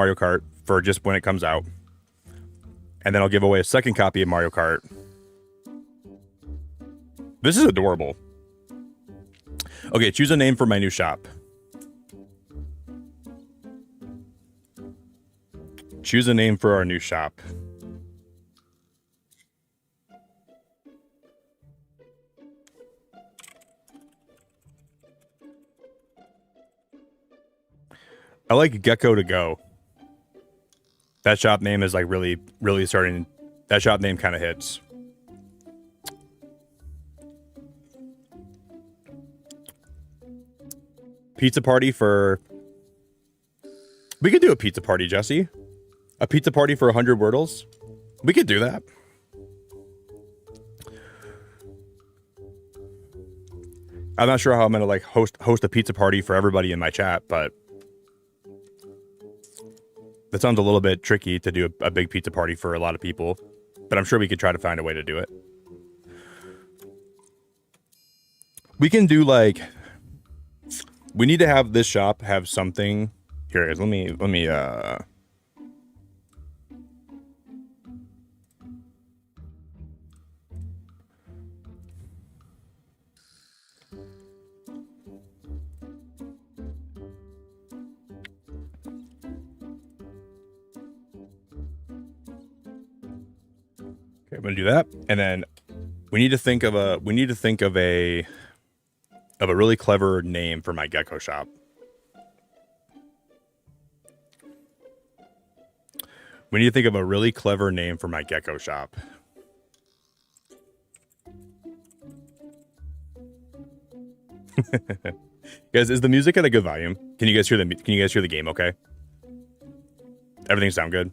Mario Kart for just when it comes out. And then I'll give away a second copy of Mario Kart. This is adorable. Okay, choose a name for my new shop. Choose a name for our new shop. I like Gecko to go. That shop name is like really starting. That shop name kind of hits. Pizza party for... We could do a pizza party, Jesse. A pizza party for 100 Wordles. We could do that. I'm not sure how I'm gonna like host a pizza party for everybody in my chat, but that sounds a little bit tricky to do a big pizza party for a lot of people. But I'm sure we could try to find a way to do it. We can do like... We need to have this shop have something. Here it is. Let me Okay, I'm gonna do that, and then we need to think of a really clever name for my Gecko shop. We need to think of a really clever name for my Gecko shop. Guys, is the music at a good volume? Can you guys hear the game okay? Everything sound good?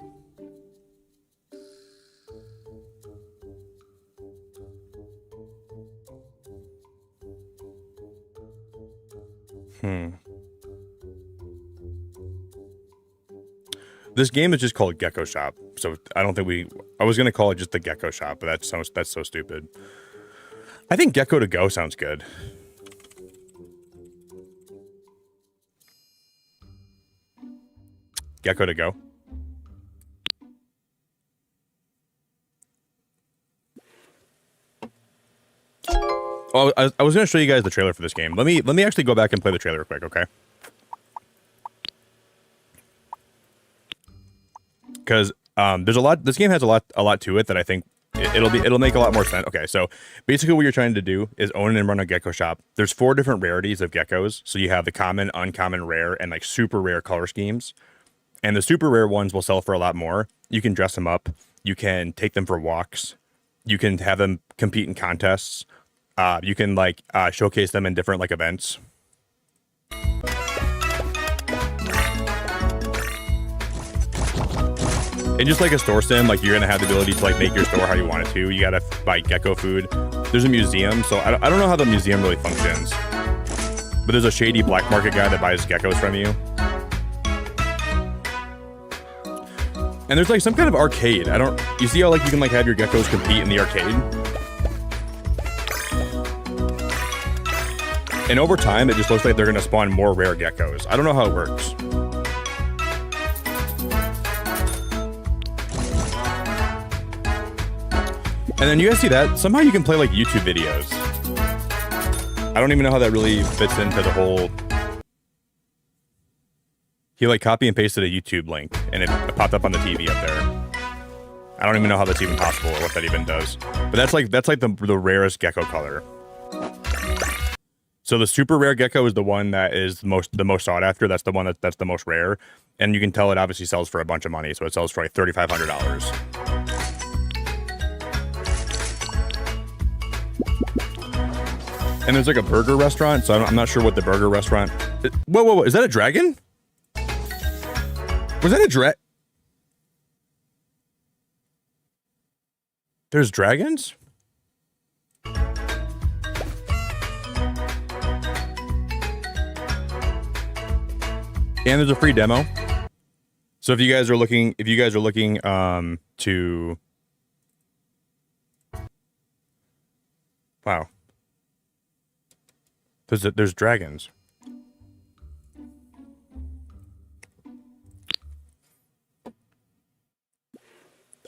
This game is just called Gecko Shop, so I don't think I was gonna call it just the Gecko Shop, but that's so stupid. I think Gecko to go sounds good. Gecko to go. Oh, I was gonna show you guys the trailer for this game. Let me actually go back and play the trailer real quick, okay? Because there's a lot. This game has a lot to it that I think it'll make a lot more sense. Okay, so basically what you're trying to do is own and run a Gecko shop. There's 4 different rarities of geckos. So you have the common, uncommon, rare, and like super rare color schemes. And the super rare ones will sell for a lot more. You can dress them up. You can take them for walks. You can have them compete in contests. You can like showcase them in different like events. And just like a store sim, like you're gonna have the ability to like make your store how you want it to. You gotta buy gecko food. There's a museum, so I don't know how the museum really functions. But there's a shady black market guy that buys geckos from you. And there's like some kind of arcade. You see how like you can like have your geckos compete in the arcade? And over time, it just looks like they're gonna spawn more rare geckos. I don't know how it works. And then you guys see that? Somehow you can play like YouTube videos. I don't even know how that really fits into the whole... He like copy and pasted a YouTube link and it popped up on the TV up there. I don't even know how that's even possible or what that even does. But that's like the rarest gecko color. So the super rare gecko is the one that is the most sought after. That's the one that's the most rare. And you can tell it obviously sells for a bunch of money. So it sells for like $3,500. And there's like a burger restaurant, so I'm not sure what the burger restaurant... Whoa, is that a dragon? Was that a There's dragons? And there's a free demo. So if you guys are looking to... Wow. There's dragons.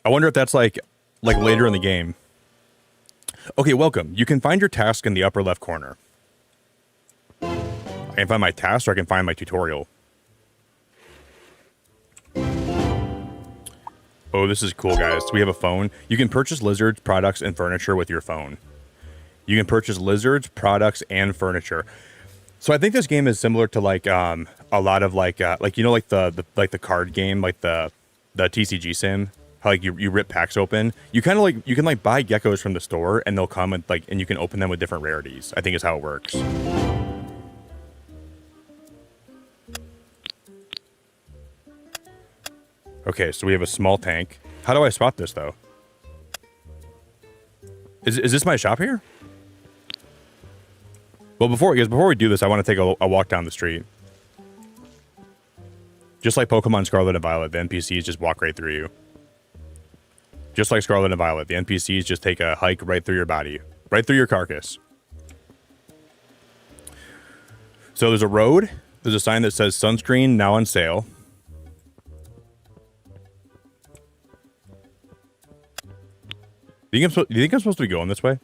I wonder if that's like later in the game. Okay, welcome. You can find your task in the upper left corner. I can find my task or I can find my tutorial. Oh, this is cool, guys. We have a phone. You can purchase lizards, products, and furniture with your phone. You can purchase lizards, products, and furniture. So I think this game is similar to like a lot of like you know, like the card game, like the TCG sim. How like you rip packs open. You kind of like you can like buy geckos from the store and they'll come and like and you can open them with different rarities. I think is how it works. Okay, so we have a small tank. How do I spot this though? Is this my shop here? Well, before we do this, I want to take a walk down the street. Just like Pokemon Scarlet and Violet, the NPCs just walk right through you. Just like Scarlet and Violet, the NPCs just take a hike right through your body, right through your carcass. So there's a road. There's a sign that says sunscreen now on sale. Do you think I'm supposed to be going this way?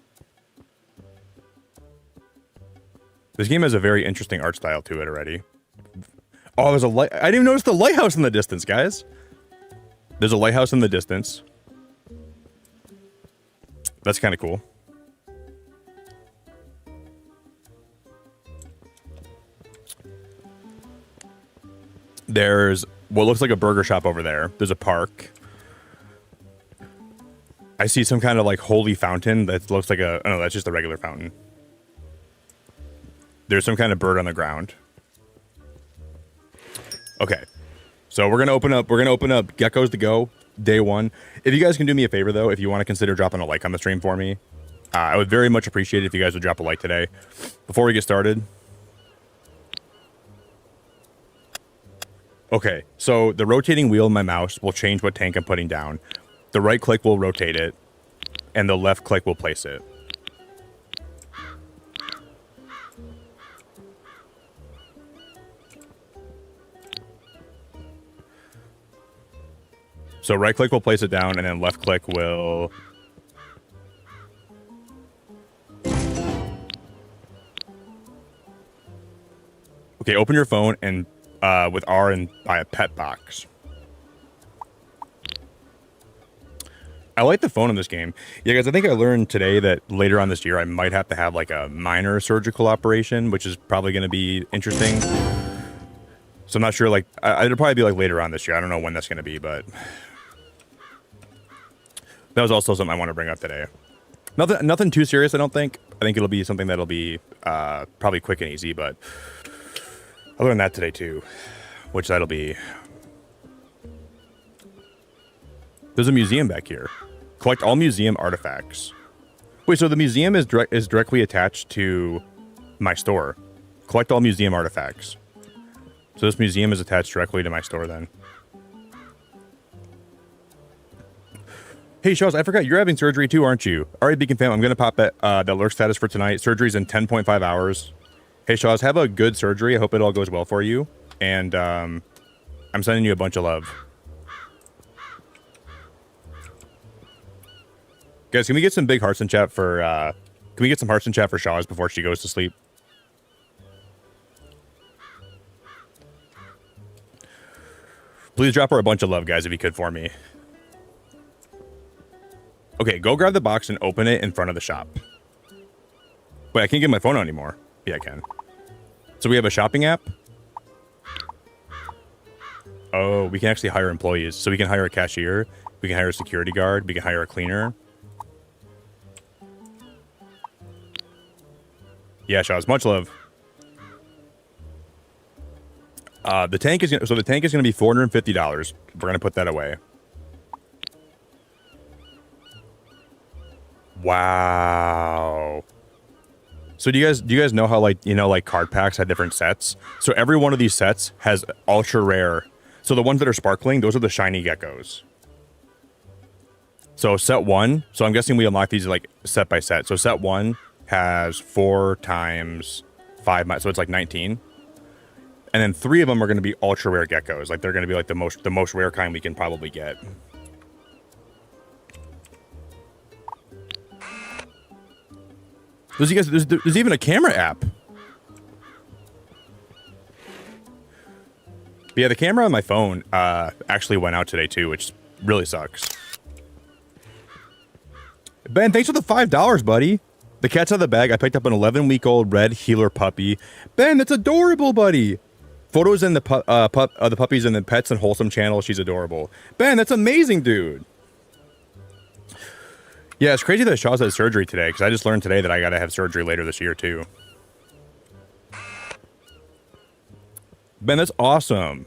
This game has a very interesting art style to it already. Oh, there's a light. I didn't even notice the lighthouse in the distance, guys. There's a lighthouse in the distance. That's kind of cool. There's what looks like a burger shop over there. There's a park. I see some kind of like holy fountain that looks like a... Oh, no, that's just a regular fountain. There's some kind of bird on the ground. Okay. So we're gonna open up Geckos to Go, day one. If you guys can do me a favor though, if you want to consider dropping a like on the stream for me, I would very much appreciate it if you guys would drop a like today. Before we get started. Okay, so the rotating wheel in my mouse will change what tank I'm putting down. The right click will rotate it, and the left click will place it. So right click will place it down, and then left click will... Okay, open your phone and with R and buy a pet box. I like the phone in this game. Yeah, guys, I think I learned today that later on this year, I might have to have like a minor surgical operation, which is probably going to be interesting. So I'm not sure, like, it'll probably be like later on this year. I don't know when that's going to be, but that was also something I want to bring up today. Nothing too serious, I don't think. I think it'll be something that'll be probably quick and easy, but I learned that today too, which that'll be... There's a museum back here. Collect all museum artifacts. Wait, so the museum is directly attached to my store. Collect all museum artifacts. So this museum is attached directly to my store then. Hey, Shaws, I forgot you're having surgery too, aren't you? All right, Beacon fam, I'm going to pop that alert status for tonight. Surgery's in 10.5 hours. Hey, Shaws, have a good surgery. I hope it all goes well for you. And I'm sending you a bunch of love. Guys, can we get some big hearts in chat for, can we get some hearts in chat for Shaws before she goes to sleep? Please drop her a bunch of love, guys, if you could for me. Okay, go grab the box and open it in front of the shop. Wait, I can't get my phone out anymore. Yeah, I can. So we have a shopping app. Oh, we can actually hire employees. So we can hire a cashier. We can hire a security guard. We can hire a cleaner. Yeah, Shaws, much love. The tank is gonna be $450. We're gonna put that away. Wow. So do you guys know how, like, you know, like card packs have different sets? So every one of these sets has ultra rare. So the ones that are sparkling, those are the shiny geckos. So set 1, so I'm guessing we unlock these like set by set. So set 1 has 4 times 5, so it's like 19. And then 3 of them are going to be ultra rare geckos. Like they're going to be like the most rare kind we can probably get. There's even a camera app. But yeah, the camera on my phone actually went out today too, which really sucks. Ben, thanks for the $5, buddy. The cat's out of the bag. I picked up an 11-week-old red heeler puppy. Ben, that's adorable, buddy. Photos in the the puppies in the Pets and Wholesome channel. She's adorable. Ben, that's amazing, dude. Yeah, it's crazy that Shaw's had surgery today, because I just learned today that I gotta have surgery later this year, too. Ben, that's awesome.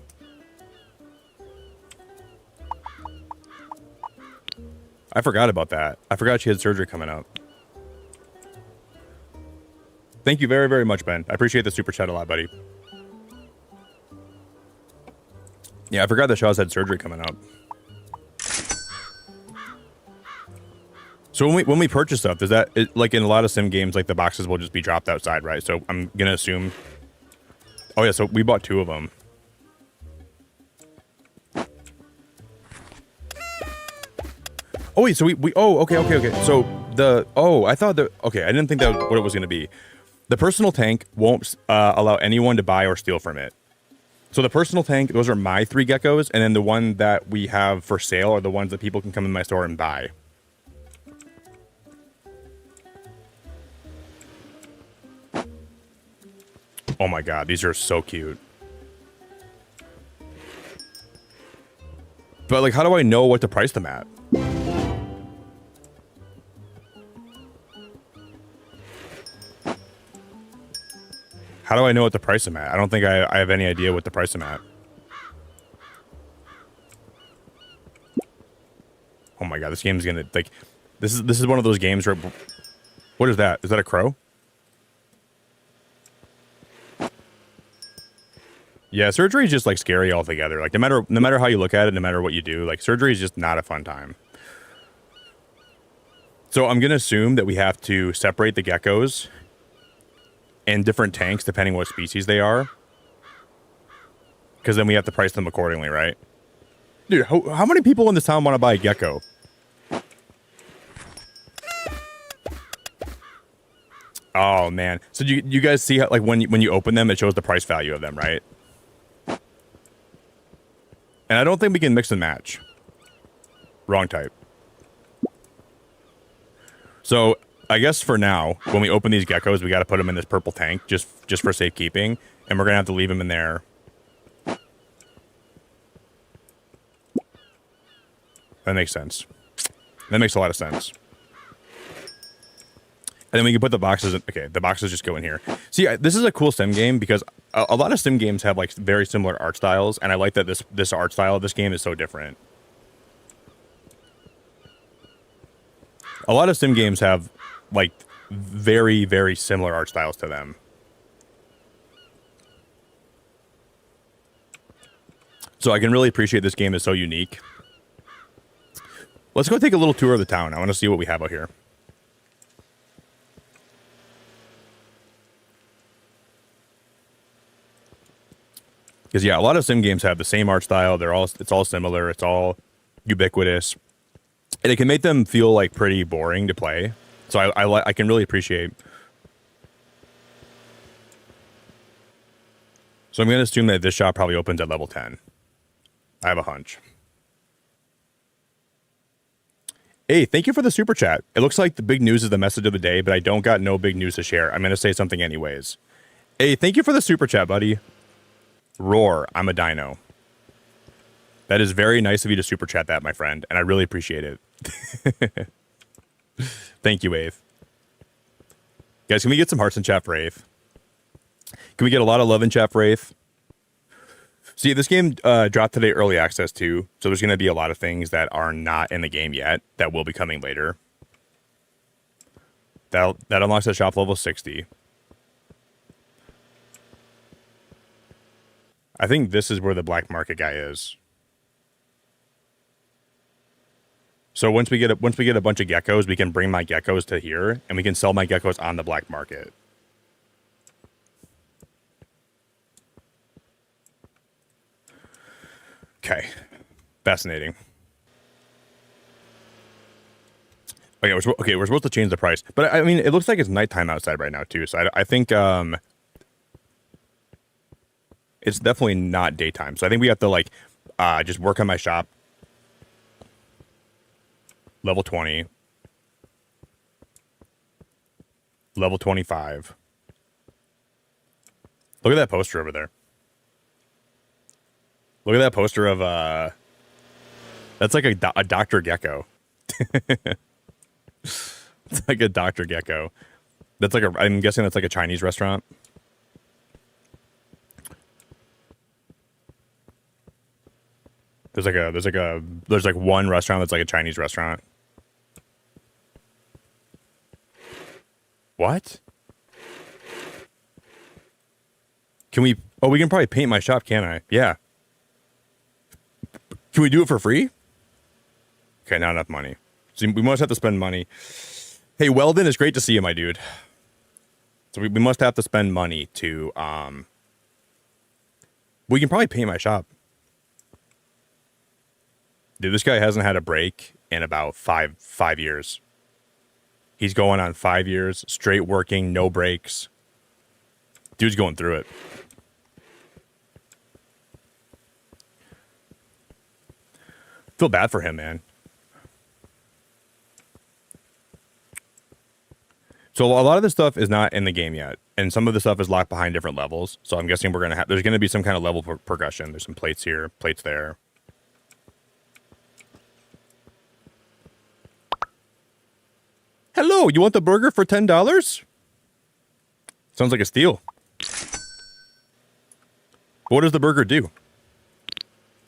I forgot about that. I forgot she had surgery coming up. Thank you very, very much, Ben. I appreciate the super chat a lot, buddy. Yeah, I forgot that Shaw's had surgery coming up. So when we purchase stuff, does that, like in a lot of sim games, like the boxes will just be dropped outside, right? So I'm gonna assume. Oh yeah, so we bought 2 of them. Oh wait, so we oh okay. So I thought that, okay, I didn't think that was what it was gonna be. The personal tank won't allow anyone to buy or steal from it. So the personal tank, those are my 3 geckos, and then the one that we have for sale are the ones that people can come in my store and buy. Oh my god, these are so cute. But like, how do I know what to price them at? How do I know what to price them at? I don't think I have any idea what to price them at. Oh my god, this game is gonna, like, this is one of those games where, what is that? Is that a crow? Yeah, surgery is just like scary altogether. Like no matter how you look at it, no matter what you do, like surgery is just not a fun time. So I'm gonna assume that we have to separate the geckos in different tanks depending what species they are, because then we have to price them accordingly, right? Dude, how many people in this town want to buy a gecko? Oh man, so you guys see how, like when you open them, it shows the price value of them, right? And I don't think we can mix and match. Wrong type. So I guess for now, when we open these geckos, we got to put them in this purple tank just for safekeeping, and we're gonna have to leave them in there. That makes sense. That makes a lot of sense. And then we can put the boxes in. Okay, the boxes just go in here. See, this is a cool sim game because a lot of sim games have like very similar art styles, and I like that this art style of this game is so different. A lot of sim games have like very, very similar art styles to them. So I can really appreciate this game is so unique. Let's go take a little tour of the town. I want to see what we have out here. Because yeah, a lot of sim games have the same art style. It's all similar. It's all ubiquitous, and it can make them feel like pretty boring to play. So I can really appreciate. So I'm going to assume that this shop probably opens at level 10. I have a hunch. Hey, thank you for the super chat. It looks like the big news is the message of the day, but I don't got no big news to share. I'm going to say something anyways. Hey, thank you for the super chat, buddy. Roar, I'm a dino. That is very nice of you to super chat that, my friend, and I really appreciate it. Thank you, Ave. Guys, can we get some hearts in chat for Ave? Can we get a lot of love in chat for Ave? See, this game dropped today early access too, so there's going to be a lot of things that are not in the game yet that will be coming later. That unlocks at shop level 60. I think this is where the black market guy is. So once we get a bunch of geckos, we can bring my geckos to here, and we can sell my geckos on the black market. Okay, fascinating. Okay, we're supposed to change the price, but I mean, it looks like it's nighttime outside right now too. So I think it's definitely not daytime. So I think we have to like just work on my shop. Level 20, level 25. Look at that poster over there. Look at that poster of that's like a Dr. Gecko. It's like a Dr. Gecko. That's like I'm guessing that's like a Chinese restaurant. There's like one restaurant that's like a Chinese restaurant. What? Can we? Oh, we can probably paint my shop, can't I? Yeah. Can we do it for free? Okay, not enough money. So we must have to spend money. Hey, Weldon, it's great to see you, my dude. So we must have to spend money to we can probably paint my shop. Dude, this guy hasn't had a break in about five years. He's going on 5 years, straight working, no breaks. Dude's going through it. Feel bad for him, man. So a lot of this stuff is not in the game yet, and some of the stuff is locked behind different levels. So I'm guessing there's gonna be some kind of level progression. There's some plates here, plates there. Hello, you want the burger for $10? Sounds like a steal. What does the burger do?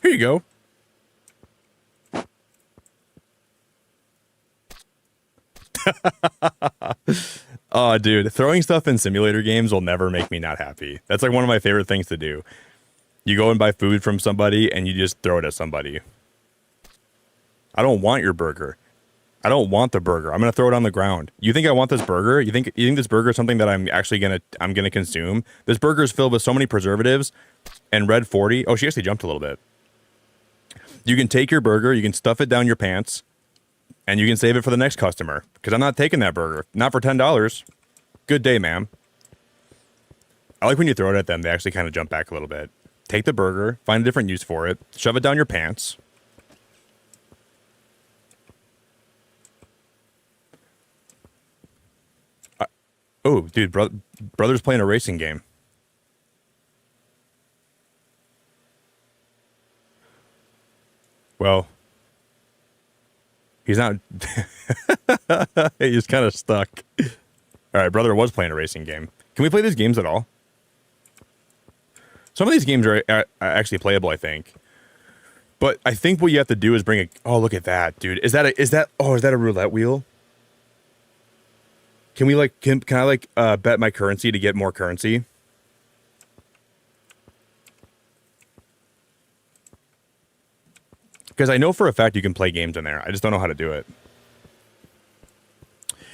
Here you go. Oh, dude, throwing stuff in simulator games will never make me not happy. That's like one of my favorite things to do. You go and buy food from somebody and you just throw it at somebody. I don't want your burger. I don't want the burger. I'm gonna throw it on the ground. You think I want this burger? You think this burger is something that I'm gonna consume? This burger is filled with so many preservatives and red 40. Oh, she actually jumped a little bit. You can take your burger, you can stuff it down your pants, and you can save it for the next customer. Because I'm not taking that burger. Not for $10. Good day, ma'am. I like when you throw it at them, they actually kind of jump back a little bit. Take the burger, find a different use for it, shove it down your pants. Oh, dude, brother's playing a racing game. Well, he's not. He's kind of stuck. All right, brother was playing a racing game. Can we play these games at all? Some of these games are actually playable, I think. But I think what you have to do is bring a. Oh, look at that, dude! Is that a roulette wheel? Can we can I bet my currency to get more currency? Because I know for a fact you can play games in there. I just don't know how to do it.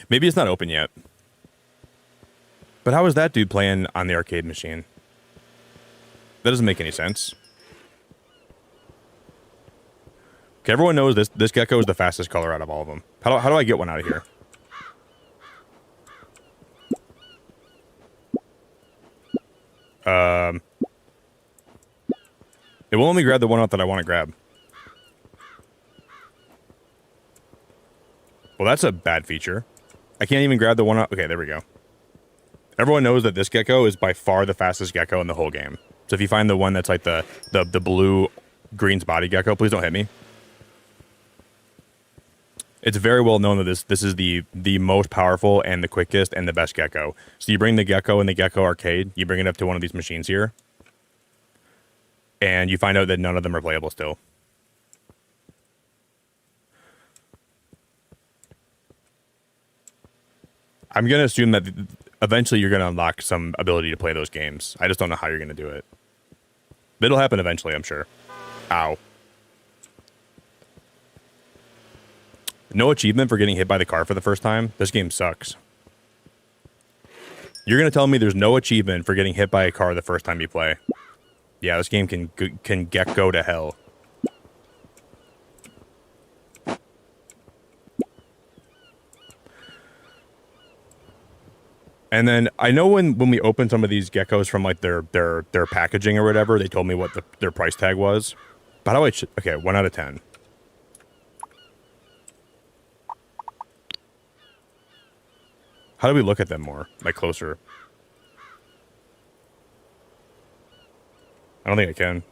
Maybe it's not open yet. But how is that dude playing on the arcade machine? That doesn't make any sense. Okay, everyone knows this gecko is the fastest color out of all of them. How do I get one out of here? It will only grab the one out that I want to grab. Well, that's a bad feature. I can't even grab the one out. Okay, there we go. Everyone knows that this gecko is by far the fastest gecko in the whole game. So if you find the one that's like the blue green's body gecko, please don't hit me. It's very well known that this is the most powerful and the quickest and the best gecko. So you bring the gecko in the Gecko arcade, you bring it up to one of these machines here, and you find out that none of them are playable still. I'm going to assume that eventually you're going to unlock some ability to play those games. I just don't know how you're going to do it. But it'll happen eventually, I'm sure. Ow. No achievement for getting hit by the car for the first time? This game sucks. You're going to tell me there's no achievement for getting hit by a car the first time you play? Yeah, this game can Gecko to hell. And then I know when we opened some of these geckos from like their packaging or whatever, they told me what their price tag was. But how do I? Okay, 1 out of 10. How do we look at them more, like closer? I don't think I can.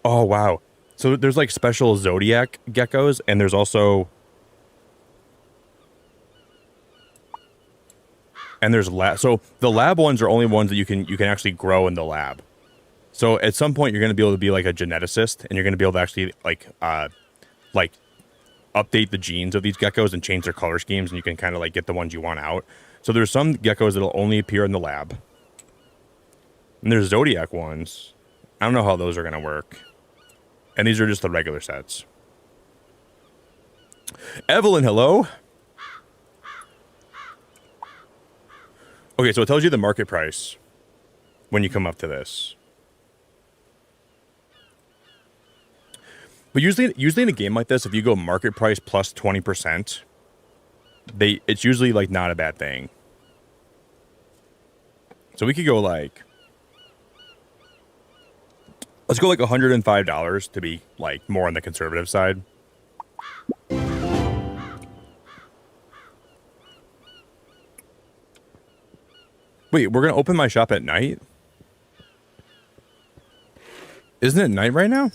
Oh wow! So there's like special zodiac geckos, and there's also there's lab. So the lab ones are only ones that you can actually grow in the lab. So at some point you're going to be able to be like a geneticist, and you're going to be able to actually like update the genes of these geckos and change their color schemes, and you can kind of like get the ones you want out. So there's some geckos that'll only appear in the lab, and there's zodiac ones. I don't know how those are going to work. And these are just the regular sets. Evelyn, hello. Okay, so it tells you the market price when you come up to this. But usually in a game like this, if you go market price plus 20%, it's usually like not a bad thing. So we could go like, let's go like $105 to be like more on the conservative side. Wait, we're gonna open my shop at night? Isn't it night right now?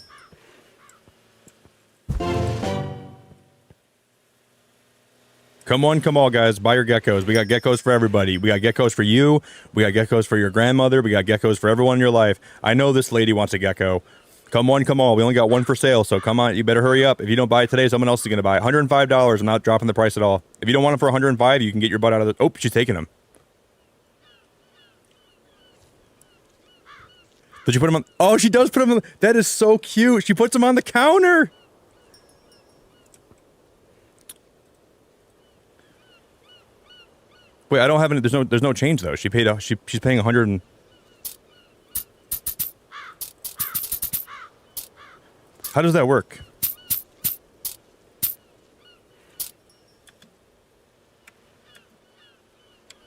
Come on, guys. Buy your geckos. We got geckos for everybody. We got geckos for you. We got geckos for your grandmother. We got geckos for everyone in your life. I know this lady wants a gecko. Come on. We only got one for sale, so come on. You better hurry up. If you don't buy it today, someone else is going to buy it. $105. I'm not dropping the price at all. If you don't want it for $105, you can get your butt out of the... Oh, she's taking them. Did you put them on... Oh, she does put them on... That is so cute. She puts them on the counter. Wait, I don't have any. There's no change though. She paid. She's paying 100 and. How does that work?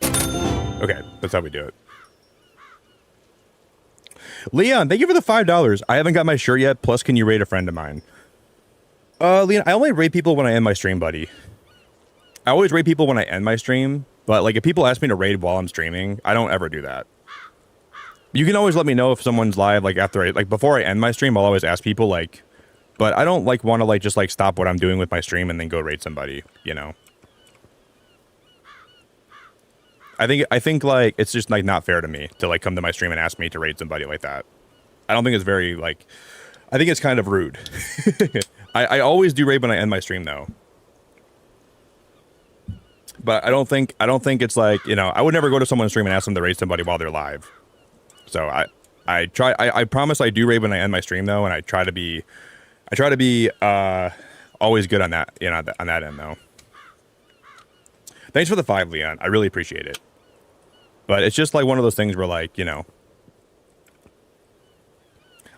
Okay, that's how we do it. Leon, thank you for the $5. I haven't got my shirt yet. Plus, can you rate a friend of mine? Leon, I only rate people when I end my stream, buddy. I always rate people when I end my stream. But, like, if people ask me to raid while I'm streaming, I don't ever do that. You can always let me know if someone's live, like, after like, before I end my stream, I'll always ask people, like, but I don't, like, want to, like, just, like, stop what I'm doing with my stream and then go raid somebody, you know? I think, like, it's just, like, not fair to me to, like, come to my stream and ask me to raid somebody like that. I don't think it's very, like, I think it's kind of rude. I always do raid when I end my stream, though. But I don't think it's like, you know, I would never go to someone's stream and ask them to raid somebody while they're live. So I promise I do raid when I end my stream though, and I try to be always good on that, you know, on that end though. Thanks for the 5, Leon. I really appreciate it. But it's just like one of those things where, like, you know,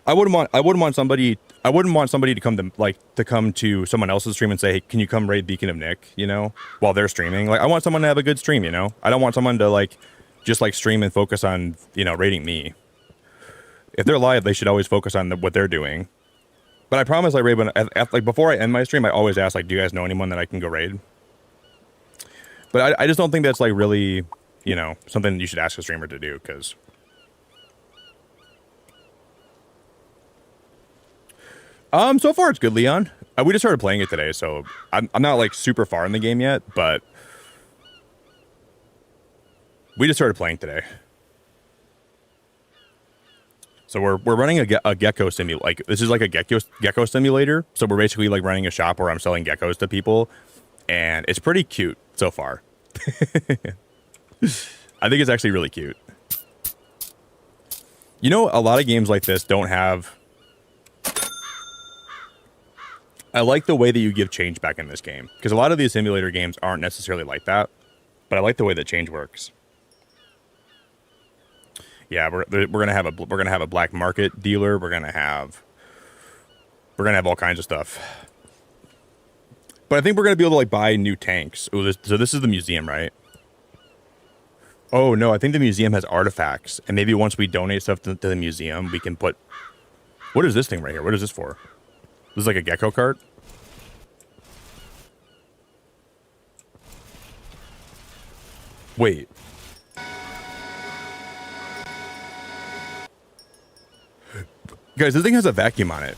I wouldn't want somebody to come to someone else's stream and say, hey, can you come raid Beacon of Nick, you know, while they're streaming. Like, I want someone to have a good stream, you know. I don't want someone to, like, just, like, stream and focus on, you know, raiding me. If they're live, they should always focus on what they're doing. But I promise I raid when, like, before I end my stream, I always ask, like, do you guys know anyone that I can go raid? But I just don't think that's, like, really, you know, something you should ask a streamer to do, because... So far it's good, Leon. We just started playing it today, so I'm not, like, super far in the game yet, but... We just started playing today. So we're running a gecko simulator. Like, this is like a gecko simulator. So we're basically, like, running a shop where I'm selling geckos to people. And it's pretty cute so far. I think it's actually really cute. You know, a lot of games like this don't have... I like the way that you give change back in this game, because a lot of these simulator games aren't necessarily like that, but I like the way that change works. Yeah, we're gonna have a black market dealer. We're gonna have all kinds of stuff. But I think we're gonna be able to, like, buy new tanks. Ooh, so this is the museum, right? Oh no, I think the museum has artifacts, and maybe once we donate stuff to the museum, we can put. What is this thing right here? What is this for? This is like a gecko cart. Wait. Guys, this thing has a vacuum on it.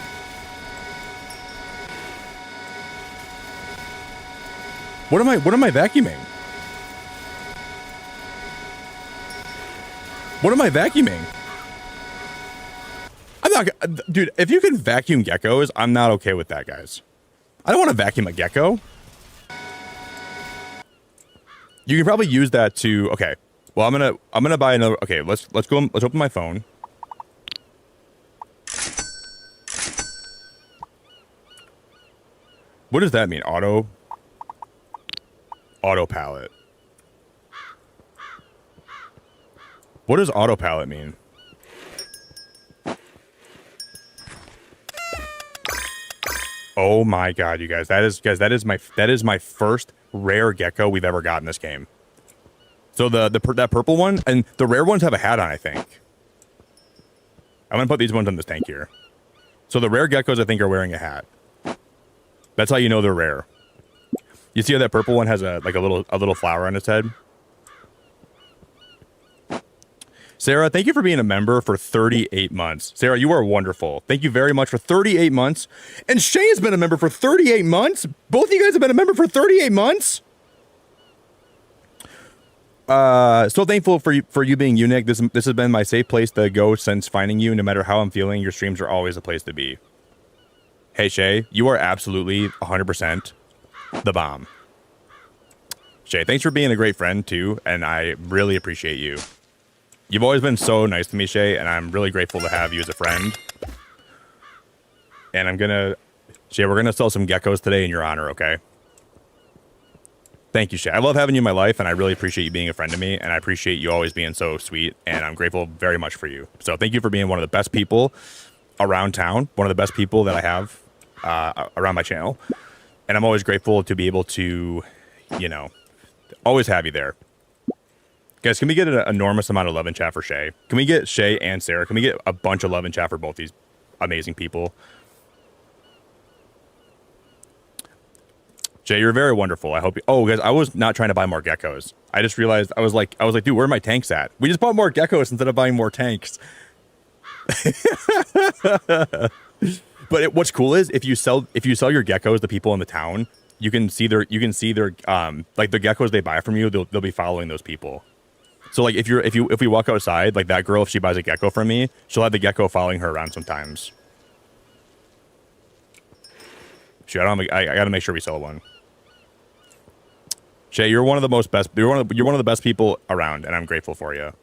What am I vacuuming? What am I vacuuming? I'm not, dude, if you can vacuum geckos, I'm not okay with that, guys. I don't want to vacuum a gecko. You can probably use that to, okay. Well, I'm gonna buy another, okay, let's open my phone. What does that mean? Auto palette. What does auto palette mean? Oh my god, you guys. That is my first rare gecko we've ever got in this game. So that purple one, and the rare ones have a hat on, I think. I'm gonna put these ones on this tank here. So the rare geckos, I think, are wearing a hat. That's how you know they're rare. You see how that purple one has a little flower on its head? Sarah, thank you for being a member for 38 months. Sarah, you are wonderful. Thank you very much for 38 months. And Shay has been a member for 38 months. Both of you guys have been a member for 38 months. So thankful for you being unique. This has been my safe place to go since finding you. No matter how I'm feeling, your streams are always a place to be. Hey, Shay, you are absolutely 100% the bomb. Shay, thanks for being a great friend, too, and I really appreciate you. You've always been so nice to me, Shay, and I'm really grateful to have you as a friend. And Shay, we're gonna sell some geckos today in your honor, okay? Thank you, Shay. I love having you in my life, and I really appreciate you being a friend to me, and I appreciate you always being so sweet, and I'm grateful very much for you. So thank you for being one of the best people around town, one of the best people that I have around my channel. And I'm always grateful to be able to, always have you there. Guys, can we get an enormous amount of love in chat for Shay? Can we get Shay and Sarah? Can we get a bunch of love in chat for both these amazing people? Jay, you're very wonderful. I hope you... Oh, guys, I was not trying to buy more geckos. I just realized I was like, dude, where are my tanks at? We just bought more geckos instead of buying more tanks. But what's cool is if you sell your geckos to people in the town, you can see their like the geckos they buy from you, they'll be following those people. So like if we walk outside, like that girl, if she buys a gecko from me, she'll have the gecko following her around sometimes. Shoot, I gotta make sure we sell one. Shay, you're one of the best people around, and I'm grateful for you.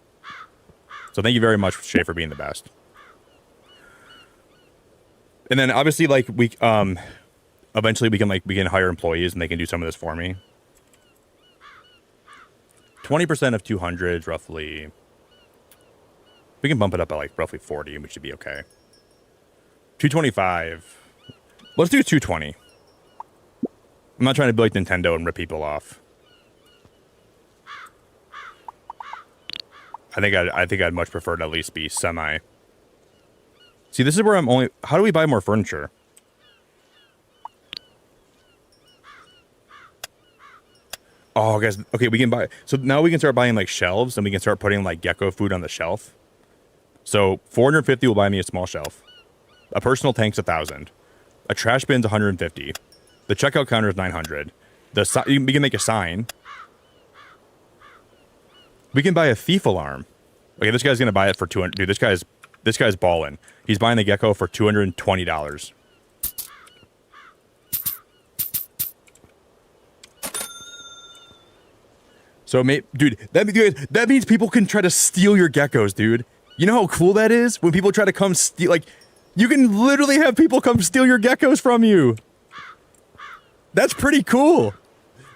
So thank you very much, Shay, for being the best. And then obviously, like eventually we can hire employees and they can do some of this for me. 20% of 200 is roughly. We can bump it up by like roughly 40, and we should be okay. 225. Let's do 220. I'm not trying to be like Nintendo and rip people off. I think I'd much prefer to at least be semi. See, this is where I'm only... How do we buy more furniture? Oh, guys. Okay, we can buy... So now we can start buying, like, shelves, and we can start putting, like, gecko food on the shelf. So 450 will buy me a small shelf. A personal tank's 1,000. A trash bin's 150. The checkout counter is 900. We can make a sign. We can buy a thief alarm. Okay, this guy's gonna buy it for 200. Dude, this guy's balling. He's buying the gecko for $220. So, dude, that means people can try to steal your geckos, dude. You know how cool that is? When people try to come steal, like, you can literally have people come steal your geckos from you. That's pretty cool.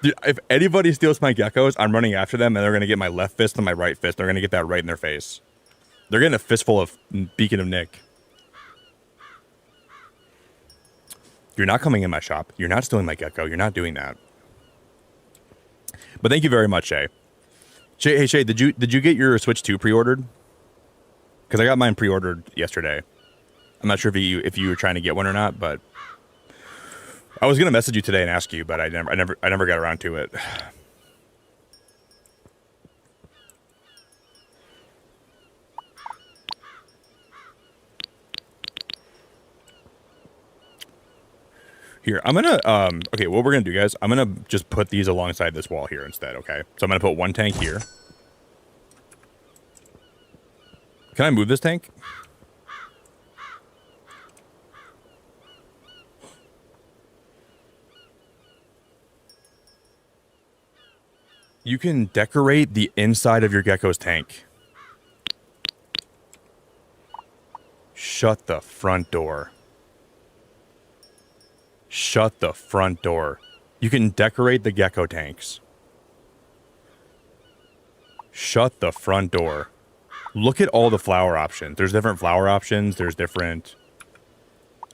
Dude, if anybody steals my geckos, I'm running after them, and they're going to get my left fist and my right fist. They're going to get that right in their face. They're getting a fistful of Beacon of Nick. You're not coming in my shop. You're not stealing my gecko. You're not doing that. But thank you very much, Shay. Hey Shay, did you get your Switch 2 pre-ordered? Because I got mine pre-ordered yesterday. I'm not sure if you were trying to get one or not, but I was gonna message you today and ask you, but I never got around to it. Here, I'm gonna okay, what we're gonna do, guys, I'm gonna just put these alongside this wall here instead, okay? So I'm gonna put one tank here. Can I move this tank? You can decorate the inside of your gecko's tank. Shut the front door. Shut the front door. You can decorate the gecko tanks. Shut the front door. Look at all the flower options. There's different flower options. There's different.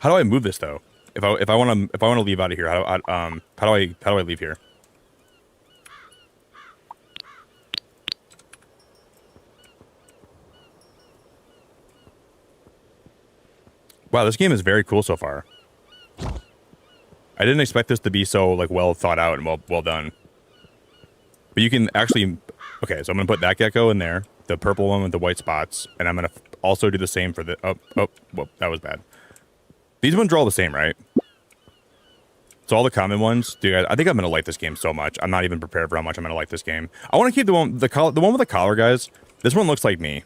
How do I move this though? If I want to leave out of here, how do I leave here? Wow, this game is very cool so far. I didn't expect this to be so like well thought out and well done. But you can actually, okay, so I'm gonna put that gecko in there, the purple one with the white spots, and I'm gonna also do the same for the well, that was bad. These ones are all the same, right? So all the common ones, dude. I think I'm gonna like this game so much. I'm not even prepared for how much I'm gonna like this game. I want to keep the one with the collar, guys. This one looks like me.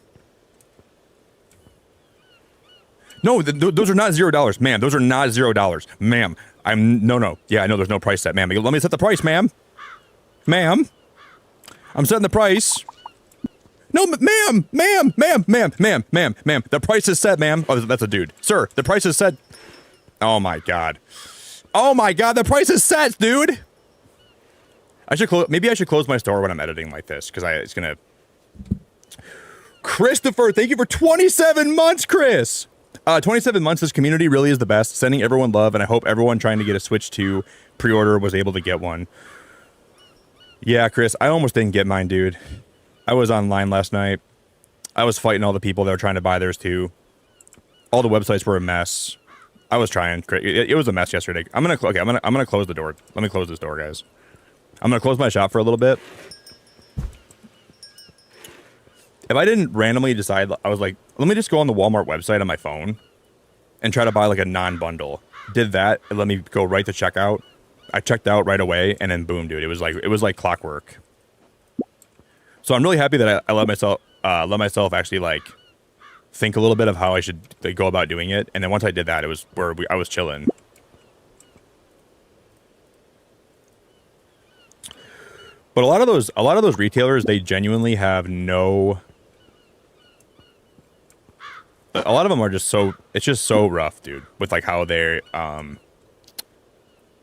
No, those are not $0, ma'am. Those are not $0, ma'am. No. Yeah, I know there's no price set, ma'am. Let me set the price, ma'am. Ma'am, I'm setting the price. No, ma'am. The price is set, ma'am. Oh, that's a dude. Sir, the price is set. Oh my god. Oh my god, the price is set, dude. Maybe I should close my store when I'm editing like this, because it's gonna. Christopher, thank you for 27 months, Chris. 27 months, this community really is the best. Sending everyone love, and I hope everyone trying to get a Switch 2 pre-order was able to get one. Yeah, Chris, I almost didn't get mine, dude. I was online last night. I was fighting all the people that were trying to buy theirs too. All the websites were a mess. I was trying. It was a mess yesterday. I'm gonna close the door. Let me close this door, guys. I'm gonna close my shop for a little bit. If I didn't randomly decide, I was like, let me just go on the Walmart website on my phone and try to buy like a non-bundle. Did that, and let me go right to checkout. I checked out right away, and then boom, dude, it was like clockwork. So I'm really happy that I let myself actually like think a little bit of how I should like, go about doing it. And then once I did that, it was where I was chilling. But a lot of those retailers, they genuinely have no. A lot of them are just so. It's just so rough, dude. With like how they're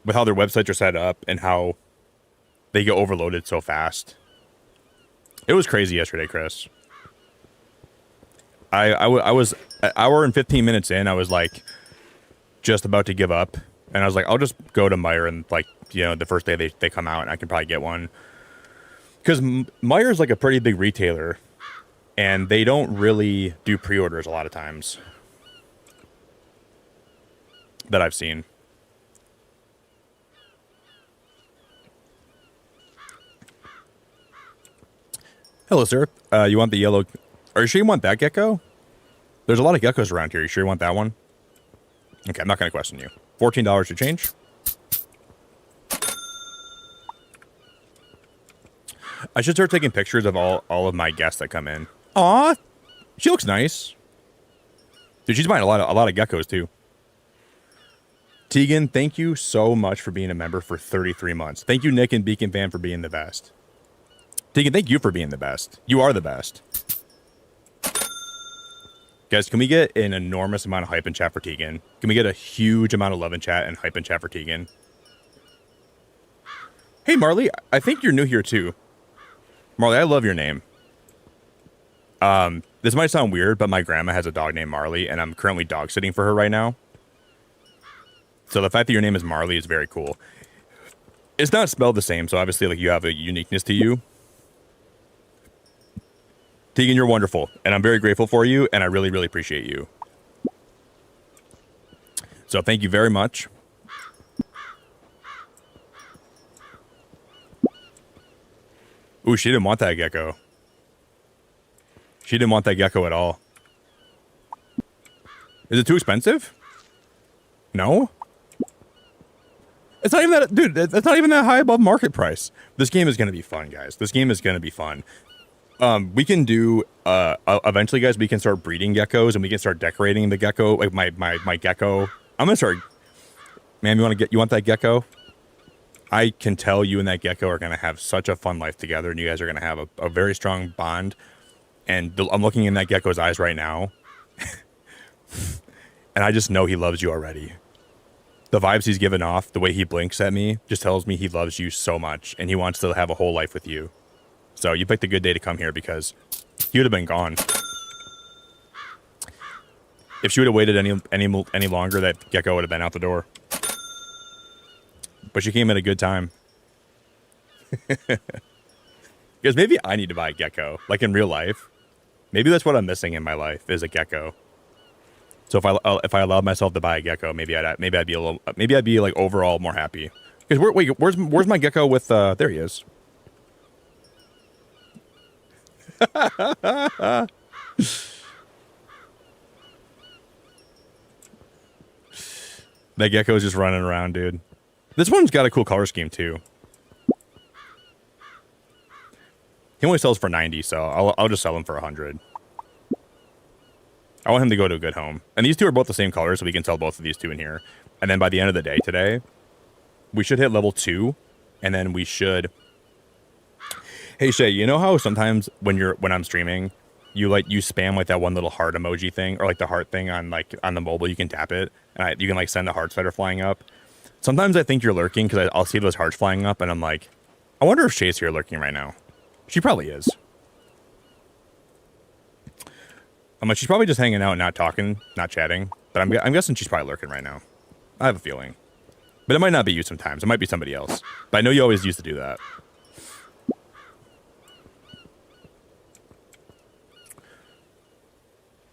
with how their websites are set up and how they get overloaded so fast. It was crazy yesterday, Chris. I was an hour and 15 minutes in. I was like just about to give up, and I was like, I'll just go to Meijer and like the first day they come out, and I can probably get one. Because Meijer's like a pretty big retailer, and they don't really do pre-orders a lot of times that I've seen. Hello, sir. You want the yellow? Are you sure you want that gecko? There's a lot of geckos around here. You sure you want that one? Okay, I'm not going to question you. $14 to change. I should start taking pictures of all of my guests that come in. Aw, she looks nice. Dude, she's buying a lot of geckos too. Tegan, thank you so much for being a member for 33 months. Thank you, Nick and Beacon Fan, for being the best. Tegan, thank you for being the best. You are the best. Guys, can we get an enormous amount of hype in chat for Tegan? Can we get a huge amount of love in chat and hype in chat for Tegan? Hey, Marley, I think you're new here too. Marley, I love your name. This might sound weird, but my grandma has a dog named Marley, and I'm currently dog sitting for her right now. So the fact that your name is Marley is very cool. It's not spelled the same, so obviously like you have a uniqueness to you. Tegan, you're wonderful, and I'm very grateful for you, and I really, really appreciate you. So thank you very much. Ooh, she didn't want that gecko. She didn't want that gecko at all. Is it too expensive? No? It's not even that, dude, that's not even that high above market price. This game is going to be fun, guys. This game is going to be fun. We can do, eventually, guys, we can start breeding geckos and we can start decorating the gecko, like my gecko. I'm going to start, man, you want that gecko? I can tell you and that gecko are going to have such a fun life together, and you guys are going to have a very strong bond. And I'm looking in that gecko's eyes right now. And I just know he loves you already. The vibes he's given off, the way he blinks at me, just tells me he loves you so much, and he wants to have a whole life with you. So you picked a good day to come here because he would have been gone. If she would have waited any longer, that gecko would have been out the door. But she came at a good time. Because maybe I need to buy a gecko, like in real life. Maybe that's what I'm missing in my life, is a gecko. So if I allowed myself to buy a gecko, maybe I'd be like overall more happy. Because where's my gecko with there he is. That gecko's just running around, dude. This one's got a cool color scheme too. He only sells for 90, so I'll just sell him for 100. I want him to go to a good home. And these two are both the same color, so we can sell both of these two in here. And then by the end of the day today, we should hit level 2, and then we should... Hey Shay, you know how sometimes when I'm streaming, you spam like that one little heart emoji thing, or like the heart thing on the mobile, you can tap it, and you can like send the hearts that are flying up. Sometimes I think you're lurking because I'll see those hearts flying up, and I'm like, I wonder if Shay's here lurking right now. She probably is. I'm like, she's probably just hanging out, not talking, not chatting. But I'm guessing she's probably lurking right now. I have a feeling. But it might not be you sometimes. It might be somebody else. But I know you always used to do that.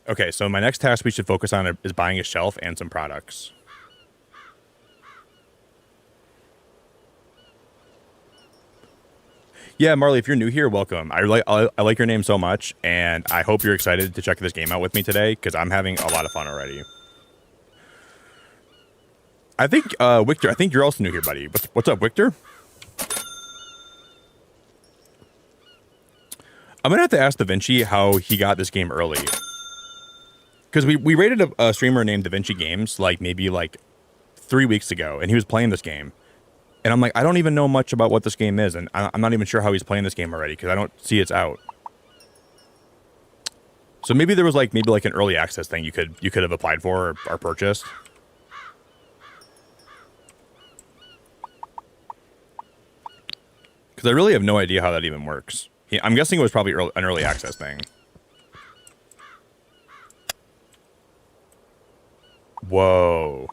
Okay, so my next task we should focus on is buying a shelf and some products. Yeah, Marley, if you're new here, welcome. I like your name so much, and I hope you're excited to check this game out with me today, because I'm having a lot of fun already. I think, Victor, I think you're also new here, buddy. What's up, Victor? I'm going to have to ask Da Vinci how he got this game early. Because we rated a streamer named Da Vinci Games, maybe 3 weeks ago, and he was playing this game. And I'm like, I don't even know much about what this game is, and I'm not even sure how he's playing this game already, because I don't see it's out. So maybe there was maybe an early access thing you could have applied for or purchased. Because I really have no idea how that even works. I'm guessing it was probably an early access thing. Whoa.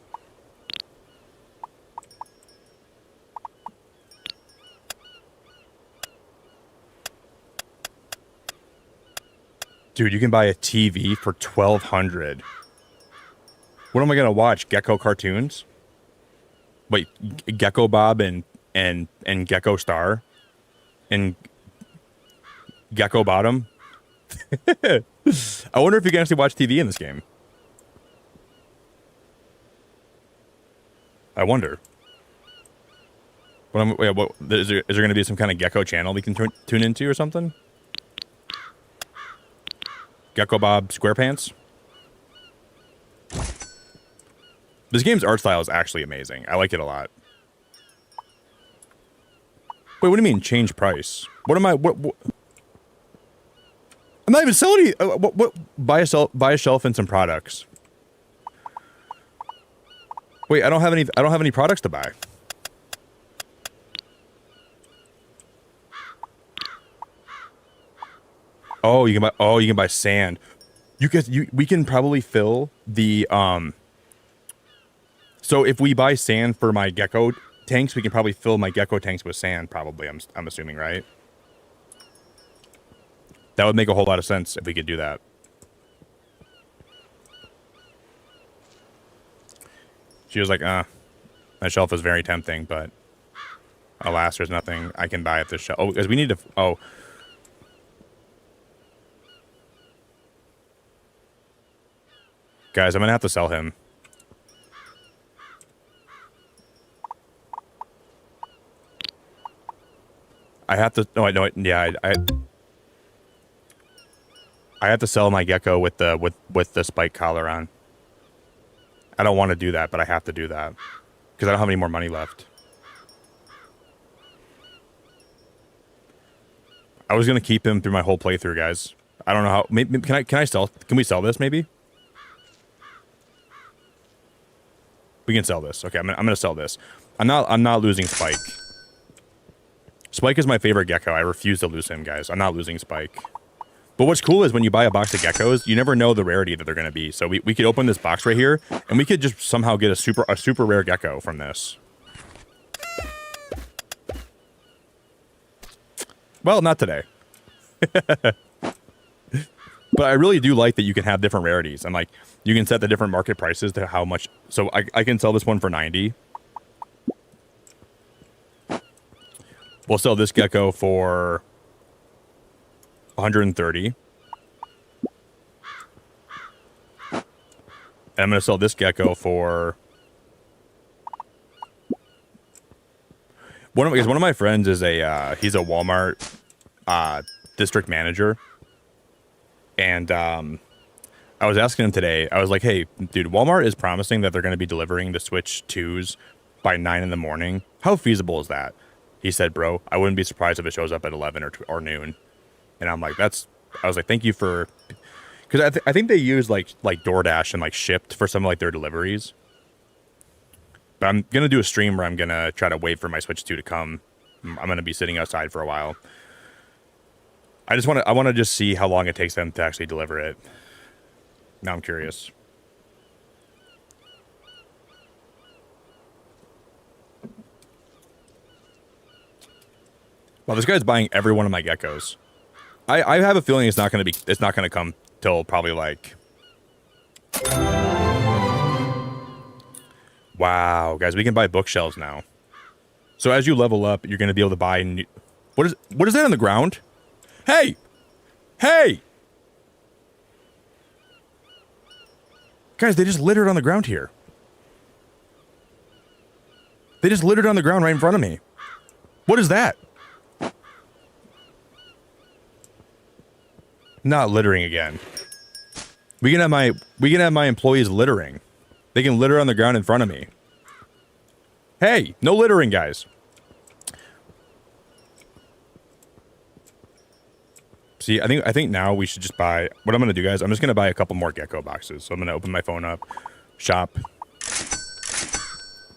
Dude, you can buy a TV for $1,200. What am I gonna watch? Gecko cartoons? Wait, Gecko Bob and Gecko Star? And Gecko Bottom? I wonder if you can actually watch TV in this game. I wonder. Is there going to be some kind of Gecko channel we can tune into or something? Gecko Bob SquarePants? This game's art style is actually amazing. I like it a lot. Wait, what do you mean change price? What am I? What? I'm not even selling any. Buy a shelf and some products. Wait, I don't have any products to buy. Oh, you can buy sand. We can probably fill the So if we buy sand for my gecko tanks, we can probably fill my gecko tanks with sand. Probably, I'm assuming, right? That would make a whole lot of sense if we could do that. She was like, that shelf is very tempting, but alas, there's nothing I can buy at this shelf. Oh, because we need to, oh. Guys, I'm going to have to sell him. I have to, no, I know it, yeah, I have to sell my gecko with the spike collar on. I don't want to do that, but I have to do that because I don't have any more money left. I was gonna keep him through my whole playthrough, guys. I don't know how. Maybe, can we sell this? Maybe we can sell this. Okay, I'm gonna sell this. I'm not losing Spike. Spike is my favorite gecko. I refuse to lose him, guys. I'm not losing Spike. But what's cool is when you buy a box of geckos, you never know the rarity that they're going to be. So we could open this box right here, and we could just somehow get a super rare gecko from this. Well, not today. But I really do like that you can have different rarities. And like, you can set the different market prices to how much. So I can sell this one for 90. We'll sell this gecko for 130. And I'm going to sell this gecko for one of my friends is he's a Walmart district manager. And I was asking him today, I was like, hey, dude, Walmart is promising that they're going to be delivering the Switch 2s by 9 in the morning. How feasible is that? He said, bro, I wouldn't be surprised if it shows up at 11 or noon. And I'm like, I was like, thank you for, because I think they use like DoorDash and like Shipt for some of like their deliveries. But I'm going to do a stream where I'm going to try to wait for my Switch 2 to come. I'm going to be sitting outside for a while. I want to just see how long it takes them to actually deliver it. Now I'm curious. Well, this guy's buying every one of my geckos. I have a feeling it's not going to come till probably like. Wow, guys, we can buy bookshelves now. So as you level up, you're going to be able to buy new, what is that on the ground? Hey! Hey! Guys, they just littered on the ground here. They just littered on the ground right in front of me. What is that? Not littering again. We can have my employees littering. They can litter on the ground in front of me. Hey, no littering, guys. See, I think now we should just buy, what I'm going to do, guys, I'm just going to buy a couple more gecko boxes. So I'm going to open my phone up, shop.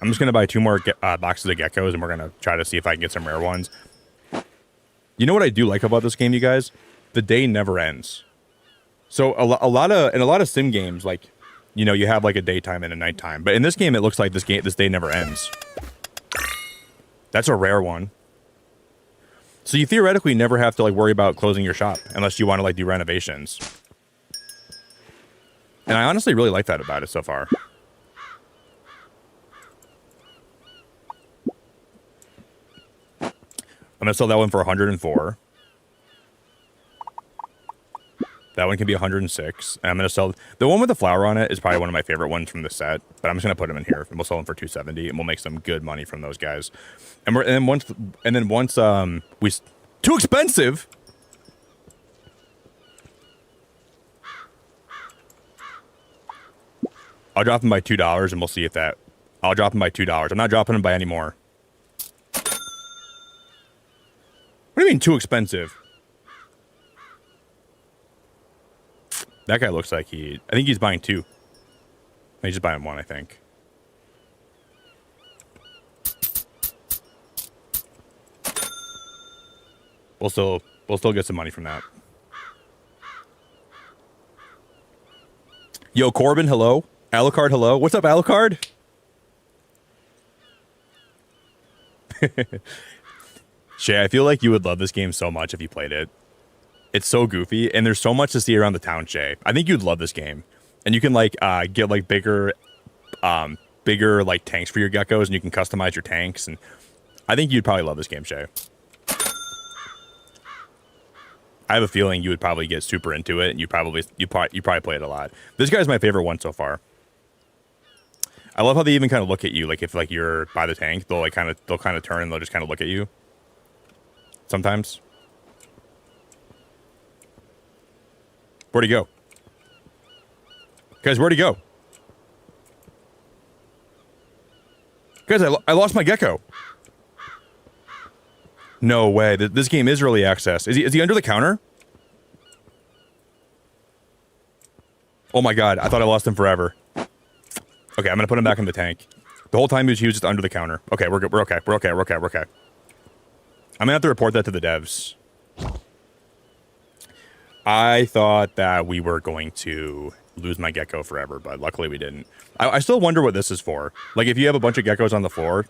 I'm just going to buy 2 more boxes of geckos, and we're going to try to see if I can get some rare ones. You know what I do like about this game, you guys? The day never ends. So a lot of sim games, like, you know, you have like a daytime and a nighttime. But in this game, it looks like this day never ends. That's a rare one. So you theoretically never have to like worry about closing your shop unless you want to like do renovations. And I honestly really like that about it so far. I'm gonna sell that one for 104. That one can be 106. And I'm going to sell... The one with the flower on it is probably one of my favorite ones from the set. But I'm just going to put them in here. And we'll sell them for 270. And we'll make some good money from those guys. And then once we... Too expensive! I'll drop them by $2 and we'll see if that... I'll drop them by $2. I'm not dropping them by any more. What do you mean too expensive? That guy looks like I think he's buying 2. He's just buying 1, I think. We'll still get some money from that. Yo, Corbin, hello. Alucard, hello. What's up, Alucard? Shay, I feel like you would love this game so much if you played it. It's so goofy, and there's so much to see around the town, Shay. I think you'd love this game, and you can like get like bigger like tanks for your geckos, and you can customize your tanks, and I think you'd probably love this game, Shay. I have a feeling you would probably get super into it, and you probably play it a lot. This guy's my favorite one so far. I love how they even kind of look at you, like if like you're by the tank, they'll kind of turn and they'll just kind of look at you. Sometimes. Where'd he go? Guys, where'd he go? Guys, I lost my gecko. No way. This game is early access. Is he under the counter? Oh my god, I thought I lost him forever. Okay, I'm gonna put him back in the tank. The whole time he was just under the counter. Okay, we're good. We're okay. We're okay. We're okay. We're okay. I'm gonna have to report that to the devs. I thought that we were going to lose my gecko forever, but luckily we didn't. I still wonder what this is for. Like, if you have a bunch of geckos on the floor,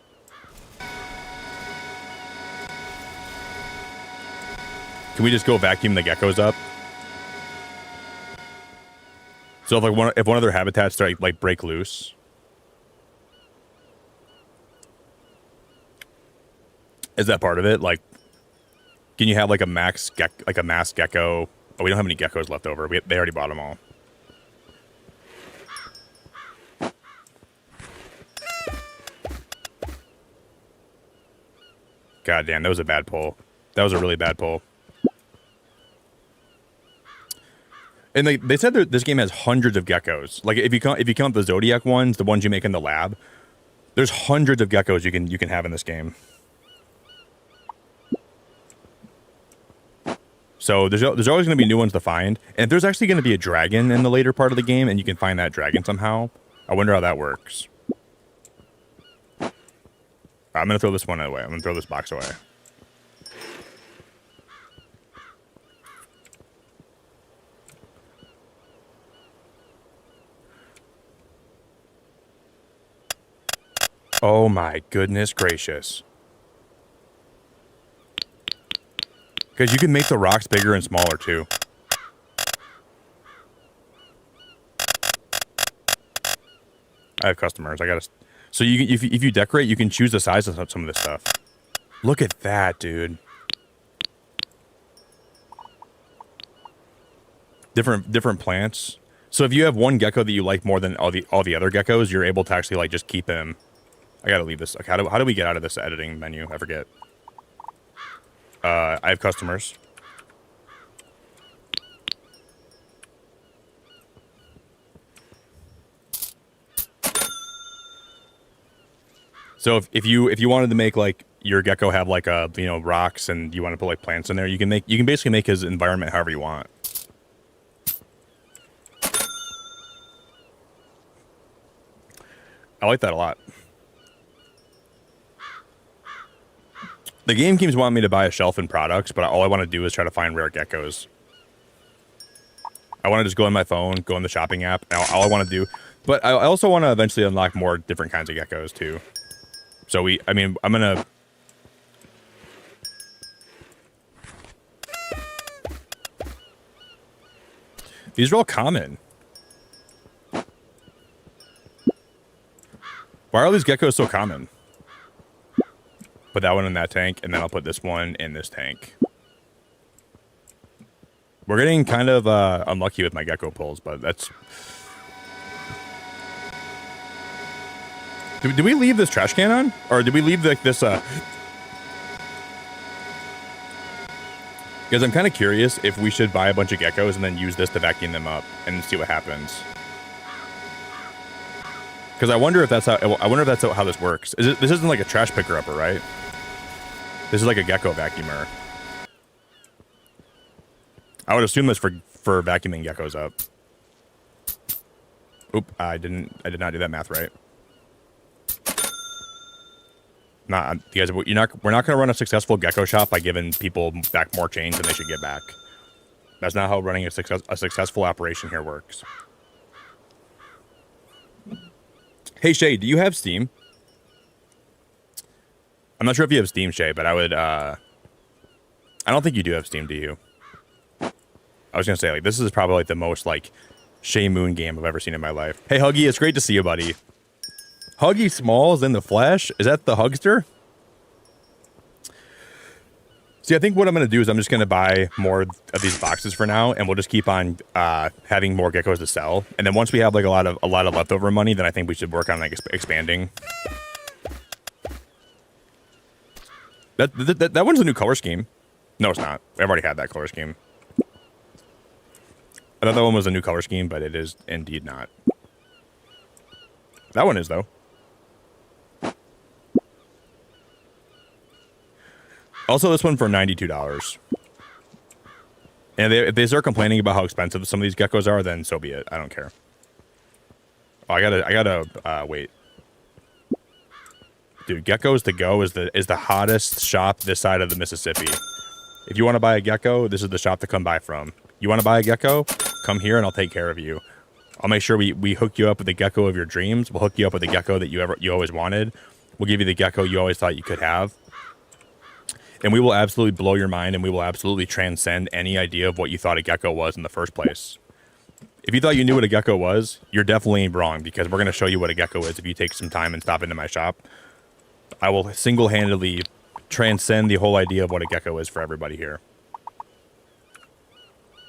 can we just go vacuum the geckos up? So if one of their habitats start like break loose, is that part of it? Like, can you have like a mass gecko? Oh, we don't have any geckos left over. They already bought them all. God damn, that was a bad pull. That was a really bad pull. And they said that this game has hundreds of geckos. Like if you count the Zodiac ones, the ones you make in the lab, there's hundreds of geckos you can have in this game. So there's always going to be new ones to find. And if there's actually going to be a dragon in the later part of the game, and you can find that dragon somehow, I wonder how that works. I'm going to throw this one away. I'm going to throw this box away. Oh my goodness gracious. Because you can make the rocks bigger and smaller too. I have customers. I gotta. So you, if you decorate, you can choose the size of some of this stuff. Look at that, dude. Different plants. So if you have one gecko that you like more than all the other geckos, you're able to actually like just keep him. I gotta leave this. Okay, how do we get out of this editing menu? I forget. I have customers. So if you wanted to make like your gecko have like a rocks and you want to put like plants in there, you can basically make his environment however you want. I like that a lot. The game keeps wanting me to buy a shelf in products, but all I want to do is try to find rare geckos. I want to just go on my phone, go on the shopping app, and all I want to do. But I also want to eventually unlock more different kinds of geckos too. So I'm gonna. These are all common. Why are all these geckos so common? Put that one in that tank, and then I'll put this one in this tank. We're getting kind of unlucky with my gecko pulls, but that's... Did we leave this trash can on? Or did we leave like this... Because I'm kind of curious if we should buy a bunch of geckos and then use this to vacuum them up and see what happens. Because I wonder if that's how this works. This isn't like a trash picker upper, right? This is like a gecko vacuumer. I would assume this for vacuuming geckos up. Oop, I did not do that math right. You guys, we're not going to run a successful gecko shop by giving people back more chains than they should get back. That's not how running a successful operation here works. Hey Shay, do you have Steam? I'm not sure if you have Steam, Shay, but I would, I don't think you do have Steam, do you? I was gonna say, like, this is probably like the most like Shay Moon game I've ever seen in my life. Hey Huggy, it's great to see you, buddy. Huggy Smalls in the flesh? Is that the Hugster? See, I think what I'm going to do is I'm just going to buy more of these boxes for now, and we'll just keep on having more geckos to sell. And then once we have like a lot of leftover money, then I think we should work on like expanding. That one's a new color scheme. No, it's not. I've already had that color scheme. I thought that one was a new color scheme, but it is indeed not. That one is, though. Also, this one for $92. And if they start complaining about how expensive some of these geckos are, then so be it. I don't care. Oh, I gotta wait. Dude, Geckos to Go is the hottest shop this side of the Mississippi. If you want to buy a gecko, this is the shop to come buy from. You want to buy a gecko? Come here and I'll take care of you. I'll make sure we hook you up with the gecko of your dreams. We'll hook you up with the gecko that you always wanted. We'll give you the gecko you always thought you could have. And we will absolutely blow your mind, and we will absolutely transcend any idea of what you thought a gecko was in the first place. If you thought you knew what a gecko was, you're definitely wrong, because we're going to show you what a gecko is if you take some time and stop into my shop. I will single-handedly transcend the whole idea of what a gecko is for everybody here.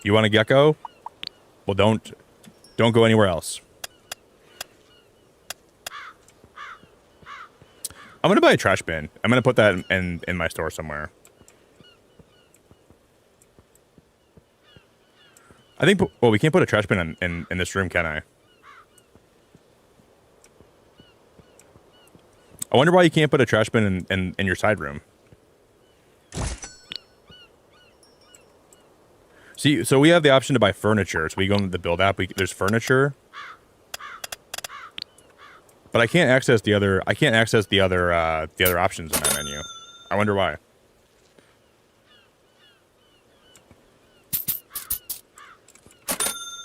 You want a gecko? Well, don't go anywhere else. I'm going to buy a trash bin. I'm going to put that in my store somewhere. I think, well, we can't put a trash bin in this room, can I? I wonder why you can't put a trash bin in your side room. See, so we have the option to buy furniture. So we go into the build app. There's furniture. But I can't access the other. I can't access the other options in that menu. I wonder why.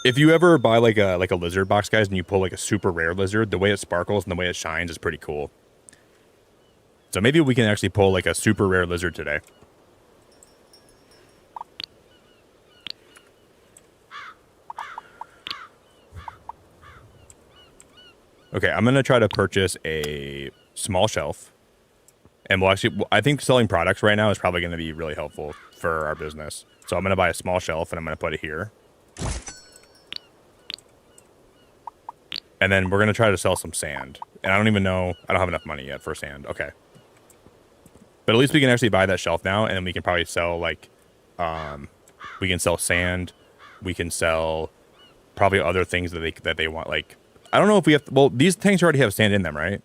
If you ever buy like a lizard box, guys, and you pull like a super rare lizard, the way it sparkles and the way it shines is pretty cool. So maybe we can actually pull like a super rare lizard today. Okay, I'm going to try to purchase a small shelf. And we'll actually, I think selling products right now is probably going to be really helpful for our business. So I'm going to buy a small shelf and I'm going to put it here. And then we're going to try to sell some sand. And I don't even know, I don't have enough money yet for sand. Okay. But at least we can actually buy that shelf now, and then we can probably sell like, we can sell sand. We can sell probably other things that they want, like, I don't know if we have, well, these tanks already have sand in them, right?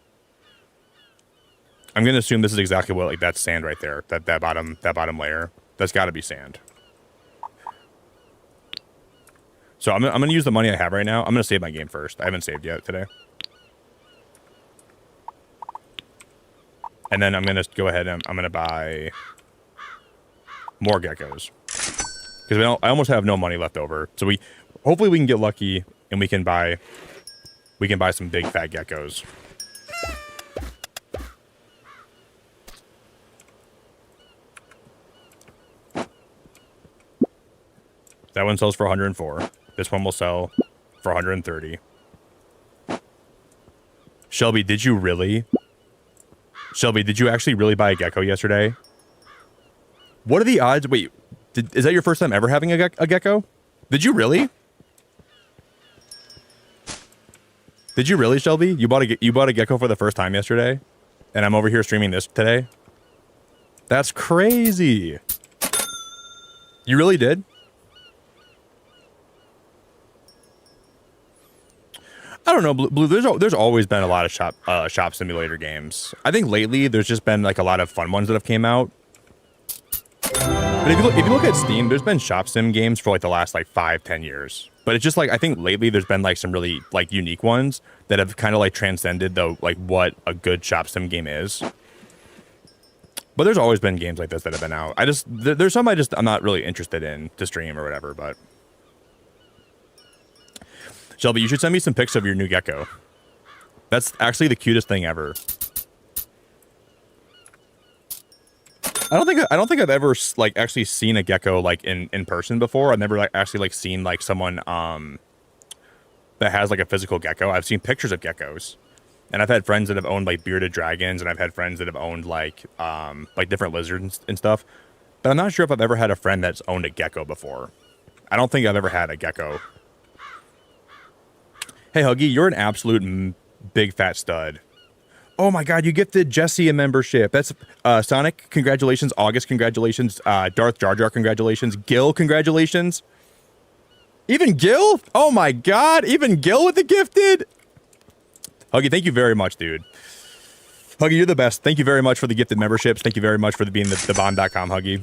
I'm going to assume this is exactly what, like, that's sand right there. That bottom layer. That's got to be sand. So I'm going to use the money I have right now. I'm going to save my game first. I haven't saved yet today. And then I'm going to go ahead and I'm going to buy more geckos. Because I almost have no money left over. So hopefully we can get lucky and we can buy some big fat geckos. That one sells for 104. This one will sell for 130. Shelby, did you really? Shelby, did you actually really buy a gecko yesterday? What are the odds? Wait, is that your first time ever having a gecko? Did you really? Did you really, Shelby? You bought a gecko for the first time yesterday? And I'm over here streaming this today? That's crazy. You really did? I don't know, Blue. There's always been a lot of shop simulator games. I think lately there's just been like a lot of fun ones that have came out. But if you look at Steam, there's been shop sim games for like the last like 5-10 years. But it's just like, I think lately there's been like some really like unique ones that have kind of like transcended the like what a good shop sim game is. But there's always been games like this that have been out. There's some I'm not really interested in to stream or whatever, but Shelby, you should send me some pics of your new gecko. That's actually the cutest thing ever. I don't think I've ever like actually seen a gecko like in person before. I've never like actually like seen like someone that has like a physical gecko. I've seen pictures of geckos, and I've had friends that have owned like bearded dragons, and I've had friends that have owned like different lizards and stuff. But I'm not sure if I've ever had a friend that's owned a gecko before. I don't think I've ever had a gecko. Hey Huggy, you're an absolute big fat stud. Oh my God, you gifted Jesse a membership. That's Sonic, congratulations. August, congratulations. Darth Jar Jar, congratulations. Gil, congratulations. Even Gil? Oh my God, even Gil with the gifted? Huggy, thank you very much, dude. Huggy, you're the best. Thank you very much for the gifted memberships. Thank you very much for being the bomb.com, Huggy.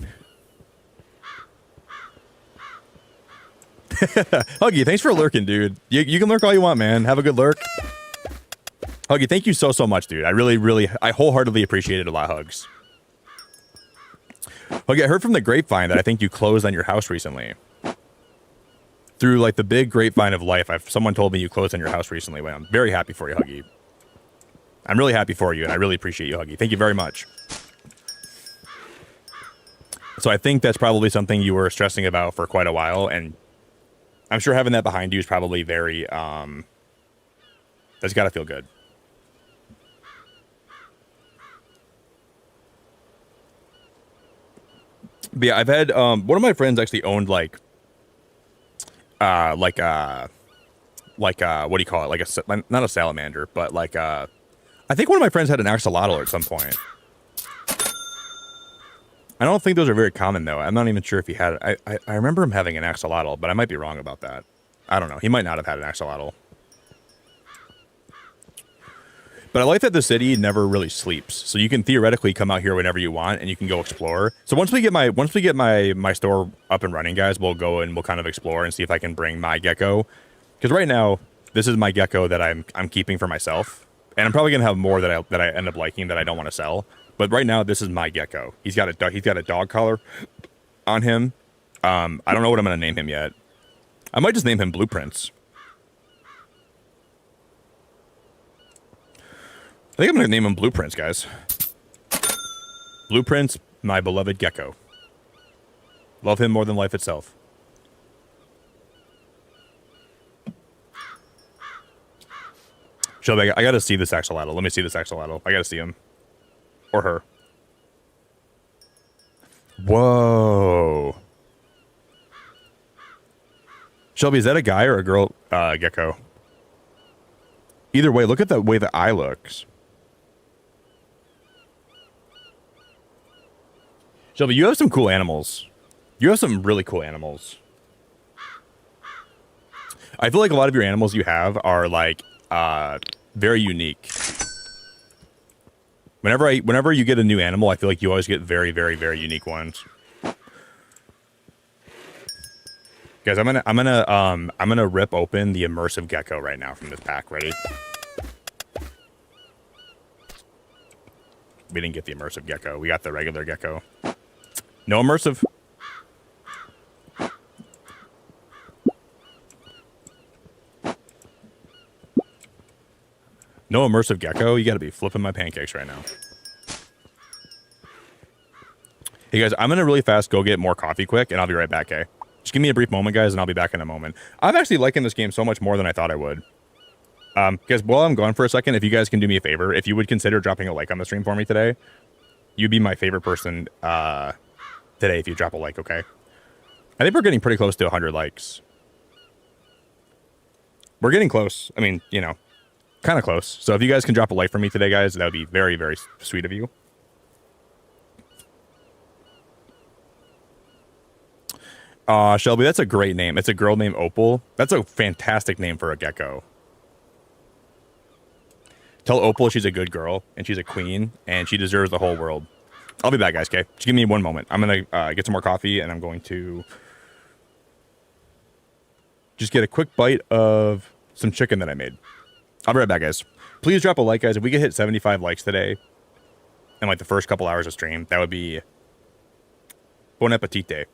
Huggy, thanks for lurking, dude. You can lurk all you want, man. Have a good lurk. Huggy, thank you so much, dude. I wholeheartedly appreciate it a lot, Hugs. Huggy, I heard from the grapevine that I think you closed on your house recently. Through like the big grapevine of life, someone told me you closed on your house recently. Well, I'm very happy for you, Huggy. I'm really happy for you, and I really appreciate you, Huggy. Thank you very much. So I think that's probably something you were stressing about for quite a while, and I'm sure having that behind you is probably very, that's got to feel good. But yeah, I've had, one of my friends actually owned what do you call it? Not a salamander, but I think one of my friends had an axolotl at some point. I don't think those are very common though. I'm not even sure if he had it. I remember him having an axolotl, but I might be wrong about that. I don't know. He might not have had an axolotl. But I like that the city never really sleeps, so you can theoretically come out here whenever you want, and you can go explore. So once we get my store up and running, guys, we'll go and we'll kind of explore and see if I can bring my gecko. Because right now, this is my gecko that I'm keeping for myself, and I'm probably gonna have more that I end up liking that I don't want to sell. But right now, this is my gecko. He's got a dog collar on him. I don't know what I'm gonna name him yet. I might just name him Blueprints. I think I'm going to name him Blueprints, guys. Blueprints, my beloved gecko. Love him more than life itself. Shelby, I got to see this axolotl. Let me see this axolotl. I got to see him. Or her. Whoa. Shelby, is that a guy or a girl gecko? Either way, look at the way the eye looks. Shelby, you have some cool animals. You have some really cool animals. I feel like a lot of your animals you have are like very unique. Whenever you get a new animal, I feel like you always get very, very, very unique ones. Guys, I'm gonna rip open the immersive gecko right now from this pack. Ready? We didn't get the immersive gecko. We got the regular gecko. No immersive. No immersive gecko? You gotta be flipping my pancakes right now. Hey guys, I'm gonna really fast go get more coffee quick, and I'll be right back, okay? Just give me a brief moment, guys, and I'll be back in a moment. I'm actually liking this game so much more than I thought I would. Guys, while I'm gone for a second, if you guys can do me a favor, if you would consider dropping a like on the stream for me today, you'd be my favorite person today if you drop a like, okay? I think we're getting pretty close to 100 likes. We're getting close. I mean, you know, kind of close. So if you guys can drop a like for me today, guys, that would be very, very sweet of you. Shelby, that's a great name. It's a girl named Opal. That's a fantastic name for a gecko. Tell Opal she's a good girl, and she's a queen, and she deserves the whole world. I'll be back, guys, okay? Just give me one moment. I'm going to get some more coffee, and I'm going to just get a quick bite of some chicken that I made. I'll be right back, guys. Please drop a like, guys. If we could hit 75 likes today in, like, the first couple hours of stream, that would be bon appetit.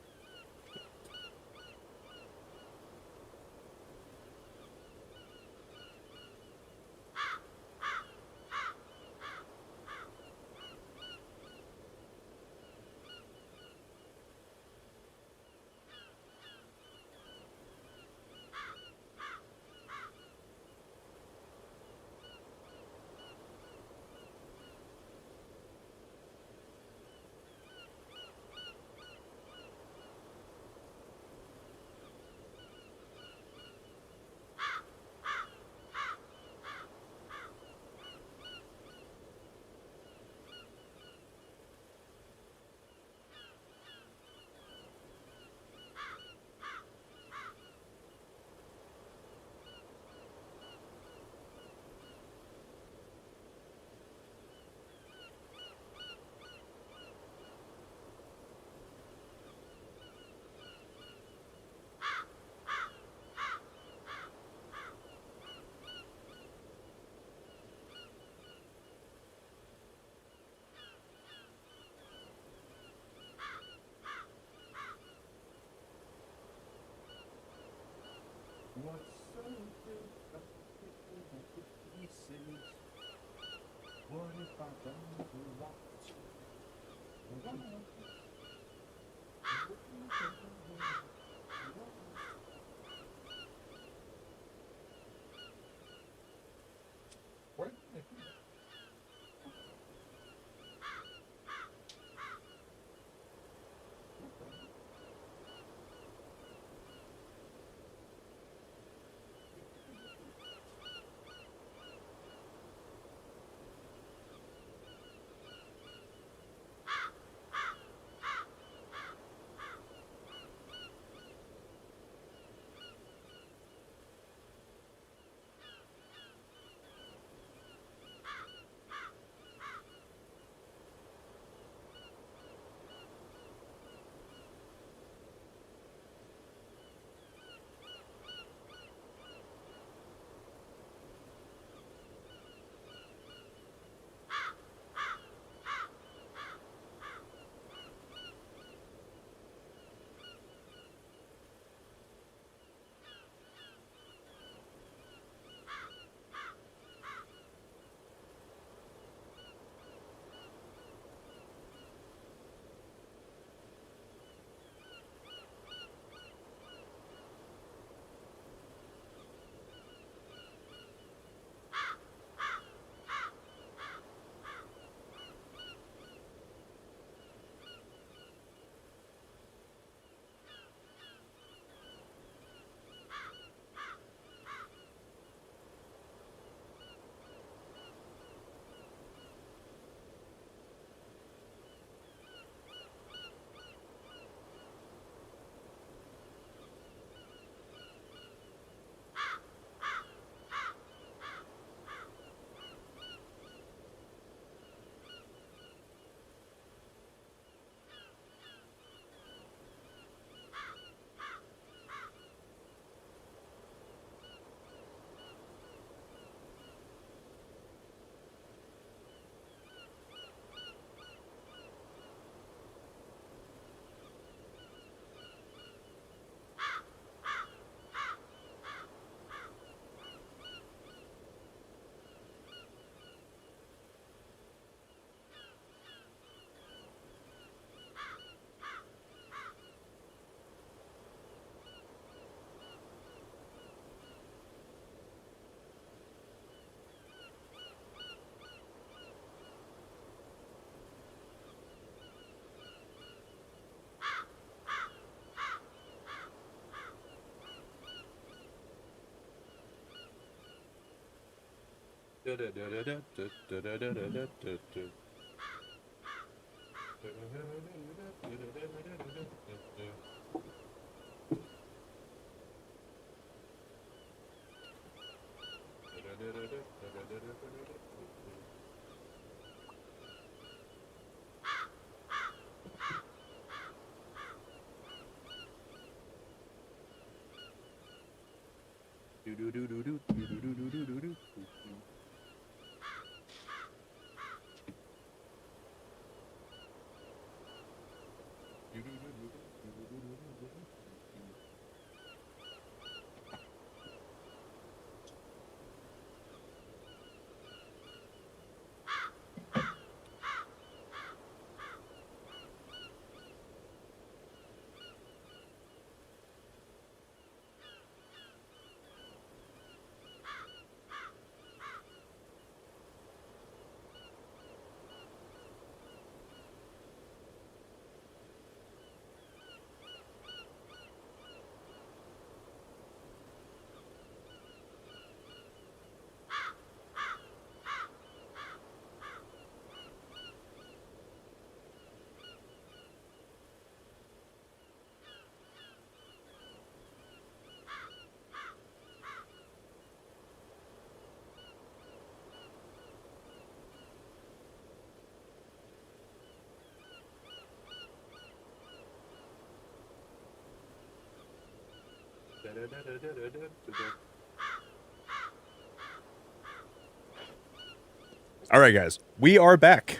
All right, guys, we are back.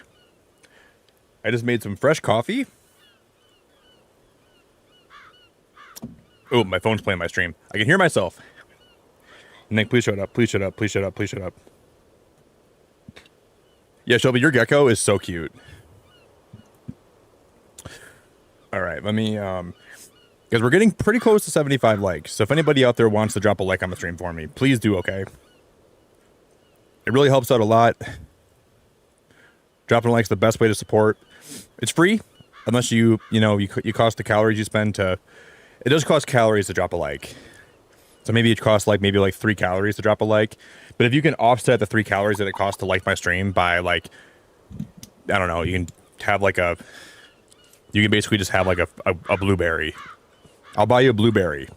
I just made some fresh coffee. Oh, my phone's playing my stream. I can hear myself. Nick, please shut up. Please shut up. Please shut up. Please shut up. Yeah, Shelby, your gecko is so cute. All right, let me because we're getting pretty close to 75 likes. So if anybody out there wants to drop a like on the stream for me, please do, okay? It really helps out a lot. Dropping a like's the best way to support. It's free, unless you cost the calories you spend to. It does cost calories to drop a like. So maybe it costs like 3 calories to drop a like. But if you can offset the 3 calories that it costs to like my stream by like, I don't know, you can have like you can basically just have like a blueberry. I'll buy you a blueberry.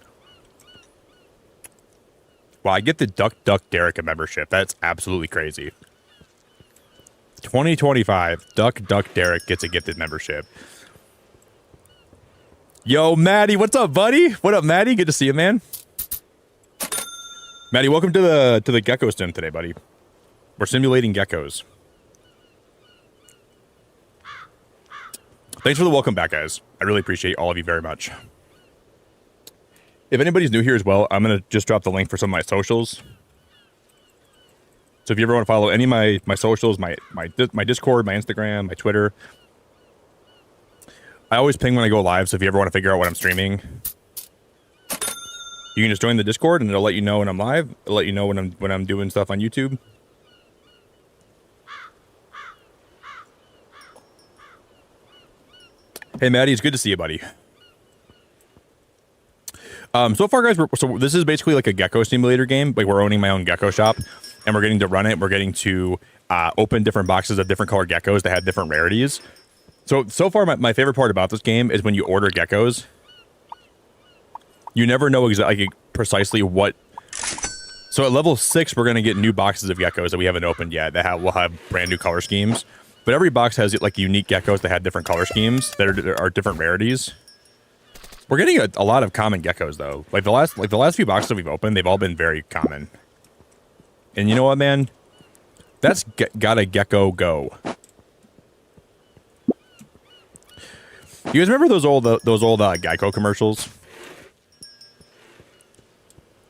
Wow, I get the Duck Derek a membership. That's absolutely crazy. 2025, Duck Derek gets a gifted membership. Yo, Maddie, what's up, buddy? What up, Maddie? Good to see you, man. Maddie, welcome to the Gecko sim today, buddy. We're simulating geckos. Thanks for the welcome back, guys. I really appreciate all of you very much. If anybody's new here as well, I'm going to just drop the link for some of my socials. So if you ever want to follow any of my socials, my Discord, my Instagram, my Twitter, I always ping when I go live. So if you ever want to figure out what I'm streaming, you can just join the Discord and it'll let you know when I'm live. It'll let you know when I'm doing stuff on YouTube. Hey, Maddie, it's good to see you, buddy. So far, guys, so this is basically like a gecko simulator game. Like, we're owning my own gecko shop, and we're getting to run it. We're getting to open different boxes of different colored geckos that have different rarities. So far, my favorite part about this game is when you order geckos, you never know exactly precisely what. So at level 6, we're going to get new boxes of geckos that we haven't opened yet that will have brand new color schemes. But every box has like unique geckos that have different color schemes that are different rarities. We're getting a lot of common geckos though. Like the last few boxes that we've opened, they've all been very common. And you know what, man? That's gotta gecko go. You guys remember those old Gecko commercials?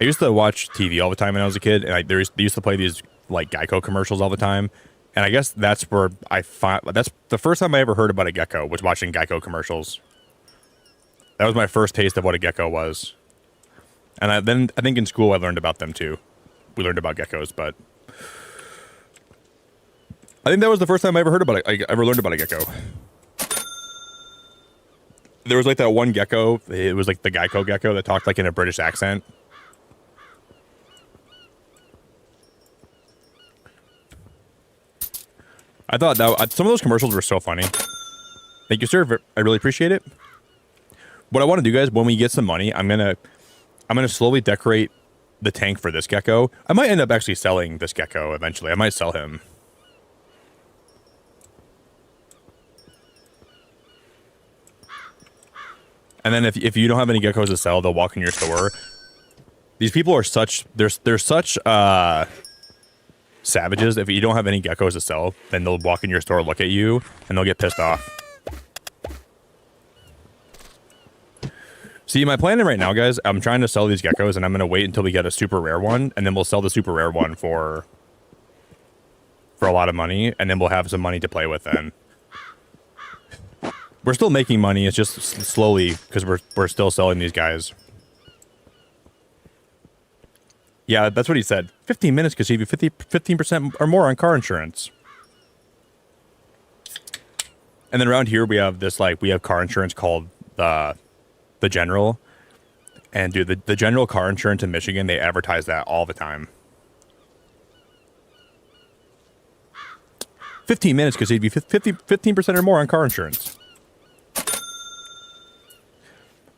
I used to watch TV all the time when I was a kid, and they used to play these like Gecko commercials all the time. And I guess that's where that's the first time I ever heard about a gecko was watching Gecko commercials. That was my first taste of what a gecko was. And then I think in school I learned about them too. We learned about geckos, but I think that was the first time I ever heard about it. I ever learned about a gecko. There was like that one gecko. It was like the Gecko gecko that talked like in a British accent. I thought that some of those commercials were so funny. Thank you, sir. I really appreciate it. What I want to do, guys, when we get some money, I'm gonna slowly decorate the tank for this gecko. I might end up actually selling this gecko eventually. I might sell him. And then if you don't have any geckos to sell, they'll walk in your store. These people are such they're such savages. If you don't have any geckos to sell, then they'll walk in your store, look at you, and they'll get pissed off. See, my plan right now, guys, I'm trying to sell these geckos, and I'm going to wait until we get a super rare one, and then we'll sell the super rare one for a lot of money, and then we'll have some money to play with then. We're still making money, it's just slowly, because we're still selling these guys. Yeah, that's what he said. 15 minutes could save you 15% or more on car insurance. And then around here we have this, we have car insurance called the General. And dude, the General car insurance in Michigan, they advertise that all the time. 15 minutes could save you 15% or more on car insurance.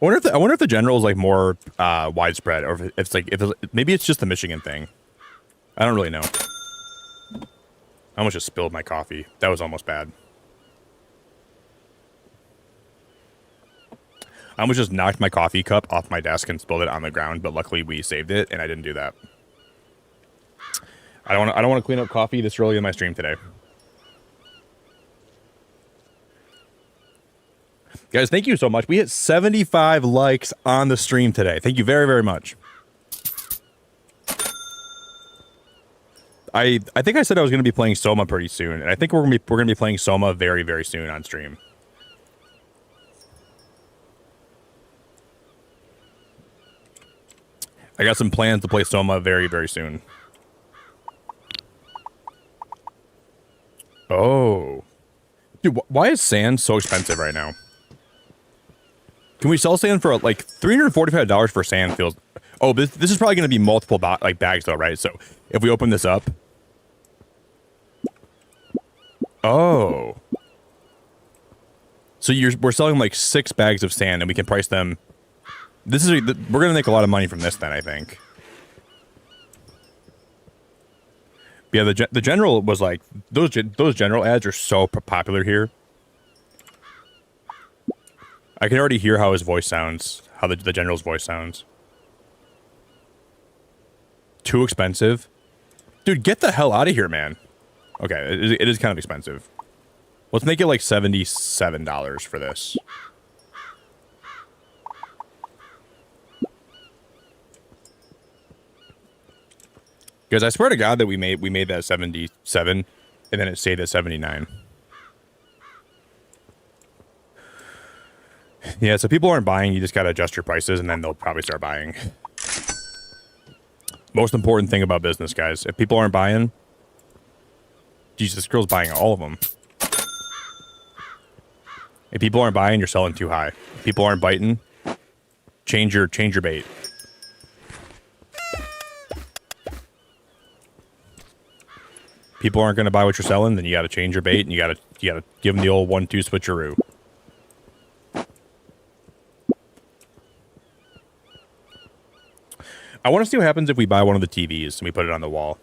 I wonder if the General is more widespread, or maybe it's just the Michigan thing. I don't really know. I almost just spilled my coffee. That was almost bad. I almost just knocked my coffee cup off my desk and spilled it on the ground, but luckily we saved it, and I didn't do that. I don't want to clean up coffee this early in my stream today. Guys, thank you so much. We hit 75 likes on the stream today. Thank you very, very much. I think I said I was going to be playing Soma pretty soon, and I think we're gonna be playing Soma very, very soon on stream. I got some plans to play Soma very, very soon. Oh. Dude, why is sand so expensive right now? Can we sell sand for like $345 for sand feels... Oh, this is probably going to be multiple bags though, right? So if we open this up... Oh. So we're selling like 6 bags of sand and we can price them... we're going to make a lot of money from this then, I think. Yeah, the general was like... Those general ads are so popular here. I can already hear how his voice sounds. How the general's voice sounds. Too expensive? Dude, get the hell out of here, man. Okay, it is kind of expensive. Let's make it like $77 for this. Because I swear to God that we made that 77 and then it stayed at 79. Yeah, so people aren't buying, you just gotta adjust your prices and then they'll probably start buying. Most important thing about business, guys. If people aren't buying, Jesus, this girl's buying all of them. If people aren't buying, you're selling too high. If people aren't biting, change your bait. People aren't going to buy what you're selling, then you got to change your bait and you got to give them the old 1-2 switcheroo. I want to see what happens if we buy one of the TVs and we put it on the wall.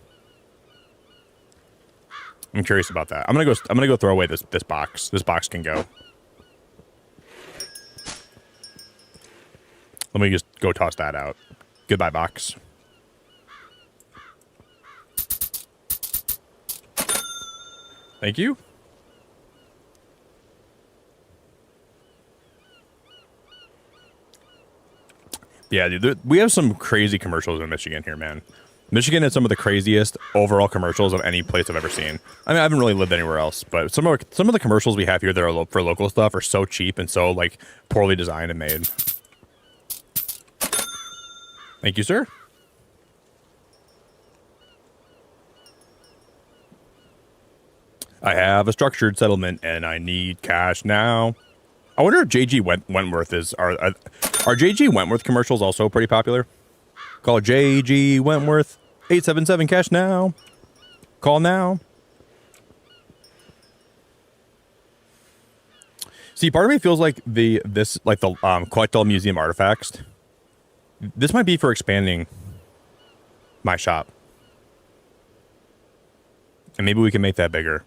I'm curious about that. I'm gonna go throw away this box. This box can go. Let me just go toss that out. Goodbye, box. Thank you. Yeah, dude, we have some crazy commercials in Michigan here, man. Michigan has some of the craziest overall commercials of any place I've ever seen. I mean, I haven't really lived anywhere else, but some of the commercials we have here that are for local stuff are so cheap and so like poorly designed and made. Thank you, sir. I have a structured settlement and I need cash now. I wonder if JG Wentworth is... Are JG Wentworth commercials also pretty popular? Call JG Wentworth. 877 cash now. Call now. See, part of me feels like the collect all museum artifacts. This might be for expanding my shop. And maybe we can make that bigger.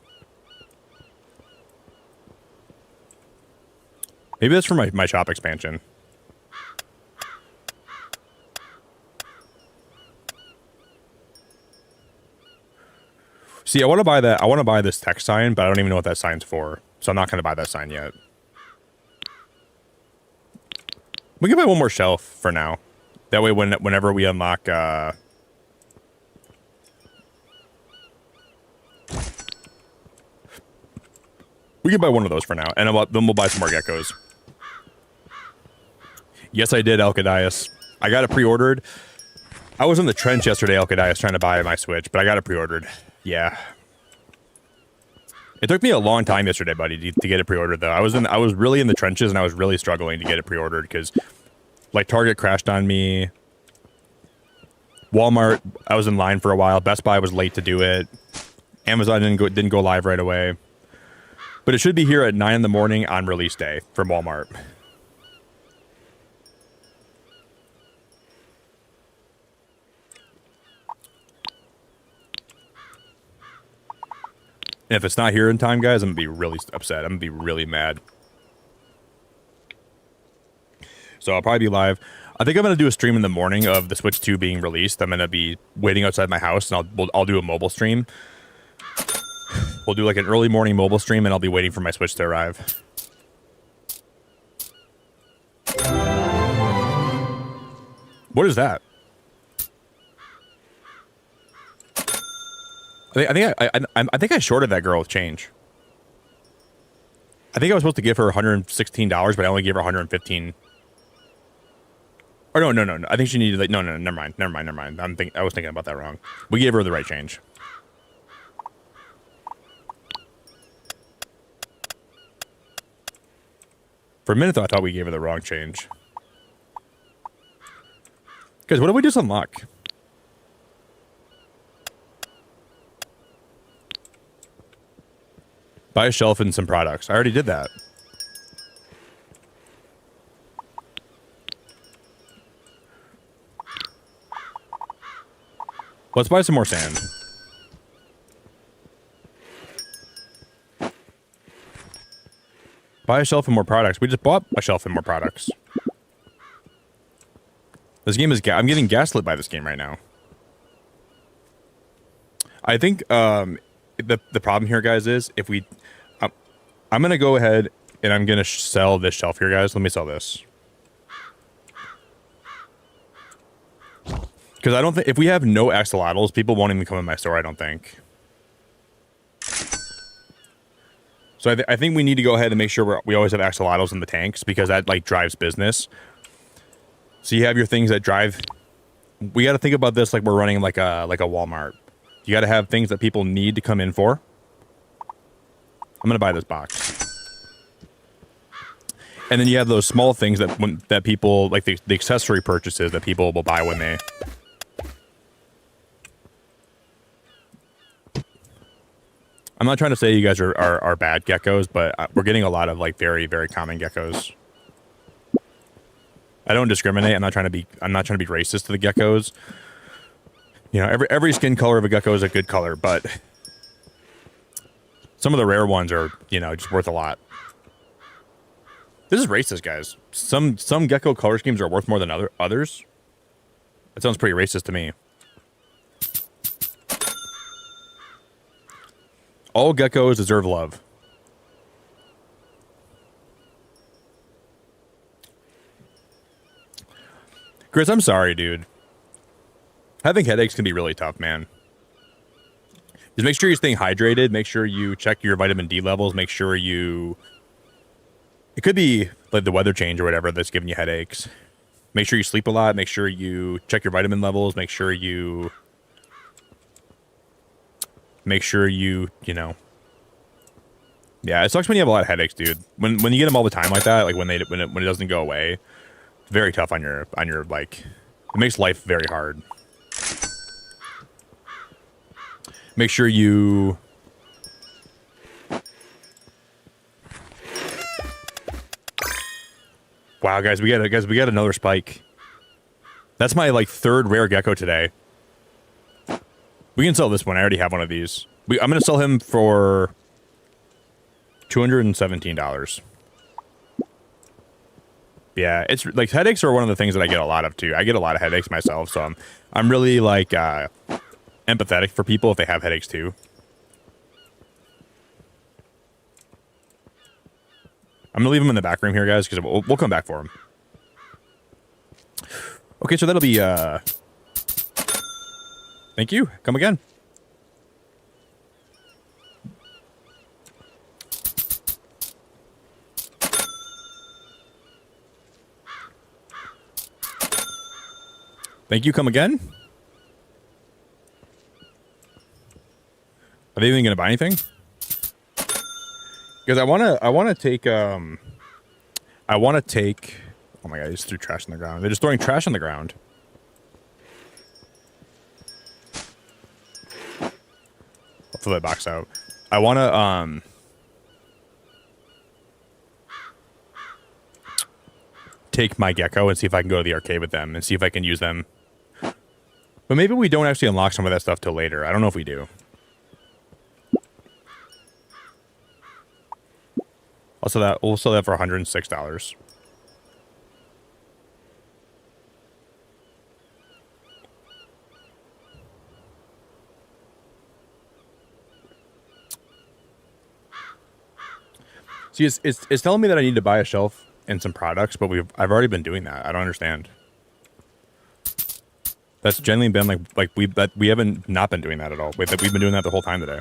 Maybe that's for my shop expansion. See, I want to buy that. I want to buy this text sign, but I don't even know what that sign's for. So I'm not going to buy that sign yet. We can buy one more shelf for now. That way, whenever we unlock, we can buy one of those for now, and then we'll buy some more geckos. Yes, I did, Alcadias. I got it pre-ordered. I was in the trench yesterday, Alcadias, trying to buy my Switch, but I got it pre-ordered. Yeah. It took me a long time yesterday, buddy, to get it pre-ordered, though. I was really in the trenches, and I was really struggling to get it pre-ordered, because, like, Target crashed on me. Walmart, I was in line for a while. Best Buy was late to do it. Amazon didn't go live right away. But it should be here at 9 in the morning on release day from Walmart. And if it's not here in time, guys, I'm going to be really upset. I'm going to be really mad. So I'll probably be live. I think I'm going to do a stream in the morning of the Switch 2 being released. I'm going to be waiting outside my house, and I'll do a mobile stream. We'll do like an early morning mobile stream, and I'll be waiting for my Switch to arrive. What is that? I think I shorted that girl with change. I think I was supposed to give her $116, but I only gave her 115. Or no. I think she needed like no. Never mind. I was thinking about that wrong. We gave her the right change. For a minute, though, I thought we gave her the wrong change. Guys, what did we just unlock? Buy a shelf and some products. I already did that. Let's buy some more sand. Buy a shelf and more products. We just bought a shelf and more products. This game is... I'm getting gaslit by this game right now. I think the problem here, guys, is if we... I'm going to go ahead and I'm going to sell this shelf here, guys. Let me sell this. Because I don't think... If we have no axolotls, people won't even come in my store, I don't think. So I think we need to go ahead and make sure we always have axolotls in the tanks, because that, like, drives business. So you have your things that drive... We got to think about this like we're running like a Walmart. You got to have things that people need to come in for. I'm going to buy this box. And then you have those small things that people... Like the accessory purchases that people will buy when they... I'm not trying to say you guys are bad geckos, but we're getting a lot of like very, very common geckos. I don't discriminate. I'm not trying to be racist to the geckos. You know, every skin color of a gecko is a good color, but some of the rare ones are, you know, just worth a lot. This is racist, guys. Some gecko color schemes are worth more than others. That sounds pretty racist to me. All geckos deserve love. Chris, I'm sorry, dude. Having headaches can be really tough, man. Just make sure you're staying hydrated. Make sure you check your vitamin D levels. Make sure you... It could be like the weather change or whatever that's giving you headaches. Make sure you sleep a lot. Make sure you check your vitamin levels. Make sure you... you know... Yeah, it sucks when you have a lot of headaches, dude. When you get them all the time like that, like when it doesn't go away, it's very tough on your like... It makes life very hard. Make sure you... Wow, guys, we got another spike. That's my like third rare gecko today. We can sell this one. I already have one of these. I'm gonna sell him for $217. Yeah, it's like headaches are one of the things that I get a lot of too. I get a lot of headaches myself, so I'm really like empathetic for people if they have headaches too. I'm gonna leave him in the back room here, guys, because we'll come back for him. Okay, so that'll be thank you. Come again. Thank you. Come again. Are they even gonna buy anything? Because I wanna take oh my god, I just threw trash on the ground. They're just throwing trash on the ground. I'll throw that box out. I wanna take my gecko and see if I can go to the arcade with them and see if I can use them. But maybe we don't actually unlock some of that stuff till later. I don't know if we do. We'll sell that for $106. See, it's telling me that I need to buy a shelf and some products, but I've already been doing that. I don't understand. That's generally been like we haven't not been doing that at all. We've been doing that the whole time today.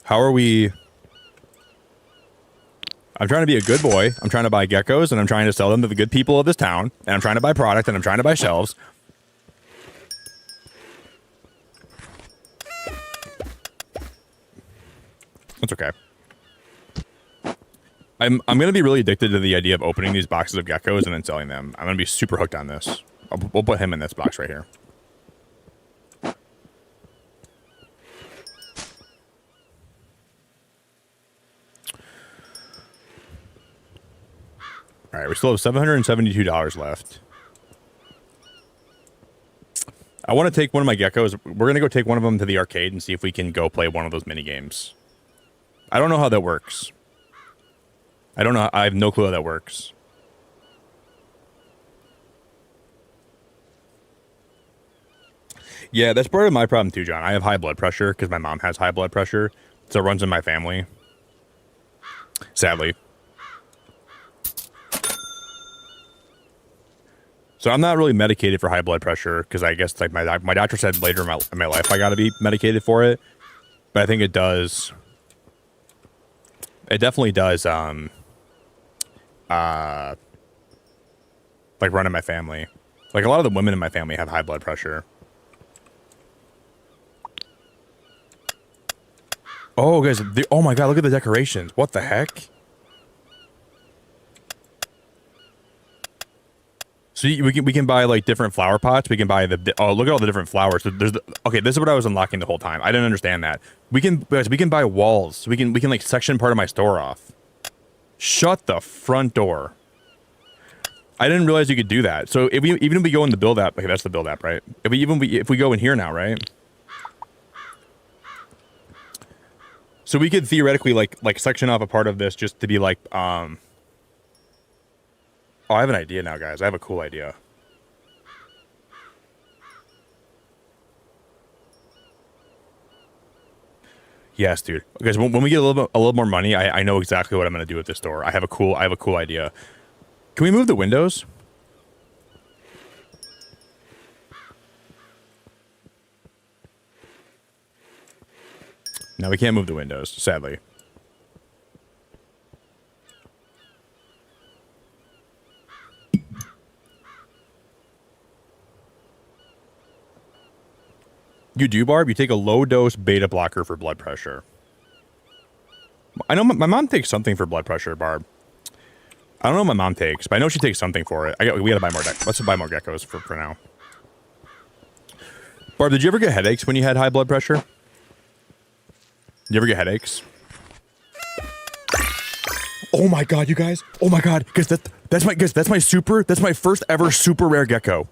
How are we? I'm trying to be a good boy. I'm trying to buy geckos, and I'm trying to sell them to the good people of this town. And I'm trying to buy product, and I'm trying to buy shelves. That's okay. I'm gonna be really addicted to the idea of opening these boxes of geckos and then selling them. I'm gonna be super hooked on this. We'll put him in this box right here. All right, we still have $772 left. I want to take one of my geckos. We're gonna go take one of them to the arcade and see if we can go play one of those mini games. I don't know how that works. I don't know. I have no clue how that works. Yeah, that's part of my problem too, John. I have high blood pressure because my mom has high blood pressure, so it runs in my family. Sadly. So I'm not really medicated for high blood pressure because I guess like my doctor said later in my life I got to be medicated for it. But I think it does. It definitely does. Like run in my family. Like a lot of the women in my family have high blood pressure. Oh, guys! Oh my God! Look at the decorations. What the heck? So we can buy like different flower pots. We can buy oh, look at all the different flowers. There's okay. This is what I was unlocking the whole time. I didn't understand that. We can buy walls. So we can like section part of my store off. Shut the front door. I didn't realize you could do that. So if we go in the build app, okay, that's the build app, right? If we go in here now, right? So we could theoretically like section off a part of this just to be like Oh, I have an idea now, guys. I have a cool idea. Yes, dude. Because when we get a little more money, I know exactly what I'm gonna do with this store. I have a cool idea. Can we move the windows? No, we can't move the windows, sadly. You do, Barb? You take a low-dose beta blocker for blood pressure. I know my mom takes something for blood pressure, Barb. I don't know what my mom takes, but I know she takes something for it. We gotta buy more. Let's buy more geckos for now. Barb, did you ever get headaches when you had high blood pressure? Did you ever get headaches? Oh my God, you guys! Oh my God, guys, that's my first ever super rare gecko.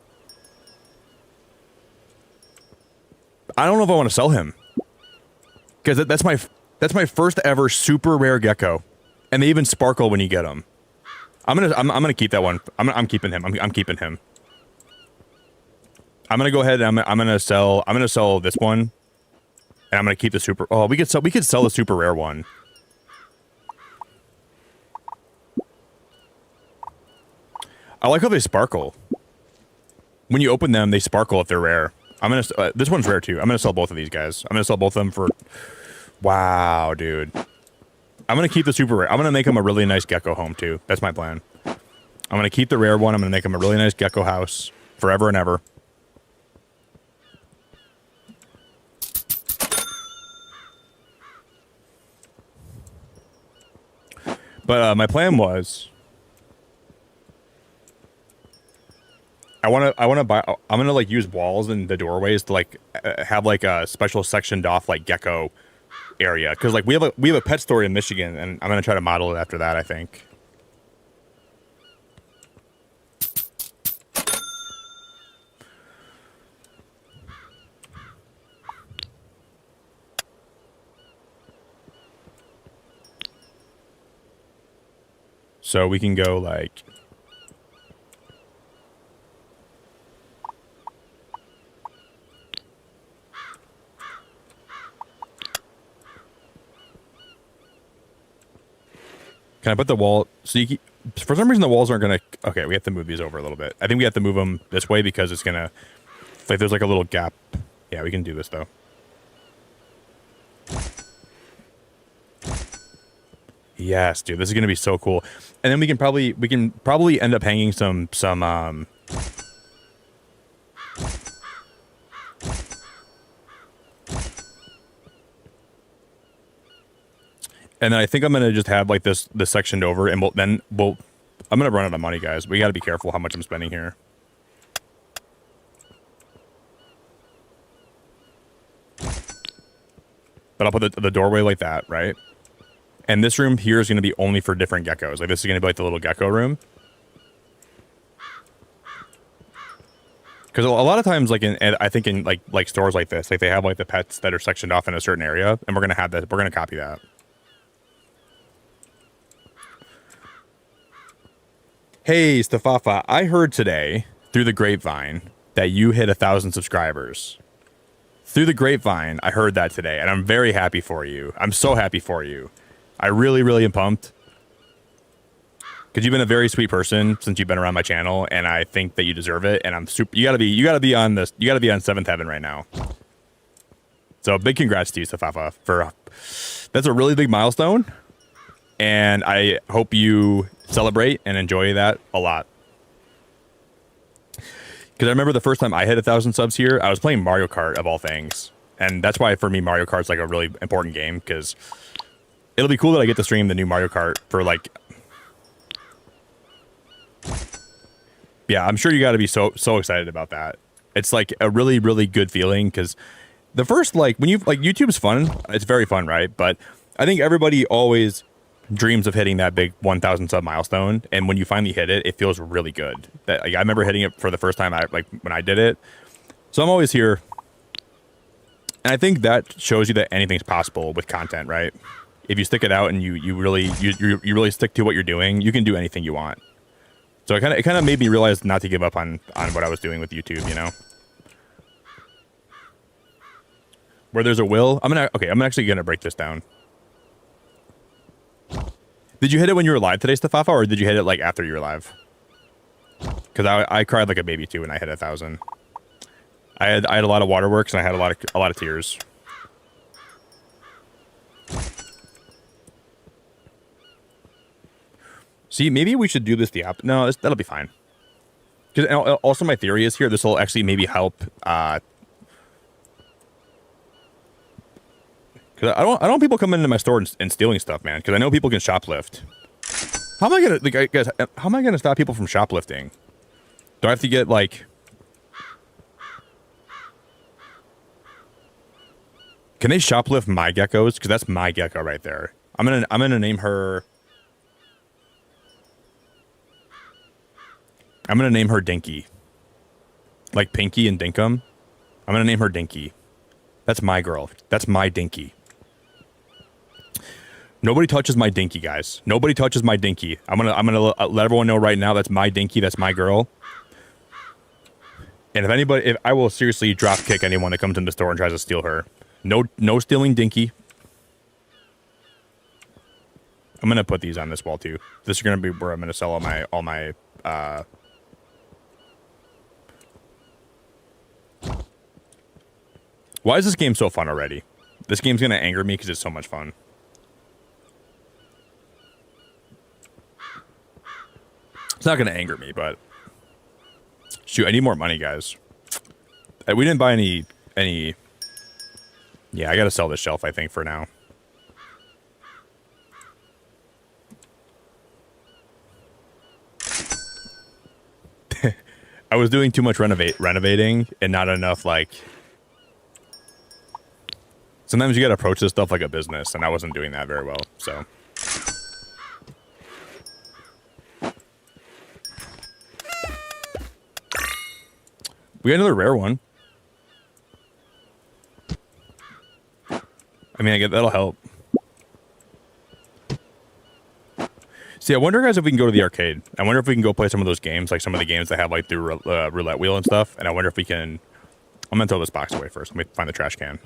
I don't know if I want to sell him, because that's my first ever super rare gecko, and they even sparkle when you get them. I'm gonna keep that one. I'm keeping him. I'm keeping him. I'm gonna go ahead and I'm gonna sell this one, and I'm gonna keep the super. Oh, we could sell the super rare one. I like how they sparkle. When you open them, they sparkle if they're rare. I'm gonna. This one's rare too. I'm gonna sell both of these guys. I'm gonna sell both of them for. Wow, dude. I'm gonna keep the super rare. I'm gonna make him a really nice gecko home too. That's my plan. I'm gonna keep the rare one. I'm gonna make him a really nice gecko house forever and ever. But my plan was. I want to buy. I'm gonna like use walls in the doorways to like have like a special sectioned off like gecko area, because like we have a pet store in Michigan, and I'm gonna try to model it after that, I think. So we can go like. Can I put the wall? So you for some reason the walls aren't gonna. Okay, we have to move these over a little bit. I think we have to move them this way because it's gonna. Like there's like a little gap. Yeah, we can do this though. Yes, dude, this is gonna be so cool. And then we can probably end up hanging some and then I think I'm gonna just have like this sectioned over, and I'm gonna run out of money, guys. We got to be careful how much I'm spending here. But I'll put the doorway like that, right? And this room here is gonna be only for different geckos. Like this is gonna be like the little gecko room. Because a lot of times, like I think in like stores like this, like they have like the pets that are sectioned off in a certain area, and we're gonna have that. We're gonna copy that. Hey, Stafafa, I heard today through the grapevine that you hit 1,000 subscribers. Through the grapevine, I heard that today, and I'm very happy for you. I'm so happy for you. I really, really am pumped. Because you've been a very sweet person since you've been around my channel, and I think that you deserve it. And I'm super. You gotta be on this. You gotta be on 7th Heaven right now. So big congrats to you, Stafafa. That's a really big milestone. And I hope you celebrate and enjoy that a lot. Because I remember the first time I hit 1,000 subs here, I was playing Mario Kart of all things. And that's why for me, Mario Kart's like a really important game. Because it'll be cool that I get to stream the new Mario Kart for like... Yeah, I'm sure you got to be so excited about that. It's like a really, really good feeling. Because the first, like, when you... Like, YouTube's fun. It's very fun, right? But I think everybody always... dreams of hitting that big 1,000 sub milestone, and when you finally hit it, it feels really good. That like, I remember hitting it for the first time, when I did it. So I'm always here, and I think that shows you that anything's possible with content, right? If you stick it out and you really stick to what you're doing, you can do anything you want. So it kind of made me realize not to give up on what I was doing with YouTube, you know. Where there's a will, I'm actually gonna break this down. Did you hit it when you were live today, Stafafa, or did you hit it like after you were live? Because I cried like a baby too when I hit 1,000. I had a lot of waterworks and I had a lot of tears. See, maybe we should do this the app. No, that'll be fine. Because also my theory is here, this will actually maybe help. Because I don't want people coming into my store and stealing stuff, man. Because I know people can shoplift. How am I gonna, like, guys? How am I gonna stop people from shoplifting? Do I have to get like? Can they shoplift my geckos? Because that's my gecko right there. I'm gonna name her. I'm gonna name her Dinky. Like Pinky and Dinkum. I'm gonna name her Dinky. That's my girl. That's my Dinky. Nobody touches my Dinky, guys. Nobody touches my Dinky. I'm gonna let everyone know right now. That's my Dinky. That's my girl. And if I will seriously drop kick anyone that comes in the store and tries to steal her. No stealing Dinky. I'm gonna put these on this wall too. This is gonna be where I'm gonna sell all my. Why is this game so fun already? This game's gonna anger me because it's so much fun. It's not gonna anger me, but shoot, I need more money, guys. We didn't buy any. Yeah, I gotta sell this shelf, I think, for now. I was doing too much renovating and not enough, like... Sometimes you gotta approach this stuff like a business, and I wasn't doing that very well, so... We got another rare one. I mean, that'll help. See, I wonder, guys, if we can go to the arcade. I wonder if we can go play some of those games, like some of the games that have, like, the roulette wheel and stuff. And I wonder if we can... I'm gonna throw this box away first. Let me find the trash can.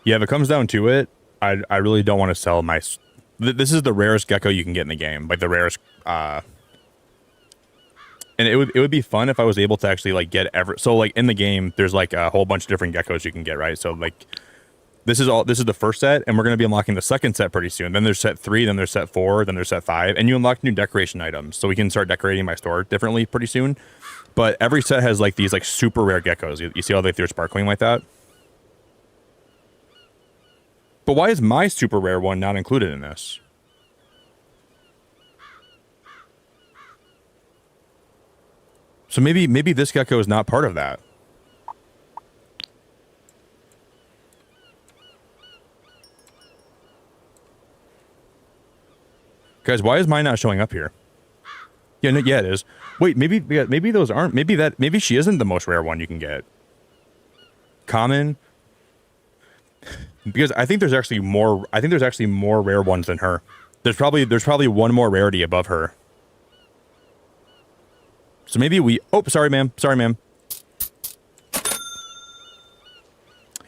Yeah, if it comes down to it, I really don't want to sell my. This is the rarest gecko you can get in the game, like the rarest. And it would be fun if I was able to actually like get so like in the game there's like a whole bunch of different geckos you can get, right? So like this is the first set, and we're going to be unlocking the second set pretty soon. Then there's set 3, then there's set 4, then there's set 5, and you unlock new decoration items, so we can start decorating my store differently pretty soon. But every set has like these like super rare geckos. You see how they're sparkling like that? But why is my super rare one not included in this? So maybe this gecko is not part of that. Guys, why is mine not showing up here? Yeah, no, yeah, it is. Wait, maybe those aren't. Maybe she isn't the most rare one you can get. Common. Because I think there's actually more. I think there's actually more rare ones than her. There's probably one more rarity above her. So maybe we... Oh, sorry, ma'am. Sorry, ma'am.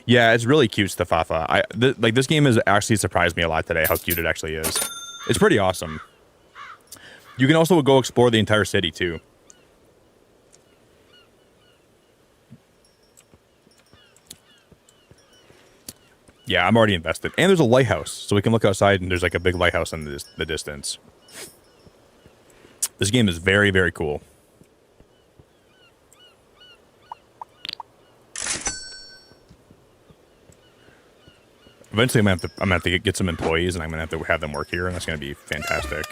Yeah, it's really cute, Stafafa. Like, this game has actually surprised me a lot today, how cute it actually is. It's pretty awesome. You can also go explore the entire city, too. Yeah, I'm already invested. And there's a lighthouse, so we can look outside, and there's, like, a big lighthouse in the distance. This game is very, very cool. Eventually, I'm gonna have to get some employees, and I'm gonna have to have them work here, and that's gonna be fantastic.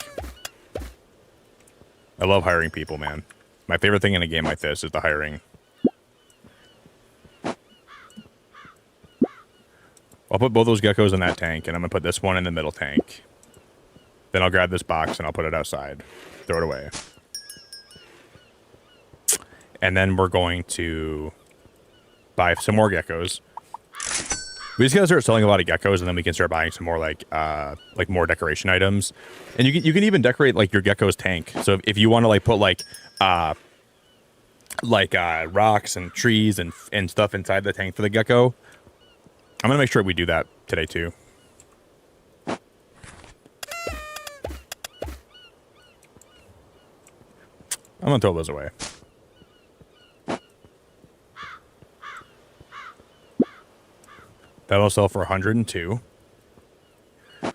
I love hiring people, man. My favorite thing in a game like this is the hiring. I'll put both those geckos in that tank, and I'm gonna put this one in the middle tank. Then I'll grab this box and I'll put it outside. Throw it away. And then we're going to buy some more geckos. We just gotta start selling a lot of geckos, and then we can start buying some more like more decoration items. And you can even decorate like your gecko's tank. So if you want to like put like rocks and trees and stuff inside the tank for the gecko, I'm gonna make sure we do that today too. I'm gonna throw those away. That'll sell for 102.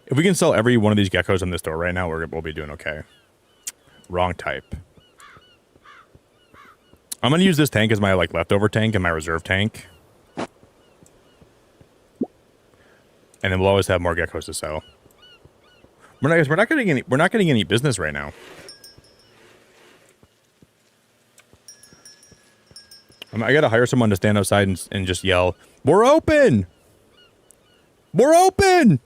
If we can sell every one of these geckos in this store right now, we'll be doing okay. Wrong type. I'm gonna use this tank as my like leftover tank and my reserve tank. And then we'll always have more geckos to sell. We're not getting any business right now. I gotta hire someone to stand outside and just yell, "We're open! We're open!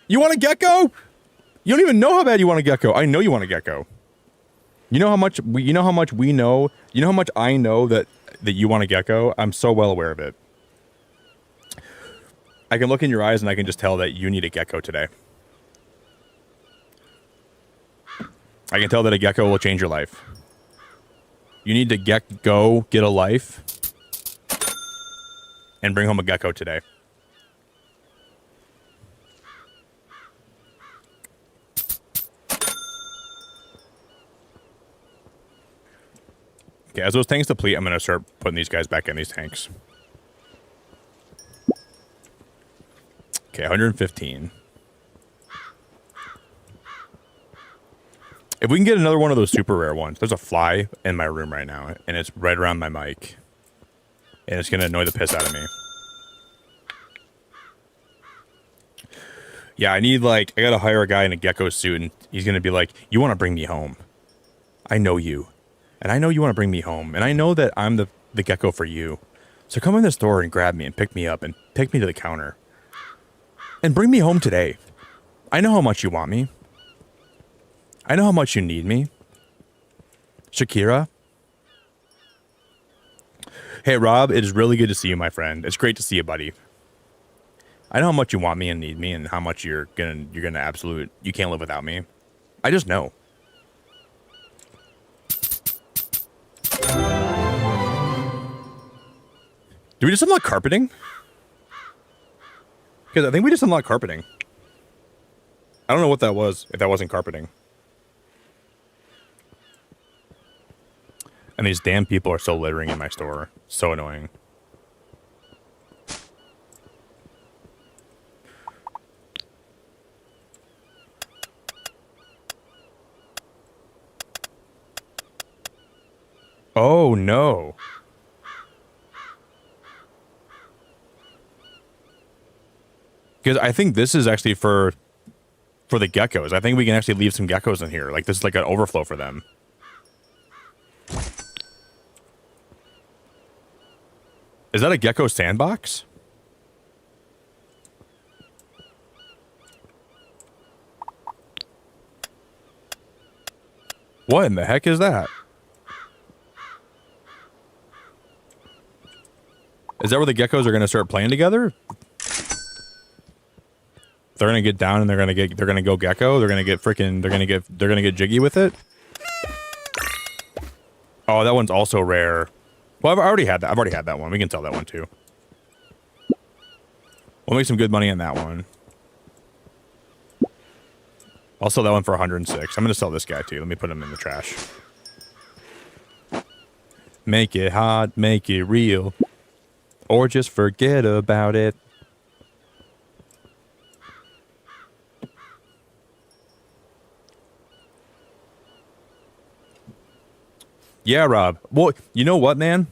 You want a gecko? You don't even know how bad you want a gecko. I know you want a gecko. You know how much we know. You know how much I know that you want a gecko. I'm so well aware of it. I can look in your eyes and I can just tell that you need a gecko today. I can tell that a gecko will change your life. You need to get a life, and bring home a gecko today. Okay, as those tanks deplete, I'm going to start putting these guys back in these tanks. Okay, 115. If we can get another one of those super rare ones. There's a fly in my room right now, and it's right around my mic. And it's going to annoy the piss out of me. Yeah, I got to hire a guy in a gecko suit, and he's going to be like, "You want to bring me home. I know you. And I know you want to bring me home. And I know that I'm the gecko for you. So come in the store and grab me and pick me up and take me to the counter. And bring me home today. I know how much you want me. I know how much you need me. Shakira." Hey, Rob, it is really good to see you, my friend. It's great to see you, buddy. I know how much you want me and need me, and how much you're gonna you can't live without me. I just know. Do we just unlock carpeting? Because I think we just unlocked carpeting. I don't know what that was, if that wasn't carpeting. And these damn people are still littering in my store. So annoying. Oh, no. Because I think this is actually for the geckos. I think we can actually leave some geckos in here. Like, this is like an overflow for them. Is that a gecko sandbox? What in the heck is that? Is that where the geckos are going to start playing together? They're going to get down and they're going to go gecko. They're going to get jiggy with it. Oh, that one's also rare. Well, I've already had that. I've already had that one. We can sell that one too. We'll make some good money on that one. I'll sell that one for 106. I'm going to sell this guy too. Let me put him in the trash. Make it hot, make it real. Or just forget about it. Yeah, Rob. Well, you know what, man?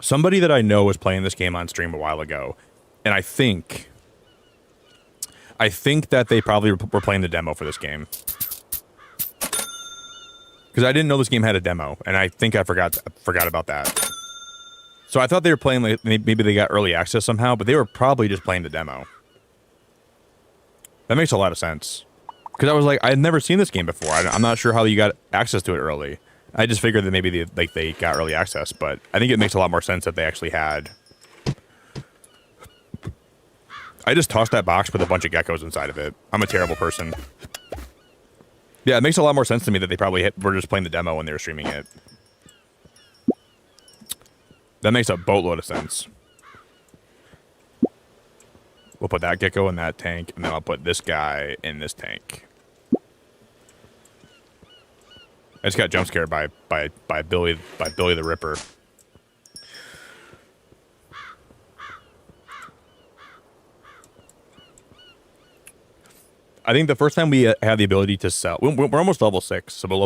Somebody that I know was playing this game on stream a while ago, and I think that they probably were playing the demo for this game. Because I didn't know this game had a demo, and I think I forgot about that. So I thought they were playing, like, maybe they got early access somehow, but they were probably just playing the demo. That makes a lot of sense. Because I was like, I had never seen this game before. I'm not sure how you got access to it early. I just figured that maybe they got early access, but I think it makes a lot more sense that they actually had. I just tossed that box with a bunch of geckos inside of it. I'm a terrible person. Yeah, it makes a lot more sense to me that they probably were just playing the demo when they were streaming it. That makes a boatload of sense. We'll put that gecko in that tank, and then I'll put this guy in this tank. I just got jump scared by Billy the Ripper. I think the first time we have the ability to sell, we're almost level 6, so we'll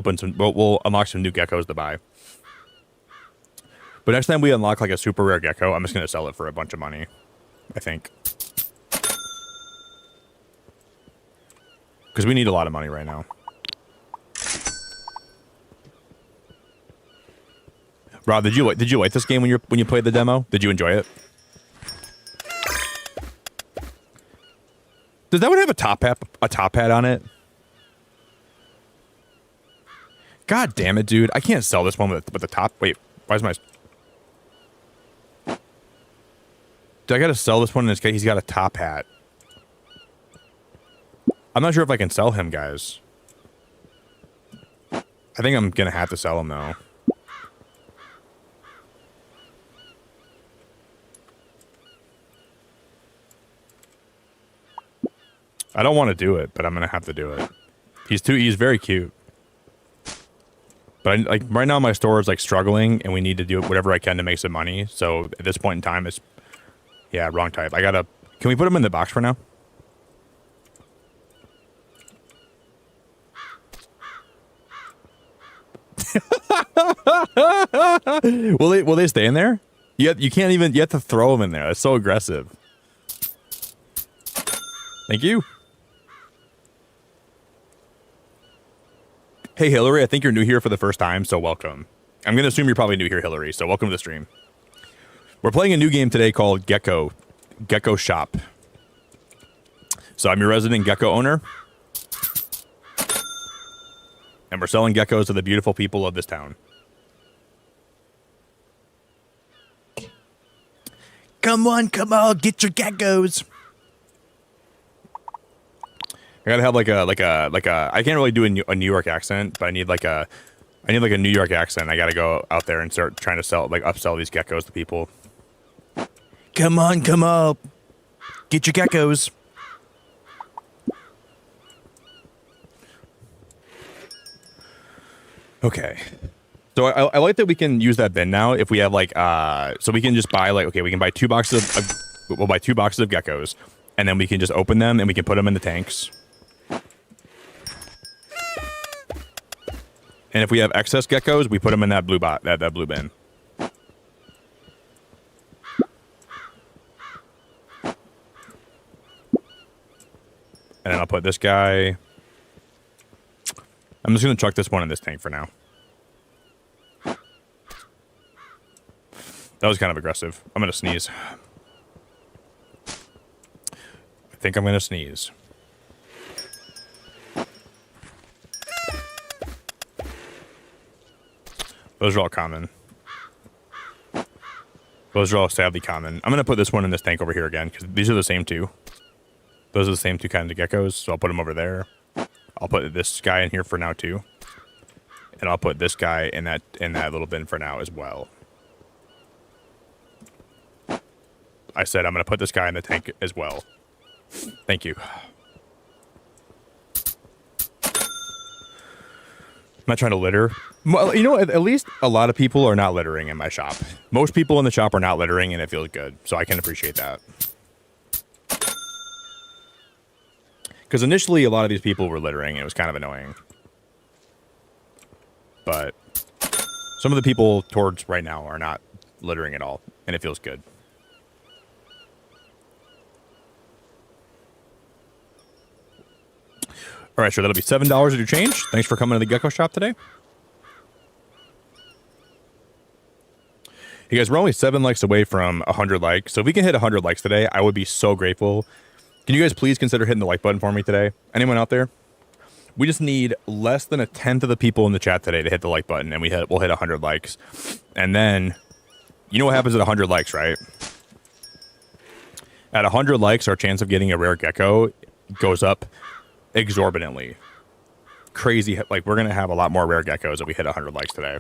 unlock some new geckos to buy. But next time we unlock like a super rare gecko, I'm just gonna sell it for a bunch of money, I think, because we need a lot of money right now. Rob, did you like this game when you played the demo? Did you enjoy it? Does that one have a top hat on it? God damn it, dude! I can't sell this one with the top. Wait, why is my? Do I gotta sell this one? He's got a top hat. I'm not sure if I can sell him, guys. I think I'm gonna have to sell him though. I don't want to do it, but I'm gonna have to do it. He's very cute. But like right now my store is like struggling and we need to do whatever I can to make some money. So at this point in time it's, yeah, wrong type. Can we put him in the box for now? Will they stay in there? You can't even, you have to throw them in there. That's so aggressive. Thank you. Hey, Hillary, I think you're new here for the first time, so welcome. I'm going to assume you're probably new here, Hillary, so welcome to the stream. We're playing a new game today called GeckoShop. So I'm your resident gecko owner. And we're selling geckos to the beautiful people of this town. Come on, get your geckos. I gotta have like a. I can't really do a New York accent, but I need like a New York accent. I gotta go out there and start trying to upsell these geckos to people. Come on. Get your geckos. Okay. So I like that we can use that bin now if we have like so we can just buy like, okay, we can buy 2 boxes of we'll buy 2 boxes of geckos, and then we can just open them and we can put them in the tanks. And if we have excess geckos, we put them in that blue that blue bin. And then I'll put this guy. I'm just gonna chuck this one in this tank for now. That was kind of aggressive. I'm gonna sneeze. I think I'm gonna sneeze. Those are all common. Those are all sadly common. I'm gonna put this one in this tank over here again because these are the same 2. Those are the same 2 kinds of geckos, so I'll put them over there. I'll put this guy in here for now too, and I'll put this guy in that little bin for now as well. I said I'm gonna put this guy in the tank as well. Thank you. I'm not trying to litter. Well, you know, at least a lot of people are not littering in my shop. Most people in the shop are not littering, and it feels good, so I can appreciate that. Because initially, a lot of these people were littering, and it was kind of annoying. But some of the people towards right now are not littering at all, and it feels good. All right, sure, that'll be $7 of your change. Thanks for coming to the Gecko Shop today. You guys, we're only 7 likes away from 100 likes. So if we can hit 100 likes today, I would be so grateful. Can you guys please consider hitting the like button for me today? Anyone out there? We just need less than 1/10 of the people in the chat today to hit the like button, and we'll hit 100 likes. And then, you know what happens at 100 likes, right? At 100 likes, our chance of getting a rare gecko goes up exorbitantly. Crazy. Like, we're going to have a lot more rare geckos if we hit 100 likes today.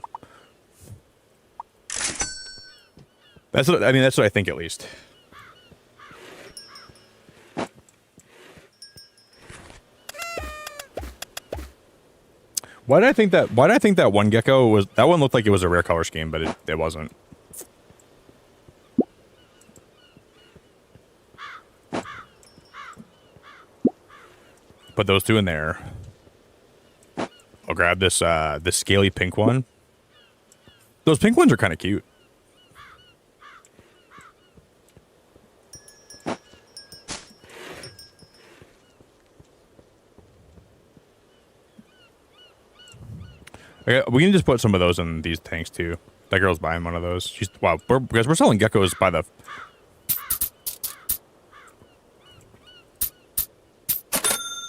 That's what I think, at least. Why did I think that one gecko was... That one looked like it was a rare color scheme, but it wasn't. Put those 2 in there. I'll grab this scaly pink one. Those pink ones are kind of cute. Okay, we can just put some of those in these tanks too. That girl's buying one of those. She's wow, because we're selling geckos by the.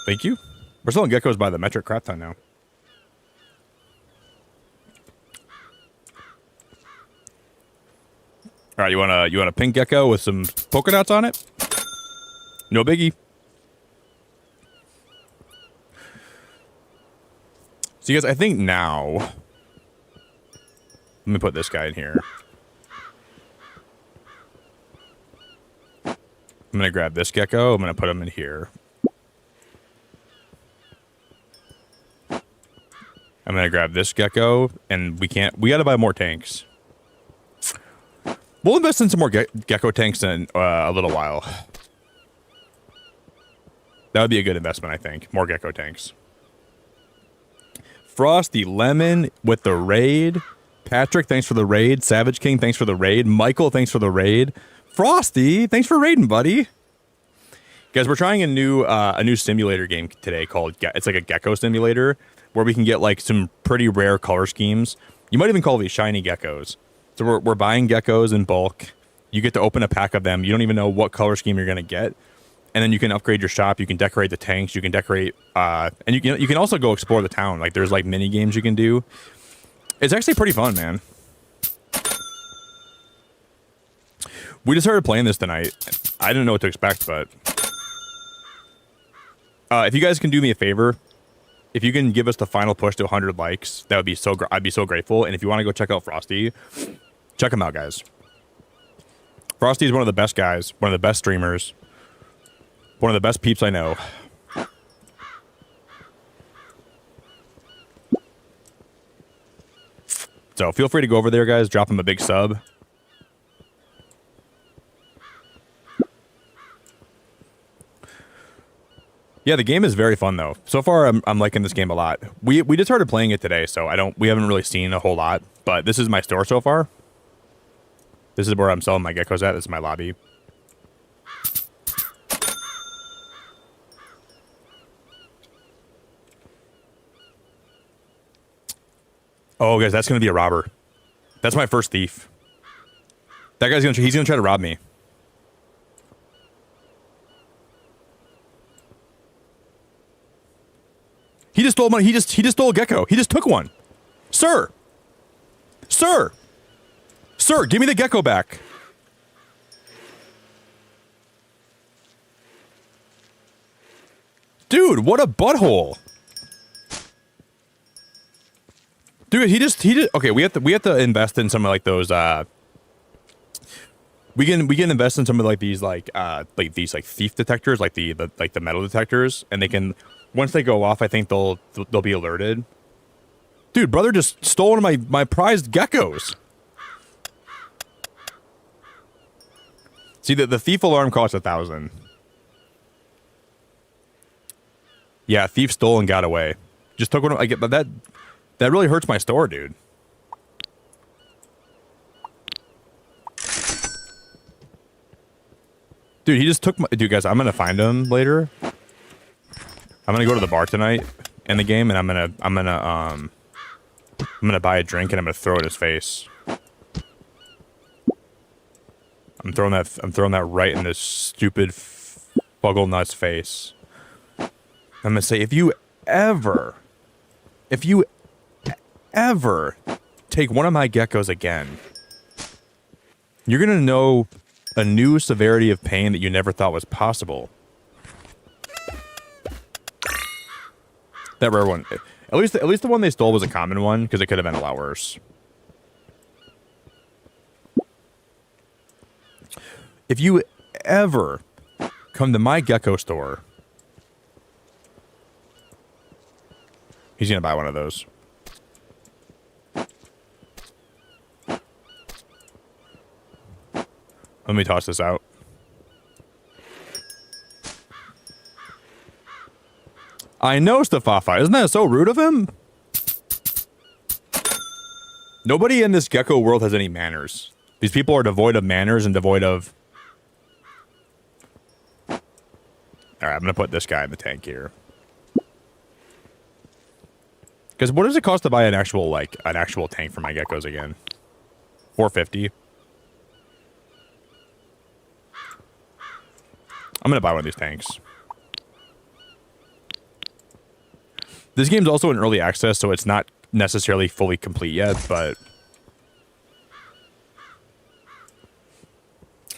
Thank you. We're selling geckos by the metric crap ton now. All right, you want a pink gecko with some polka dots on it? No biggie. So you guys, I think now, let me put this guy in here. I'm gonna grab this gecko. I'm gonna put him in here. I'm gonna grab this gecko, and we gotta buy more tanks. We'll invest in some more gecko tanks in a little while. That would be a good investment, I think. More gecko tanks. Frosty Lemon with the raid. Patrick, thanks for the raid. Savage King, thanks for the raid. Michael, thanks for the raid. Frosty, thanks for raiding, buddy. Guys, we're trying a new simulator game today called it's like a gecko simulator where we can get like some pretty rare color schemes. You might even call these shiny geckos. So we're buying geckos in bulk. You get to open a pack of them. You don't even know what color scheme you're gonna get. And then you can upgrade your shop. You can decorate the tanks. You can decorate, and you can also go explore the town. Like there's like mini games you can do. It's actually pretty fun, man. We just started playing this tonight. I didn't know what to expect, but if you guys can do me a favor, if you can give us the final push to 100 likes, that would be I'd be so grateful. And if you want to go check out Frosty, check him out, guys. Frosty is one of the best guys, one of the best streamers. One of the best peeps I know. So feel free to go over there, guys. Drop him a big sub. Yeah, the game is very fun though. So far, I'm liking this game a lot. We just started playing it today, so we haven't really seen a whole lot. But this is my store so far. This is where I'm selling my geckos at. This is my lobby. Oh, guys, that's gonna be a robber. That's my first thief. That guy's he's gonna try to rob me. He just stole money. He just stole a gecko. He just took one. Sir. Sir. Sir, give me the gecko back. Dude, what a butthole. Dude, he just okay, we have to invest in some of like those we can invest in some of like these like these like thief detectors, like the metal detectors, and they can, once they go off, I think they'll be alerted. Dude, brother just stole one of my prized geckos. See, the thief alarm costs 1,000. Yeah, thief stole and got away. Just took one. I get, but that really hurts my store, dude. Dude, he just took my... Dude, guys, I'm gonna find him later. I'm gonna go to the bar tonight in the game, and I'm gonna buy a drink, and I'm gonna throw it in his face. I'm throwing that right in this stupid fuggle nut's face. I'm gonna say, if you ever take one of my geckos again, you're gonna know a new severity of pain that you never thought was possible. That rare one, at least the one they stole was a common one, because it could have been a lot worse. If you ever come to my gecko store, he's gonna buy one of those. Let me toss this out. I know, Stafafa. Isn't that so rude of him? Nobody in this gecko world has any manners. These people are devoid of manners and devoid of... Alright, I'm gonna put this guy in the tank here. Because what does it cost to buy an actual tank for my geckos again? $450. I'm gonna buy one of these tanks. This game's also in early access, so it's not necessarily fully complete yet, but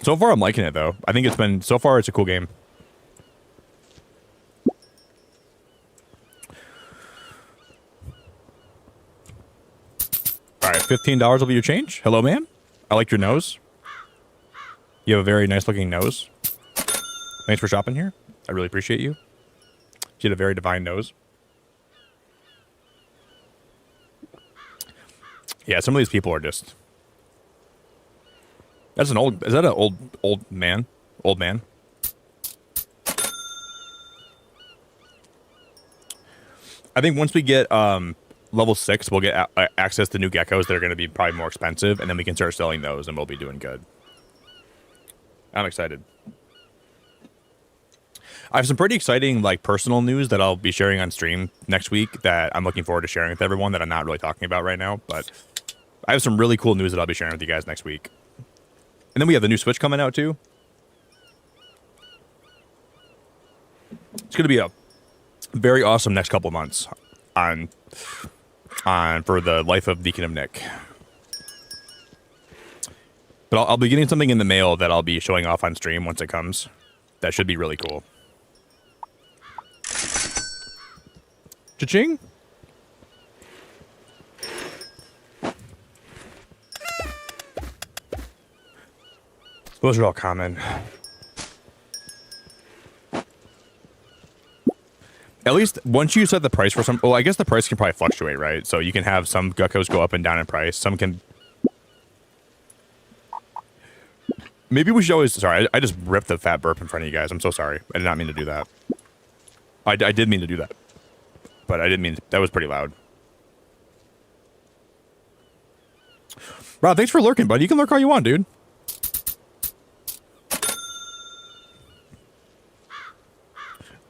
so far I'm liking it though. I think so far it's a cool game. Alright, $15 will be your change. Hello, ma'am. I like your nose. You have a very nice looking nose. Thanks for shopping here. I really appreciate you. You had a very divine nose. Yeah, some of these people are just... That's an old... Is that an old man? Old man? I think once we get level 6, we'll get access to new geckos that are going to be probably more expensive, and then we can start selling those, and we'll be doing good. I'm excited. I have some pretty exciting, like, personal news that I'll be sharing on stream next week that I'm looking forward to sharing with everyone that I'm not really talking about right now, but I have some really cool news that I'll be sharing with you guys next week. And then we have the new Switch coming out, too. It's going to be a very awesome next couple months on for the life of Deacon of Nick. But I'll be getting something in the mail that I'll be showing off on stream once it comes. That should be really cool. Cha-ching! Those are all common. At least once you set the price for some, well, I guess the price can probably fluctuate, right? So you can have some geckos go up and down in price. Some can. Maybe we should always. Sorry, I just ripped the fat burp in front of you guys. I'm so sorry. I did not mean to do that. I did mean to do that, but I didn't mean that was pretty loud. Rob, thanks for lurking, buddy. You can lurk all you want, dude.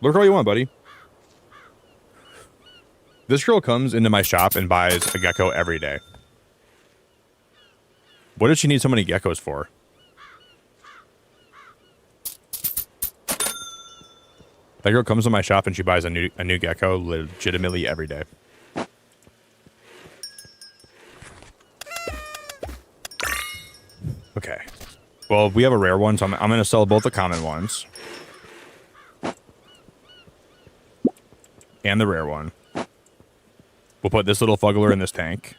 Lurk all you want, buddy. This girl comes into my shop and buys a gecko every day. What does she need so many geckos for? That girl comes to my shop and she buys a new gecko legitimately every day. Okay. Well, we have a rare one, so I'm going to sell both the common ones. And the rare one. We'll put this little fuggler in this tank.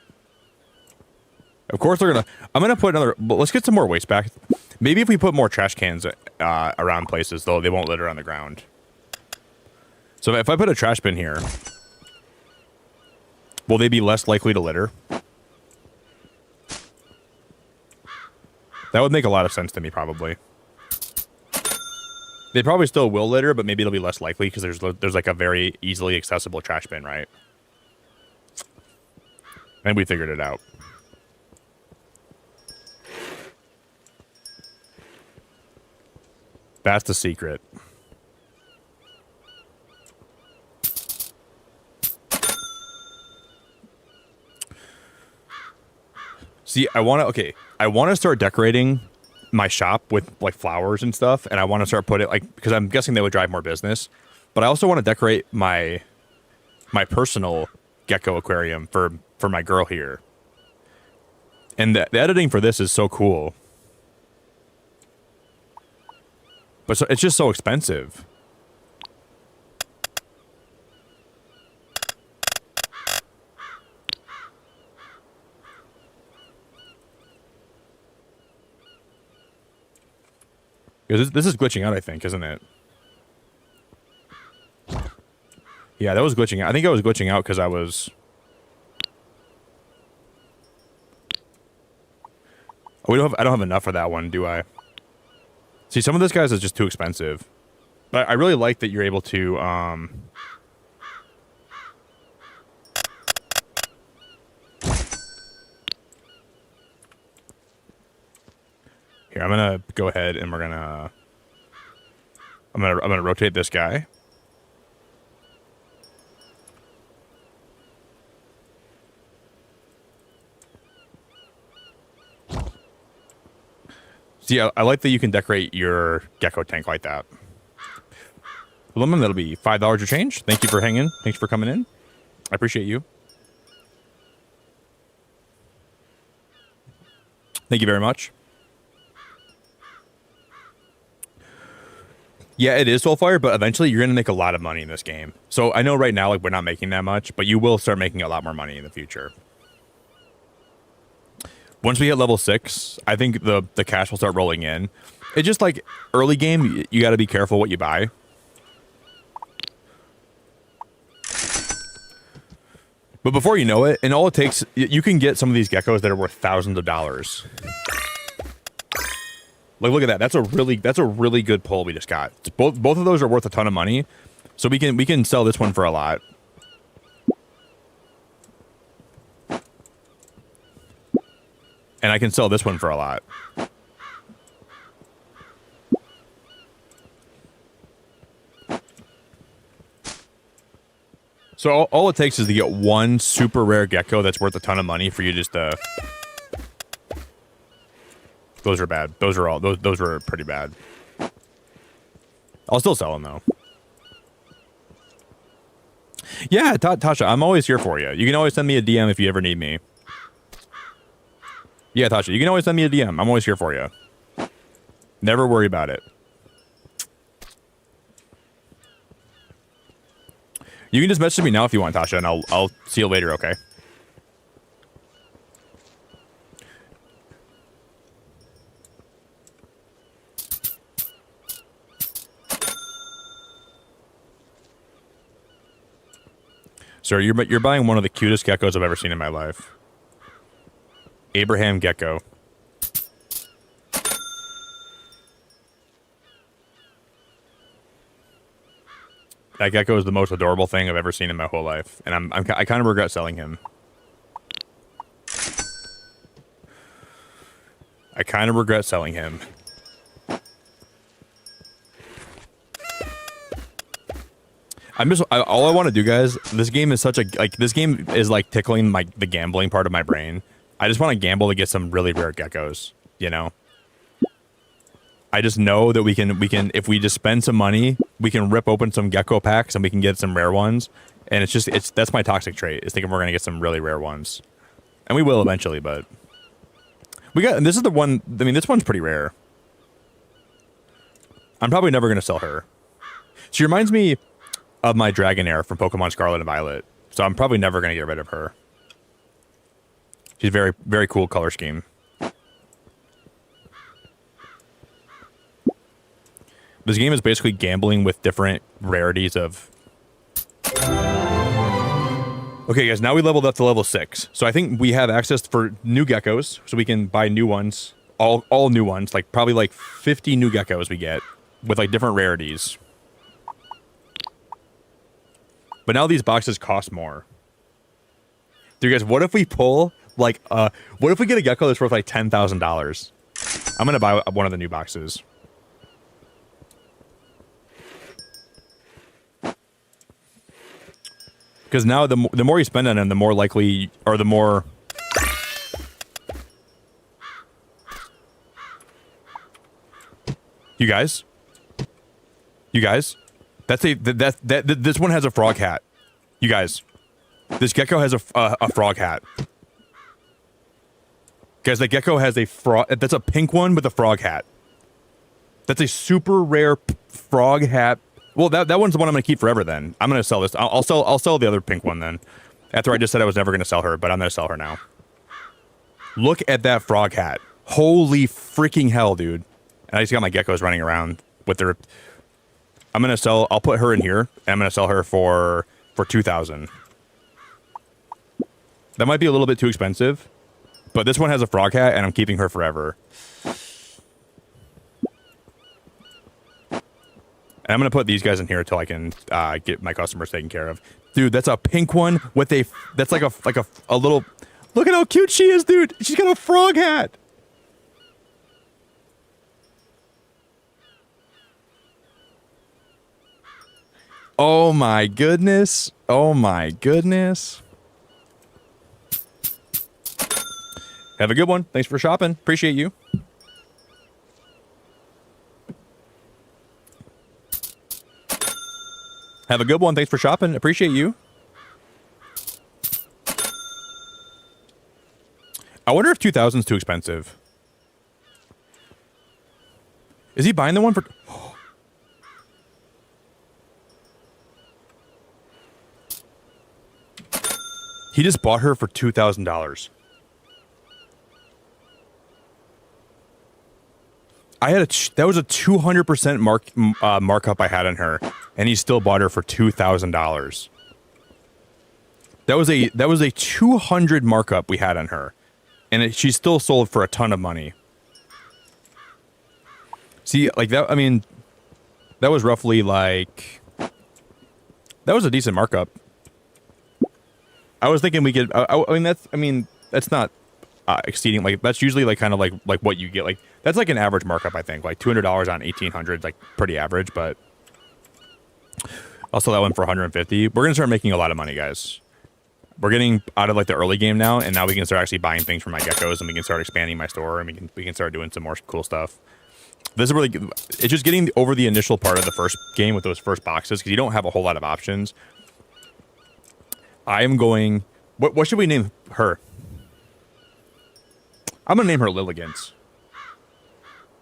Of course, they're going to... I'm going to put another... Let's get some more waste back. Maybe if we put more trash cans around places, though, they won't litter on the ground. So if I put a trash bin here, will they be less likely to litter? That would make a lot of sense to me, probably. They probably still will litter, but maybe it'll be less likely because there's like a very easily accessible trash bin, right? And we figured it out. That's the secret. See, I want to start decorating my shop with like flowers and stuff, and I want to start putting like, because I'm guessing they would drive more business, but I also want to decorate my personal gecko aquarium for my girl here. And the editing for this is so cool. But so, it's just so expensive. This is glitching out, I think, isn't it? Yeah, that was glitching out. I think I was glitching out because I was... I don't have enough for that one, do I? See, some of this guys is just too expensive. But I really like that you're able to... Here, I'm gonna go ahead and I'm gonna rotate this guy. See, I like that you can decorate your gecko tank like that. Aluminum, that'll be $5 or change. Thank you for hanging. Thanks for coming in. I appreciate you. Thank you very much. Yeah, it is Soulfire, but eventually you're going to make a lot of money in this game. So I know right now, like, we're not making that much, but you will start making a lot more money in the future. Once we hit level 6, I think the cash will start rolling in. It's just like early game, you got to be careful what you buy. But before you know it, and all it takes, you can get some of these geckos that are worth thousands of dollars. Like, look at that. That's a really good pull we just got. Both of those are worth a ton of money. So we can sell this one for a lot. And I can sell this one for a lot. So all it takes is to get one super rare gecko that's worth a ton of money for you just to... Those are bad. Those were pretty bad. I'll still sell them though. Yeah, Tasha, I'm always here for you. You can always send me a DM if you ever need me. Yeah, Tasha, you can always send me a DM. I'm always here for you. Never worry about it. You can just message me now if you want, Tasha, and I'll see you later, okay? Sir, you're buying one of the cutest geckos I've ever seen in my life. Abraham Gecko. That gecko is the most adorable thing I've ever seen in my whole life, and I kind of regret selling him. I kind of regret selling him. All I want to do, guys. This game is this game is like tickling the gambling part of my brain. I just want to gamble to get some really rare geckos. You know. I just know that we can if we just spend some money, we can rip open some gecko packs and we can get some rare ones. And that's my toxic trait, is thinking we're gonna get some really rare ones, and we will eventually. But this is the one. I mean, this one's pretty rare. I'm probably never gonna sell her. She reminds me of my Dragonair from Pokemon Scarlet and Violet, so I'm probably never gonna get rid of her. She's very, very cool color scheme. This game is basically gambling with different rarities of... Okay, guys, now we leveled up to level 6. So I think we have access for new geckos, so we can buy new ones. All new ones, like probably like 50 new geckos we get with like different rarities. But now these boxes cost more. Dude, guys, what if we pull like what if we get a gecko that's worth like $10,000? I'm gonna buy one of the new boxes. Because now the more you spend on them, the more likely, or the more... You guys? This one has a frog hat. You guys. This gecko has a frog hat. Guys, the gecko has a frog... That's a pink one with a frog hat. That's a super rare frog hat. Well, that one's the one I'm gonna keep forever. Then I'm gonna sell this. I'll sell the other pink one then. After I just said I was never gonna sell her, but I'm gonna sell her now. Look at that frog hat! Holy freaking hell, dude! And I just got my geckos running around with their. I'm gonna sell. I'll put her in here, and I'm gonna sell her for 2,000. That might be a little bit too expensive, but this one has a frog hat, and I'm keeping her forever. And I'm going to put these guys in here until I can get my customers taken care of. Dude, that's a pink one with a... That's like a little... Look at how cute she is, dude! She's got a frog hat! Oh my goodness. Oh my goodness. Have a good one. Thanks for shopping. Appreciate you. Have a good one. Thanks for shopping. Appreciate you. I wonder if 2,000 is too expensive. Is he buying the one for... He just bought her for $2,000. That was a 200% markup I had on her, and he still bought her for $2,000. That was a 200 markup we had on her, and she still sold for a ton of money. See, like that. I mean, that was roughly like that was a decent markup. I was thinking we could. I mean that's not exceeding. Like that's usually like kind of like what you get. Like that's like an average markup. I think like $200 on 1,800, like pretty average. But I'll sell that one for 150. We're gonna start making a lot of money, guys. We're getting out of like the early game now, and now we can start actually buying things for my geckos, and we can start expanding my store, and we can start doing some more cool stuff. This is really good. It's just getting over the initial part of the first game with those first boxes, because you don't have a whole lot of options. I am going... What should we name her? I'm going to name her Lilligant.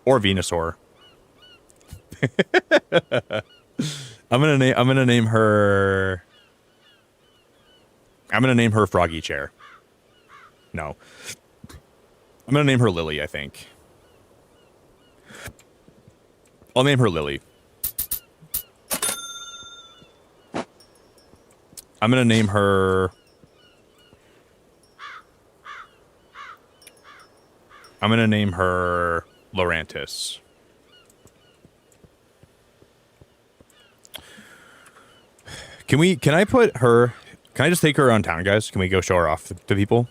Or Venusaur. I'm going to name her... I'm going to name her Froggy Chair. No. I'm going to name her Lily, I think. I'll name her Lily. I'm gonna name her. I'm gonna name her Lorantis. Can I put her? Can I just take her around town, guys? Can we go show her off to people?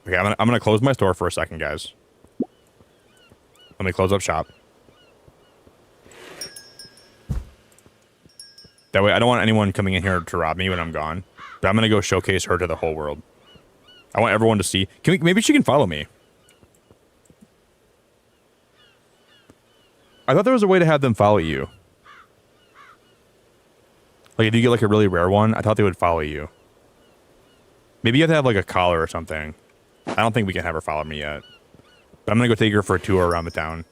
Okay, I'm gonna close my store for a second, guys. Let me close up shop. That way, I don't want anyone coming in here to rob me when I'm gone. But I'm gonna go showcase her to the whole world. I want everyone to see. Maybe she can follow me. I thought there was a way to have them follow you. Like, if you get, like, a really rare one, I thought they would follow you. Maybe you have to have, like, a collar or something. I don't think we can have her follow me yet. But I'm gonna go take her for a tour around the town.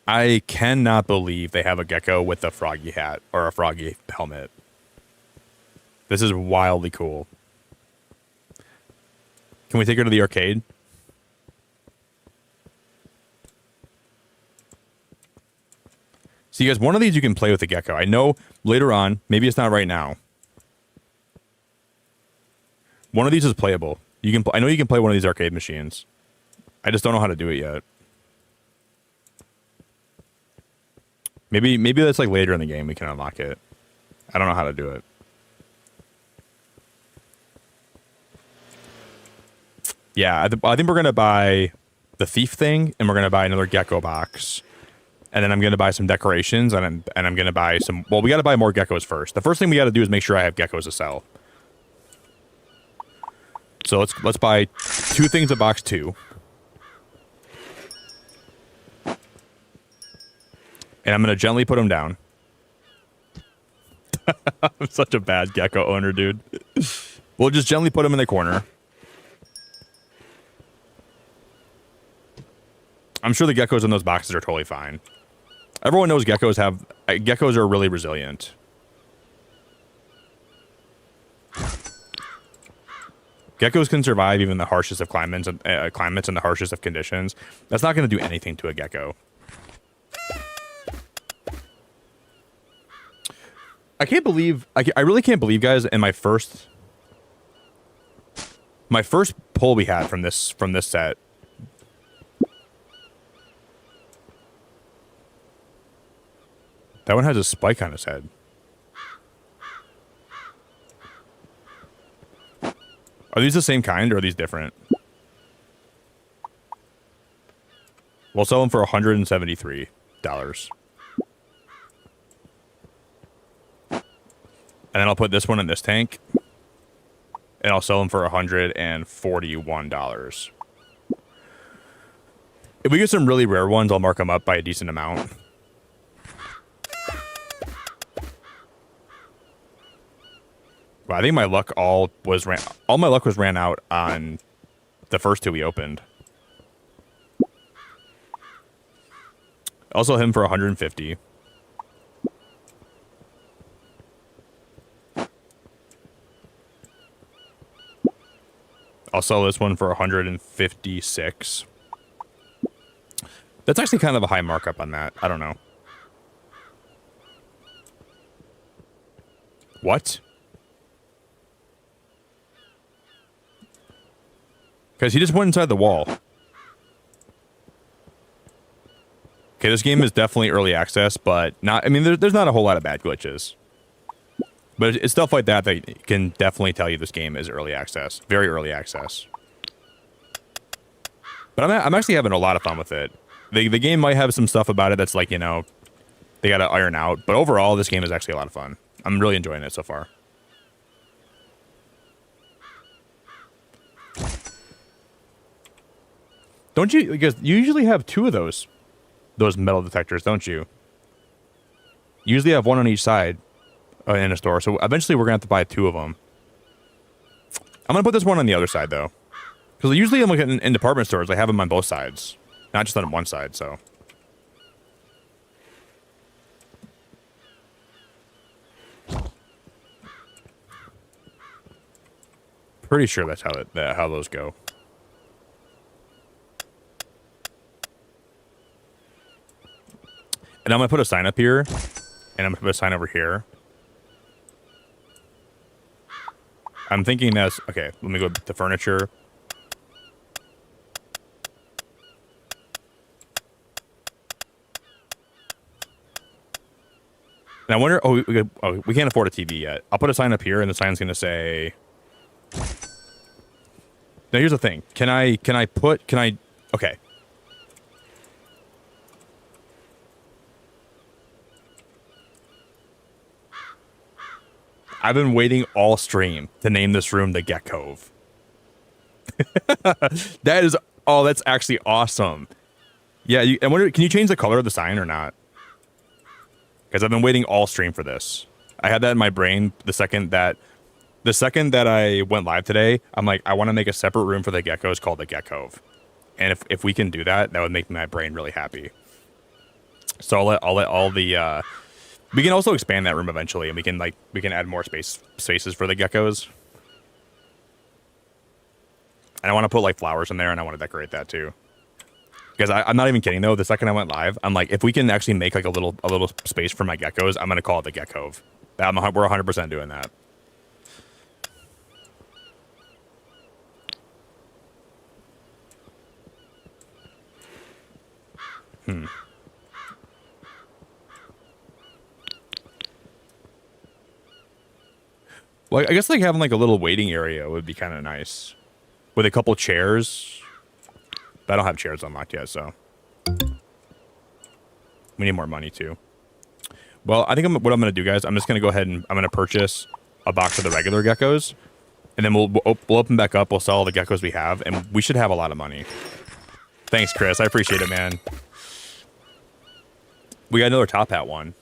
I cannot believe they have a gecko with a froggy hat or a froggy helmet. This is wildly cool. Can we take her to the arcade? See, guys, one of these you can play with the gecko. I know later on, maybe it's not right now. One of these is playable. You can. I know you can play one of these arcade machines. I just don't know how to do it yet. Maybe that's like later in the game we can unlock it. I don't know how to do it. Yeah, I think we're gonna buy the thief thing, and we're gonna buy another gecko box, and then I'm gonna buy some decorations, and I'm gonna buy some. Well, we gotta buy more geckos first. The first thing we gotta do is make sure I have geckos to sell. So let's buy 2 things of box 2. And I'm going to gently put them down. I'm such a bad gecko owner, dude. We'll just gently put them in the corner. I'm sure the geckos in those boxes are totally fine. Everyone knows geckos are really resilient. Geckos can survive even the harshest of climates and the harshest of conditions. That's not going to do anything to a gecko. I can't believe I really can't believe, guys, in my first pull we had from this set. That one has a spike on his head. Are these the same kind, or are these different? We'll sell them for $173. And then I'll put this one in this tank. And I'll sell them for $141. If we get some really rare ones, I'll mark them up by a decent amount. Well, I think my luck all my luck was ran out on the first 2 we opened. Also him for 150. I'll sell this one for 156. That's actually kind of a high markup on that. I don't know. What? Because he just went inside the wall. Okay, this game is definitely early access, but not. I mean, there's not a whole lot of bad glitches. But it's stuff like that that can definitely tell you this game is early access. Very early access. But I'm actually having a lot of fun with it. The game might have some stuff about it that's like, you know, they got to iron out. But overall, this game is actually a lot of fun. I'm really enjoying it so far. Don't you? Because you usually have 2 of those metal detectors, don't you? You usually have 1 on each side in a store. So eventually we're going to have to buy 2 of them. I'm going to put this one on the other side, though. Because usually I'm looking in department stores, I have them on both sides. Not just on one side, so. Pretty sure that's how those go. And I'm going to put a sign up here. And I'm going to put a sign over here. I'm thinking that's... Okay, let me go to furniture. And I wonder... Oh, we can't afford a TV yet. I'll put a sign up here, and the sign's going to say... Now, here's the thing. Can I... Okay. I've been waiting all stream to name this room the Gecko. That is... Oh, that's actually awesome. Yeah, I wonder... Can you change the color of the sign or not? Because I've been waiting all stream for this. I had that in my brain the second that I went live today. I'm like, I want to make a separate room for the geckos called the Gecko. And if we can do that, that would make my brain really happy. So I'll let all the we can also expand that room eventually, and we can add more spaces for the geckos. And I want to put like flowers in there, and I want to decorate that too. Because I'm not even kidding though. The second I went live, I'm like, if we can actually make like a little space for my geckos, I'm gonna call it the Gecko. We're 100% doing that. Well, I guess like having like a little waiting area would be kind of nice, with a couple chairs. But I don't have chairs unlocked yet, so we need more money too. Well, I think what I'm going to do, guys, I'm just going to go ahead and I'm going to purchase a box of the regular geckos, and then we'll open back up. We'll sell all the geckos we have, and we should have a lot of money. Thanks, Chris. I appreciate it, man. We got another top hat one.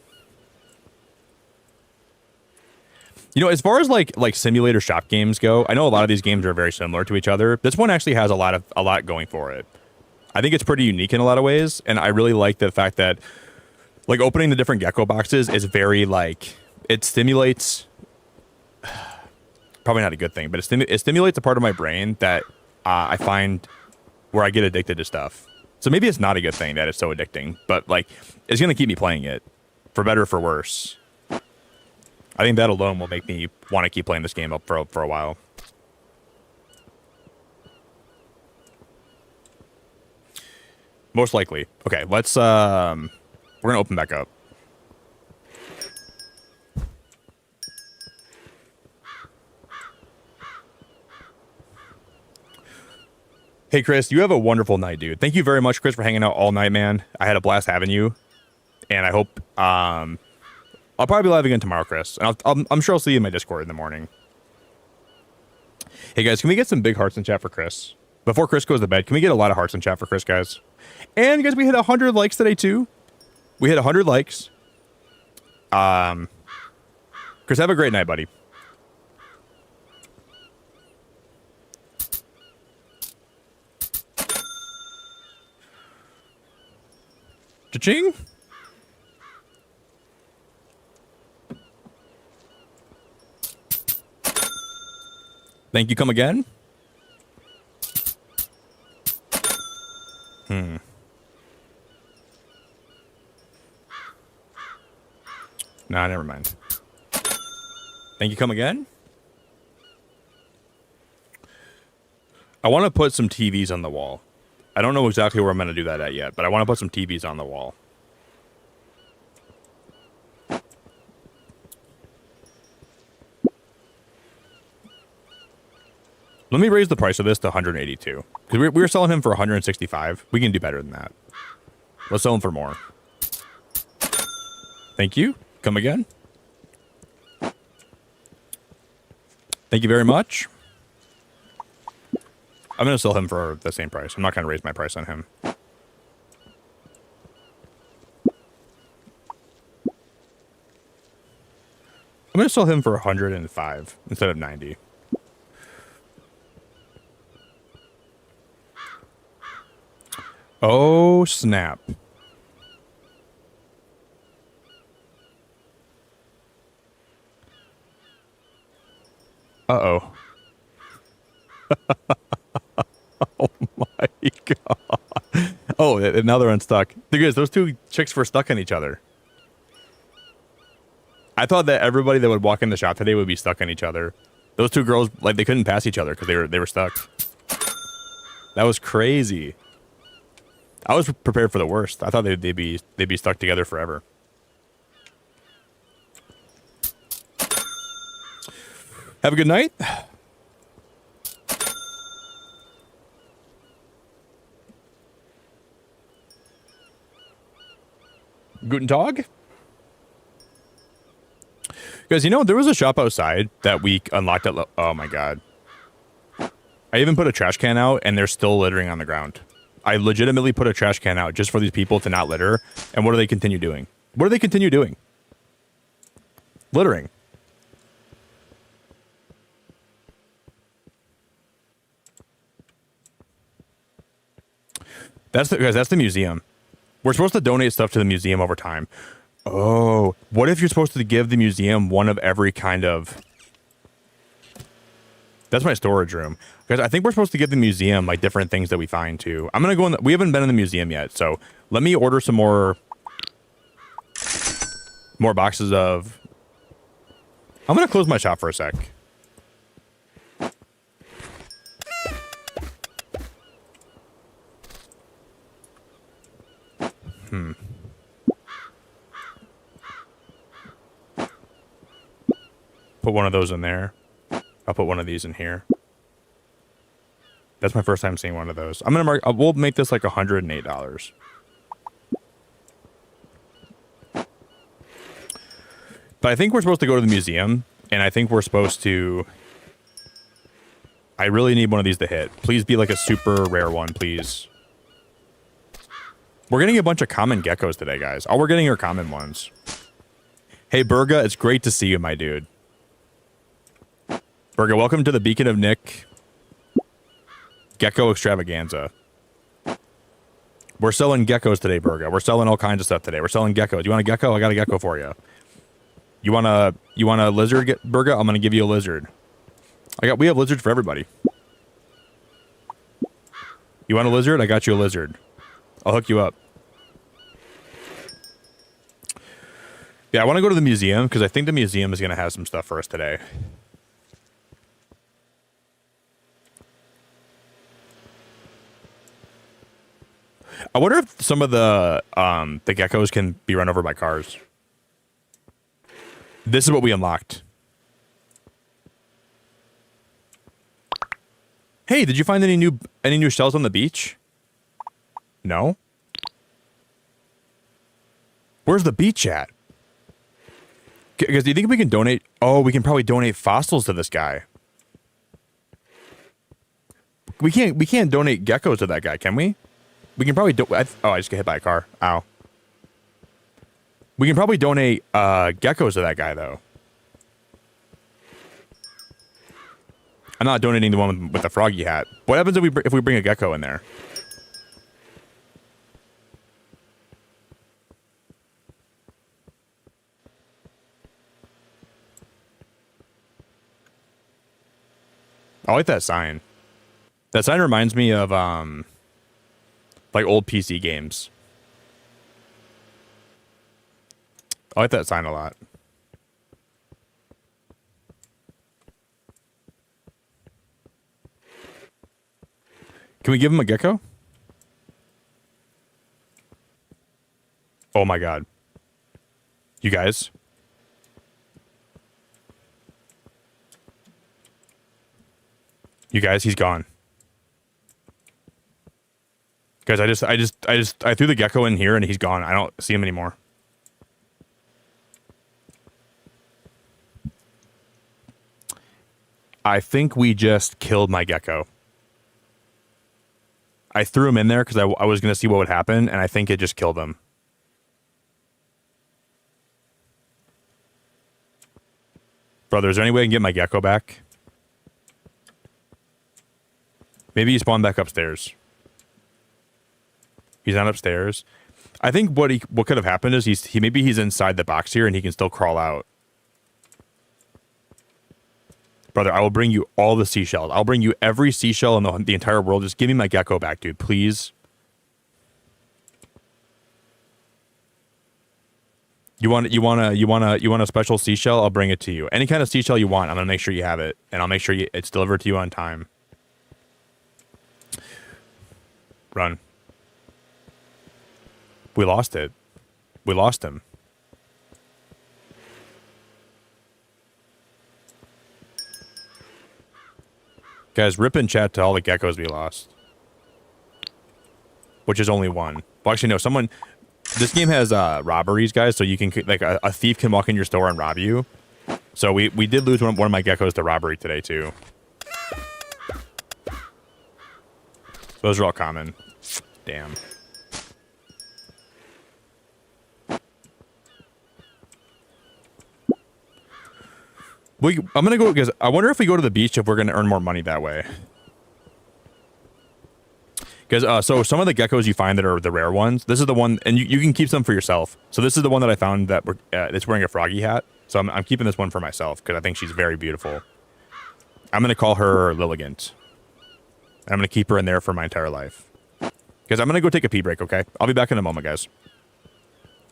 You know, as far as like simulator shop games go, I know a lot of these games are very similar to each other. This one actually has a lot going for it. I think it's pretty unique in a lot of ways, and I really like the fact that like opening the different gecko boxes is very like it stimulates. Probably not a good thing, but it stimulates a part of my brain that I find where I get addicted to stuff. So maybe it's not a good thing that it's so addicting, but like it's gonna keep me playing it, for better or for worse. I think that alone will make me want to keep playing this game up for a while. Most likely. Okay, let's we're gonna open back up. Hey Chris, you have a wonderful night, dude. Thank you very much, Chris, for hanging out all night, man. I had a blast having you, and I hope I'll probably be live again tomorrow, Chris. And I'm sure I'll see you in my Discord in the morning. Hey, guys, can we get some big hearts in chat for Chris? Before Chris goes to bed, can we get a lot of hearts in chat for Chris, guys? And, guys, we hit 100 likes today, too. We hit 100 likes. Chris, have a great night, buddy. Cha-ching! Thank you. Come again? Nah, never mind. Thank you. Come again? I want to put some TVs on the wall. I don't know exactly where I'm going to do that at yet, but I want to put some TVs on the wall. Let me raise the price of this to 182. Because we were selling him for 165. We can do better than that. Let's sell him for more. Thank you. Come again. Thank you very much. I'm going to sell him for the same price. I'm not going to raise my price on him. I'm going to sell him for 105 instead of 90. Oh, snap. Uh-oh. Oh, my God. Oh, now they're unstuck. The guys, those two chicks were stuck on each other. I thought that everybody that would walk in the shop today would be stuck on each other. Those two girls, like, they couldn't pass each other because they were stuck. That was crazy. I was prepared for the worst. I thought they'd be stuck together forever. Have a good night. Guten Tag. Guys, you know, there was a shop outside that we unlocked at... Oh, my God. I even put a trash can out, and they're still littering on the ground. I legitimately put a trash can out just for these people to not litter. And what do they continue doing? What do they continue doing? Littering. Guys, that's the museum. We're supposed to donate stuff to the museum over time. Oh, what if you're supposed to give the museum one of every kind of... That's my storage room. Guys, I think we're supposed to give the museum, like, different things that we find, too. I'm going to go in... We haven't been in the museum yet, so let me order some more boxes of... I'm going to close my shop for a sec. Put one of those in there. I'll put one of these in here. That's my first time seeing one of those. I'm gonna mark. We'll make this like $108. But I think we're supposed to go to the museum, and I think we're supposed to. I really need one of these to hit. Please be like a super rare one, please. We're getting a bunch of common geckos today, guys. All we're getting are common ones. Hey, Burga, it's great to see you, my dude. Burga, welcome to the Beacon of Nick Gecko Extravaganza. We're selling geckos today, Burga. We're selling all kinds of stuff today. We're selling geckos. You want a gecko? I got a gecko for you. You want a lizard, Burga? I'm gonna give you a lizard. We have lizards for everybody. You want a lizard? I got you a lizard. I'll hook you up. Yeah, I want to go to the museum because I think the museum is gonna have some stuff for us today. I wonder if some of the geckos can be run over by cars. This is what we unlocked. Hey, did you find any new shells on the beach? No. Where's the beach at? Because do you think we can donate? Oh, we can probably donate fossils to this guy. We can't donate geckos to that guy, can we? We can probably I just got hit by a car. Ow. We can probably donate geckos to that guy though. I'm not donating the one with the froggy hat. What happens if we bring a gecko in there? I like that sign. That sign reminds me of like old PC games. I like that sign a lot. Can we give him a gecko? Oh my god. You guys. You guys, he's gone. Guys, I threw the gecko in here and he's gone. I don't see him anymore. I think we just killed my gecko. I threw him in there because I was going to see what would happen, and I think it just killed him. Brother, is there any way I can get my gecko back? Maybe he spawned back upstairs. He's not upstairs. I think what could have happened is maybe he's inside the box here and he can still crawl out. Brother, I will bring you all the seashells. I'll bring you every seashell in the entire world. Just give me my gecko back, dude, please. You want a special seashell? I'll bring it to you. Any kind of seashell you want, I'm gonna make sure you have it, and I'll make sure it's delivered to you on time. Run. We lost it. We lost him. Guys, rip in chat to all the geckos we lost. Which is only one. Well, actually, no. Someone... This game has robberies, guys, so you can... Like, a thief can walk in your store and rob you. So we did lose one of my geckos to robbery today, too. Those are all common. Damn. I'm gonna go because I wonder if we go to the beach if we're gonna earn more money that way. Because so some of the geckos you find that are the rare ones, this is the one, and you can keep some for yourself. So this is the one that I found that it's wearing a froggy hat. So I'm keeping this one for myself because I think she's very beautiful. I'm gonna call her Lilligant. I'm gonna keep her in there for my entire life. Because I'm gonna go take a pee break. Okay, I'll be back in a moment, guys.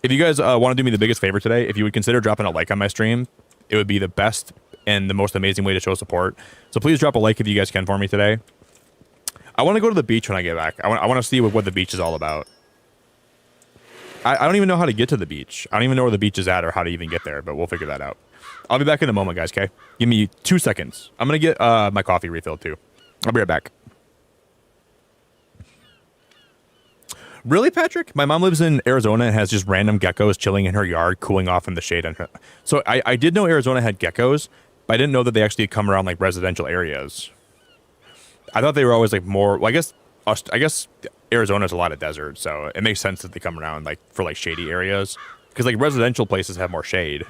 If you guys want to do me the biggest favor today, if you would consider dropping a like on my stream, it would be the best and the most amazing way to show support. So please drop a like if you guys can for me today. I want to go to the beach when I get back. I want to see what the beach is all about. I don't even know how to get to the beach. I don't even know where the beach is at or how to even get there, but we'll figure that out. I'll be back in a moment, guys, okay? Give me 2 seconds. I'm going to get my coffee refilled, too. I'll be right back. Really, Patrick? My mom lives in Arizona and has just random geckos chilling in her yard, cooling off in the shade. So I did know Arizona had geckos, but I didn't know that they actually come around like residential areas. I thought they were always like more. Well, I guess Arizona's a lot of desert, so it makes sense that they come around like for like shady areas because like residential places have more shade.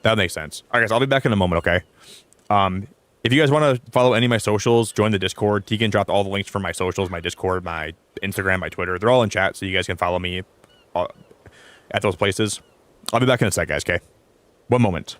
That makes sense. All right, guys, I'll be back in a moment. Okay. If you guys want to follow any of my socials, join the Discord. Tegan dropped all the links for my socials, my Discord, my Instagram, my Twitter. They're all in chat, so you guys can follow me at those places. I'll be back in a sec, guys, okay? One moment.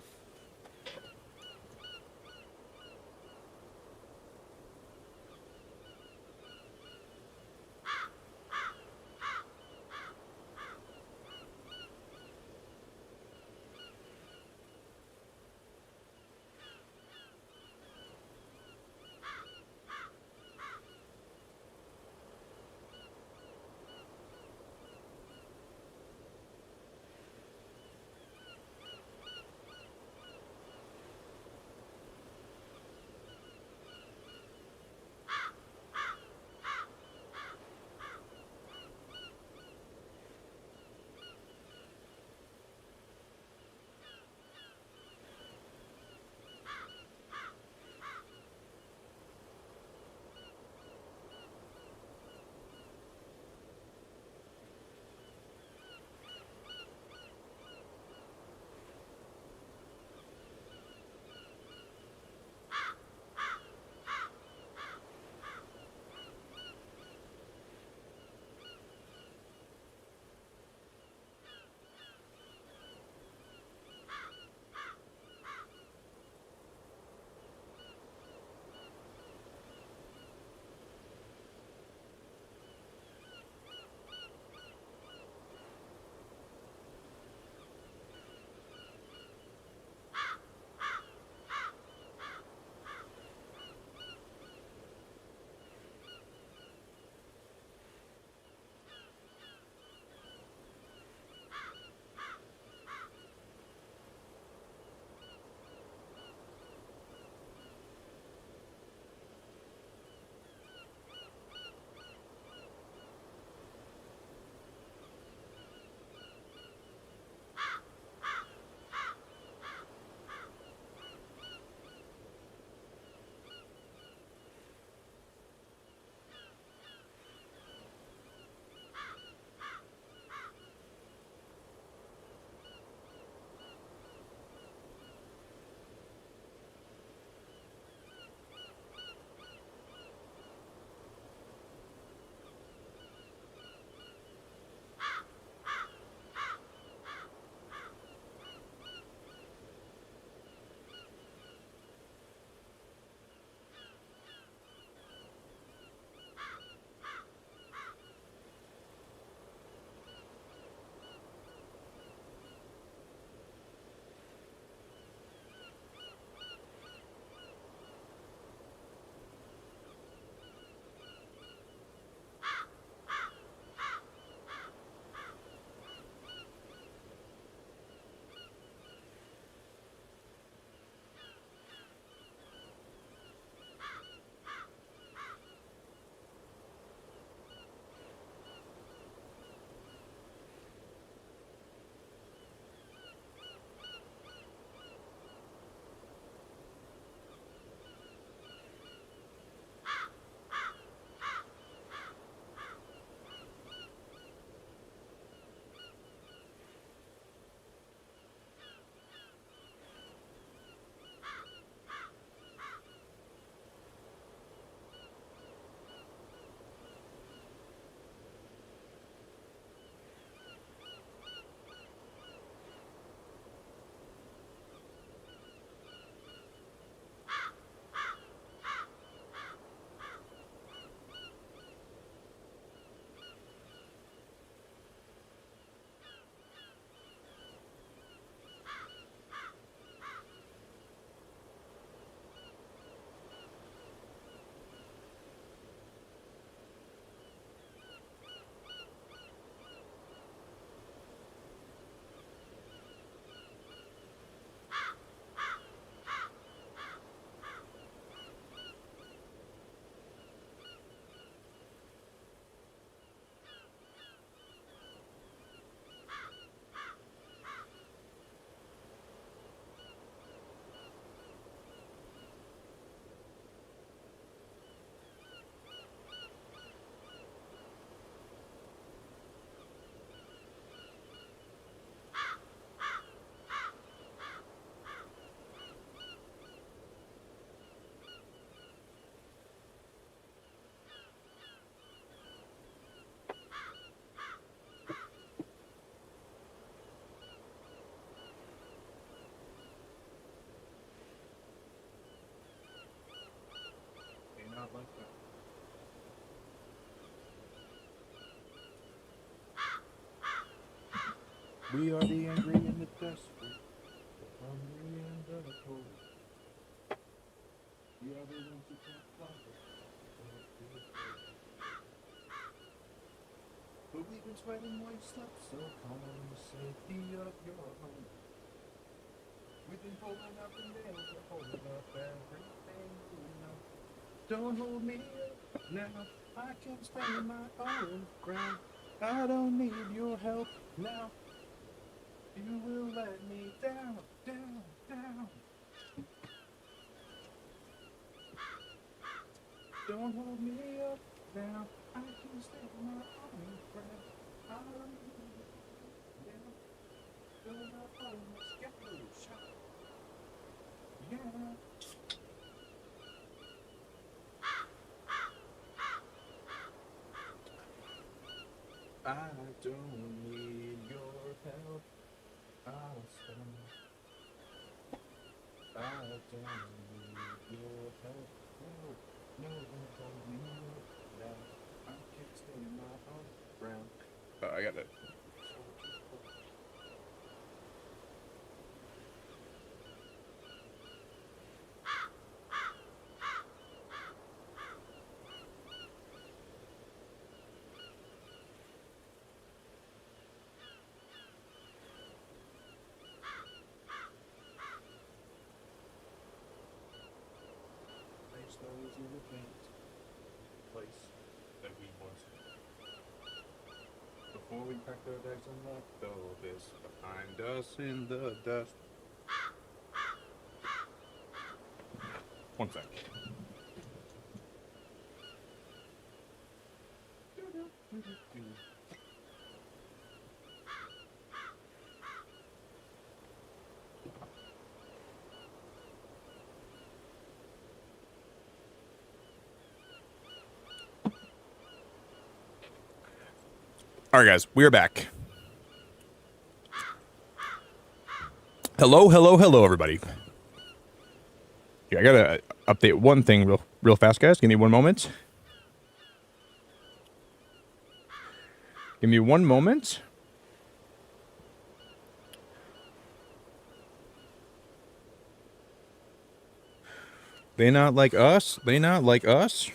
not like that. We are the angry and the desperate, the hungry and the cold. We are the ones who can't fly. But we've been sweating while you slept, so come on the safety of your home. We've been pulling up and down, so holding up everything you know. Don't hold me up now, I can stand my own ground. I don't need your help now. You will let me down, down, down. Don't hold me up now, I can stand my own ground. I don't need your help now. Build up on this GeckoShop. Yeah. I don't need your help. I'll stand. I don't need your help. No, don't hold me now. I can't stay in my own ground. I got it. Place that we once had. Before we packed our bags and left all this behind us in the dust. One sec. All right, guys, we are back. Hello, hello, hello, everybody. Yeah, I gotta update one thing real fast, guys. Give me one moment. Give me one moment. They not like us? They not like us?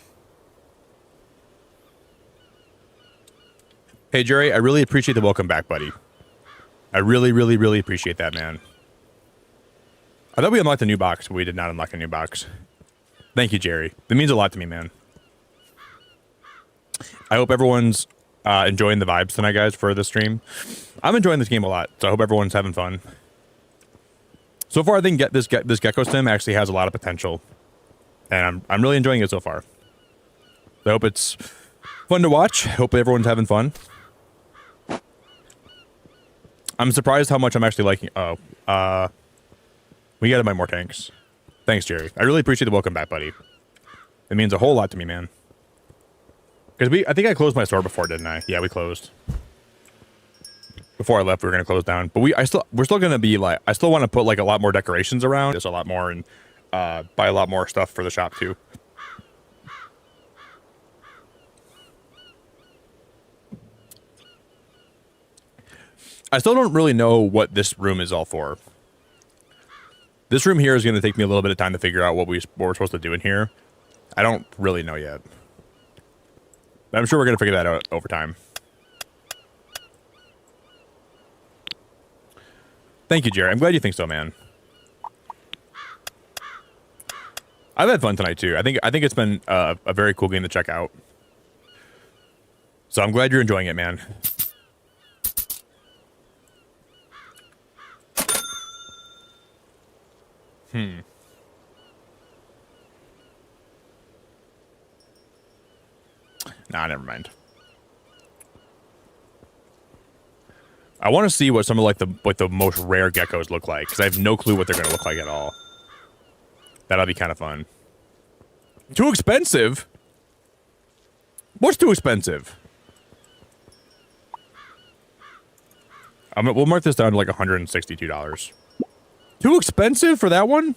Hey, Jerry, I really appreciate the welcome back, buddy. I really, really, really appreciate that, man. I thought we unlocked a new box, but we did not unlock a new box. Thank you, Jerry. That means a lot to me, man. I hope everyone's enjoying the vibes tonight, guys, for this stream. I'm enjoying this game a lot, so I hope everyone's having fun. So far, I think this Gecko sim actually has a lot of potential, and I'm really enjoying it so far. I hope it's fun to watch. Hope everyone's having fun. I'm surprised how much I'm actually liking. Oh, we gotta buy more tanks. Thanks, Jerry. I really appreciate the welcome back, buddy. It means a whole lot to me, man. Because I think I closed my store before, didn't I? Yeah, we closed. Before I left, we were gonna close down. But we're still gonna be like, I still want to put like a lot more decorations around. Just a lot more and buy a lot more stuff for the shop too. I still don't really know what this room is all for. This room here is going to take me a little bit of time to figure out what we're supposed to do in here. I don't really know yet. But I'm sure we're going to figure that out over time. Thank you, Jerry. I'm glad you think so, man. I've had fun tonight too. I think it's been a very cool game to check out. So I'm glad you're enjoying it, man. Nah, never mind. I want to see what some of like the most rare geckos look like, because I have no clue what they're going to look like at all. That'll be kind of fun. Too expensive? What's too expensive? We'll mark this down to like $162. Too expensive for that one?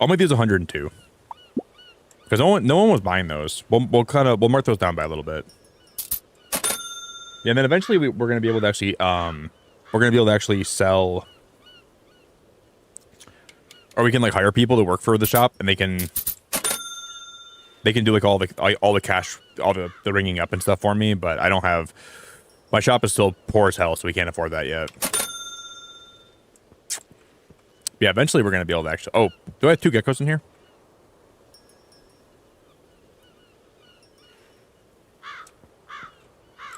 I'll make these 102. Because no one was buying those. We'll mark those down by a little bit. Yeah, and then eventually we're gonna be able to actually sell, or we can like hire people to work for the shop, and they can do like all the cash, all the ringing up and stuff for me. But I don't have, my shop is still poor as hell, so we can't afford that yet. Yeah, eventually we're gonna be able to actually. Oh, do I have 2 geckos in here?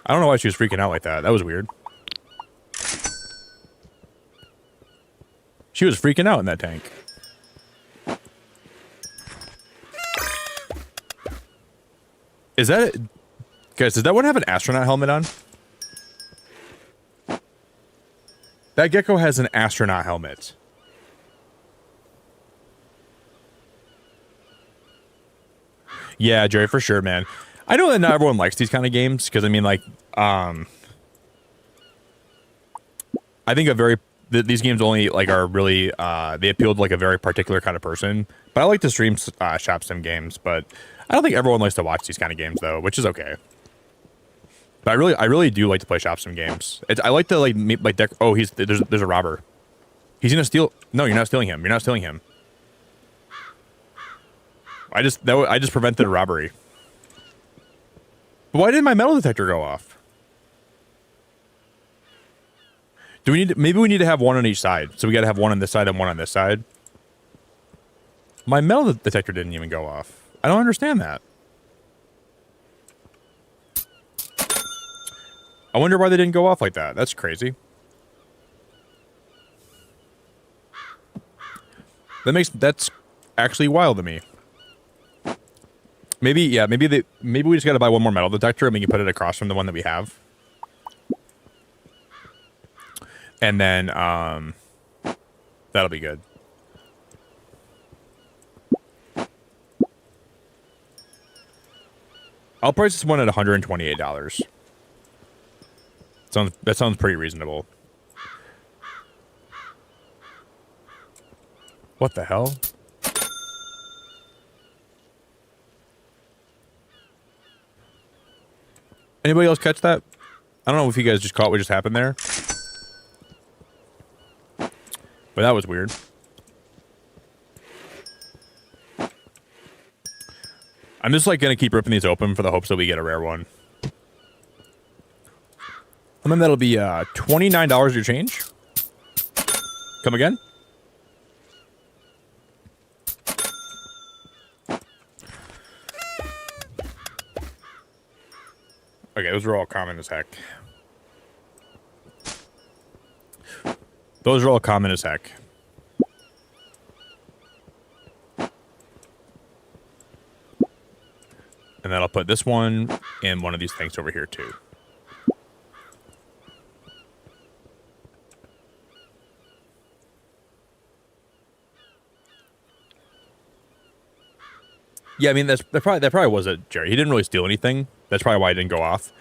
I don't know why she was freaking out like that. That was weird. She was freaking out in that tank. Is that... Guys, does that one have an astronaut helmet on? That gecko has an astronaut helmet. Yeah, Jerry, for sure, man. I know that not everyone likes these kind of games, because, I mean, like, I think these games only, like, are really, they appeal to, like, a very particular kind of person. But I like to stream shop sim games, but I don't think everyone likes to watch these kind of games, though, which is okay. But I really do like to play shop sim games. I like to, like, oh, there's a robber. He's gonna steal. No, you're not stealing him. You're not stealing him. I just prevented a robbery. But why did my metal detector go off? Do we need maybe we need to have one on each side. So we got to have one on this side and one on this side. My metal detector didn't even go off. I don't understand that. I wonder why they didn't go off like that. That's crazy. That's actually wild to me. Maybe we just got to buy one more metal detector and we can put it across from the one that we have. And then that'll be good. I'll price this one at $128. That sounds pretty reasonable. What the hell? Anybody else catch that? I don't know if you guys just caught what just happened there. But that was weird. I'm just like gonna keep ripping these open for the hopes that we get a rare one. And then that'll be $29 your change. Come again? Okay, those are all common as heck. Those are all common as heck. And then I'll put this one in one of these tanks over here too. Yeah, I mean that probably was it, Jerry. He didn't really steal anything. That's probably why it didn't go off.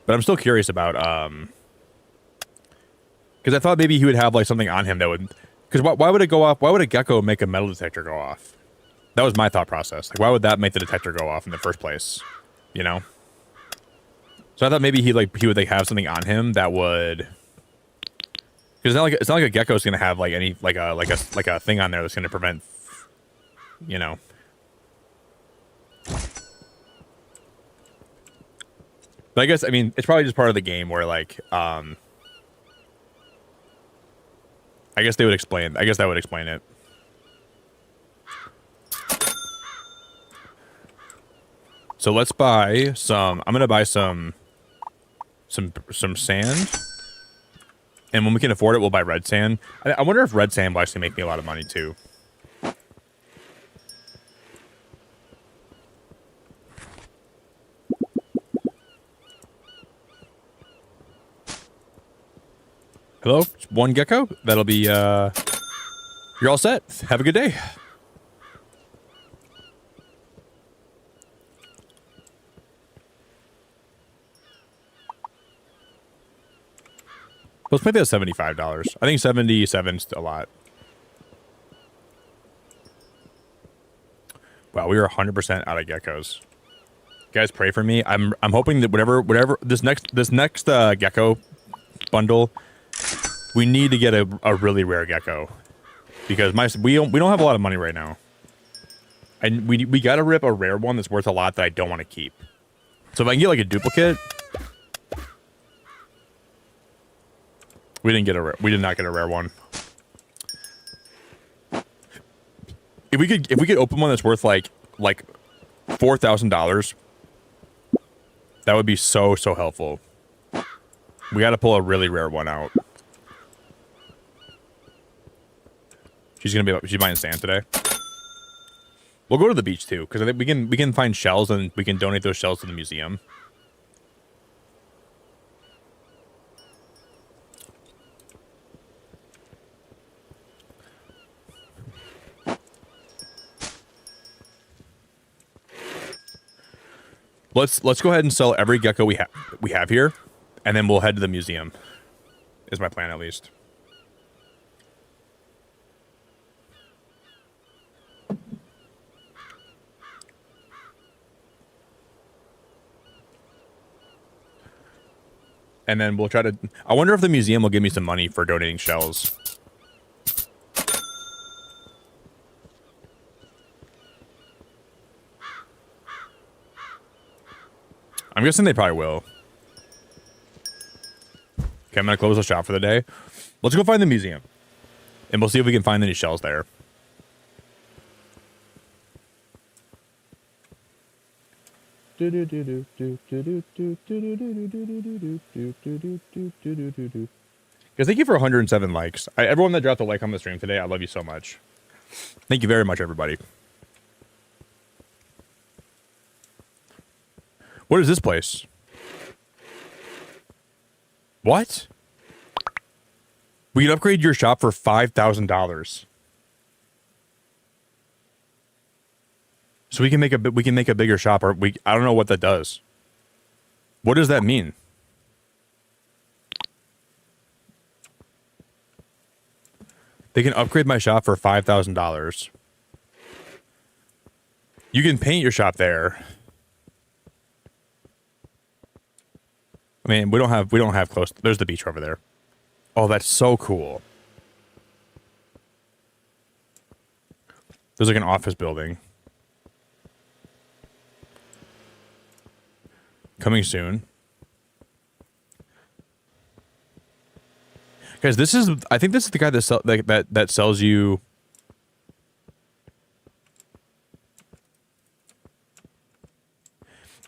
But I'm still curious about because I thought maybe he would have like something on him that would. Because why would it go off? Why would a gecko make a metal detector go off? That was my thought process. Like, why would that make the detector go off in the first place? You know. So I thought maybe he would like have something on him that would. Because it's not like a gecko is gonna have like any like a thing on there that's gonna prevent. You know. But I guess, I mean, it's probably just part of the game where, like, I guess they would explain. I guess that would explain it. So let's buy some. I'm gonna buy some sand, and when we can afford it, we'll buy red sand. I wonder if red sand will actually make me a lot of money too. Hello, one gecko. That'll be, you're all set. Have a good day. Let's make that $75. I think 77's a lot. Wow, we are 100% out of geckos. Guys, pray for me. I'm hoping that whatever this next gecko bundle, we need to get a really rare gecko, because we don't have a lot of money right now, and we got to rip a rare one that's worth a lot that I don't want to keep. So if I can get like a duplicate, we did not get a rare one. If we could open one that's worth like $4,000, that would be so helpful. We got to pull a really rare one out. She's buying sand today. We'll go to the beach too, because I think we can find shells and we can donate those shells to the museum. Let's go ahead and sell every gecko we have here, and then we'll head to the museum. Is my plan, at least. And then we'll try to... I wonder if the museum will give me some money for donating shells. I'm guessing they probably will. Okay, I'm going to close the shop for the day. Let's go find the museum. And we'll see if we can find any shells there. Guys, thank you for 107 likes. Everyone that dropped a like on the stream today, I love you so much. Thank you very much, everybody. What is this place? What? We can upgrade your shop for $5,000. So we can make a bigger shop, or I don't know what that does. What does that mean? They can upgrade my shop for $5,000. You can paint your shop there. I mean, we don't have close. There's the beach over there. Oh, that's so cool. There's like an office building. Coming soon. Guys, I think this is the guy that sells you.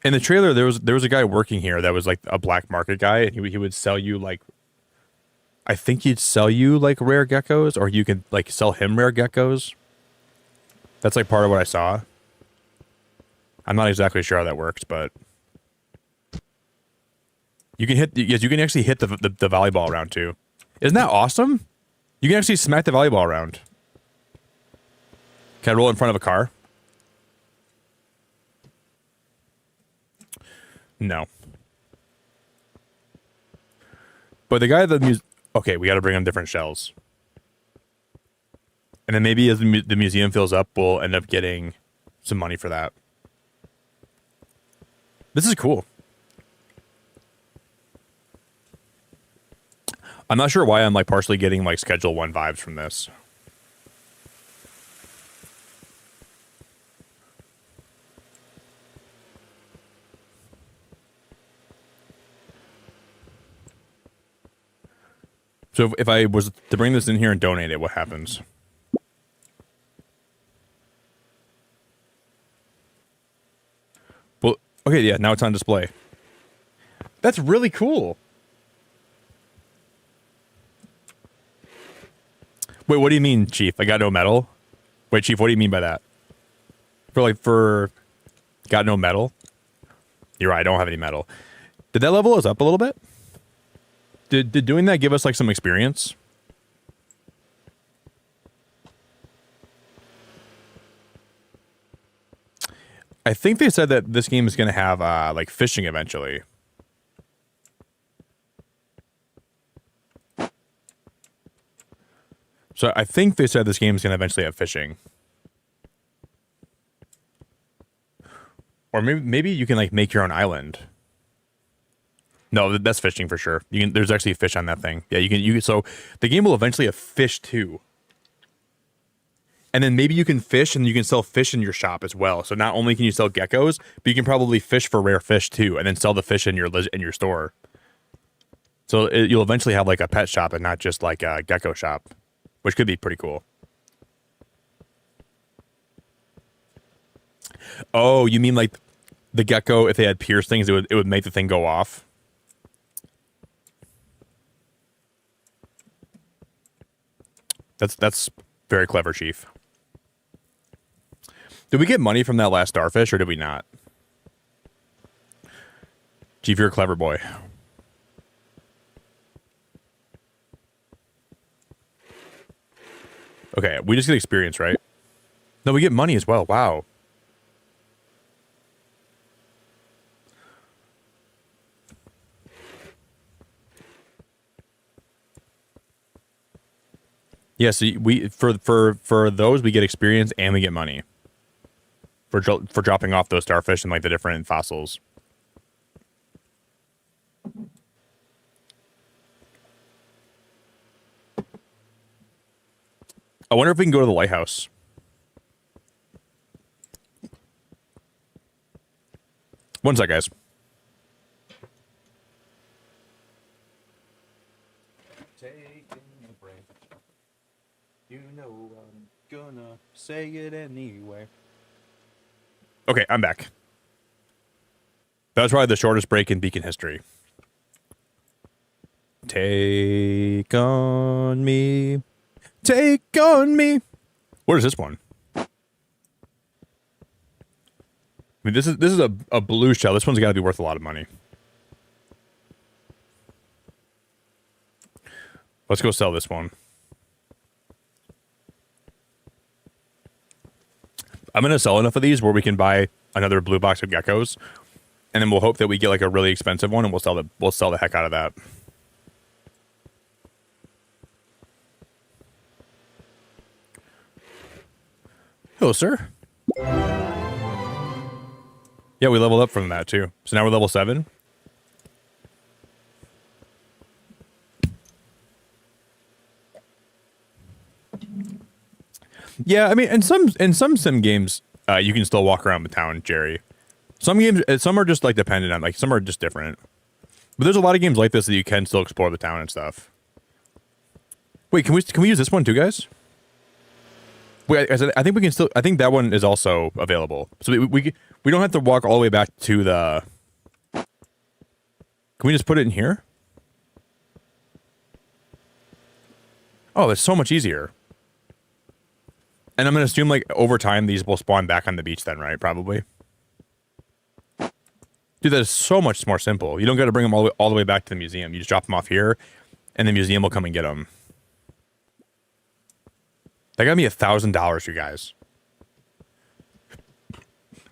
In the trailer, there was a guy working here that was like a black market guy, and he would sell you like, I think he'd sell you like rare geckos, or you could like sell him rare geckos. That's like part of what I saw. I'm not exactly sure how that works, but you can actually hit the volleyball around too. Isn't that awesome? You can actually smack the volleyball around. Can I roll in front of a car? No. But the guy at the okay, we got to bring him different shells. And then maybe as the museum fills up, we'll end up getting some money for that. This is cool. I'm not sure why I'm like partially getting like Schedule 1 vibes from this. So if I was to bring this in here and donate it, what happens? Well, okay, yeah, now it's on display. That's really cool. Wait, what do you mean, Chief? I got no metal? Wait, Chief, what do you mean by that? For got no metal? You're right, I don't have any metal. Did that level us up a little bit? Did doing that give us like some experience? I think they said that this game is going to have like fishing eventually. So I think they said this game is going to eventually have fishing. Or maybe you can like make your own island. No, that's fishing for sure. You can. There's actually fish on that thing. Yeah, you can. So the game will eventually have fish too. And then maybe you can fish and you can sell fish in your shop as well. So not only can you sell geckos, but you can probably fish for rare fish too, and then sell the fish in your store. So you'll eventually have like a pet shop and not just like a gecko shop, which could be pretty cool. Oh, you mean like the gecko, if they had piercings, it would make the thing go off? That's very clever, Chief. Did we get money from that last starfish, or did we not? Chief, you're a clever boy. Okay, we just get experience, right? No, we get money as well. Wow. Yes, yeah, so we for those we get experience and we get money for dropping off those starfish and like the different fossils. I wonder if we can go to the lighthouse. One sec, guys. You know I'm gonna say it anyway. Okay, I'm back. That's probably the shortest break in Beacon history. Take on me. Take on me. What is this one? I mean, this is a blue shell. This one's got to be worth a lot of money. Let's go sell this one. I'm going to sell enough of these where we can buy another blue box of geckos, and then we'll hope that we get like a really expensive one, and we'll sell the heck out of that. Hello, sir. Yeah, we leveled up from that too. So now we're level 7. Yeah, I mean, in some sim games, you can still walk around the town, Jerry. Some games, some are just like dependent on, like, some are just different. But there's a lot of games like this that you can still explore the town and stuff. Wait, can we use this one too, guys? Wait, I think we can still. I think that one is also available. So we don't have to walk all the way back to the. Can we just put it in here? Oh, it's so much easier. And I'm going to assume, like, over time, these will spawn back on the beach then, right? Probably. Dude, that is so much more simple. You don't got to bring them all the way back to the museum. You just drop them off here, and the museum will come and get them. That got me $1,000, you guys.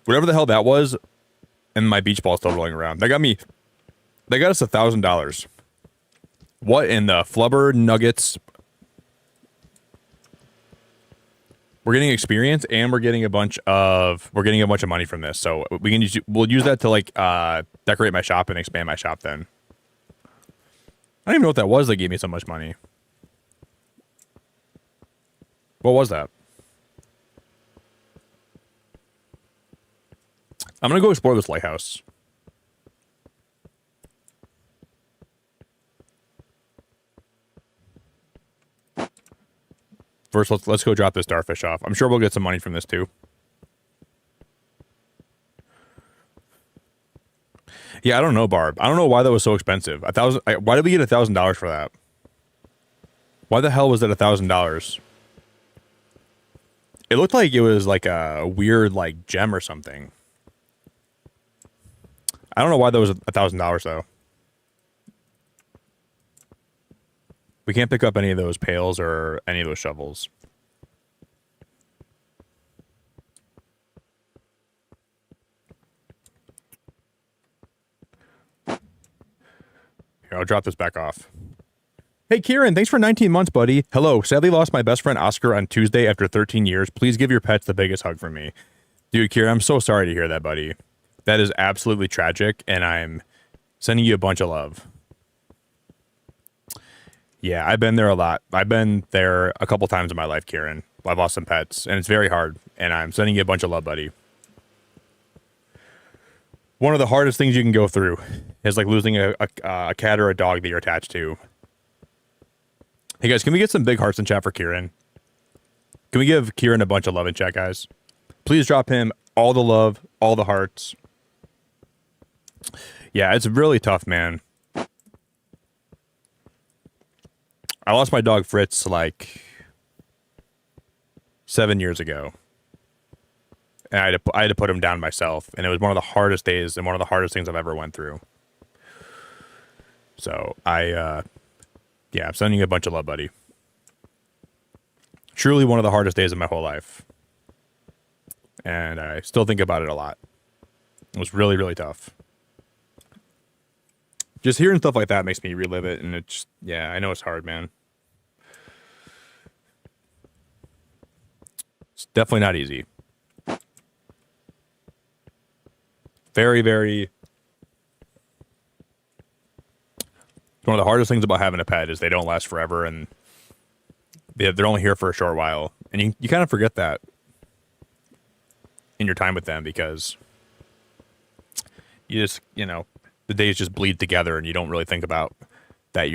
Whatever the hell that was, and my beach ball still rolling around. They got us $1,000. What in the flubber nuggets? We're getting experience, and we're getting a bunch of money from this. So we'll use that to like decorate my shop and expand my shop. Then I don't even know what that was that gave me so much money. What was that? I'm gonna go explore this lighthouse. First, let's go drop this starfish off. I'm sure we'll get some money from this too. Yeah, I don't know, Barb. I don't know why that was so expensive. Why did we get $1,000 for that? Why the hell was that $1,000? It looked like it was like a weird like gem or something. I don't know why that was $1,000 though. We can't pick up any of those pails or any of those shovels. Here, I'll drop this back off. Hey, Kieran, thanks for 19 months, buddy. Hello, sadly lost my best friend Oscar on Tuesday after 13 years. Please give your pets the biggest hug from me. Dude, Kieran, I'm so sorry to hear that, buddy. That is absolutely tragic, and I'm sending you a bunch of love. Yeah, I've been there a lot. I've been there a couple times in my life, Kieran. I've lost some pets, and it's very hard, and I'm sending you a bunch of love, buddy. One of the hardest things you can go through is like losing a cat or a dog that you're attached to. Hey guys, can we get some big hearts in chat for Kieran? Can we give Kieran a bunch of love in chat, guys? Please drop him all the love, all the hearts. Yeah, it's really tough, man. I lost my dog Fritz like 7 years ago. And I had to put him down myself. And it was one of the hardest days and one of the hardest things I've ever went through. So yeah, I'm sending you a bunch of love, buddy. Truly one of the hardest days of my whole life. And I still think about it a lot. It was really, really tough. Just hearing stuff like that makes me relive it. And it's, yeah, I know it's hard, man. It's definitely not easy. Very, very... One of the hardest things about having a pet is they don't last forever, and they're only here for a short while. And you kind of forget that in your time with them, because you just, you know, the days just bleed together and you don't really think about that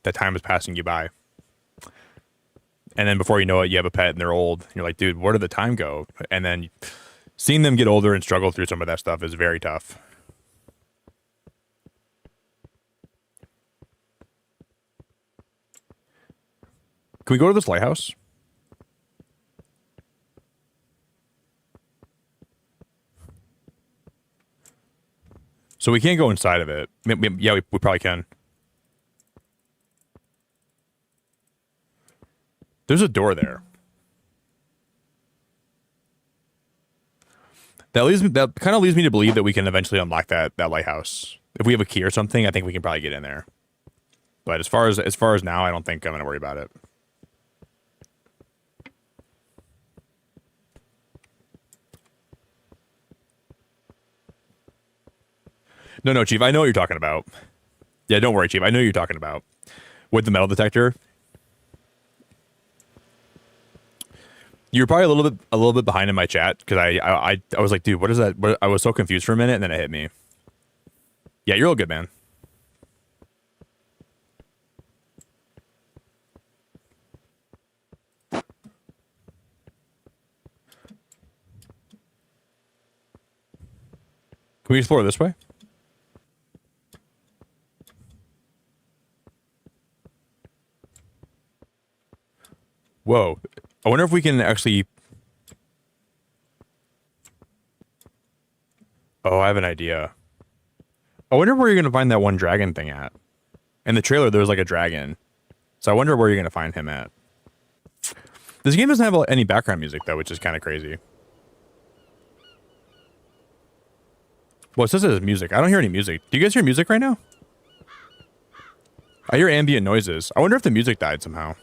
that time is passing you by. And then before you know it, you have a pet and they're old. And you're like, dude, where did the time go? And then seeing them get older and struggle through some of that stuff is very tough. Can we go to this lighthouse? So we can't go inside of it. Yeah, we probably can. There's a door there. That kind of leads me to believe that we can eventually unlock that lighthouse. If we have a key or something, I think we can probably get in there. But as far as now, I don't think I'm gonna worry about it. No, Chief, I know what you're talking about. Yeah, don't worry, Chief. I know what you're talking about. With the metal detector. You're probably a little bit behind in my chat, because I was like, dude, what is that? I was so confused for a minute, and then it hit me. Yeah, you're all good, man. Can we explore this way? Whoa. I wonder if we can actually... Oh, I have an idea. I wonder where you're going to find that one dragon thing at. In the trailer, there was like a dragon. So I wonder where you're going to find him at. This game doesn't have any background music, though, which is kind of crazy. Well, it says it is music. I don't hear any music. Do you guys hear music right now? I hear ambient noises. I wonder if the music died somehow.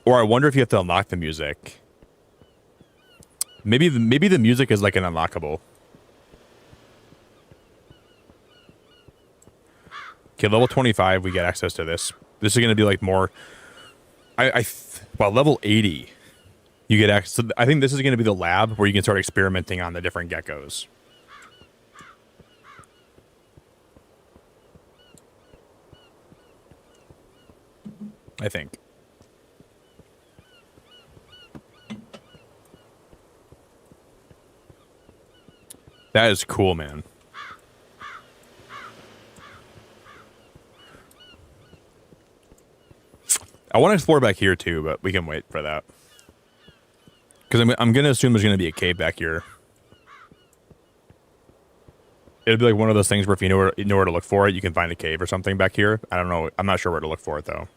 Or I wonder if you have to unlock the music. Maybe the music is like an unlockable. Okay, level 25, we get access to this. This is going to be like more... Well, level 80, you get access... I think this is going to be the lab where you can start experimenting on the different geckos. I think. That is cool, man. I want to explore back here too, but we can wait for that. Because I'm going to assume there's going to be a cave back here. It'll be like one of those things where if you know where to look for it, you can find a cave or something back here. I don't know. I'm not sure where to look for it, though.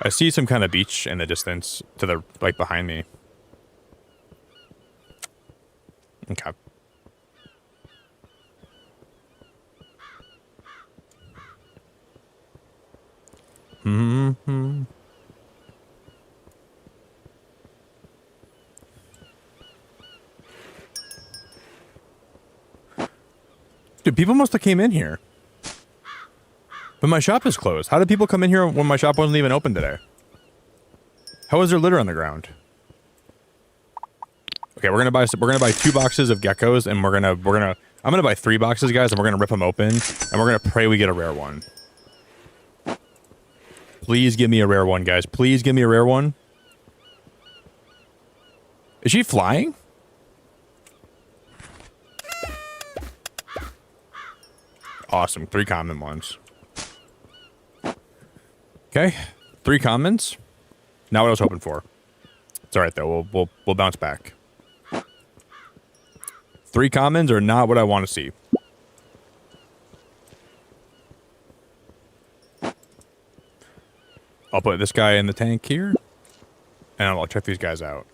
I see some kind of beach in the distance to the, like, behind me. Okay. Mm-hmm. Dude, people must have came in here. But my shop is closed. How did people come in here when my shop wasn't even open today? How is there litter on the ground? Okay, we're gonna buy 2 boxes of geckos, and I'm gonna buy 3 boxes, guys, and we're gonna rip them open, and we're gonna pray we get a rare one. Please give me a rare one, guys. Please give me a rare one. Is she flying? Awesome. 3 common ones. Okay. 3 commons. Not what I was hoping for. It's alright though. We'll bounce back. 3 commons are not what I want to see. I'll put this guy in the tank here. And I'll check these guys out.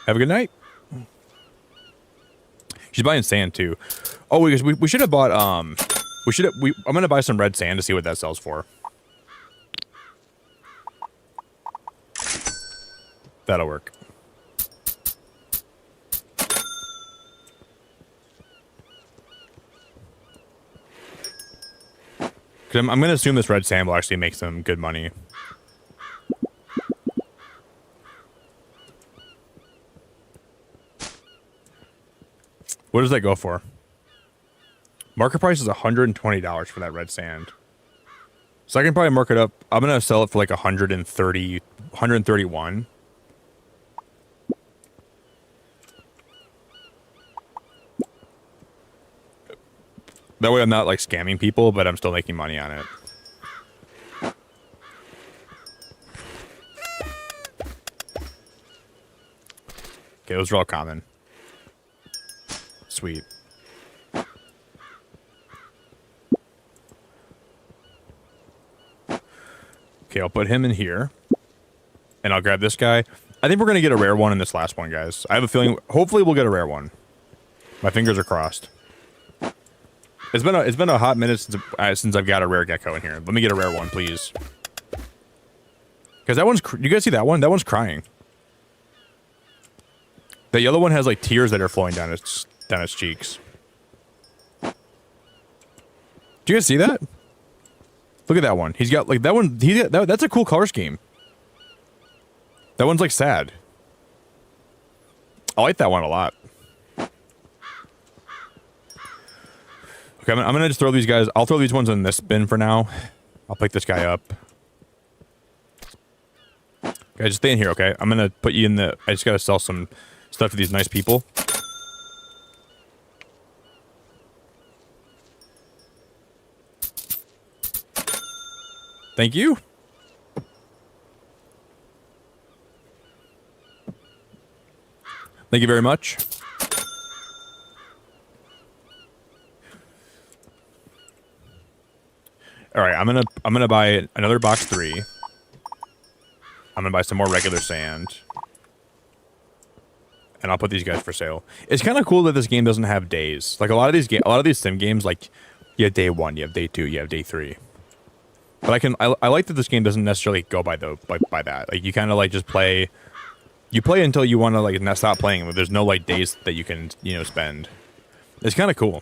Have a good night. She's buying sand too. Oh, we should have bought I'm gonna buy some red sand to see what that sells for. That'll work. I'm gonna assume this red sand will actually make some good money. What does that go for? Market price is $120 for that red sand. So I can probably mark it up. I'm going to sell it for like 131. That way I'm not like scamming people, but I'm still making money on it. Okay, those are all common. Sweet. Okay, I'll put him in here. And I'll grab this guy. I think we're going to get a rare one in this last one, guys. I have a feeling, hopefully we'll get a rare one. My fingers are crossed. It's been a hot minute since I've got a rare gecko in here. Let me get a rare one, please. Because that one's, you guys see that one? That one's crying. The yellow one has like tears that are flowing down its cheeks. Do you guys see that? Look at that one. He's got like that one. That's a cool color scheme. That one's like sad. I like that one a lot. Okay, I'm gonna just throw these guys. I'll throw these ones in this bin for now. I'll pick this guy up. Guys, just stay in here, okay? I'm gonna put you in the. I just gotta sell some stuff to these nice people. Thank you. Thank you very much. All right, I'm gonna buy another box 3. I'm gonna buy some more regular sand, and I'll put these guys for sale. It's kind of cool that this game doesn't have days. Like a lot of these sim games, like you have day 1, you have day 2, you have day 3. But I like that this game doesn't necessarily go by that. Like you kind of like just play. You play until you want to like not stop playing. But there's no like days that you can spend. It's kind of cool.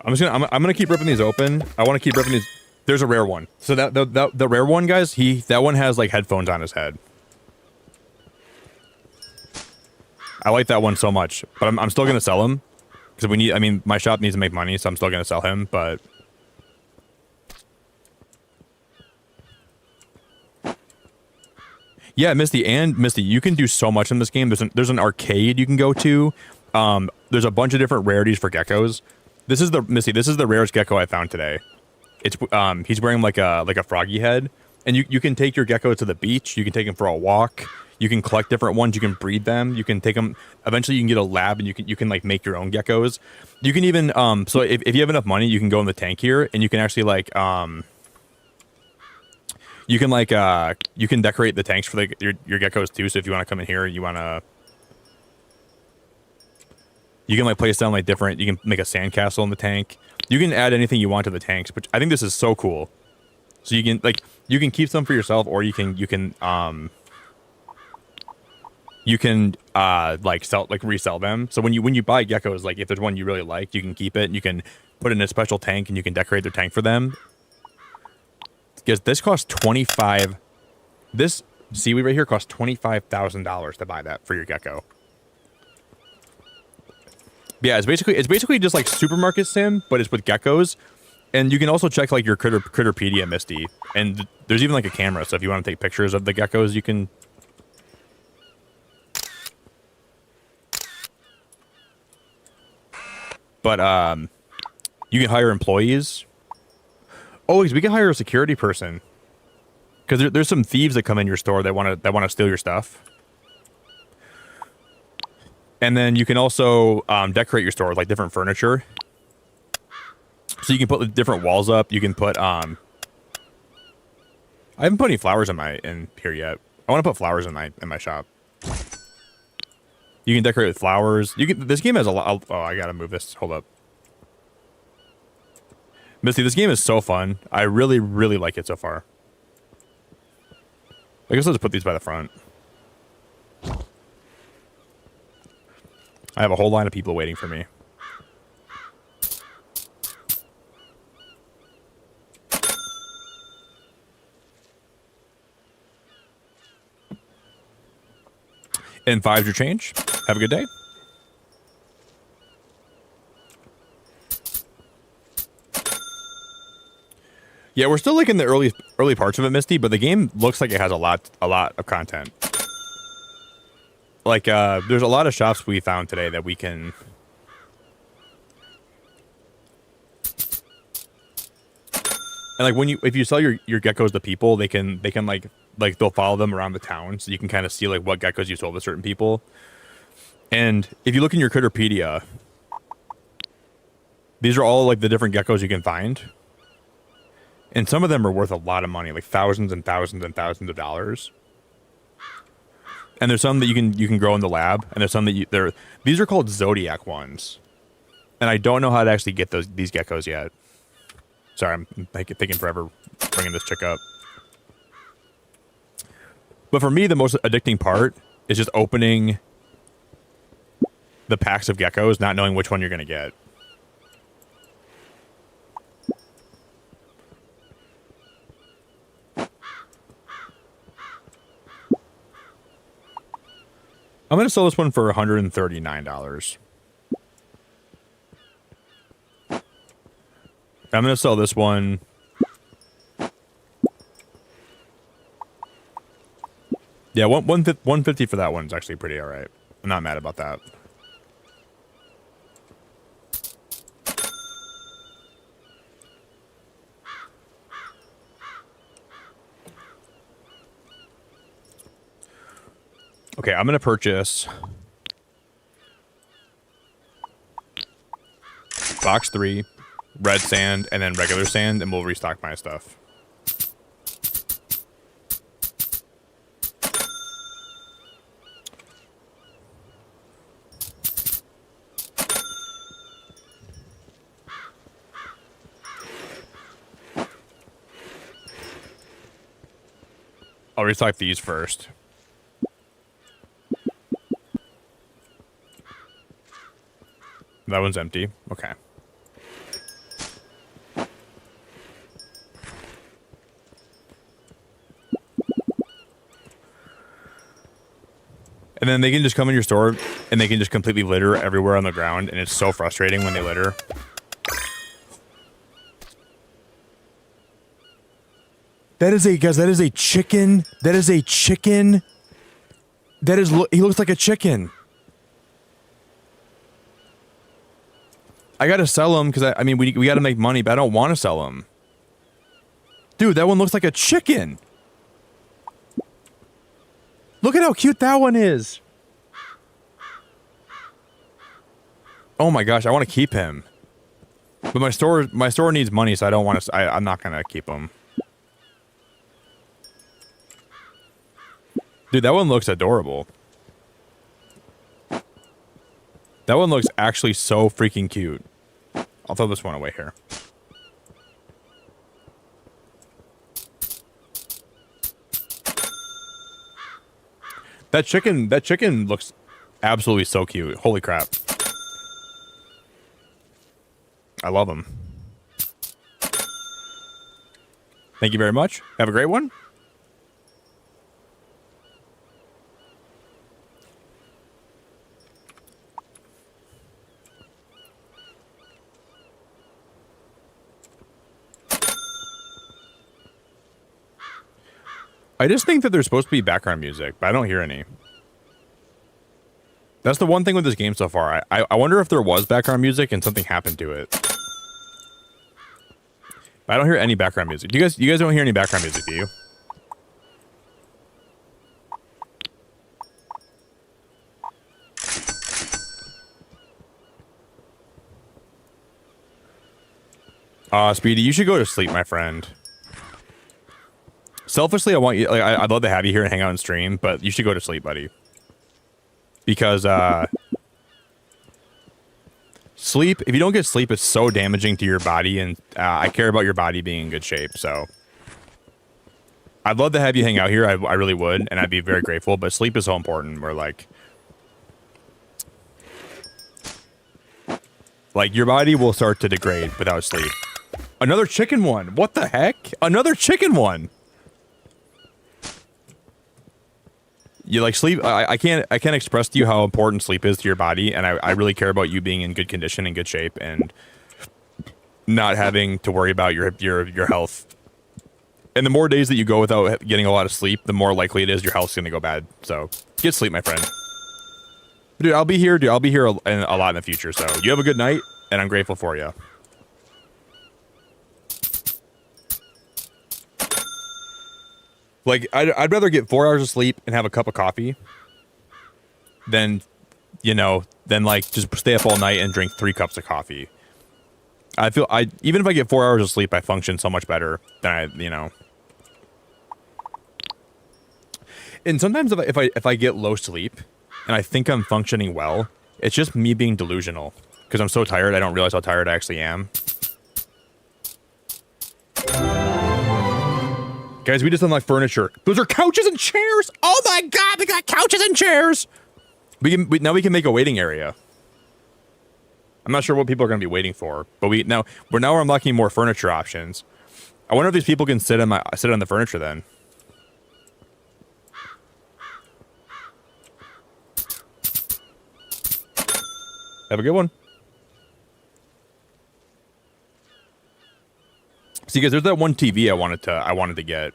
I'm gonna keep ripping these open. I want to keep ripping these. There's a rare one. So the rare one, guys. That one has like headphones on his head. I like that one so much, but I'm still gonna sell him because we need. I mean, my shop needs to make money, so I'm still gonna sell him. But yeah, Misty, you can do so much in this game. There's an arcade you can go to. There's a bunch of different rarities for geckos. This is the rarest gecko I found today. It's he's wearing like a froggy head, and you can take your gecko to the beach. You can take him for a walk. You can collect different ones. You can breed them. You can take them. Eventually, you can get a lab, and you can like make your own geckos. You can even so if you have enough money, you can go in the tank here, and you can actually like You can like you can decorate the tanks for your geckos too. So if you want to come in here, you can like place down like different. You can make a sandcastle in the tank. You can add anything you want to the tanks, but I think this is so cool. So you can keep some for yourself, or you can resell them. So when you buy geckos, like if there's one you really like, you can keep it. You can put it in a special tank, and you can decorate their tank for them. Because this costs 25. This seaweed right here costs $25,000 to buy that for your gecko. Yeah, it's basically just like supermarket sim, but it's with geckos. And you can also check like your Critterpedia, Misty, and there's even like a camera. So if you want to take pictures of the geckos, you can. But you can hire employees. Oh, we can hire a security person. Because there's some thieves that come in your store that want to steal your stuff. And then you can also decorate your store with like different furniture. So you can put different walls up. You can put I haven't put any flowers in here yet. I want to put flowers in my shop. You can decorate with flowers. This game has a lot. Oh, I gotta move this. Hold up. Misty, this game is so fun. I really, really like it so far. I guess I'll just put these by the front. I have a whole line of people waiting for me. And 5's your change. Have a good day. Yeah, we're still like in the early parts of it, Misty, but the game looks like it has a lot of content. Like there's a lot of shops we found today that we can. And like if you sell your geckos to people, they can like they'll follow them around the town, so you can kind of see like what geckos you sold to certain people. And if you look in your Critterpedia, these are all like the different geckos you can find. And some of them are worth a lot of money, like thousands and thousands and thousands of dollars. And there's some that you can grow in the lab, and there's some that these are called Zodiac ones. And I don't know how to actually get these geckos yet. Sorry, I'm taking forever bringing this chick up. But for me, the most addicting part is just opening the packs of geckos, not knowing which one you're going to get. I'm going to sell this one for $139. I'm going to sell this one. Yeah, $150 for that one's actually pretty all right. I'm not mad about that. Okay, I'm going to purchase box 3, red sand, and then regular sand, and we'll restock my stuff. I'll restock these first. That one's empty. Okay. And then they can just come in your store and they can just completely litter everywhere on the ground, and it's so frustrating when they litter. That is a chicken. That is a chicken. He looks like a chicken. I gotta sell them because I mean we gotta make money, but I don't want to sell them. Dude, that one looks like a chicken. Look at how cute that one is. Oh my gosh, I want to keep him. But my store needs money, so I don't want to. I'm not gonna keep him. Dude, that one looks adorable. That one looks actually so freaking cute. I'll throw this one away here. That chicken looks absolutely so cute. Holy crap. I love them. Thank you very much. Have a great one. I just think that there's supposed to be background music, but I don't hear any. That's the one thing with this game so far. I wonder if there was background music and something happened to it. But I don't hear any background music. You guys don't hear any background music, do you? Speedy, you should go to sleep, my friend. Selfishly, I want you. Like, I'd love to have you here and hang out and stream, but you should go to sleep, buddy. Because sleep. If you don't get sleep, it's so damaging to your body, and I care about your body being in good shape. So, I'd love to have you hang out here. I really would, and I'd be very grateful. But sleep is so important. We're like your body will start to degrade without sleep. Another chicken one. What the heck? Another chicken one. You like sleep. I can't express to you how important sleep is to your body, and I really care about you being in good condition and good shape, and not having to worry about your health. And the more days that you go without getting a lot of sleep, the more likely it is your health's gonna go bad. So get sleep, my friend. Dude, I'll be here. Dude, I'll be here a lot in the future. So you have a good night, and I'm grateful for you. Like, I'd rather get 4 hours of sleep and have a cup of coffee than, like just stay up all night and drink 3 cups of coffee. Even if I get 4 hours of sleep, I function so much better than And sometimes if I get low sleep and I think I'm functioning well, it's just me being delusional because I'm so tired. I don't realize how tired I actually am. Guys, we just unlocked furniture. Those are couches and chairs. Oh my god, we got couches and chairs. Now we can make a waiting area. I'm not sure what people are going to be waiting for, but we're now unlocking more furniture options. I wonder if these people can sit on the furniture then. Have a good one. See, guys, there's that one TV I wanted to get.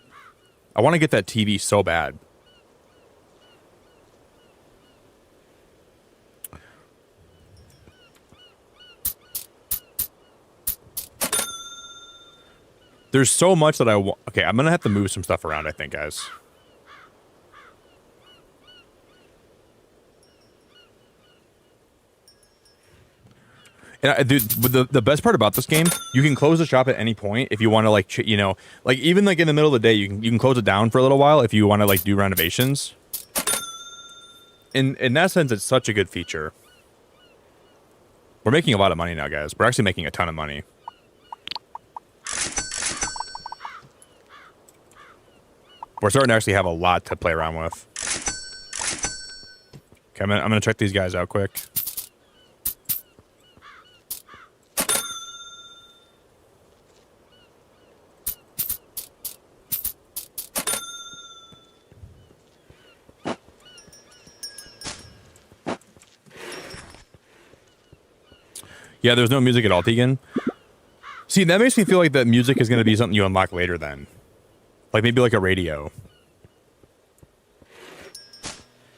I want to get that TV so bad. There's so much that I want. Okay, I'm gonna have to move some stuff around, I think, guys. And dude, the best part about this game, you can close the shop at any point if you want to, like, even like in the middle of the day, you can close it down for a little while if you want to like do renovations. In that sense, it's such a good feature. We're making a lot of money now, guys. We're actually making a ton of money. We're starting to actually have a lot to play around with. Okay, I'm gonna check these guys out quick. Yeah, there's no music at all, Tegan. See, that makes me feel like that music is going to be something you unlock later then. Like maybe like a radio.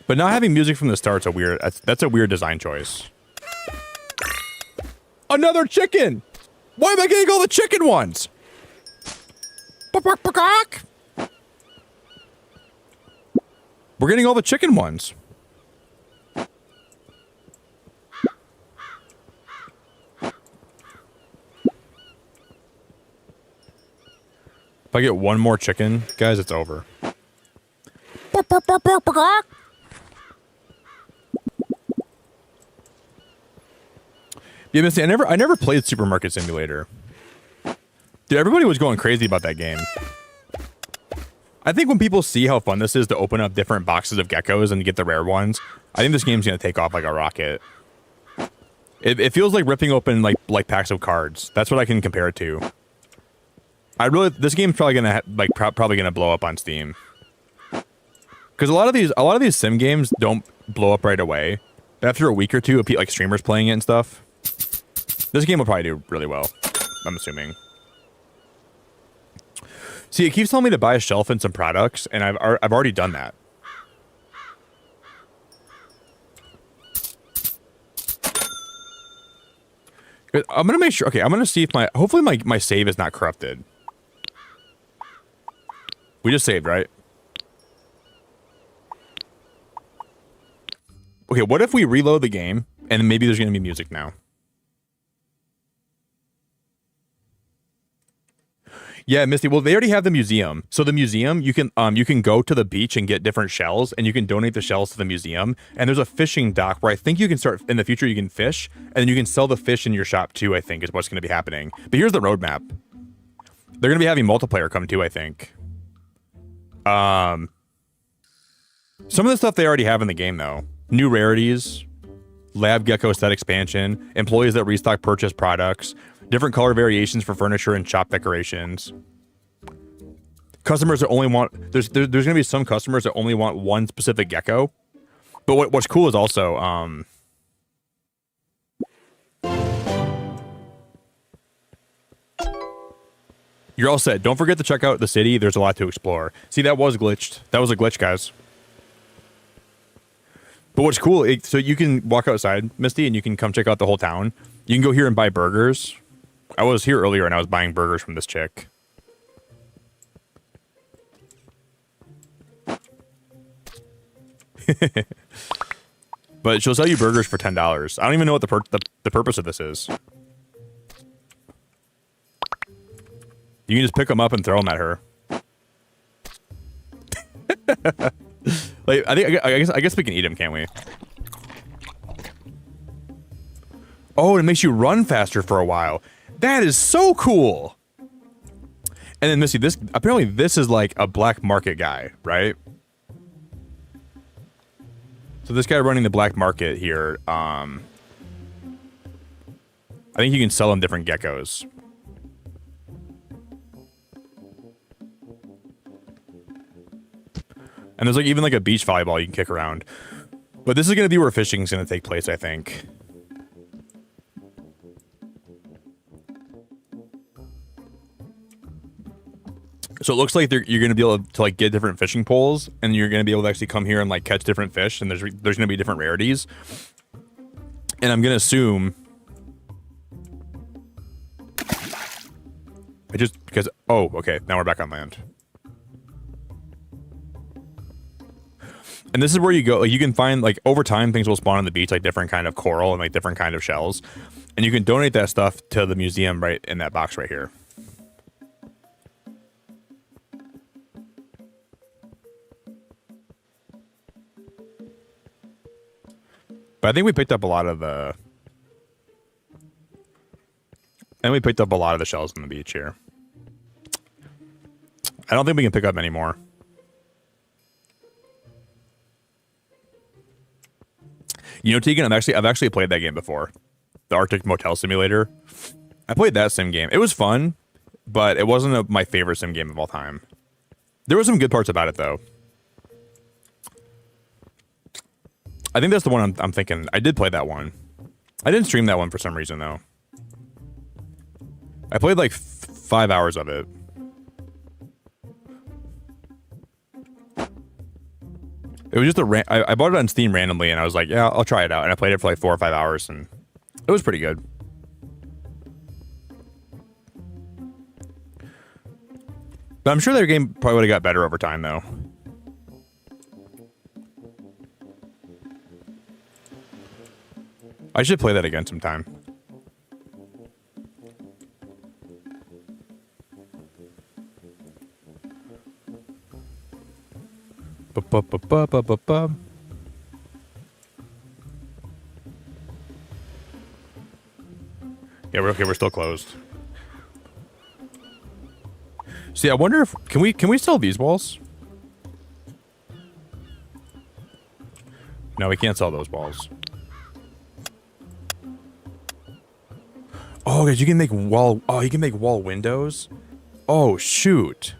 But not having music from the start's a weird... That's a weird design choice. Another chicken! Why am I getting all the chicken ones? We're getting all the chicken ones. If I get one more chicken, guys, it's over. Yeah, Misty, I never played Supermarket Simulator. Dude, everybody was going crazy about that game. I think when people see how fun this is to open up different boxes of geckos and get the rare ones, I think this game's gonna take off like a rocket. It feels like ripping open like packs of cards. That's what I can compare it to. This game's probably gonna probably gonna blow up on Steam. Because a lot of these sim games don't blow up right away. After a week or two of like streamers playing it and stuff, this game will probably do really well. I'm assuming. See, it keeps telling me to buy a shelf and some products, and I've already done that. I'm gonna make sure. Okay, I'm gonna see if hopefully my save is not corrupted. We just saved, right? Okay, what if we reload the game and maybe there's gonna be music now? Yeah, Misty. Well, they already have the museum. So the museum, you can go to the beach and get different shells, and you can donate the shells to the museum. And there's a fishing dock where I think you can start in the future. You can fish, and then you can sell the fish in your shop too. I think is what's going to be happening. But here's the roadmap. They're going to be having multiplayer come too. I think. Some of the stuff they already have in the game though. New rarities, lab gecko set expansion, employees that restock purchase products. Different color variations for furniture and shop decorations. Customers that only want... There's going to be some customers that only want one specific gecko. But what's cool is also... you're all set. Don't forget to check out the city. There's a lot to explore. See, that was glitched. That was a glitch, guys. But what's cool... so you can walk outside, Misty, and you can come check out the whole town. You can go here and buy burgers. I was here earlier and I was buying burgers from this chick. But she'll sell you burgers for $10. I don't even know what the purpose of this is. You can just pick them up and throw them at her. Like I guess we can eat them, can't we? Oh, it makes you run faster for a while. That is so cool. And then Missy, apparently this is like a black market guy, right? So this guy running the black market here, I think you can sell him different geckos. And there's like even like a beach volleyball you can kick around. But this is going to be where fishing is going to take place, I think. So it looks like you're going to be able to like get different fishing poles, and you're going to be able to actually come here and like catch different fish, and there's going to be different rarities. And I'm going to assume oh, okay, now we're back on land. And this is where you go, like you can find like over time things will spawn on the beach, like different kind of coral and like different kind of shells. And you can donate that stuff to the museum right in that box right here. But I think we picked up a lot of the... And we picked up a lot of the shells on the beach here. I don't think we can pick up any more. You know, Tegan, I've actually played that game before. The Arctic Motel Simulator. I played that sim game. It was fun, but it wasn't my favorite sim game of all time. There were some good parts about it, though. I think that's the one I'm thinking. I did play that one. I didn't stream that one for some reason, though. I played like 5 hours of it. It was just I bought it on Steam randomly, and I was like, yeah, I'll try it out. And I played it for like 4 or 5 hours, and it was pretty good. But I'm sure their game probably would have got better over time, though. I should play that again sometime. Ba-ba-ba-ba-ba-ba. Yeah, we're okay. We're still closed. See, I wonder if can we sell these walls? No, we can't sell those walls. Oh, guys, you can make wall. Oh, you can make wall windows. Oh shoot.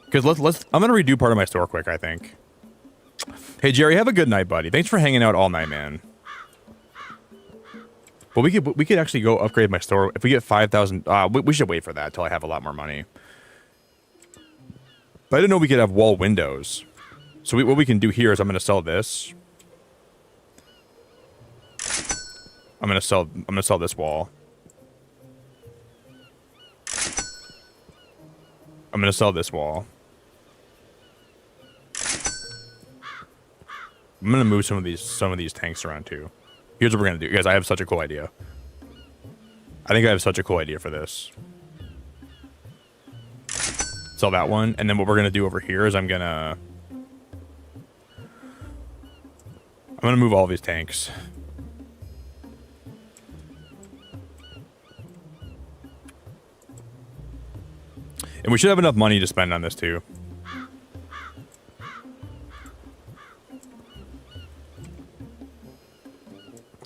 Because let's. I'm gonna redo part of my store quick. I think. Hey Jerry, have a good night, buddy. Thanks for hanging out all night, man. But we could actually go upgrade my store if we get 5,000. We should wait for that till I have a lot more money. But I didn't know we could have wall windows. So what we can do here is I'm gonna sell this. I'm gonna sell this wall. I'm gonna sell this wall. I'm gonna move some of these tanks around too. Here's what we're gonna do, guys. I have such a cool idea. I think I have such a cool idea for this. Sell that one, and then what we're gonna do over here is I'm gonna move all these tanks. And we should have enough money to spend on this too.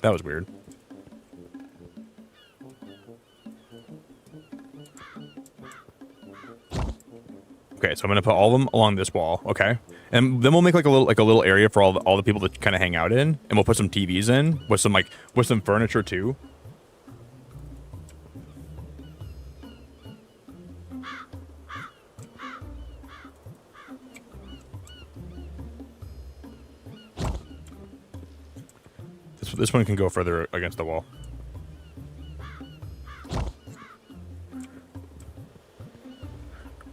That was weird. Okay, so I'm gonna put all of them along this wall. Okay, and then we'll make like a little area for all the people to kind of hang out in, and we'll put some TVs in with some furniture too. This one can go further against the wall.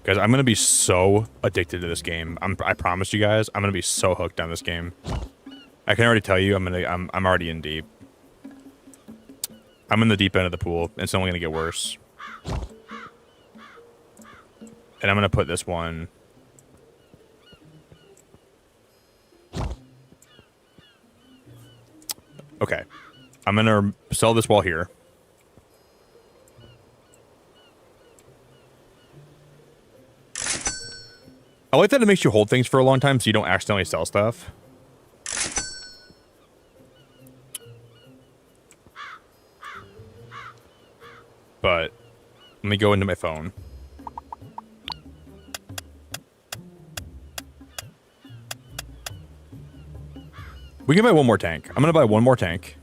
Guys, I'm gonna be so addicted to this game. I promise you guys, I'm gonna be so hooked on this game. I can already tell you, I'm already in deep. I'm in the deep end of the pool. It's only gonna get worse. And I'm gonna put this one. Okay, I'm gonna sell this wall here. I like that it makes you hold things for a long time so you don't accidentally sell stuff. But let me go into my phone. We can buy one more tank. I'm gonna buy one more tank.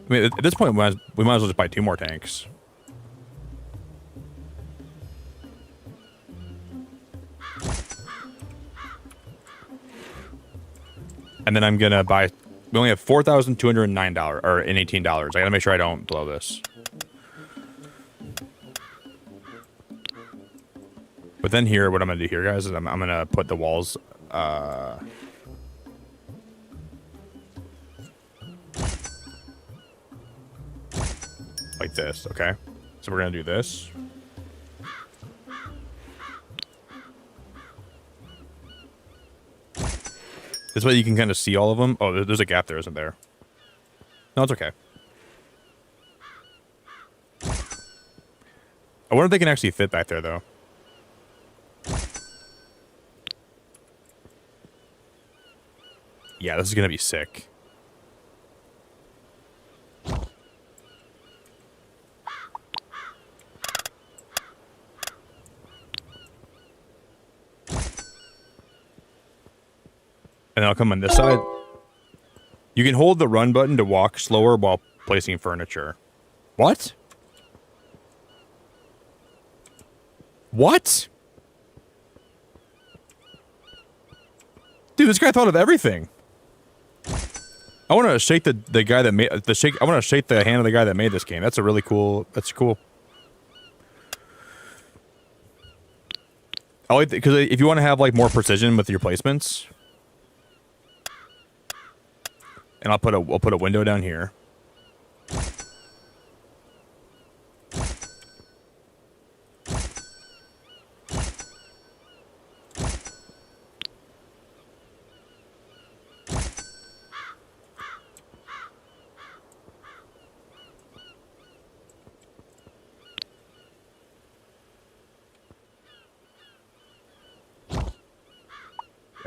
I mean, at this point, we might as well just buy 2 more tanks. And then I'm gonna buy. We only have $4,209 or $18. I gotta make sure I don't blow this. But then here, what I'm gonna do here, guys, is I'm gonna put the walls. Like this, okay? So we're gonna do this. This way you can kind of see all of them. Oh, there's a gap there, isn't there? No, it's okay. I wonder if they can actually fit back there, though. Yeah, this is gonna be sick. And I'll come on this side. You can hold the run button to walk slower while placing furniture. What? What? Dude, this guy thought of everything. I want to shake the guy that made the shake. I want to shake the hand of the guy that made this game. That's a really cool. That's cool. I like because if you want to have like more precision with your placements, and we'll put a window down here.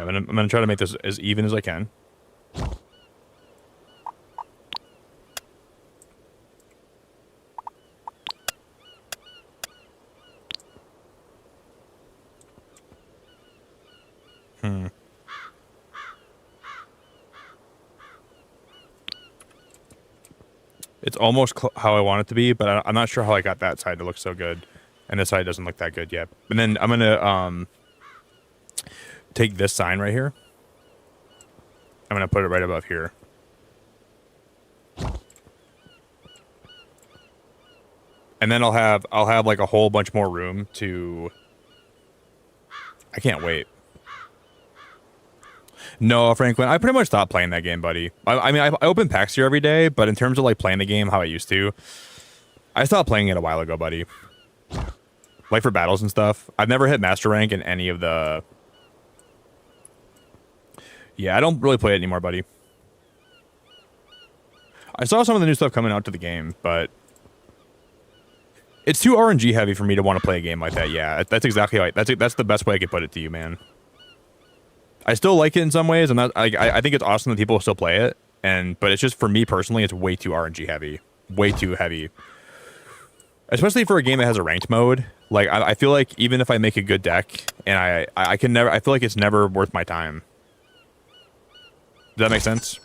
I'm gonna try to make this as even as I can. It's almost how I want it to be, but I'm not sure how I got that side to look so good, and this side doesn't look that good yet. And then I'm gonna take this sign right here. I'm gonna put it right above here. And then I'll have like a whole bunch more room to. I can't wait. No, Franklin, I pretty much stopped playing that game, buddy. I mean, I open packs here every day, but in terms of like playing the game how I used to, I stopped playing it a while ago, buddy. Like for battles and stuff. I've never hit master rank in any of the. Yeah, I don't really play it anymore, buddy. I saw some of the new stuff coming out to the game, but it's too RNG heavy for me to want to play a game like that. Yeah, that's exactly right. That's the best way I could put it to you, man. I still like it in some ways. I think it's awesome that people still play it, but it's just for me personally, it's way too RNG heavy, way too heavy. Especially for a game that has a ranked mode. Like I feel like even if I make a good deck, and I can never, I feel like it's never worth my time. Does that make sense?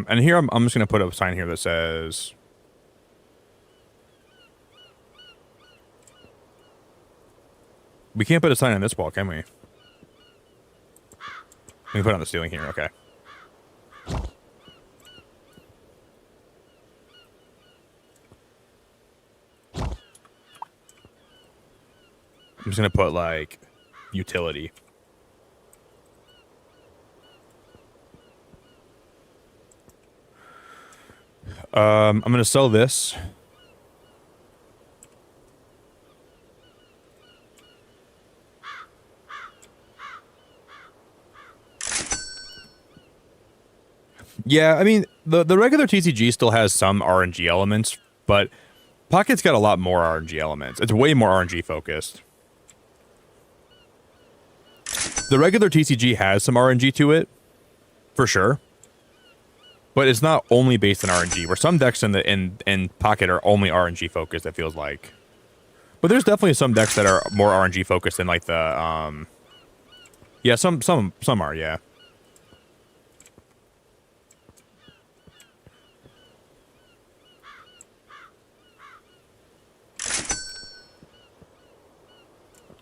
And here I'm just gonna put a sign here that says we can't put a sign on this wall, can we? We can put it on the ceiling here, okay. I'm just gonna put like utility. I'm gonna sell this. Yeah, I mean the regular TCG still has some RNG elements, but Pocket's got a lot more RNG elements. It's way more RNG focused. The regular TCG has some RNG to it, for sure. But it's not only based on RNG. Where some decks in Pocket are only RNG focused, it feels like. But there's definitely some decks that are more RNG focused than like the yeah, some are, yeah.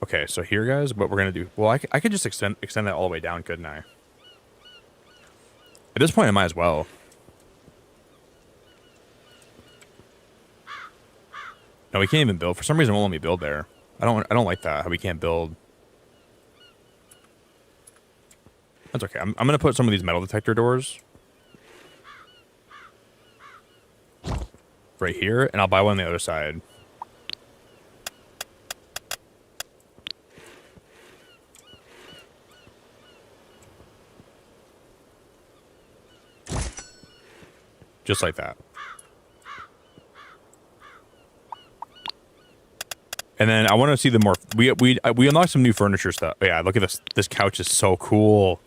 Okay, so here, guys, what we're gonna do. Well, I could just extend that all the way down, couldn't I? At this point, I might as well. No, we can't even build. For some reason, it won't let me build there. I don't like that. How we can't build. That's okay. I'm gonna put some of these metal detector doors right here, and I'll buy one on the other side. Just like that. And then I want to see the more we unlocked some new furniture stuff. Yeah, look at this. This couch is so cool.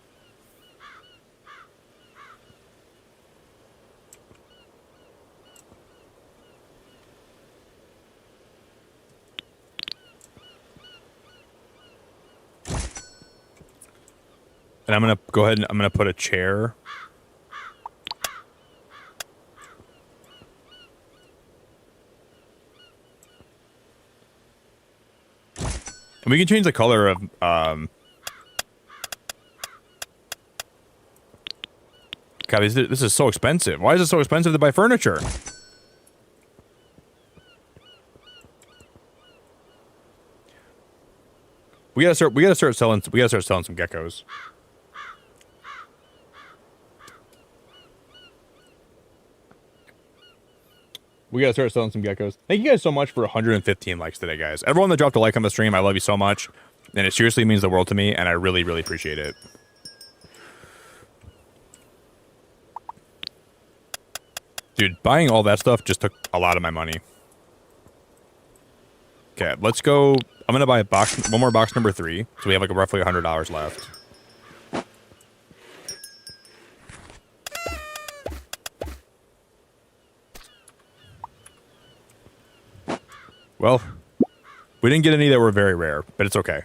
And I'm gonna go ahead and I'm gonna put a chair. And we can change the color of, God, this is so expensive. Why is it so expensive to buy furniture? We gotta start selling some geckos. We gotta start selling some geckos. Thank you guys so much for 115 likes today, guys. Everyone that dropped a like on the stream, I love you so much. And it seriously means the world to me, and I really, really appreciate it. Dude, buying all that stuff just took a lot of my money. Okay, let's go. I'm gonna buy one more box number 3, so we have like roughly $100 left. Well, we didn't get any that were very rare, but it's okay.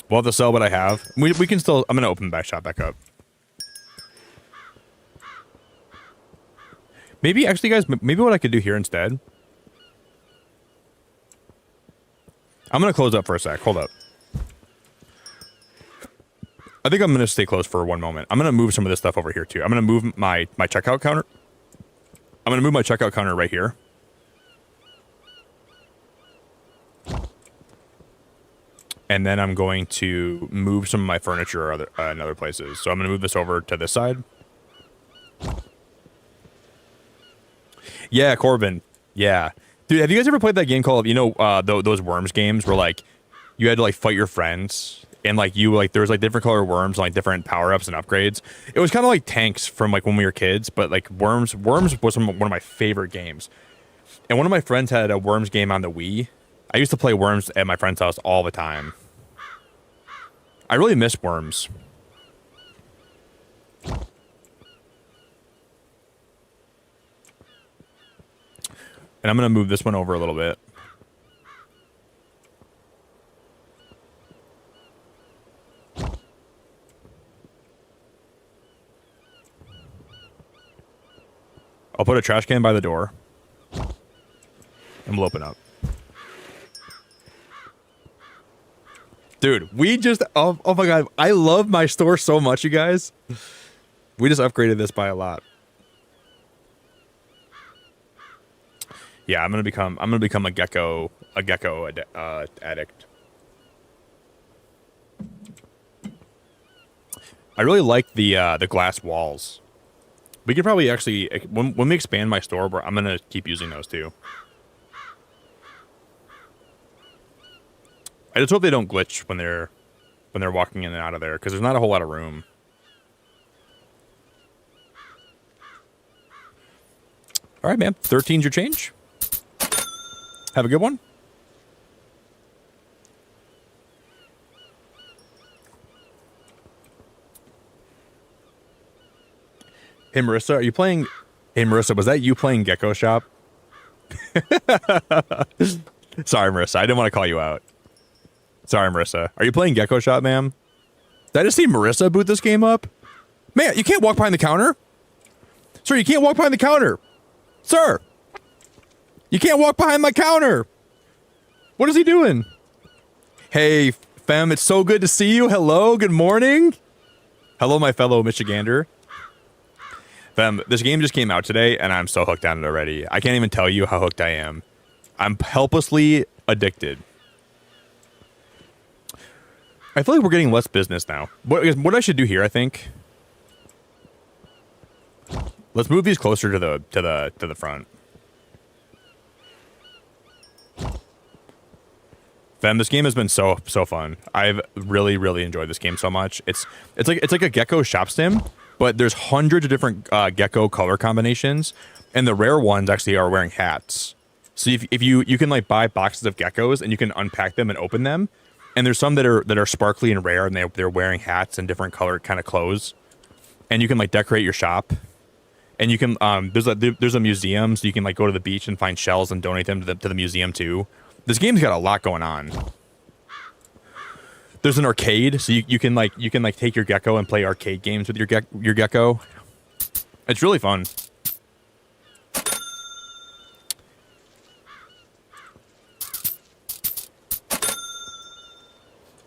We'll have to sell what I have. We can still... I'm going to open the back shop back up. Maybe, actually, guys, maybe what I could do here instead... I'm going to close up for a sec. Hold up. I think I'm going to stay closed for one moment. I'm going to move some of this stuff over here, too. I'm going to move my checkout counter. I'm going to move my checkout counter right here. And then I'm going to move some of my furniture in other places. So I'm going to move this over to this side. Yeah, Corbin. Yeah. Dude, have you guys ever played that game called, you know, those worms games where, like, you had to, like, fight your friends? And, like, there was, like, different color worms, like, different power-ups and upgrades. It was kind of like Tanks from, like, when we were kids. But, like, Worms was one of my favorite games. And one of my friends had a Worms game on the Wii. I used to play Worms at my friend's house all the time. I really miss Worms. And I'm going to move this one over a little bit. I'll put a trash can by the door. And we'll open up. Dude, we just... Oh my god. I love my store so much, you guys. We just upgraded this by a lot. Yeah, I'm gonna become a gecko addict. I really like the glass walls. We could probably actually, when we expand my store, I'm gonna keep using those too. I just hope they don't glitch when they're walking in and out of there, because there's not a whole lot of room. All right, man. 13's your change. Have a good one. Hey, Marissa, are you playing... Hey, Marissa, was that you playing GeckoShop? Sorry, Marissa. I didn't want to call you out. Sorry, Marissa. Are you playing GeckoShop, ma'am? Did I just see Marissa boot this game up? Man, you can't walk behind the counter. Sir, you can't walk behind the counter. Sir. You can't walk behind my counter. What is he doing? Hey, fam, it's so good to see you. Hello, good morning. Hello, my fellow Michigander. Fam, this game just came out today, and I'm so hooked on it already. I can't even tell you how hooked I am. I'm helplessly addicted. I feel like we're getting less business now. What I should do here, I think. Let's move these closer to the front. Fam, this game has been so fun. I've really enjoyed this game so much. It's like a Gecko shop sim, but there's hundreds of different Gecko color combinations, and the rare ones actually are wearing hats. So if you can like buy boxes of geckos and you can unpack them and open them, and there's some that are sparkly and rare, and they're wearing hats and different colored kind of clothes, and you can like decorate your shop. And you can there's a museum, so you can like go to the beach and find shells and donate them to the museum too. This game's got a lot going on. There's an arcade, so you can take your gecko and play arcade games with your gecko. It's really fun.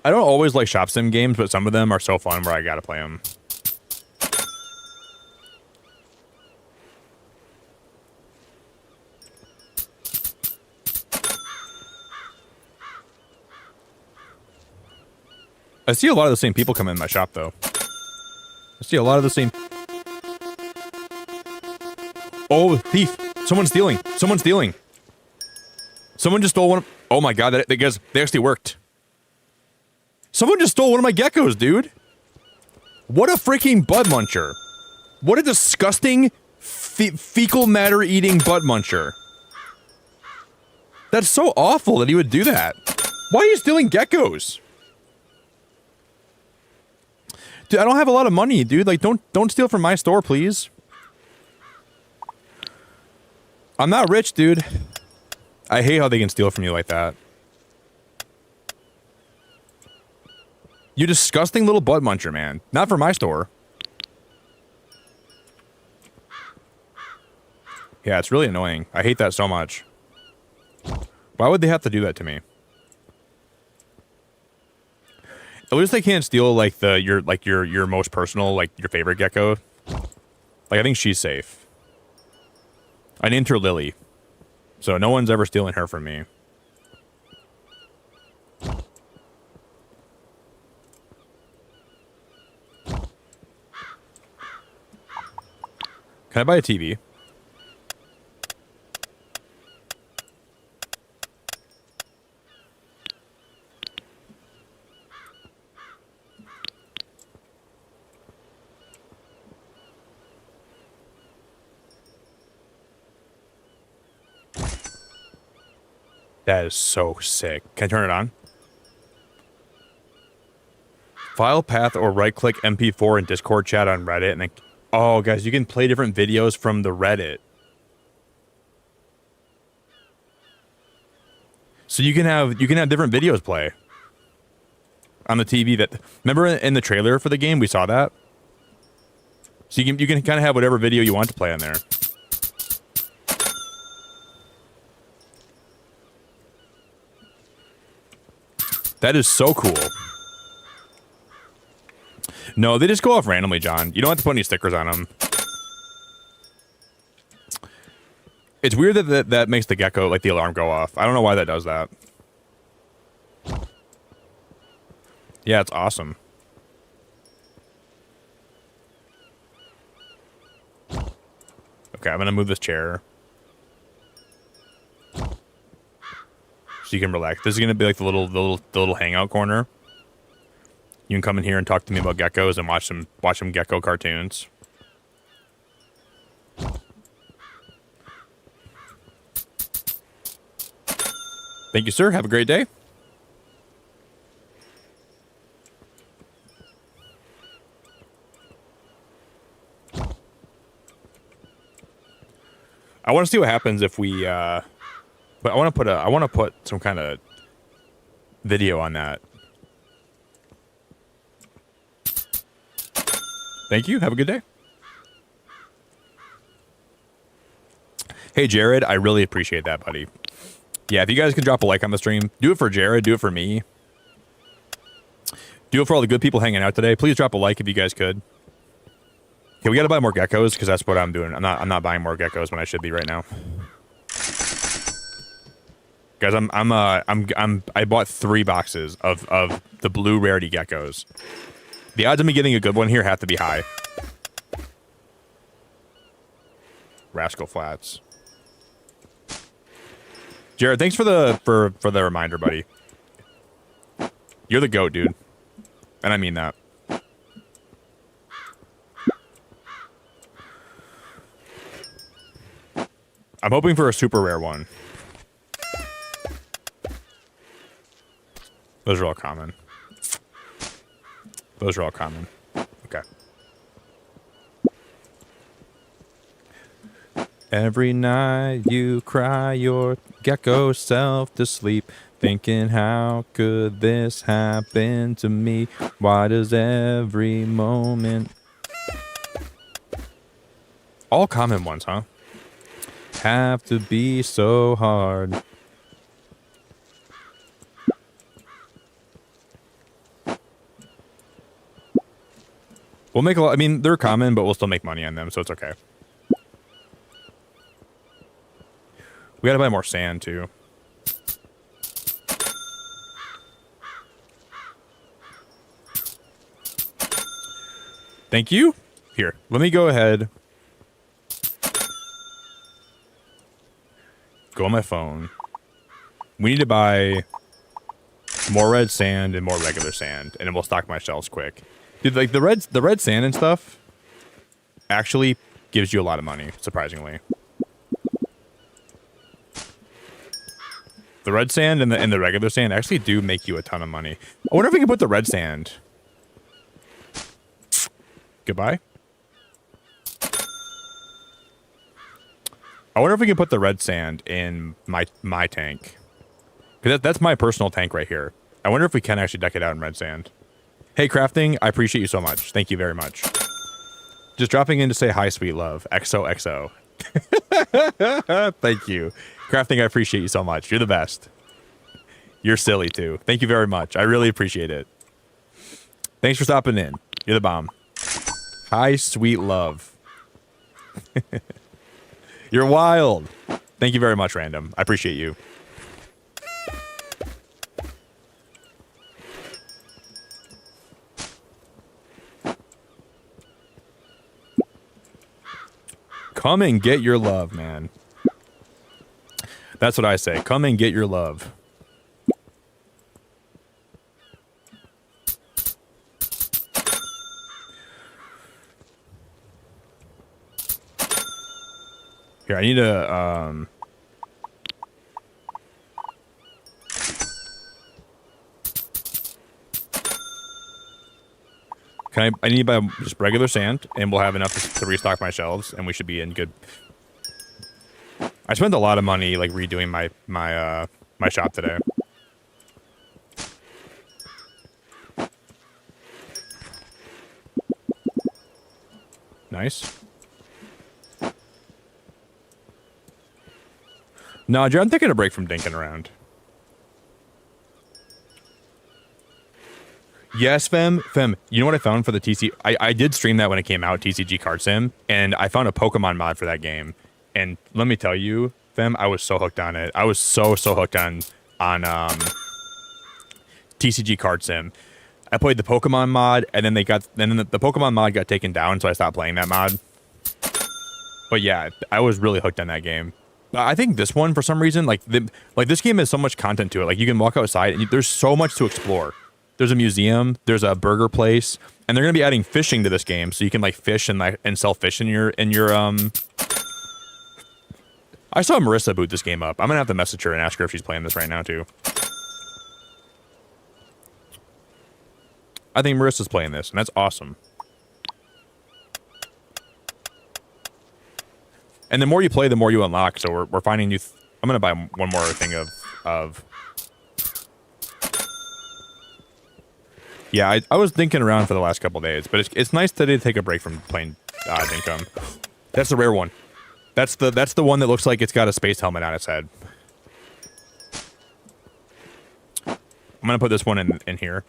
I don't always like shop sim games, but some of them are so fun where I gotta play them. I see a lot of the same people come in my shop, though. I see a lot of the same... Oh, thief. Someone's stealing. Someone's stealing. Someone just stole one of... Oh my god, they actually worked. Someone just stole one of my geckos, dude. What a freaking bud muncher. What a disgusting, fecal matter eating bud muncher. That's so awful that he would do that. Why are you stealing geckos? Dude, I don't have a lot of money, dude. Like, don't steal from my store, please. I'm not rich, dude. I hate how they can steal from you like that. You disgusting little butt muncher, man. Not for my store. Yeah, it's really annoying. I hate that so much. Why would they have to do that to me? At least they can't steal like your most personal, like your favorite gecko. Like I think she's safe. I named her Lily. So no one's ever stealing her from me. Can I buy a TV? That is so sick. Can I turn it on? File path or right-click MP4 in Discord chat on Reddit and then... Oh, guys, you can play different videos from the Reddit. So you can have different videos play on the TV. That remember in the trailer for the game we saw that. So you can kind of have whatever video you want to play on there. That is so cool. No, they just go off randomly, John. You don't have to put any stickers on them. It's weird that makes the gecko, like, the alarm go off. I don't know why that does that. Yeah, it's awesome. Okay, I'm gonna move this chair. So you can relax. This is gonna be like the little hangout corner. You can come in here and talk to me about geckos and watch some gecko cartoons. Thank you, sir. Have a great day. I want to see what happens if we but I want to put some kind of video on that. Thank you. Have a good day. Hey, Jared, I really appreciate that, buddy. Yeah, if you guys can drop a like on the stream, do it for Jared, do it for me. Do it for all the good people hanging out today. Please drop a like if you guys could. Okay, we got to buy more geckos because that's what I'm doing. I'm not buying more geckos when I should be right now. Guys, I bought 3 boxes of the blue rarity geckos. The odds of me getting a good one here have to be high. Rascal Flats. Jared, thanks for the reminder, buddy. You're the GOAT, dude. And I mean that. I'm hoping for a super rare one. Those are all common. Those are all common. Okay. Every night you cry your gecko self to sleep, thinking how could this happen to me? Why does every moment... All common ones, huh? Have to be so hard. We'll make a lot. I mean, they're common, but we'll still make money on them, so it's okay. We gotta buy more sand, too. Thank you. Here, let me go ahead. Go on my phone. We need to buy more red sand and more regular sand, and then we'll stock my shelves quick. Dude, like the red sand and stuff actually gives you a lot of money, surprisingly. The red sand and the regular sand actually do make you a ton of money. I wonder if we can put the red sand. Goodbye. I wonder if we can put the red sand in my tank. Because that's my personal tank right here. I wonder if we can actually deck it out in red sand. Hey, Crafting, I appreciate you so much. Thank you very much. Just dropping in to say hi, sweet love. XOXO. Thank you. Crafting, I appreciate you so much. You're the best. You're silly, too. Thank you very much. I really appreciate it. Thanks for stopping in. You're the bomb. Hi, sweet love. You're wild. Thank you very much, Random. I appreciate you. Come and get your love, man. That's what I say. Come and get your love. Here, I need to, I need to buy just regular sand, and we'll have enough to restock my shelves, and we should be in good. I spent a lot of money like redoing my shop today. Nice. No, Joe, I'm taking a break from dinking around. Yes, Fem. You know what I found for the TC? I did stream that when it came out, TCG Card Sim, and I found a Pokemon mod for that game. And let me tell you, Fem, I was so hooked on it. I was so hooked on TCG Card Sim. I played the Pokemon mod, and then the Pokemon mod got taken down, so I stopped playing that mod. But yeah, I was really hooked on that game. I think this one, for some reason, like this game has so much content to it. Like you can walk outside, and there's so much to explore. There's a museum, there's a burger place, and they're gonna be adding fishing to this game, so you can like fish and sell fish in your I saw Marissa boot this game up. I'm gonna have to message her and ask her if she's playing this right now too. I think Marissa's playing this, and that's awesome. And the more you play, the more you unlock. So we're finding new. I'm gonna buy one more thing of. Yeah, I was thinking around for the last couple days, but it's nice today to take a break from playing Dinkum. That's the rare one. That's the one that looks like it's got a space helmet on its head. I'm gonna put this one in here.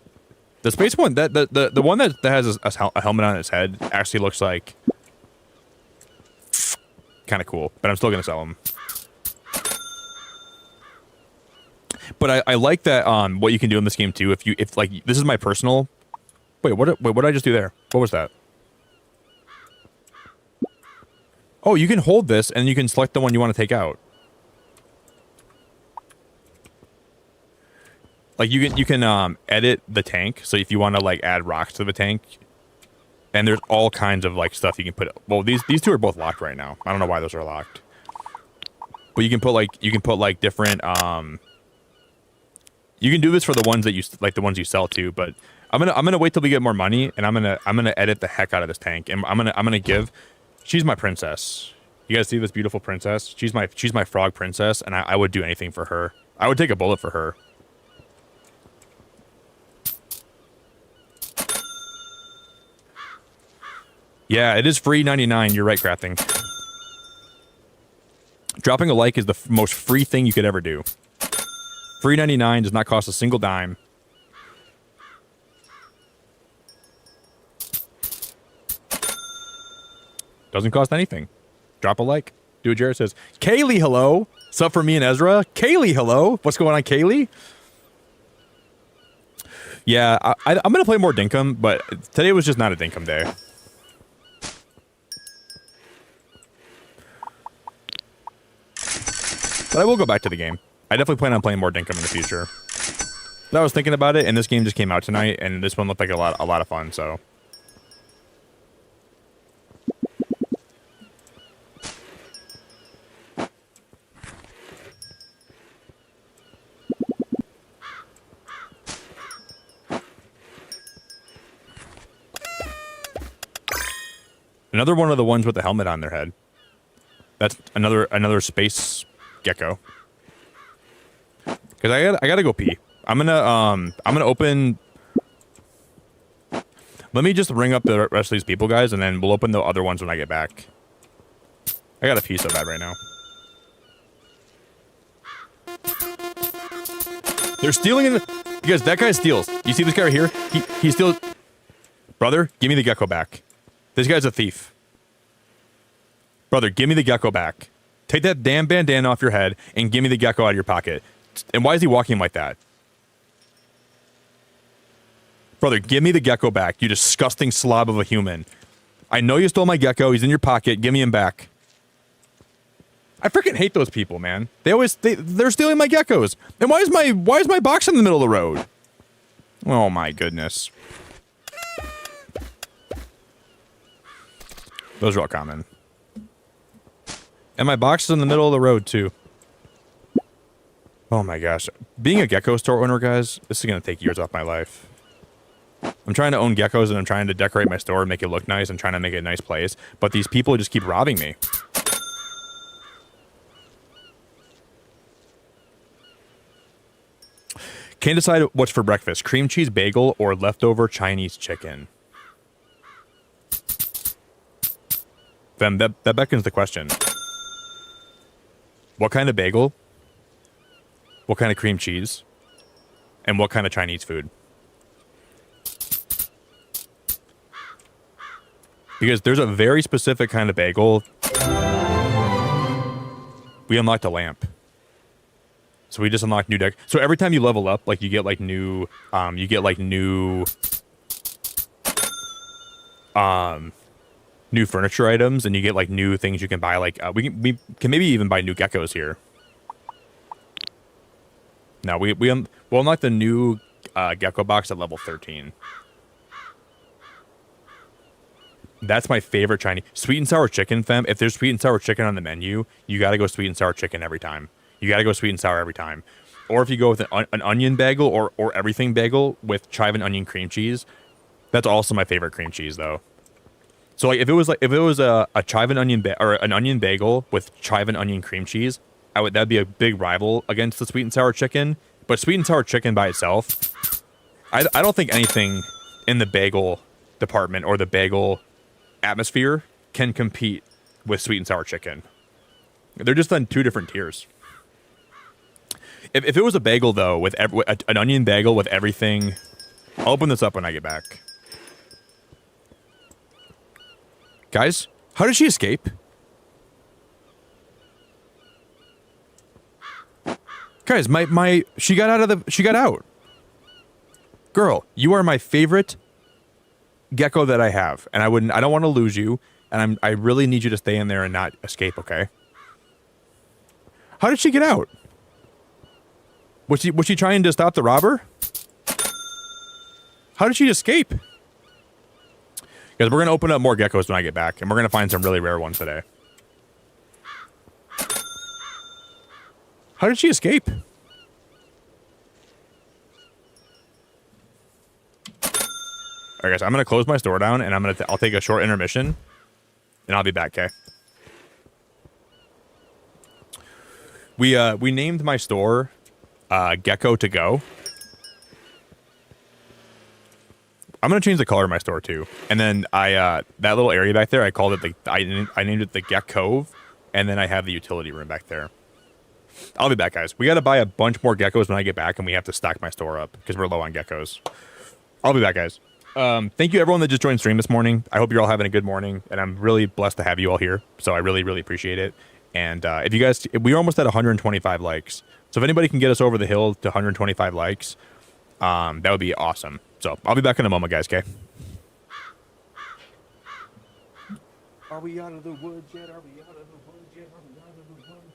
The space one, the one that has a helmet on its head actually looks like kind of cool, but I'm still gonna sell them. But I like that what you can do in this game too. If like this is my personal. Wait, what did I just do there? What was that? Oh, you can hold this and you can select the one you want to take out. Like you can edit the tank. So if you want to like add rocks to the tank, and there's all kinds of like stuff you can put. Well, these two are both locked right now. I don't know why those are locked. But you can put like different You can do this for the ones that the ones you sell too, but I'm gonna wait till we get more money, and I'm gonna edit the heck out of this tank, and I'm gonna give. She's my princess. You guys see this beautiful princess? She's my frog princess, and I would do anything for her. I would take a bullet for her. Yeah, it is free 99. You're right, Crafting. Dropping a like is the most free thing you could ever do. Free 99 does not cost a single dime. Doesn't cost anything. Drop a like. Do what Jared says. Kaylee, hello. Sup for me and Ezra? Kaylee, hello. What's going on, Kaylee? Yeah, I'm going to play more Dinkum, but today was just not a Dinkum day. But I will go back to the game. I definitely plan on playing more Dinkum in the future. But I was thinking about it, and this game just came out tonight, and this one looked like a lot of fun, so. Another one of the ones with the helmet on their head. That's another space gecko. Cause I gotta go pee. I'm gonna open. Let me just ring up the rest of these people, guys, and then we'll open the other ones when I get back. I gotta pee so bad right now. They're stealing in the... Because that guy steals. You see this guy right here? He steals... Brother, give me the gecko back. This guy's a thief. Brother, give me the gecko back. Take that damn bandana off your head and give me the gecko out of your pocket. And why is he walking like that? Brother, give me the gecko back, you disgusting slob of a human. I know you stole my gecko. He's in your pocket. Give me him back. I freaking hate those people, man. They're stealing my geckos. And why is my box in the middle of the road? Oh my goodness. Those are all common. And my box is in the middle of the road too. Oh my gosh. Being a gecko store owner, guys, this is gonna take years off my life. I'm trying to own geckos and I'm trying to decorate my store and make it look nice and trying to make it a nice place, but these people just keep robbing me. Can't decide what's for breakfast. Cream cheese bagel or leftover Chinese chicken. Then that beckons the question. What kind of bagel? What kind of cream cheese? And what kind of Chinese food? Because there's a very specific kind of bagel. We unlocked a lamp. So we just unlocked new deck. So every time you level up, like you get like new new furniture items, and you get like new things you can buy. Like we can maybe even buy new geckos here. No, we'll unlock the new gecko box at level 13. That's my favorite Chinese sweet and sour chicken, fam. If there's sweet and sour chicken on the menu, you gotta go sweet and sour chicken every time. You gotta go sweet and sour every time. Or if you go with an onion bagel or everything bagel with chive and onion cream cheese, that's also my favorite cream cheese though. So like if it was a chive and onion or an onion bagel with chive and onion cream cheese, that'd be a big rival against the sweet and sour chicken. But sweet and sour chicken by itself, I don't think anything in the bagel department or the bagel atmosphere can compete with sweet and sour chicken. They're just on two different tiers. If it was a bagel though, with an onion bagel with everything, I'll open this up when I get back. Guys, how did she escape? Guys, she got out. Girl, you are my favorite gecko that I have, and I don't want to lose you, and I really need you to stay in there and not escape, okay? How did she get out? Was she trying to stop the robber? How did she escape? Guys, we're gonna open up more geckos when I get back, and we're gonna find some really rare ones today. How did she escape? All right, guys, I'm gonna close my store down, and I'll take a short intermission, and I'll be back. Okay. We named my store Gecko to Go. I'm gonna change the color of my store too, and then that little area back there, I called it I named it the Gecko, and then I have the utility room back there. I'll be back, guys. We got to buy a bunch more geckos when I get back, and we have to stock my store up because we're low on geckos. I'll be back, guys. Thank you, everyone that just joined stream this morning. I hope you're all having a good morning, and I'm really blessed to have you all here. So I really, really appreciate it. And if you guys, we're almost at 125 likes. So if anybody can get us over the hill to 125 likes, that would be awesome. So I'll be back in a moment, guys. Okay. Are we out of the woods yet? Are we out of the woods yet? Are we out of the woods?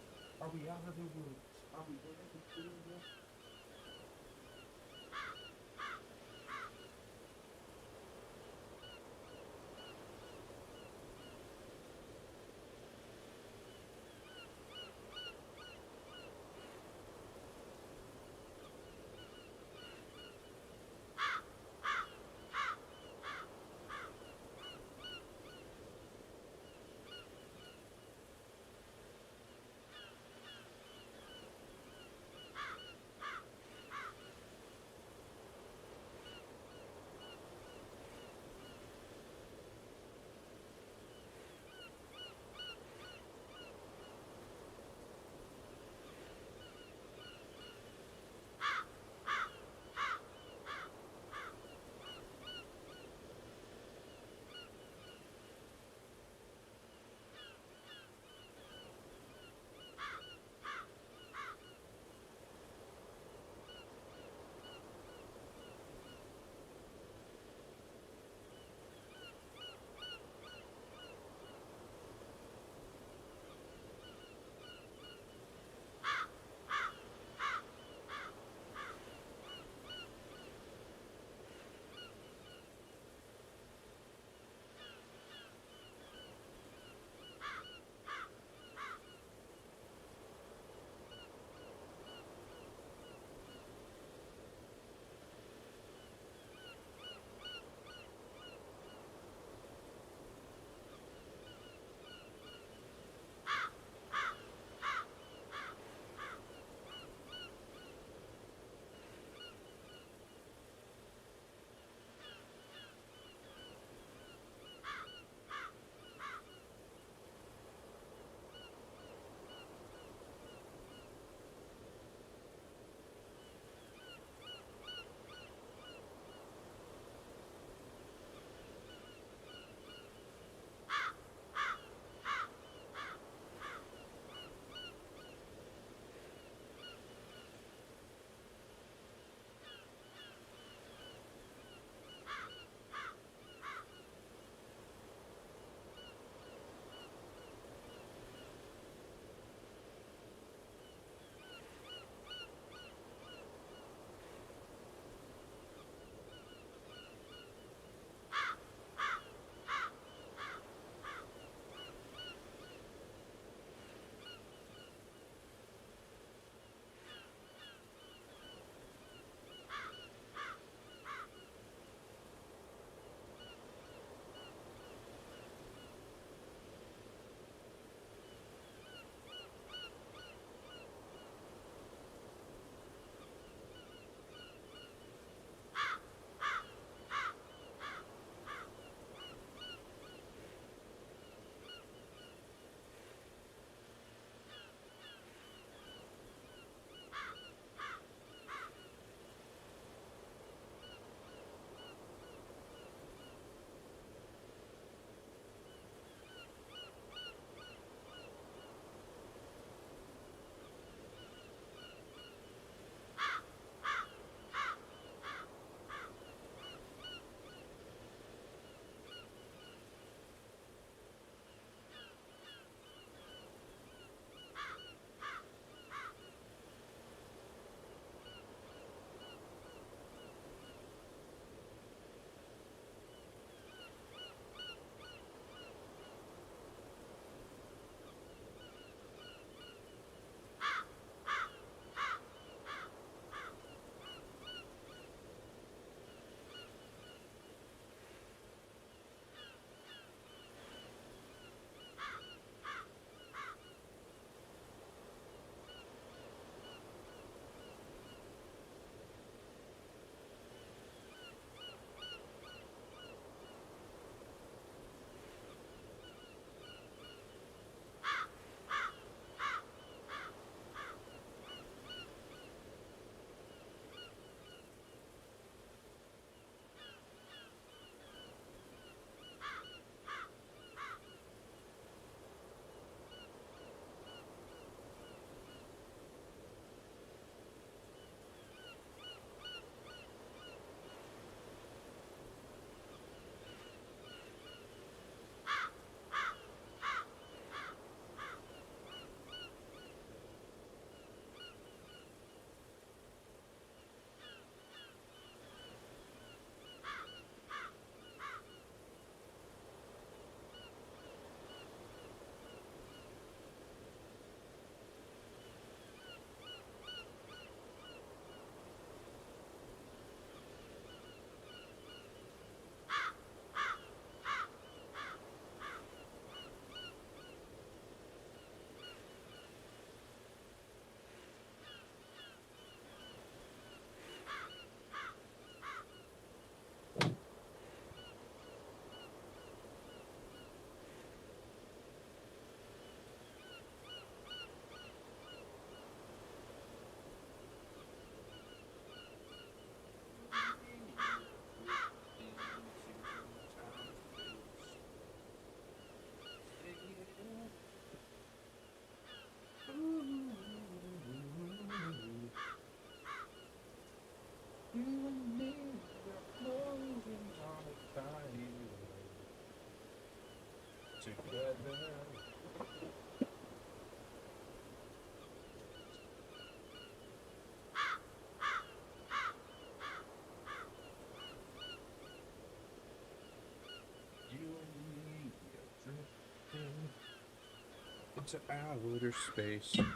to outer space. And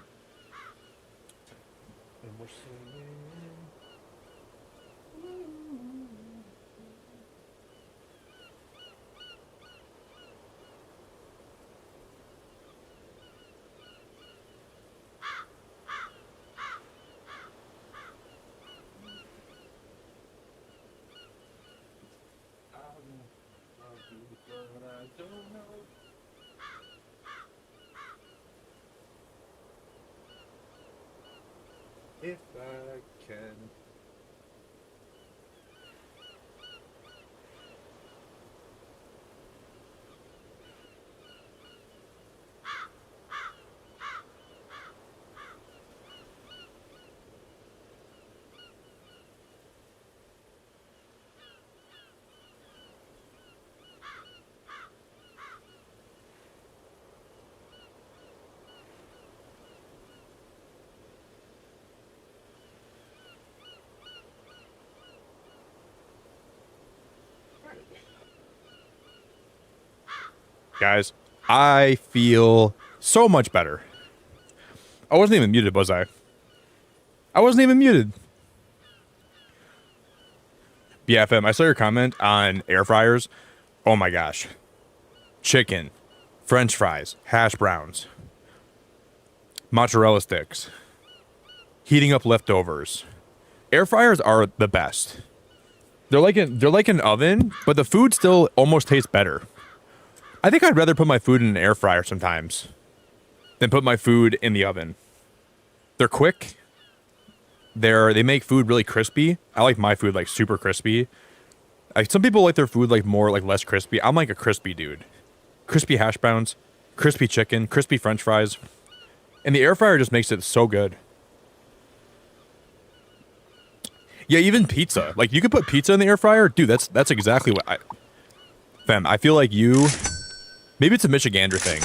we're singing. But I don't know if I can. Guys, I feel so much better. I wasn't even muted, was I? I wasn't even muted. BFM, I saw your comment on air fryers. Oh my gosh. Chicken, French fries, hash browns, mozzarella sticks, heating up leftovers. Air fryers are the best. They're like an oven, but the food still almost tastes better. I think I'd rather put my food in an air fryer sometimes than put my food in the oven. They're quick. They make food really crispy. I like my food like super crispy. Like some people like their food like more like less crispy. I'm like a crispy dude. Crispy hash browns, crispy chicken, crispy French fries, and the air fryer just makes it so good. Yeah, even pizza. Like you could put pizza in the air fryer, dude. That's exactly what I. Fam, I feel like you. Maybe it's a Michigander thing.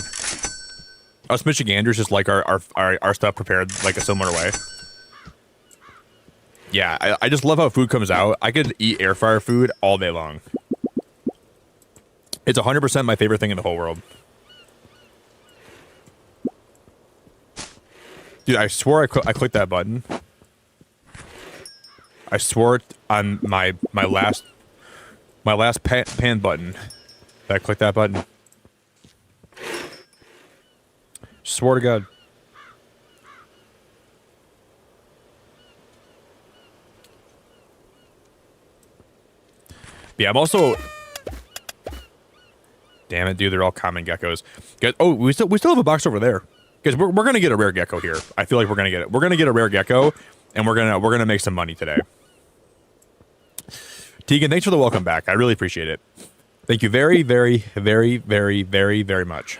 Us Michiganders just like our stuff prepared like a similar way. Yeah, I just love how food comes out. I could eat air fryer food all day long. It's 100% my favorite thing in the whole world. Dude, I swore I clicked that button. I swore it on my last pan button that I clicked that button. Swear to God. Yeah, I'm also. Damn it, dude! They're all common geckos. Guys, oh, we still have a box over there. Guys, we're gonna get a rare gecko here. I feel like we're gonna get it. We're gonna get a rare gecko, and we're gonna make some money today. Tegan, thanks for the welcome back. I really appreciate it. Thank you very, very, very, very, very, very much.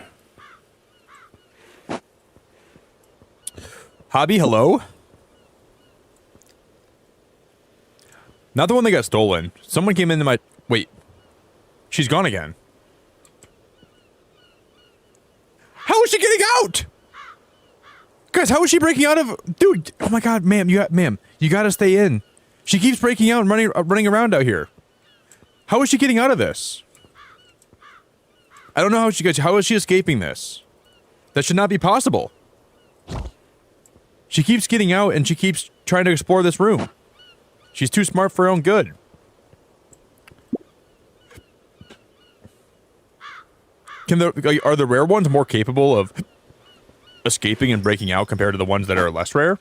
Hobby, hello? Not the one that got stolen. Someone came into my... Wait. She's gone again. How is she getting out? Guys, how is she breaking out of... Dude, oh my God, ma'am, you gotta stay in. She keeps breaking out and running around out here. How is she getting out of this? I don't know how is she escaping this? That should not be possible. She keeps getting out and she keeps trying to explore this room. She's too smart for her own good. Are the rare ones more capable of escaping and breaking out compared to the ones that are less rare?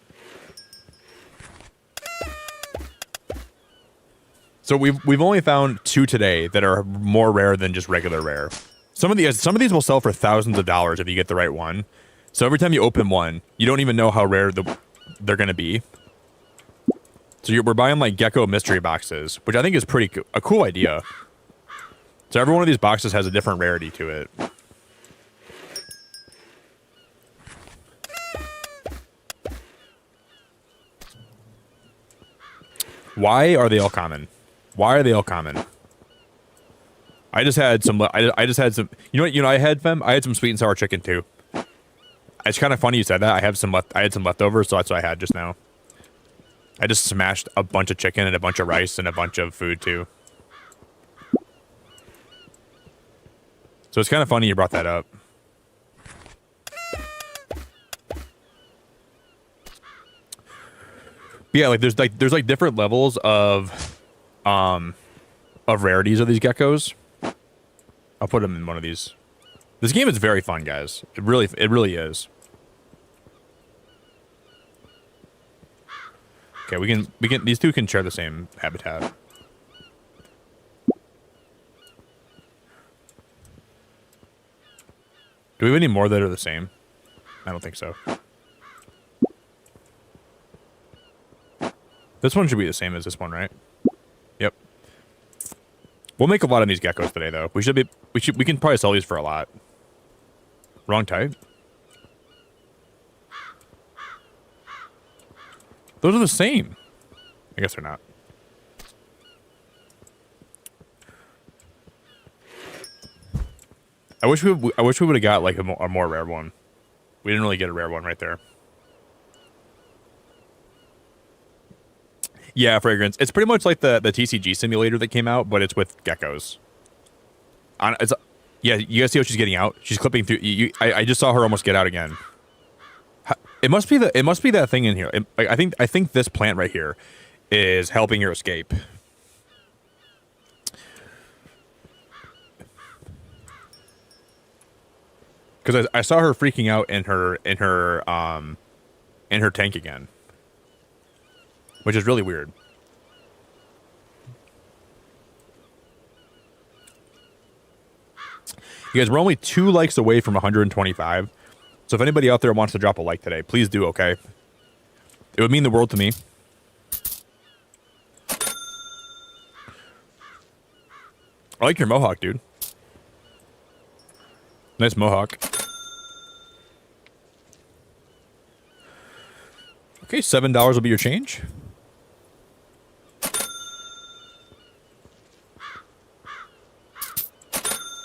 So we've only found 2 today that are more rare than just regular rare. Some of these will sell for thousands of dollars if you get the right one. So every time you open one, you don't even know how rare they're gonna be. So we're buying like Gecko mystery boxes, which I think is a cool idea. So every one of these boxes has a different rarity to it. Why are they all common? Why are they all common? I just had some. I just had some. You know. I had some sweet and sour chicken too. It's kind of funny you said that. I had some leftovers, so that's what I had just now. I just smashed a bunch of chicken and a bunch of rice and a bunch of food too. So it's kind of funny you brought that up. yeah, like there's like different levels of rarities of these geckos. I'll put them in one of these. This game is very fun, guys. It really is. Okay, we can these two can share the same habitat. Do we have any more that are the same? I don't think so. This one should be the same as this one, right? Yep. We'll make a lot of these geckos today, though. We can probably sell these for a lot. Wrong type. Those are the same. I guess they're not. I wish we would have got like a more rare one. We didn't really get a rare one right there. Yeah, fragrance. It's pretty much like the TCG simulator that came out, but it's with geckos. Yeah, you guys see what she's getting out? She's clipping through. I just saw her almost get out again. It must be that thing in here. I think this plant right here is helping her escape. Because I saw her freaking out in her tank again, which is really weird. You guys, we're only 2 likes away from 125. So if anybody out there wants to drop a like today, please do, okay? It would mean the world to me. I like your mohawk, dude. Nice mohawk. Okay, $7 will be your change.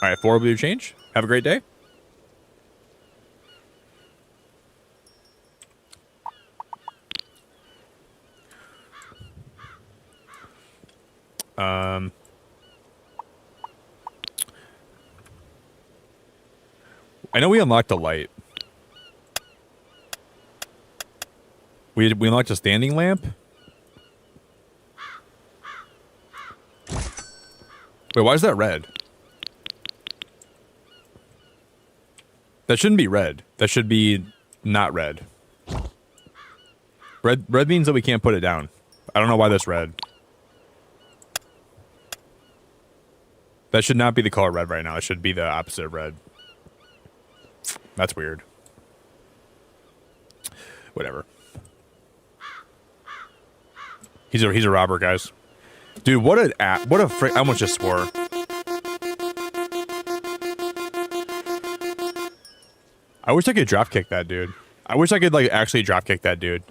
All right, 4 will be your change. Have a great day. I know we unlocked a light. We unlocked a standing lamp. Wait, why is that red? That shouldn't be red. That should be not red. Red means that we can't put it down. I don't know why that's red. That should not be the color red right now. It should be the opposite of red. That's weird. Whatever. He's a robber, guys. Dude, what a frick! I almost just swore. I wish I could dropkick that dude. I wish I could like actually dropkick that dude.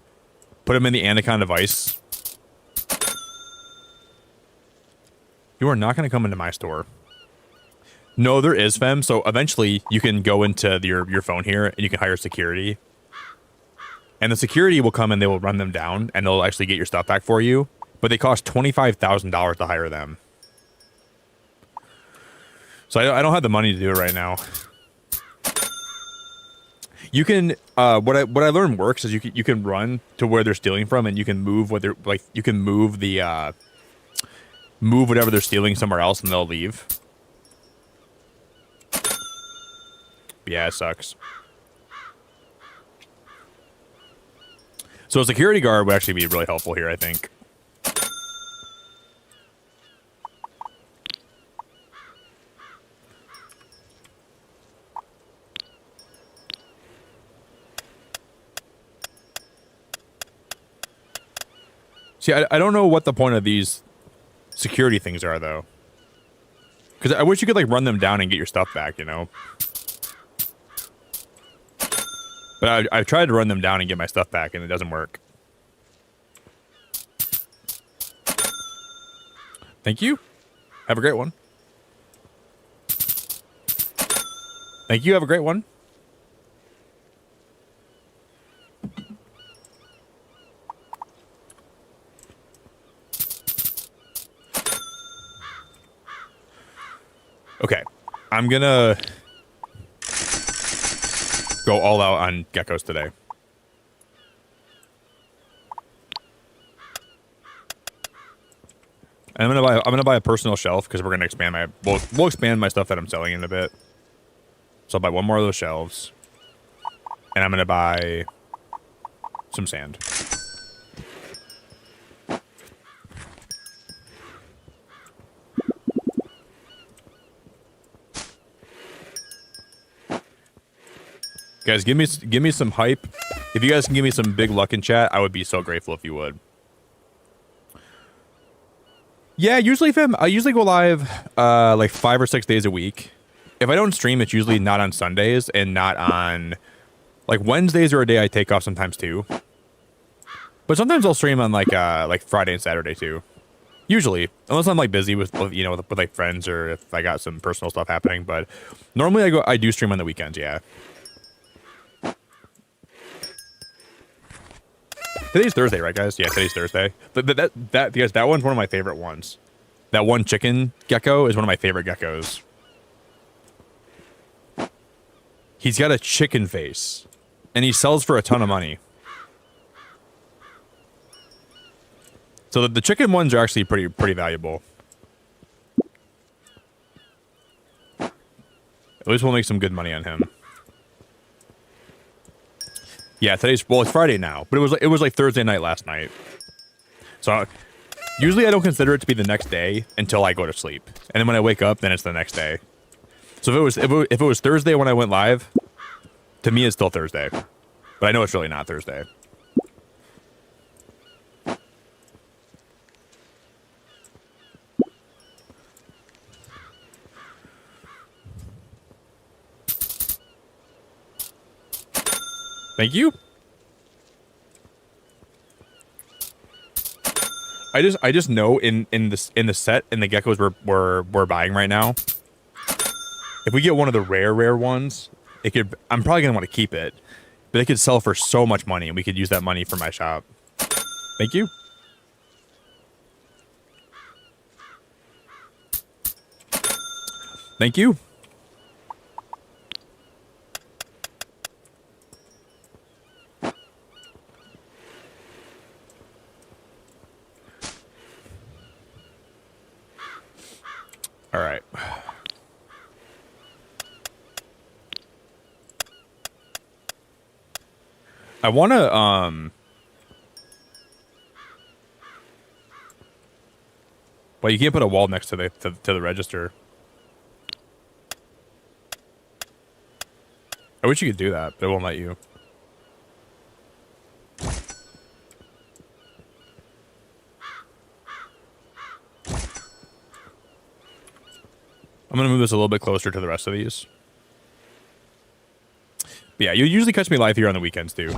Put him in the Anaconda Vice. You are not going to come into my store. No, there is, Fem. So eventually you can go into your phone here and you can hire security. And the security will come and they will run them down and they'll actually get your stuff back for you. But they cost $25,000 to hire them. So I don't have the money to do it right now. You can what I learned works is you can run to where they're stealing from and you can move what they're like you can move the move whatever they're stealing somewhere else and they'll leave. Yeah, it sucks. So a security guard would actually be really helpful here, I think. See, I don't know what the point of these security things are, though. Because I wish you could, like, run them down and get your stuff back, you know? But I've tried to run them down and get my stuff back, and it doesn't work. Thank you. Have a great one. Thank you. Have a great one. Okay, I'm gonna go all out on geckos today. And I'm gonna buy a personal shelf because we're gonna expand my we'll expand my stuff that I'm selling in a bit. So I'll buy one more of those shelves, and I'm gonna buy some sand. Guys, give me some hype. If you guys can give me some big luck in chat, I would be so grateful if you would. Yeah, usually I usually go live like 5 or 6 days a week. If I don't stream, it's usually not on Sundays and not on like Wednesdays are a day I take off sometimes too. But sometimes I'll stream on like Friday and Saturday too. Usually, unless I'm like busy with you know with like friends or if I got some personal stuff happening. But normally I do stream on the weekends. Yeah. Today's Thursday, right, guys? Yeah, today's Thursday. That one's one of my favorite ones. That one chicken gecko is one of my favorite geckos. He's got a chicken face, and he sells for a ton of money. So the chicken ones are actually pretty valuable. At least we'll make some good money on him. Yeah, it's Friday now, but it was like Thursday night last night. So usually I don't consider it to be the next day until I go to sleep, and then when I wake up, then it's the next day. So if it was Thursday when I went live, to me it's still Thursday, but I know it's really not Thursday. Thank you. I just know in the set in the geckos we're buying right now, if we get one of the rare ones, I'm probably gonna want to keep it, but it could sell for so much money, and we could use that money for my shop. Thank you. Thank you. All right. I want to well, you can't put a wall next to the register. I wish you could do that, but it won't let you. I'm going to move this a little bit closer to the rest of these. But yeah, you usually catch me live here on the weekends, too.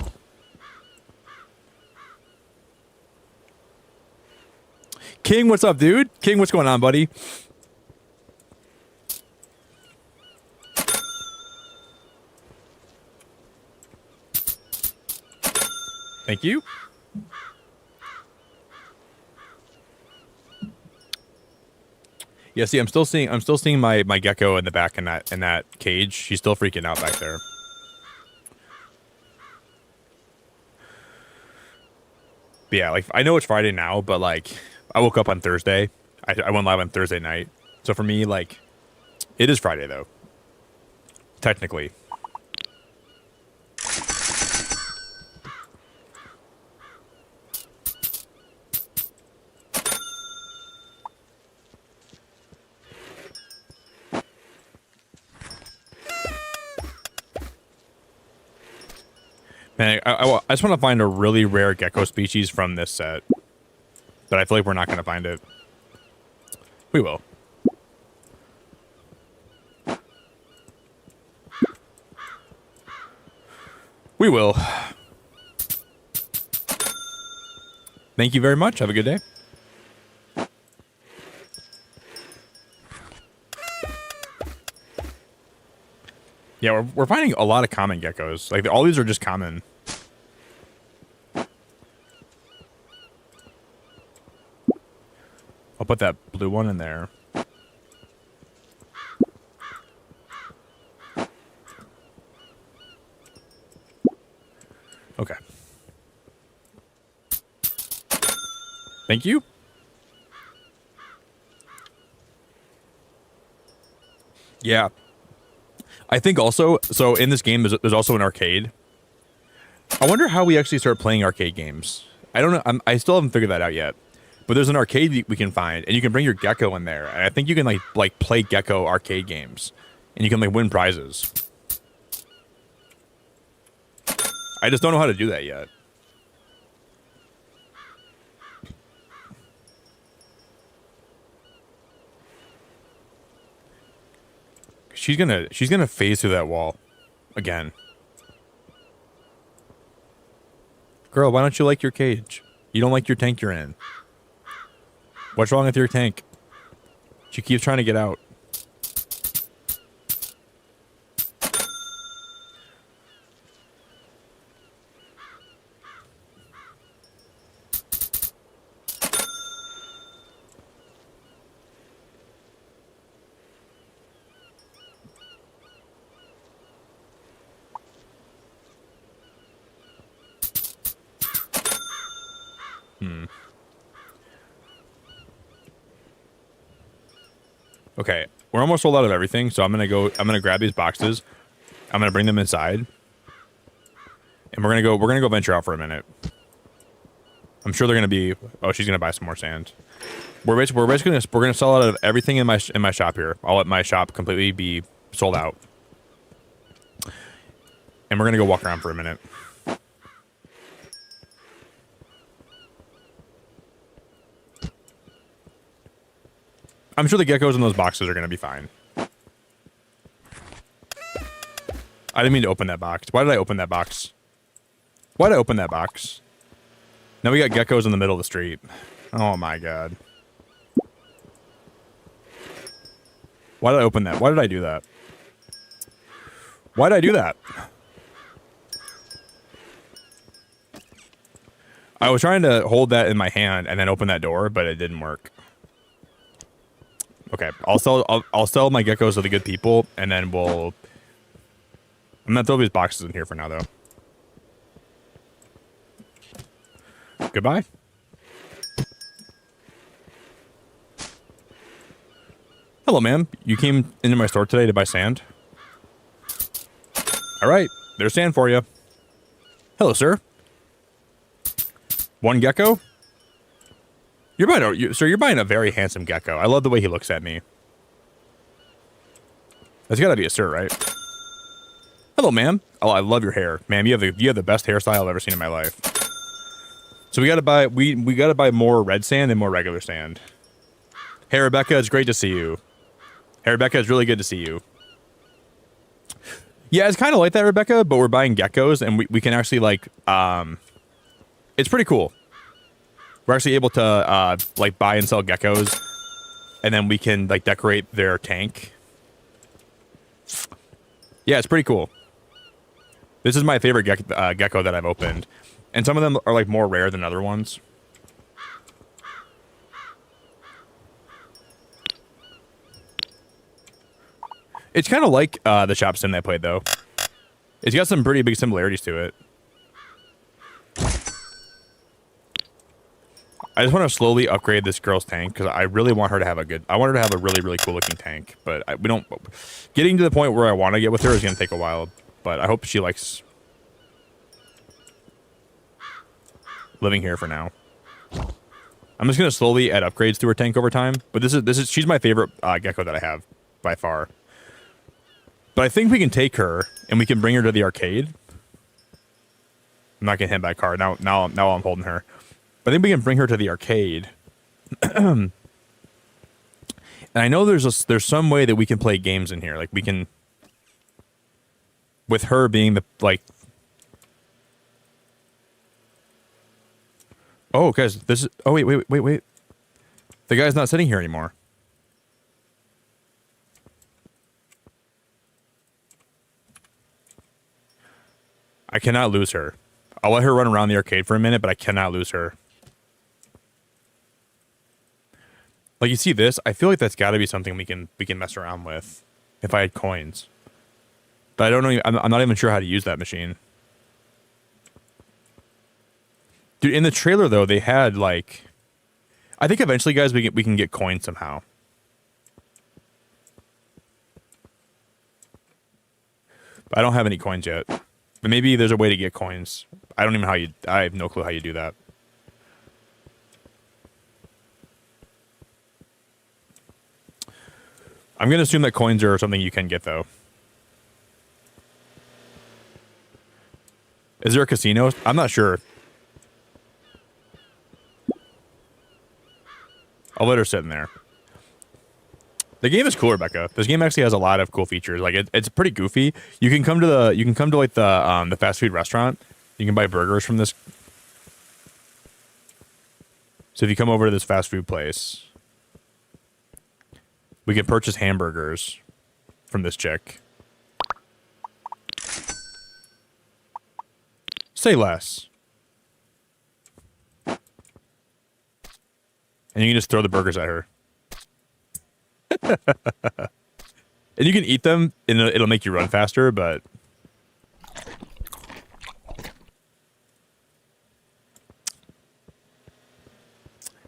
King, what's up, dude? King, what's going on, buddy? Thank you. Yeah, see, I'm still seeing my gecko in the back in that cage. She's still freaking out back there. But yeah, like I know it's Friday now, but like I woke up on Thursday. I went live on Thursday night. So for me, like it is Friday though. Technically. Man, I just want to find a really rare gecko species from this set. But I feel like we're not going to find it. We will. We will. Thank you very much. Have a good day. Yeah, we're finding a lot of common geckos. Like all these are just common. I'll put that blue one in there. Okay. Yeah. I think also, so in this game, there's also an arcade. I wonder how we actually start playing arcade games. I don't know. I still haven't figured that out yet. But there's an arcade we can find, and you can bring your Gecko in there. And I think you can like play Gecko arcade games, and you can like win prizes. I just don't know how to do that yet. She's gonna phase through that wall again. Girl, why don't you like your cage? You don't like your tank you're in. What's wrong with your tank? She keeps trying to get out. Okay, we're almost sold out of everything, so I'm gonna grab these boxes. I'm gonna bring them inside. And we're gonna go venture out for a minute. I'm sure they're gonna be, oh, she's gonna buy some more sand. We're gonna sell out of everything in my shop here. I'll let my shop completely be sold out. And we're gonna go walk around for a minute. I'm sure the geckos in those boxes are going to be fine. I didn't mean to open that box. Why did I open that box? Why did I open that box? Now we got geckos in the middle of the street. Oh my god. Why did I open that? Why did I do that? Why did I do that? I was trying to hold that in my hand and then open that door, but it didn't work. Okay, I'll sell my geckos to the good people, and then I'm gonna throw these boxes in here for now, though. Goodbye. Hello, ma'am. You came into my store today to buy sand? All right, there's sand for you. Hello, sir. One gecko? You're buying a very handsome gecko. I love the way he looks at me. That's gotta be a sir, right? Hello, ma'am. Oh, I love your hair, ma'am. You have the best hairstyle I've ever seen in my life. So we gotta buy more red sand and more regular sand. Hey, Rebecca, it's great to see you. Hey, Rebecca, it's really good to see you. Yeah, it's kind of like that, Rebecca, but we're buying geckos, and we can actually like it's pretty cool. We're actually able to like buy and sell geckos, and then we can like decorate their tank. Yeah, it's pretty cool. This is my favorite gecko that I've opened, and some of them are like more rare than other ones. It's kind of like the shop sim that I played, though. It's got some pretty big similarities to it. I just want to slowly upgrade this girl's tank because I really want her to have I want her to have a really, really cool looking tank. But getting to the point where I want to get with her is going to take a while. But I hope she likes living here for now. I'm just going to slowly add upgrades to her tank over time. But she's my favorite gecko that I have by far. But I think we can take her and we can bring her to the arcade. I'm not getting hit by a car. Now I'm holding her. But I think we can bring her to the arcade. And I know there's some way that we can play games in here. Like we can, with her being the like. Oh, guys, this is. Oh wait. The guy's not sitting here anymore. I cannot lose her. I'll let her run around the arcade for a minute, but I cannot lose her. Like you see this, I feel like that's got to be something we can mess around with if I had coins. But I don't know. I'm not even sure how to use that machine. Dude, in the trailer though, they had like, I think eventually, guys, we can get coins somehow. I don't have any coins yet. But maybe there's a way to get coins. I don't even know how you... I have no clue how you do that. I'm going to assume that coins are something you can get, though. Is there a casino? I'm not sure. I'll let her sit in there. The game is cool, Rebecca. This game actually has a lot of cool features. Like it's pretty goofy. You can come to like the fast food restaurant. You can buy burgers from this. So if you come over to this fast food place, we can purchase hamburgers from this chick. Say less. And you can just throw the burgers at her. And you can eat them, and it'll make you run faster, but...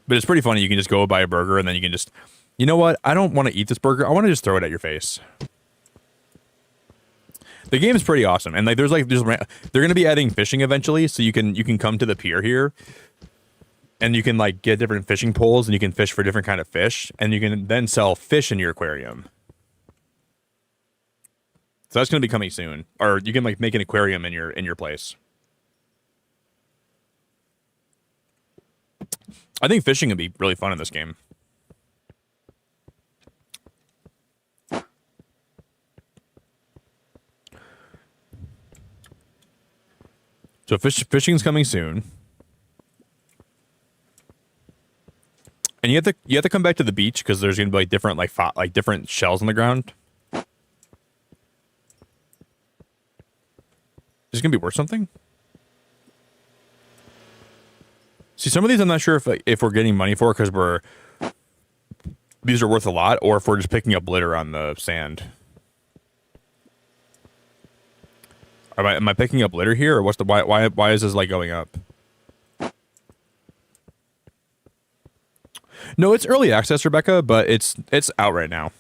But it's pretty funny. You can just go buy a burger, and then you can just... You know what? I don't want to eat this burger. I want to just throw it at your face. The game is pretty awesome. And like they're going to be adding fishing eventually, so you can come to the pier here. And you can like get different fishing poles, and you can fish for different kind of fish, and you can then sell fish in your aquarium. So that's going to be coming soon. Or you can like make an aquarium in your place. I think fishing would be really fun in this game. So fishing's coming soon. And you have to come back to the beach because there's gonna be like different different shells on the ground. Is this gonna be worth something? See, some of these I'm not sure if we're getting money for because these are worth a lot, or if we're just picking up litter on the sand. Am I picking up litter here, or what's the why is this like going up? No, it's early access, Rebecca, but it's out right now.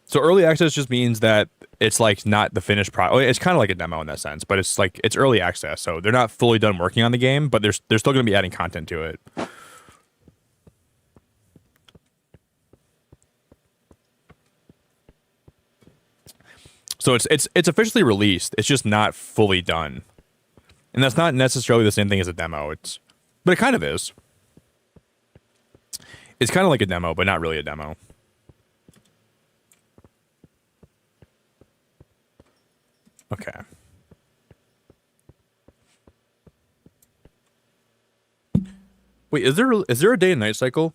So early access just means that it's like not the finished product. It's kind of like a demo in that sense, but it's like it's early access, so they're not fully done working on the game, but they're still going to be adding content to it. So it's officially released. It's just not fully done, and that's not necessarily the same thing as a demo. But it kind of is. It's kind of like a demo, but not really a demo. Okay. Wait, is there a day and night cycle?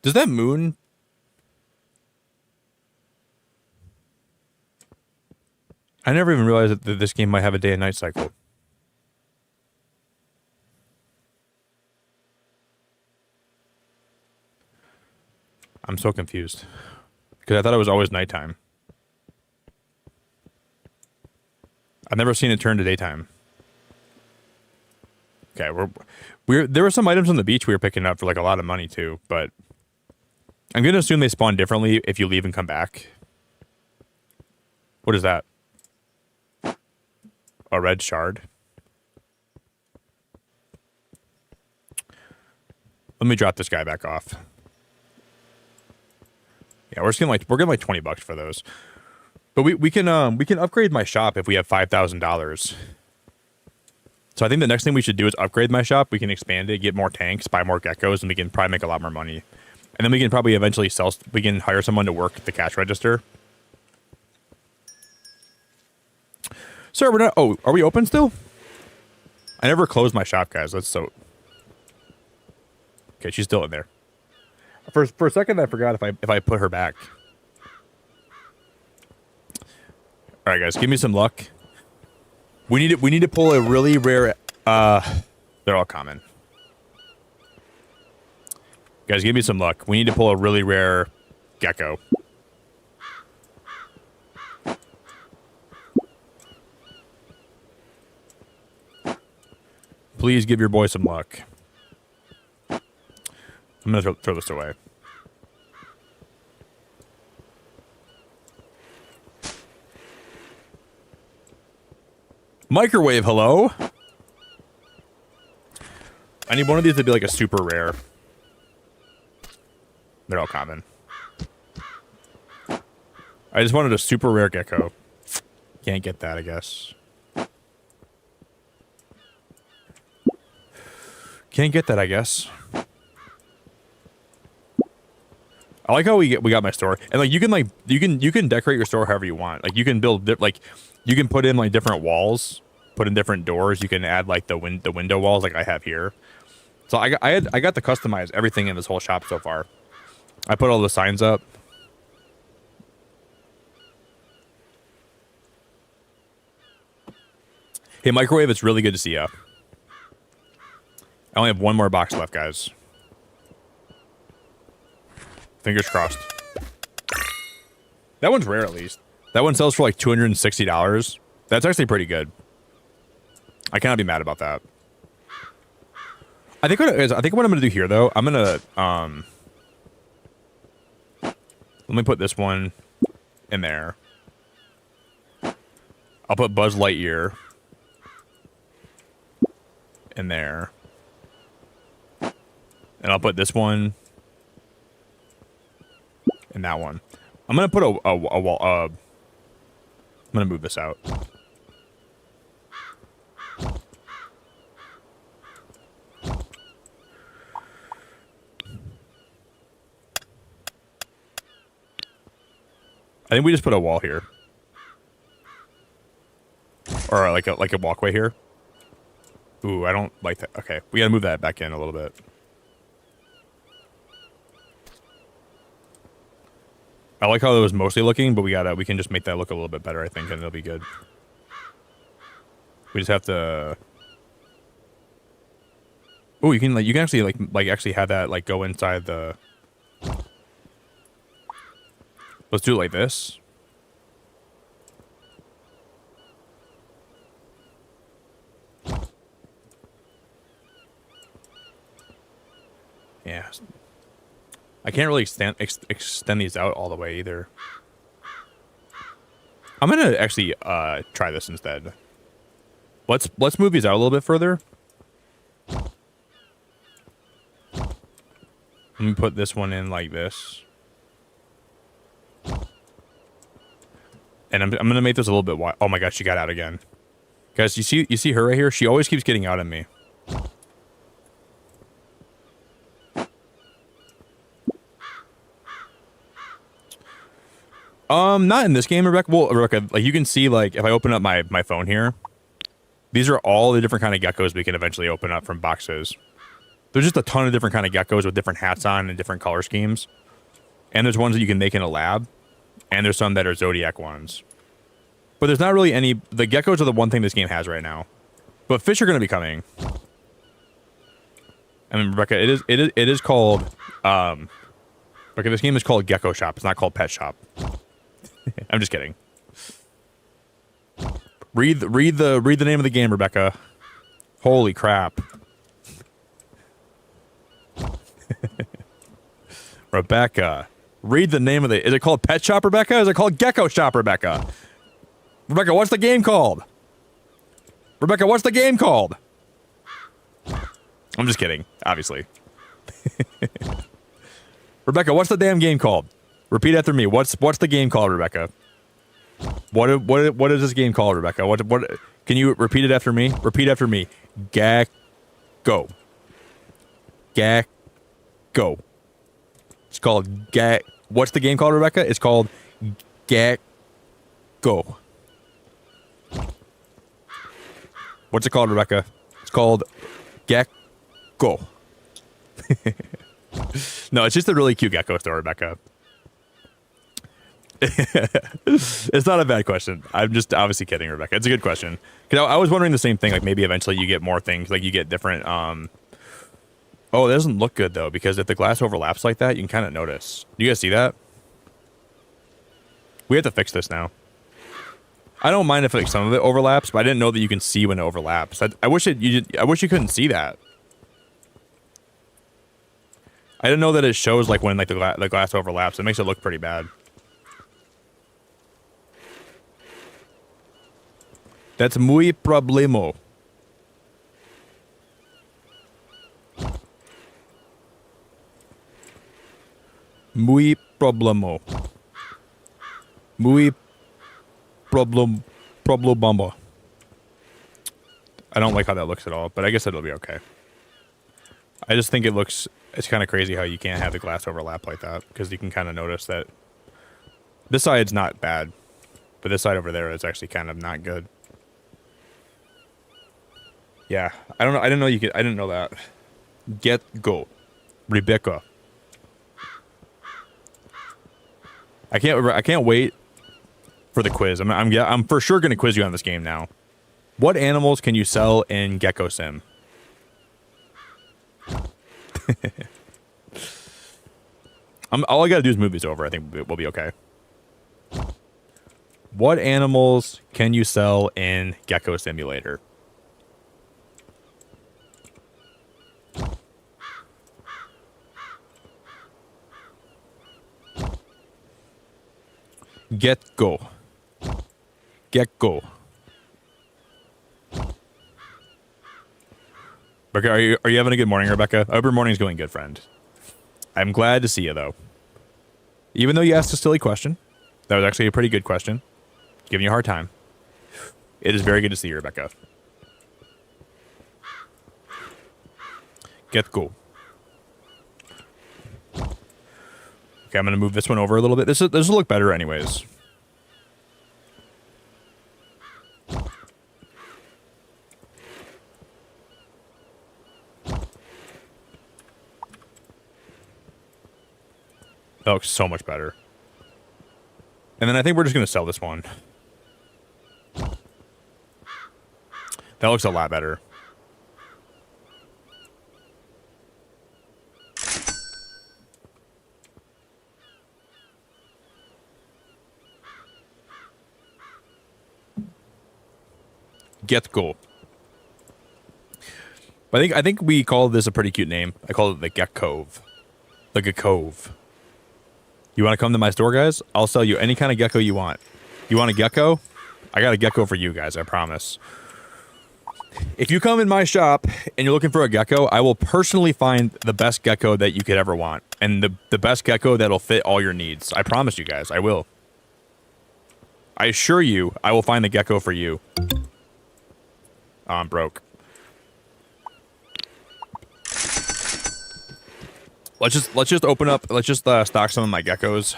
Does that moon... I never even realized that this game might have a day and night cycle. I'm so confused. Because I thought it was always nighttime. I've never seen it turn to daytime. Okay, there were some items on the beach we were picking up for like a lot of money too, but I'm gonna assume they spawn differently if you leave and come back. What is that? A red shard. Let me drop this guy back off. Yeah, we're getting like $20 for those. But we can upgrade my shop if we have $5,000. So I think the next thing we should do is upgrade my shop. We can expand it, get more tanks, buy more geckos, and we can probably make a lot more money. And then we can probably eventually we can hire someone to work the cash register. Sir, we're not... Oh, are we open still? I never closed my shop, guys. That's so... Okay, she's still in there. For a second, I forgot if I put her back. All right, guys, give me some luck. We need to pull a really rare... they're all common. Guys, give me some luck. We need to pull a really rare gecko. Please give your boy some luck. I'm going to throw this away. Microwave, hello. I need one of these to be like a super rare. They're all common. I just wanted a super rare gecko. Can't get that, I guess. Can't get that, I guess. I like how we got my store, and like you can decorate your store however you want. Like you can build you can put in like different walls, put in different doors. You can add like the window walls like I have here. So I got to customize everything in this whole shop so far. I put all the signs up. Hey, Microwave, it's really good to see you. I only have one more box left, guys. Fingers crossed. That one's rare, at least. That one sells for like $260. That's actually pretty good. I cannot be mad about that. I think what I'm gonna do here, though, I'm gonna let me put this one in there. I'll put Buzz Lightyear in there, and I'll put this one and that one. I'm gonna put a wall. I'm gonna move this out. I think we just put a wall here, or like a walkway here. Ooh, I don't like that. Okay, we gotta move that back in a little bit. I like how it was mostly looking, but we can just make that look a little bit better, I think, and it'll be good. We just have to. Oh, you can actually actually have that like go inside the. Let's do it like this. Yeah. I can't really extend these out all the way either. I'm gonna actually try this instead. Let's move these out a little bit further. Let me put this one in like this. And I'm gonna make this a little bit wide. Oh my gosh, she got out again. Guys, you see her right here? She always keeps getting out at me. Not in this game, Rebecca. Well, Rebecca, like you can see, like if I open up my phone here, these are all the different kind of geckos we can eventually open up from boxes. There's just a ton of different kind of geckos with different hats on and different color schemes. And there's ones that you can make in a lab, and there's some that are Zodiac ones. But there's not really any. The geckos are the one thing this game has right now. But fish are going to be coming. I mean, Rebecca, it is called. Rebecca, this game is called GeckoShop. It's not called Pet Shop. I'm just kidding. Read the name of the game, Rebecca. Holy crap. Rebecca, read the name of the. Is it called Pet Shop, Rebecca? Is it called GeckoShop, Rebecca? Rebecca, what's the game called? Rebecca, what's the game called? I'm just kidding, obviously. Rebecca, what's the damn game called? Repeat after me. What's the game called, Rebecca? What is this game called, Rebecca? What can you repeat it after me? Repeat after me. Gecko. Gecko. It's called What's the game called, Rebecca? It's called Gecko. What's it called, Rebecca? It's called Gecko. No, it's just a really cute gecko store, Rebecca. It's not a bad question. I'm just obviously kidding, Rebecca. It's a good question. Because I was wondering the same thing. Like maybe eventually you get more things. Like you get different. Oh, it doesn't look good though, because if the glass overlaps like that, you can kind of notice. Do you guys see that? We have to fix this now. I don't mind if like some of it overlaps, but I didn't know that you can see when it overlaps. I wish you couldn't see that. I didn't know that it shows like when like the glass overlaps. It makes it look pretty bad. That's muy problemo. Muy problemo. Muy problemo. I don't like how that looks at all, but I guess it'll be okay. I just think it's kind of crazy how you can't have the glass overlap like that, because you can kind of notice that this side's not bad, but this side over there is actually kind of not good. Yeah, I don't know. I didn't know you could. I didn't know that. Go, Rebecca. I can't wait for the quiz. I'm for sure gonna quiz you on this game now. What animals can you sell in Gecko Sim? All I gotta do is move these over. I think we'll be okay. What animals can you sell in Gecko Simulator? Gecko. Rebecca, are you having a good morning, Rebecca? I hope your morning's going good, friend. I'm glad to see you, though. Even though you asked a silly question, that was actually a pretty good question. Giving you a hard time. It is very good to see you, Rebecca. Gecko. Okay, I'm gonna move this one over a little bit. This will look better, anyways. That looks so much better. And then I think we're just going to sell this one. That looks a lot better. Gecko. I think we call this a pretty cute name. I call it the Gecko. The Gecko. You want to come to my store, guys? I'll sell you any kind of gecko you want. You want a gecko? I got a gecko for you guys, I promise. If you come in my shop and you're looking for a gecko, I will personally find the best gecko that you could ever want. And the best gecko that'll fit all your needs. I promise you guys, I will. I assure you, I will find the gecko for you. Oh, I'm broke. Let's just open up. Let's just stock some of my geckos.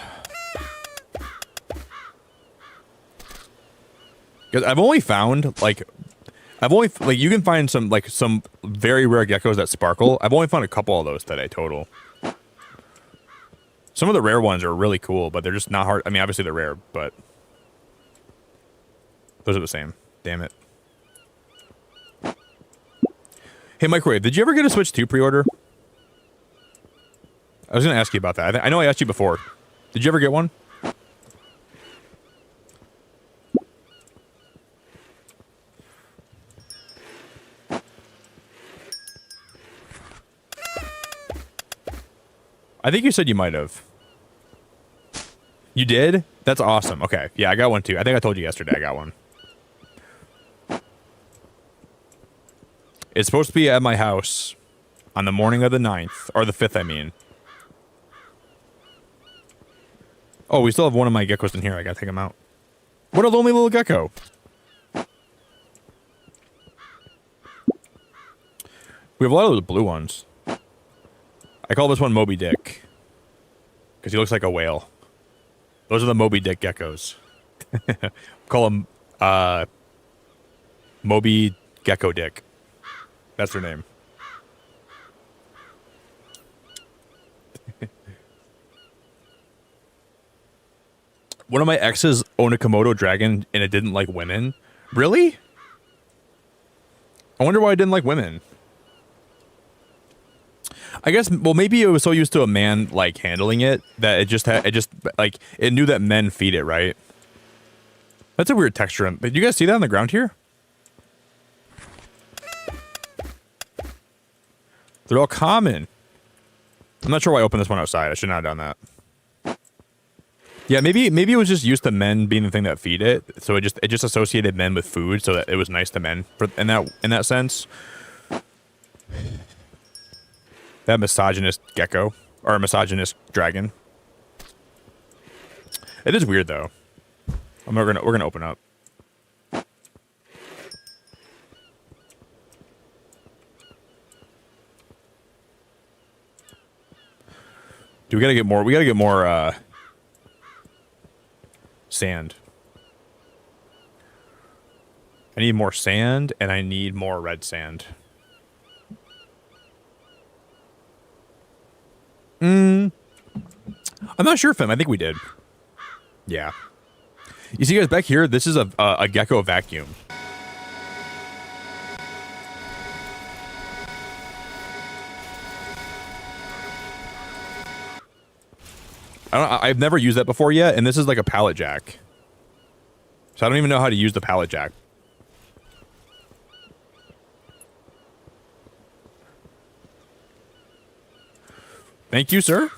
Because I've only found like you can find some very rare geckos that sparkle. I've only found a couple of those today total. Some of the rare ones are really cool, but they're just not hard. I mean, obviously they're rare, but those are the same. Damn it. Hey, Microwave, did you ever get a Switch 2 pre-order? I was going to ask you about that. I know I asked you before. Did you ever get one? I think you said you might have. You did? That's awesome. Okay. Yeah, I got one too. I think I told you yesterday I got one. It's supposed to be at my house on the morning of the 9th. Or the 5th, I mean. Oh, we still have one of my geckos in here. I gotta take him out. What a lonely little gecko. We have a lot of those blue ones. I call this one Moby Dick. Because he looks like a whale. Those are the Moby Dick geckos. Call him, Moby Gecko Dick. That's their name. One of my exes owned a Komodo dragon and it didn't like women. Really? I wonder why it didn't like women. I guess, well, maybe it was so used to a man, like, handling it that it knew that men feed it, right? That's a weird texture. Did you guys see that on the ground here? They're all common. I'm not sure why I opened this one outside. I should not have done that. Yeah, maybe it was just used to men being the thing that feed it, so it just associated men with food, so that it was nice to men in that sense. That misogynist gecko or misogynist dragon. It is weird though. We're gonna open up. We gotta get more sand. I need more sand, and I need more red sand. I'm not sure, Fim. I think we did. Yeah. You see, guys, back here, this is a gecko vacuum. I've never used that before yet, and this is like a pallet jack. So I don't even know how to use the pallet jack. Thank you, sir.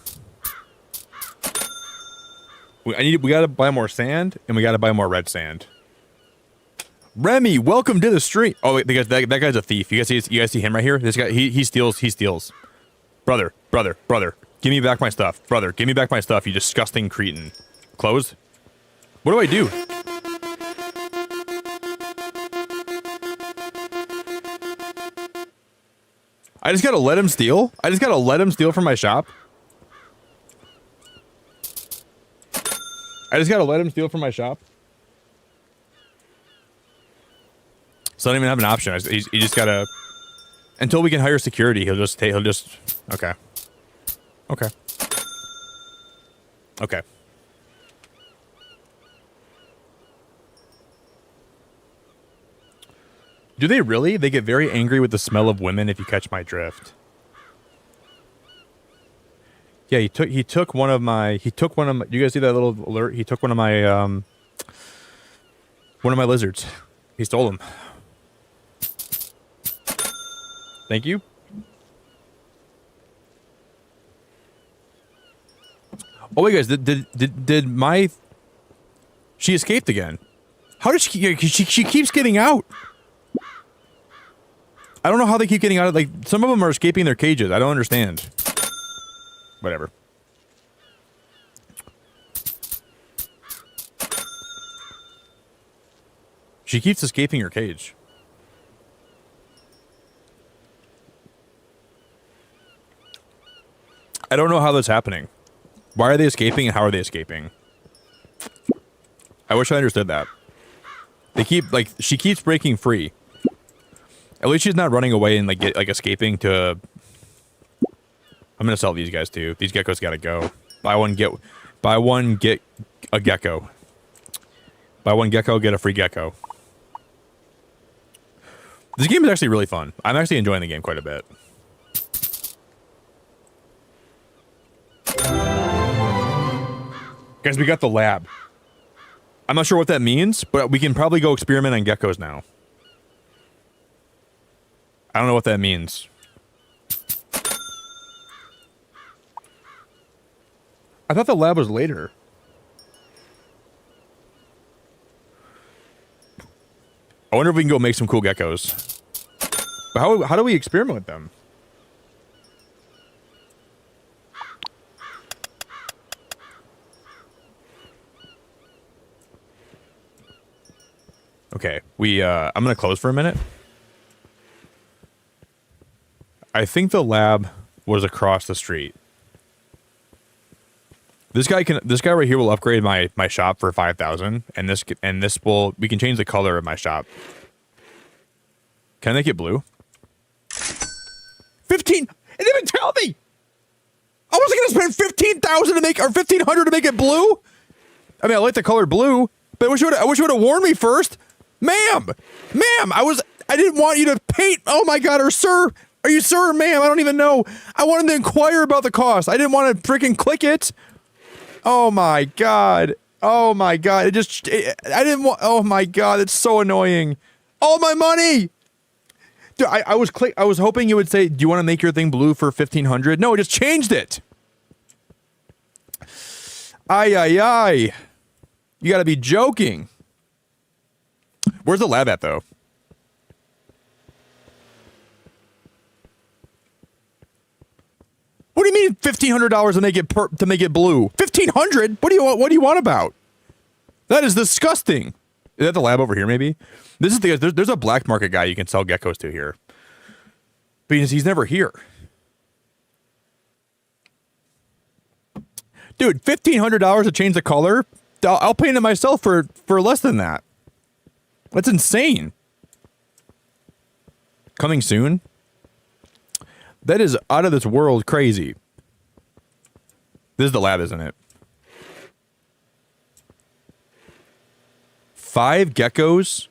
We gotta buy more sand, and we gotta buy more red sand. Remy, welcome to the stream. Oh, wait, that guy's a thief. You guys see him right here? This guy, he steals. Brother. Give me back my stuff. Brother, give me back my stuff, you disgusting cretin. Closed? What do I do? I just gotta let him steal? I just gotta let him steal from my shop? I just gotta let him steal from my shop? So I don't even have an option. He just gotta... Until we can hire security, he'll just... Okay. Okay. Do they really? They get very angry with the smell of women, if you catch my drift. Yeah, he took one of my... You guys see that little alert? He took one of my lizards. He stole them. Thank you. Oh wait, guys, did my... She escaped again. How did she keeps getting out? I don't know how they keep getting out of, like, some of them are escaping their cages. I don't understand. Whatever. She keeps escaping her cage. I don't know how that's happening. Why are they escaping and how are they escaping? I wish I understood that. They keep, like, she keeps breaking free. At least she's not running away and, like, escaping to... I'm gonna sell these guys too. These geckos gotta go. Buy one, get a gecko. Buy one gecko, get a free gecko. This game is actually really fun. I'm actually enjoying the game quite a bit. Guys, we got the lab. I'm not sure what that means, but we can probably go experiment on geckos now. I don't know what that means. I thought the lab was later. I wonder if we can go make some cool geckos. But how do we experiment with them? Okay, I'm gonna close for a minute. I think the lab was across the street. This guy right here will upgrade my shop for 5,000, and we can change the color of my shop. Can I make it blue? 15. It didn't even tell me. I wasn't gonna spend 15,000 to make, or 1,500 to make it blue. I mean, I like the color blue, but I wish you would have warned me first, ma'am. I didn't want you to paint. Oh my god, or sir. Are you sir or ma'am? I don't even know. I wanted to inquire about the cost. I didn't want to freaking click it. Oh my god. Oh my god. I didn't want. Oh my god. It's so annoying. All my money. Dude, I was hoping you would say, do you want to make your thing blue for 1,500? No, it just changed it. Ay, ay, ay. You gotta be joking. Where's the lab at, though? What do you mean $1,500 to make it blue? $1,500? What do you want about? That is disgusting. Is that the lab over here? Maybe. This is there's a black market guy you can sell geckos to here, but he's never here. Dude, $1,500 to change the color? I'll paint it myself for less than that. That's insane. Coming soon? That is out of this world crazy. This is the lab, isn't it? 5 geckos.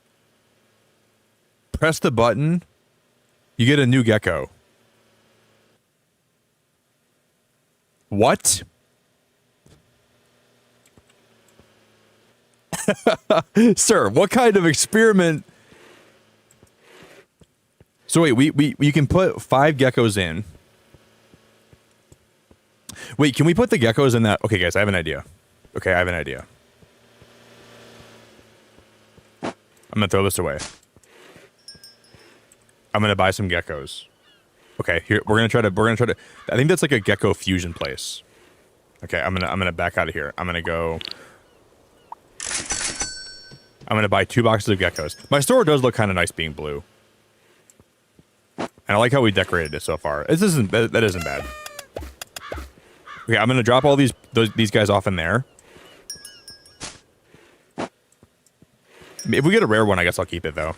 Press the button. You get a new gecko. What? Sir, what kind of experiment? So wait, you can put 5 geckos in. Wait, can we put the geckos in that? Okay, guys, I have an idea. Okay, I have an idea. I'm gonna throw this away. I'm gonna buy some geckos. Okay, here we're gonna try to. I think that's like a gecko fusion place. Okay, I'm gonna back out of here. I'm gonna buy 2 boxes of geckos. My store does look kind of nice being blue. And I like how we decorated it so far. That isn't bad. Okay, I'm gonna drop all these guys off in there. If we get a rare one, I guess I'll keep it though.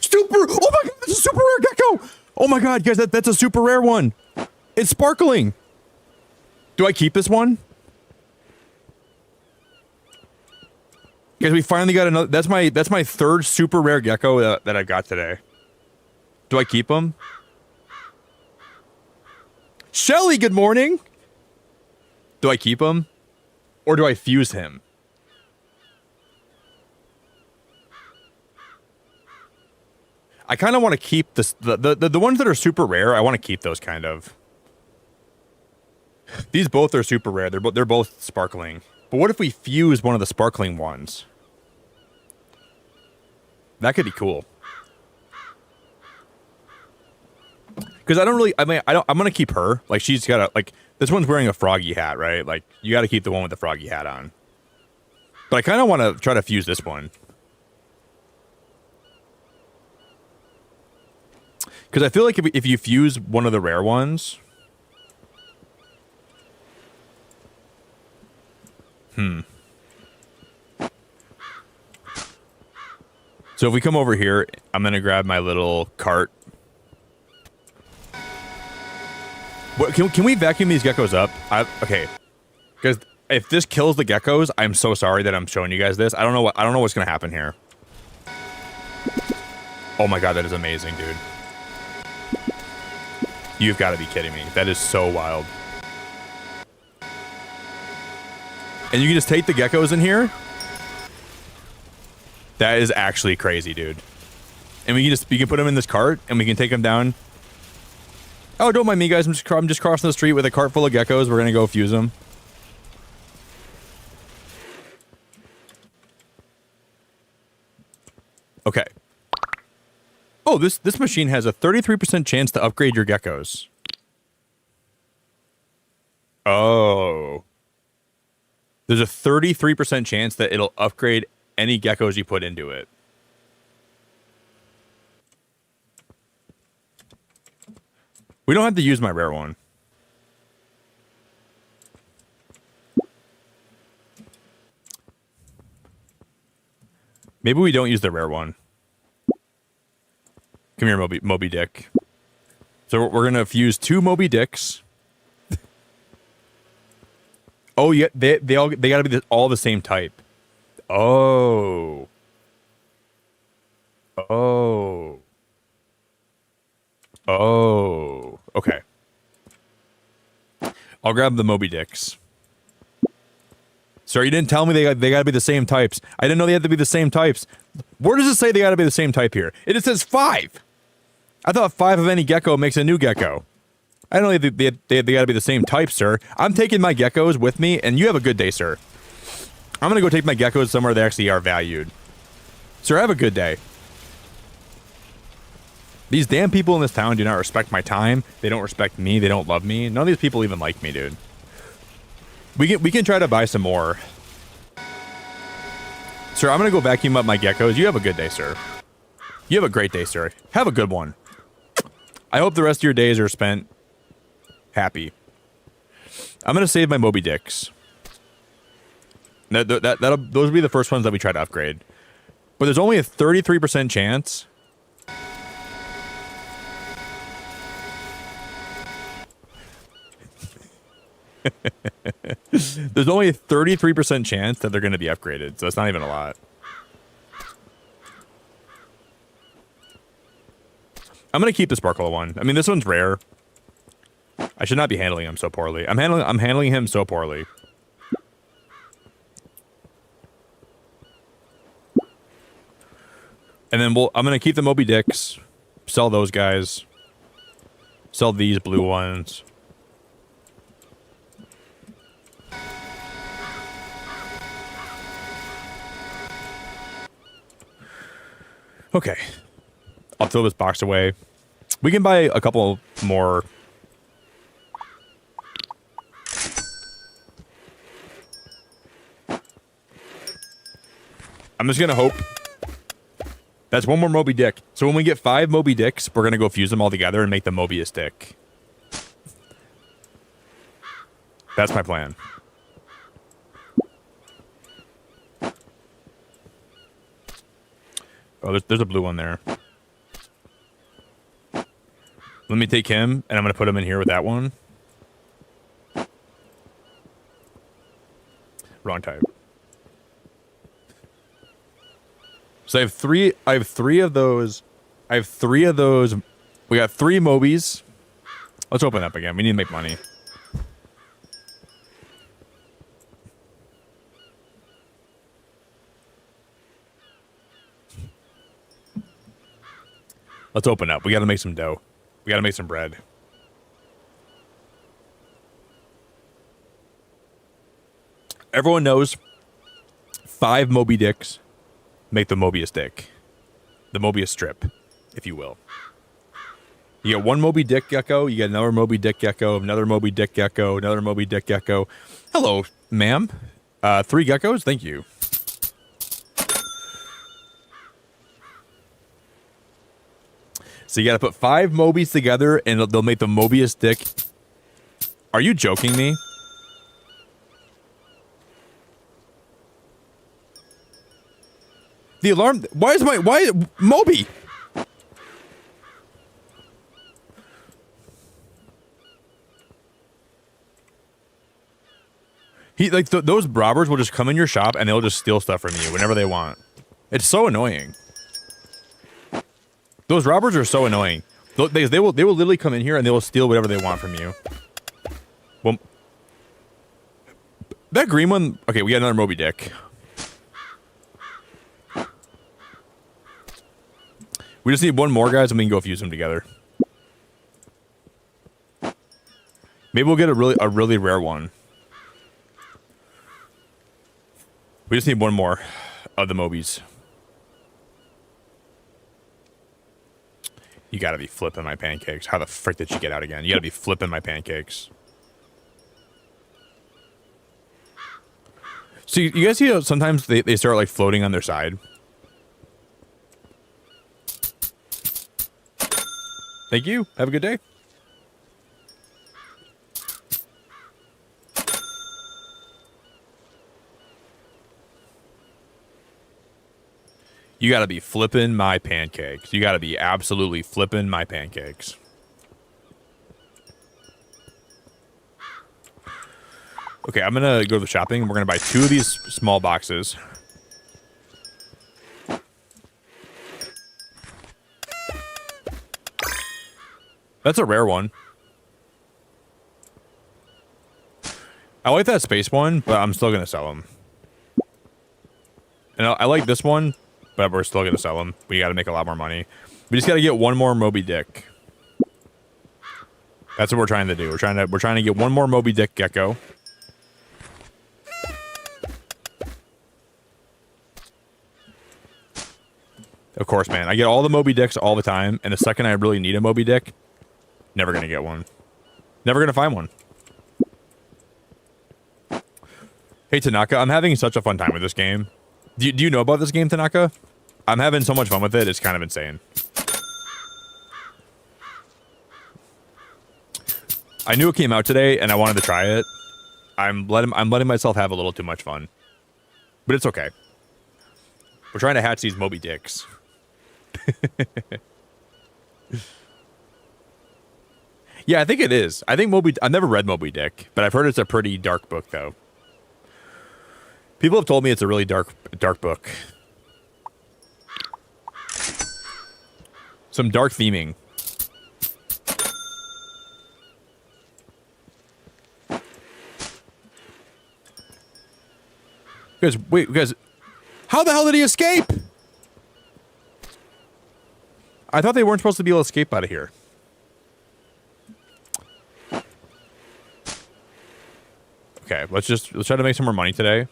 Super! Oh my god, that's a super rare gecko! Oh my god, guys, that's a super rare one. It's sparkling. Do I keep this one? Guys, we finally got another. That's my 3rd super rare gecko that I got today. Do I keep him? Shelly, good morning. Do I keep him? Or do I fuse him? I kind of want to keep this, the ones that are super rare. I want to keep those kind of. These both are super rare. They're both sparkling. But what if we fuse one of the sparkling ones? That could be cool. Because I'm gonna keep her. Like, she's got this one's wearing a froggy hat, right? Like, you got to keep the one with the froggy hat on. But I kind of want to try to fuse this one. Because I feel like if you fuse one of the rare ones... So if we come over here, I'm going to grab my little cart. What, can we vacuum these geckos up? Okay. Because if this kills the geckos, I'm so sorry that I'm showing you guys this. I don't know what's going to happen here. Oh my god, that is amazing, dude. You've got to be kidding me. That is so wild. And you can just take the geckos in here? That is actually crazy, dude. And we can put them in this cart, and we can take them down. Oh, don't mind me, guys. I'm just crossing the street with a cart full of geckos. We're gonna go fuse them. Okay. Oh, this machine has a 33% chance to upgrade your geckos. Oh. There's a 33% chance that it'll upgrade any geckos you put into it. We don't have to use my rare one. Maybe we don't use the rare one. Come here, Moby Dick. So we're gonna fuse 2 Moby Dicks. Oh yeah, they gotta be all the same type. Oh. Oh. Oh. Okay. I'll grab the Moby Dicks. Sorry, you didn't tell me they gotta be the same types. I didn't know they had to be the same types. Where does it say they gotta be the same type here? It says 5. I thought 5 of any gecko makes a new gecko. I don't know they got to be the same type, sir. I'm taking my geckos with me, and you have a good day, sir. I'm going to go take my geckos somewhere they actually are valued. Sir, have a good day. These damn people in this town do not respect my time. They don't respect me. They don't love me. None of these people even like me, dude. We can try to buy some more. Sir, I'm going to go vacuum up my geckos. You have a good day, sir. You have a great day, sir. Have a good one. I hope the rest of your days are spent happy. I'm going to save my Moby Dicks. Those will be the first ones that we try to upgrade. But there's only a 33% chance. There's only a 33% chance that they're going to be upgraded, so it's not even a lot. I'm going to keep the sparkle one. I mean, this one's rare. I should not be handling him so poorly. I'm handling him so poorly. And then I'm going to keep the Moby Dicks, sell those guys, sell these blue ones. Okay. I'll throw this box away. We can buy a couple more. I'm just going to hope. That's one more Moby Dick. So when we get 5 Moby Dicks, we're going to go fuse them all together and make the Mobius Dick. That's my plan. Oh, there's a blue one there. Let me take him, and I'm going to put him in here with that one. Wrong type. So I have three of those. We got 3 Mobies. Let's open up again. We need to make money. Let's open up. We got to make some dough. We got to make some bread. Everyone knows 5 Moby Dicks make the Mobius Dick. The Mobius Strip, if you will. You get 1 Moby Dick Gecko, you get another Moby Dick Gecko, another Moby Dick Gecko, another Moby Dick Gecko. Hello, ma'am. 3 geckos? Thank you. So you gotta put 5 Mobies together and they'll make the Mobius Dick. Are you joking me? The alarm. Why Moby? Those robbers will just come in your shop and they'll just steal stuff from you whenever they want. It's so annoying. Those robbers are so annoying. They will literally come in here and they will steal whatever they want from you. Well, that green one. Okay, we got another Moby Dick. We just need 1 more, guys, and we can go fuse them together. Maybe we'll get a really rare one. We just need 1 more of the Mobies. You gotta be flipping my pancakes. How the frick did you get out again? You gotta be flipping my pancakes. So you guys see how sometimes they start like floating on their side? Thank you. Have a good day. You gotta be flipping my pancakes. You gotta be absolutely flipping my pancakes. Okay, I'm gonna go to the shopping. We're gonna buy 2 of these small boxes. That's a rare one. I like that space one, but I'm still gonna sell them. And I like this one, but we're still gonna sell them. We gotta make a lot more money. We just gotta get 1 more Moby Dick. That's what we're trying to do. We're trying to get one more Moby Dick gecko. Of course, man. I get all the Moby Dicks all the time, and the second I really need a Moby Dick, never gonna get one. Never gonna find one. Hey, Tanaka, I'm having such a fun time with this game. Do you know about this game, Tanaka? I'm having so much fun with it, it's kind of insane. I knew it came out today, and I wanted to try it. I'm letting myself have a little too much fun. But it's okay. We're trying to hatch these Moby Dicks. Yeah, I think it is. I think I've never read Moby Dick, but I've heard it's a pretty dark book, though. People have told me it's a really dark book. Some dark theming. Guys, how the hell did he escape? I thought they weren't supposed to be able to escape out of here. Okay, let's try to make some more money today.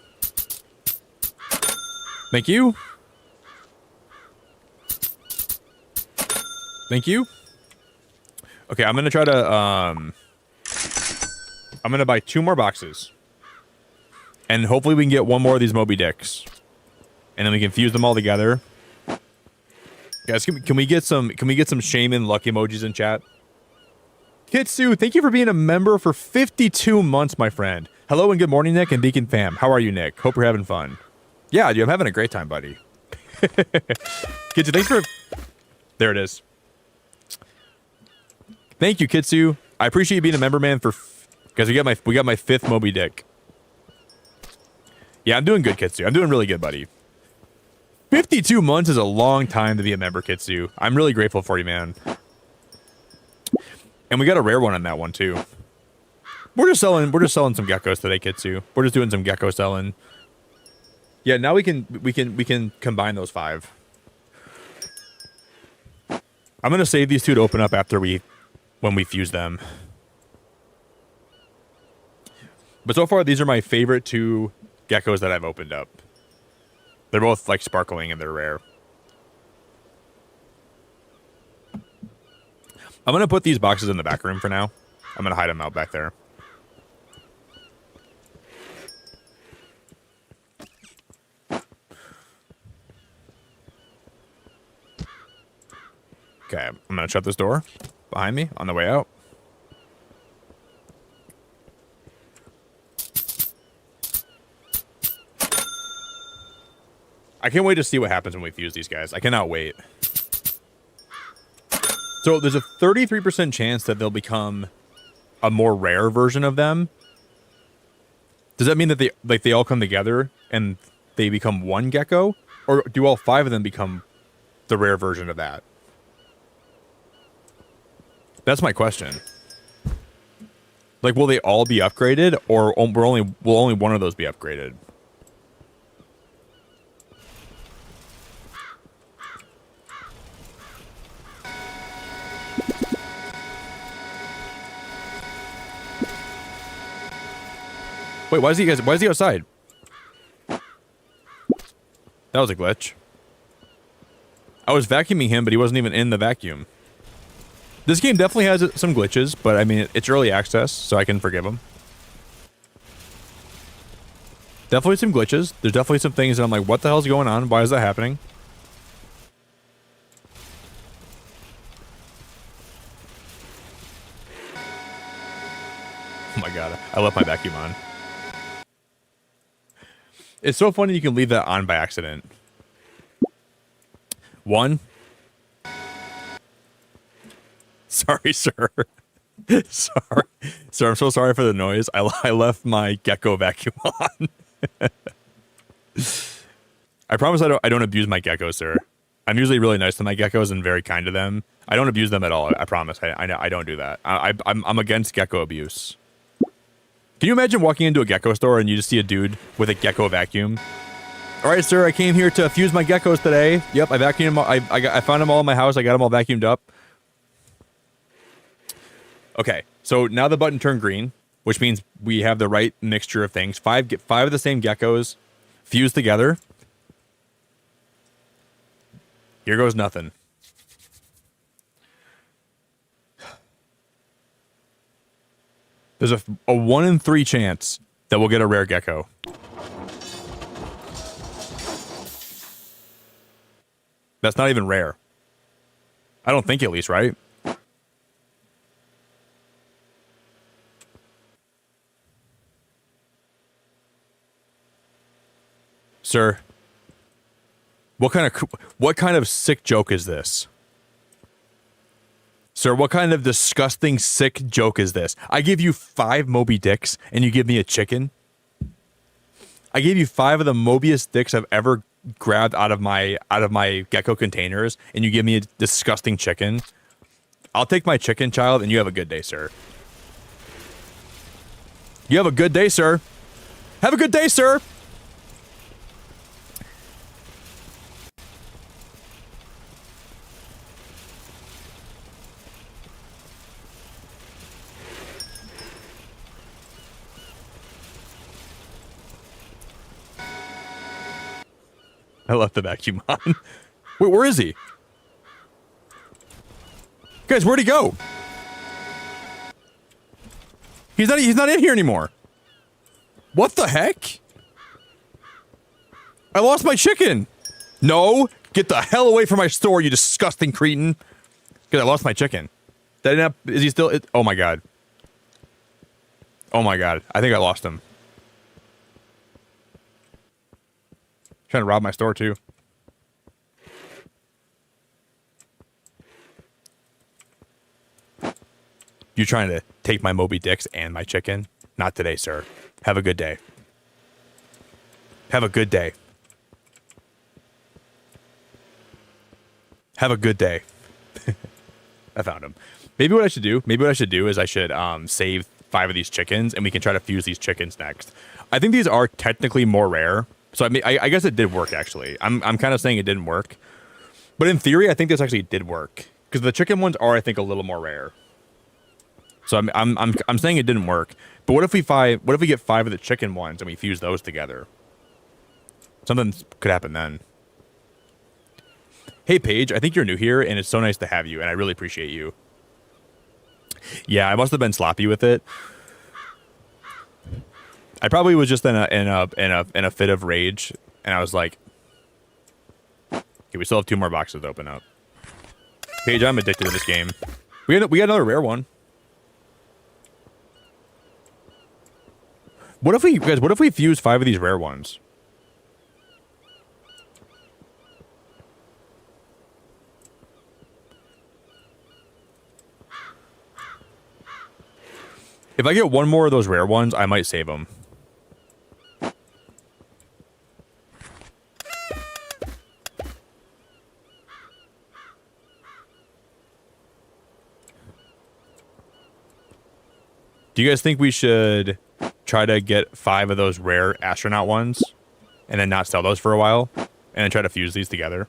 Thank you. Thank you. Okay, I'm gonna try to I'm gonna buy 2 more boxes. And hopefully we can get one more of these Moby Dicks. And then we can fuse them all together. Guys, can we get some shaman luck emojis in chat? Kitsu, thank you for being a member for 52 months, my friend. Hello and good morning, Nick and Beacon fam. How are you, Nick? Hope you're having fun. Yeah, dude, I'm having a great time, buddy. Kitsu, thanks for... There it is. Thank you, Kitsu. I appreciate you being a member, man, for... Guys, we got my 5th Moby Dick. Yeah, I'm doing good, Kitsu. I'm doing really good, buddy. 52 months is a long time to be a member, Kitsu. I'm really grateful for you, man. And we got a rare one on that one, too. We're just selling some geckos today, Kitsu. We're just doing some gecko selling. Yeah, now we can combine those 5. I'm gonna save these 2 to open up after when we fuse them. But so far, these are my favorite 2 geckos that I've opened up. They're both like sparkling and they're rare. I'm gonna put these boxes in the back room for now. I'm gonna hide them out back there. Okay, I'm gonna shut this door behind me on the way out. I can't wait to see what happens when we fuse these guys. I cannot wait. So there's a 33% chance that they'll become a more rare version of them. Does that mean that they all come together and they become one gecko? Or do all 5 of them become the rare version of that? That's my question. Like, will they all be upgraded, or will only one of those be upgraded? Wait, why is he outside? That was a glitch. I was vacuuming him, but he wasn't even in the vacuum. This game definitely has some glitches, but I mean, it's early access, so I can forgive him. Definitely some glitches. There's definitely some things that I'm like, what the hell's going on? Why is that happening? Oh my god, I left my vacuum on. It's so funny you can leave that on by accident. 1. Sorry, sir. Sorry. Sir, I'm so sorry for the noise. I left my gecko vacuum on. I promise I don't abuse my geckos, sir. I'm usually really nice to my geckos and very kind to them. I don't abuse them at all. I promise. I don't do that. I'm against gecko abuse. Can you imagine walking into a gecko store and you just see a dude with a gecko vacuum? All right, sir, I came here to fuse my geckos today. Yep, I vacuumed them all. I found them all in my house. I got them all vacuumed up. Okay, So now the button turned green, which means we have the right mixture of things. Get five of the same geckos fused together. Here goes nothing. There's a 1 in 3 chance that we'll get a rare gecko. That's not even rare. I don't think, at least, right? Sir, what kind of sick joke is this? Sir, what kind of disgusting sick joke is this? I give you 5 Moby Dicks and you give me a chicken? I gave you 5 of the Mobius dicks I've ever grabbed out of my gecko containers and you give me a disgusting chicken? I'll take my chicken, child, and you have a good day, sir. You have a good day, sir. Have a good day, sir. I left the vacuum on. Wait, where is he? Guys, where'd he go? He's not in here anymore. What the heck? I lost my chicken. No, get the hell away from my store, you disgusting cretin. Because I lost my chicken. Is he still? Oh my god. Oh my god. I think I lost him. Trying to rob my store too. You trying to take my Moby Dicks and my chicken? Not today, sir. Have a good day. Have a good day. Have a good day. I found him. Maybe what I should do is I should save 5 of these chickens and we can try to fuse these chickens next. I think these are technically more rare. So I guess it did work, actually. I'm kind of saying it didn't work. But in theory, I think this actually did work. Because the chicken ones are, I think, a little more rare. So I'm saying it didn't work. But what if we get 5 of the chicken ones and we fuse those together? Something could happen then. Hey, Paige, I think you're new here, and it's so nice to have you, and I really appreciate you. Yeah, I must have been sloppy with it. I probably was just in a fit of rage, and I was like, "Okay, we still have 2 more boxes to open up." Paige, I'm addicted to this game. We got another rare one. What if we fuse 5 of these rare ones? If I get 1 more of those rare ones, I might save them. Do you guys think we should try to get 5 of those rare astronaut ones and then not sell those for a while and then try to fuse these together?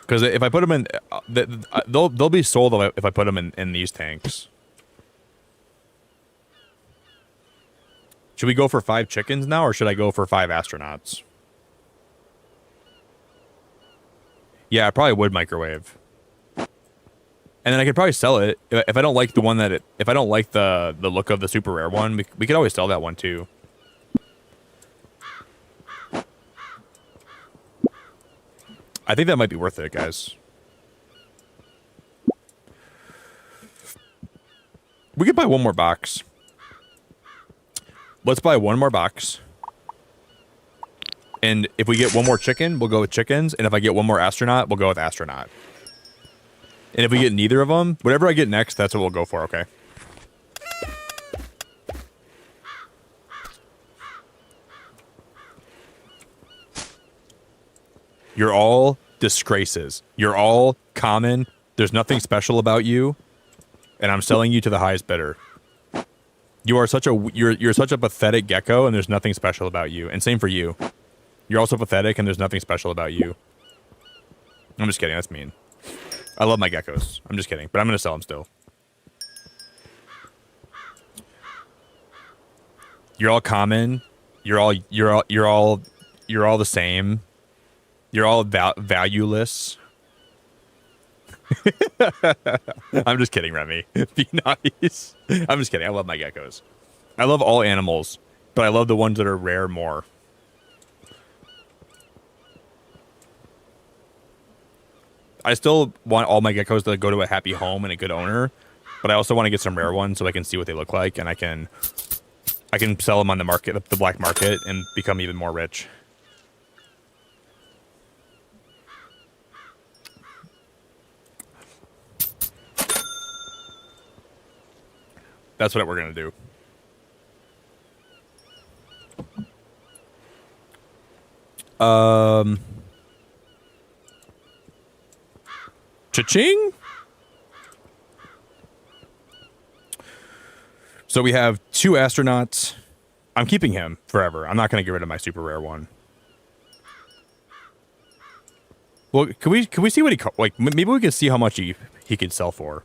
Because if I put them in, they'll be sold if I put them in these tanks. Should we go for 5 chickens now, or should I go for 5 astronauts? Yeah, I probably would microwave. And then I could probably sell it if I don't like the one if I don't like the look of the super rare one. We could always sell that one too. I think that might be worth it, guys. We could buy 1 more box. Let's buy 1 more box. And if we get 1 more chicken, we'll go with chickens. And if I get 1 more astronaut, we'll go with astronaut. And if we get neither of them, whatever I get next, that's what we'll go for, okay? You're all disgraces. You're all common. There's nothing special about you. And I'm selling you to the highest bidder. You are you're such a pathetic gecko, and there's nothing special about you. And same for you. You're also pathetic, and there's nothing special about you. I'm just kidding. That's mean. I love my geckos. I'm just kidding, but I'm gonna sell them still. You're all common. You're all the same. You're all valueless. I'm just kidding, Remy. Be nice. I'm just kidding. I love my geckos. I love all animals, but I love the ones that are rare more. I still want all my geckos to go to a happy home and a good owner, but I also want to get some rare ones so I can see what they look like, and I can sell them on the market, the black market, and become even more rich. That's what we're gonna do. Cha-ching. So we have 2 astronauts. I'm keeping him forever. I'm not going to get rid of my super rare one. Well, can we see what he like? Maybe we can see how much he could sell for.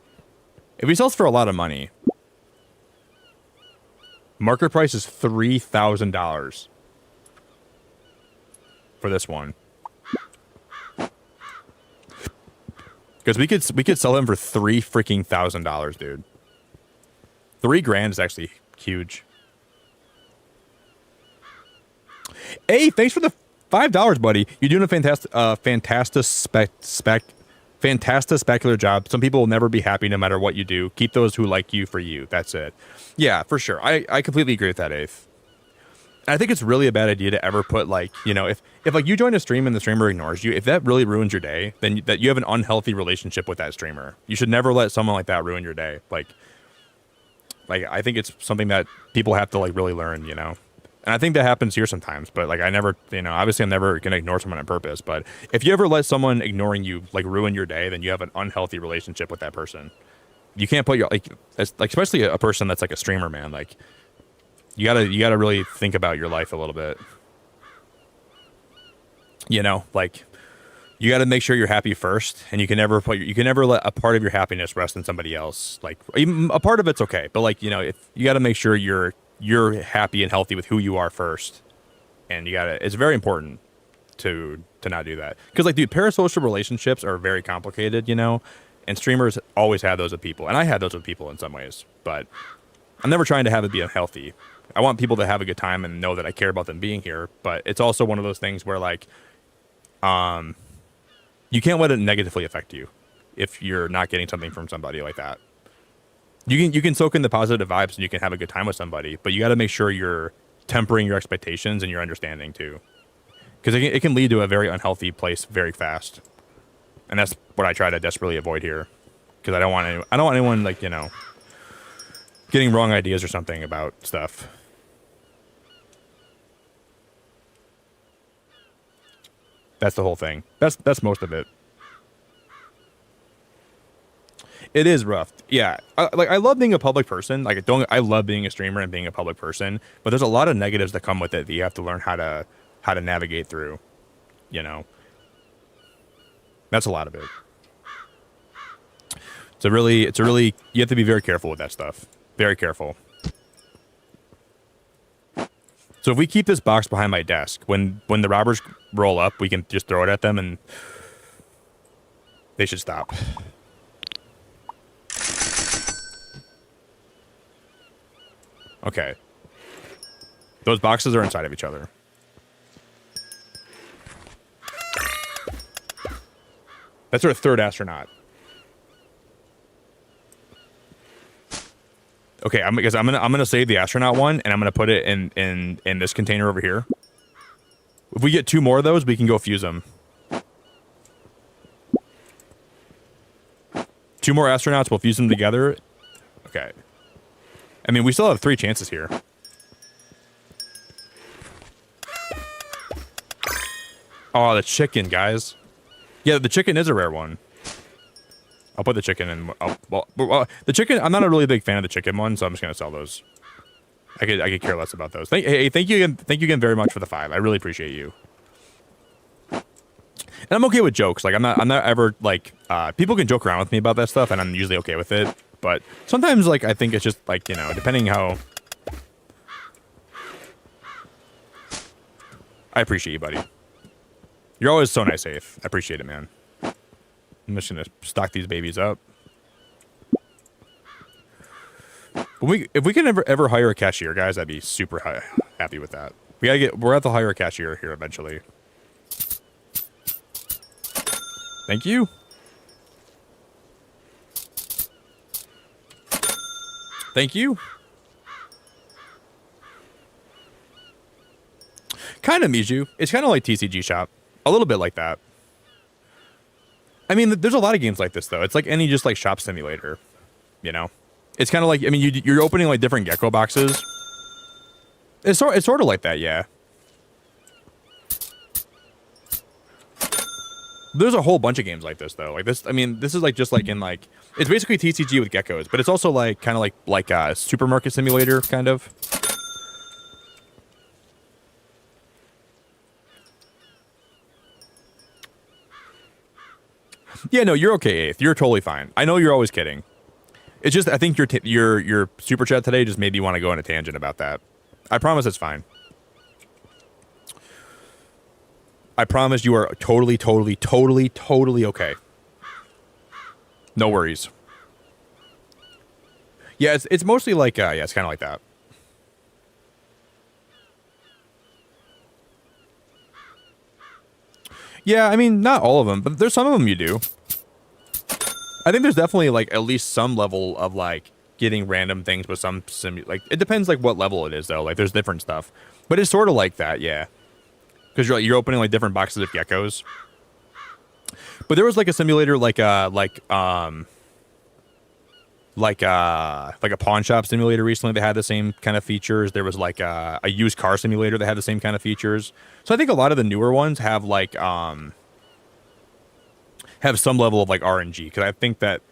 If he sells for a lot of money, market price is $3,000 for this one. Because we could sell him for $3,000, dude. $3,000 is actually huge. Hey, thanks for the $5, buddy. You're doing a fantastic specular job. Some people will never be happy no matter what you do. Keep those who like you for you. That's it. Yeah, for sure. I completely agree with that, Eighth. I think it's really a bad idea to ever put, like, you know, if like you join a stream and the streamer ignores you, if that really ruins your day, then that you have an unhealthy relationship with that streamer. You should never let someone like that ruin your day. Like I think it's something that people have to like really learn, you know. And I think that happens here sometimes, but like I never, you know, obviously I'm never gonna ignore someone on purpose. But if you ever let someone ignoring you like ruin your day, then you have an unhealthy relationship with that person. You can't put your like especially a person that's like a streamer, man. Like you gotta really think about your life a little bit. You know, like you got to make sure you're happy first, and you can never let a part of your happiness rest on somebody else. Like even a part of it's okay, but like, you know, if you got to make sure you're happy and healthy with who you are first, and it's very important to not do that, because like, dude, parasocial relationships are very complicated, you know, and streamers always have those with people, and I had those with people in some ways, but I'm never trying to have it be unhealthy. I want people to have a good time and know that I care about them being here, but it's also one of those things where like, you can't let it negatively affect you if you're not getting something from somebody like that. You can soak in the positive vibes and you can have a good time with somebody, but you got to make sure you're tempering your expectations and your understanding too, because it can lead to a very unhealthy place very fast, and that's what I try to desperately avoid here, because I don't want anyone like, you know, getting wrong ideas or something about stuff. That's the whole thing. That's most of it. It is rough. Yeah. I love being a public person. Like I love being a streamer and being a public person, but there's a lot of negatives that come with it that you have to learn how to navigate through, you know. That's a lot of it. It's a really you have to be very careful with that stuff. Very careful. So if we keep this box behind my desk, when the robbers roll up, we can just throw it at them and they should stop. Okay. Those boxes are inside of each other. That's our 3rd astronaut. Okay, I'm gonna save the astronaut one, and I'm gonna put it in this container over here. If we get 2 more of those, we can go fuse them. 2 more astronauts, we'll fuse them together. Okay. I mean, we still have 3 chances here. Oh, the chicken, guys. Yeah, the chicken is a rare one. I'll put the chicken in. Well, the chicken, I'm not a really big fan of the chicken one, so I'm just going to sell those. I could care less about those. Thank you again very much for the 5. I really appreciate you. And I'm okay with jokes. Like I'm not ever like people can joke around with me about that stuff, and I'm usually okay with it. But sometimes like I think it's just like, you know, depending how. I appreciate you, buddy. You're always so nice, Faith. I appreciate it, man. I'm just gonna stock these babies up. But if we can ever hire a cashier, guys, I'd be super happy with that. We're at the hire a cashier here eventually. Thank you. Thank you. Kind of Miju. It's kind of like TCG Shop. A little bit like that. I mean, there's a lot of games like this, though. It's like any just like shop simulator, you know? It's kind of like, I mean, you're opening like different Gecko boxes. It's sort of like that, yeah. There's a whole bunch of games like this, though. Like this, I mean, this is like just like in like, it's basically TCG with geckos, but it's also like kind of like a supermarket simulator, kind of. Yeah, no, you're okay, Eighth. You're totally fine. I know you're always kidding. It's just I think your super chat today just made me want to go on a tangent about that. I promise it's fine. I promise you are totally okay. No worries. Yeah, it's mostly like yeah, it's kind of like that. Yeah, I mean, not all of them, but there's some of them you do. I think there's definitely like at least some level of like getting random things with some like it depends like what level it is though. Like there's different stuff, but it's sort of like that, yeah. Because you're opening like different boxes of geckos. But there was like a simulator like a pawn shop simulator recently that had the same kind of features. There was like a used car simulator that had the same kind of features. So I think a lot of the newer ones have like have some level of like RNG, because I think that,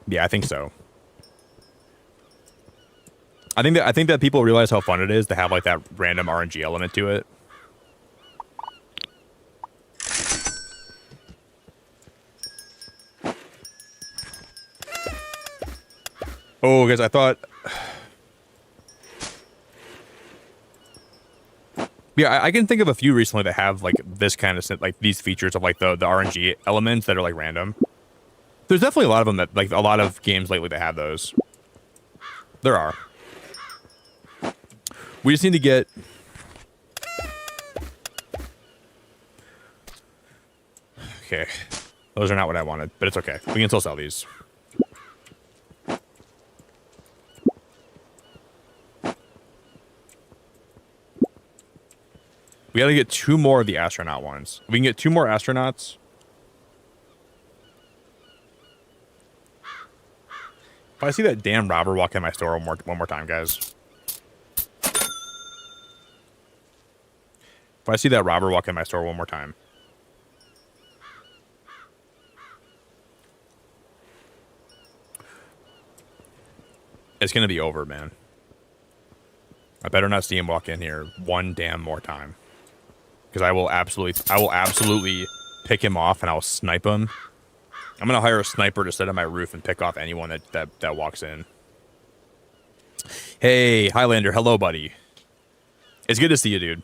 yeah, I think so. I think that people realize how fun it is to have like that random RNG element to it. Oh, guys, I thought. Yeah, I can think of a few recently that have like this kind of like these features of like the RNG elements that are like random. There's definitely a lot of them that like a lot of games lately that have those. There are. We just need to get. Okay, those are not what I wanted, but it's okay. We can still sell these. We gotta get 2 more of the astronaut ones. If we can get 2 more astronauts. If I see that damn robber walk in my store one more time, guys. If I see that robber walk in my store one more time. It's gonna be over, man. I better not see him walk in here one damn more time. Because I will absolutely pick him off and I'll snipe him. I'm gonna hire a sniper to sit on my roof and pick off anyone that walks in. Hey, Highlander, hello, buddy. It's good to see you, dude.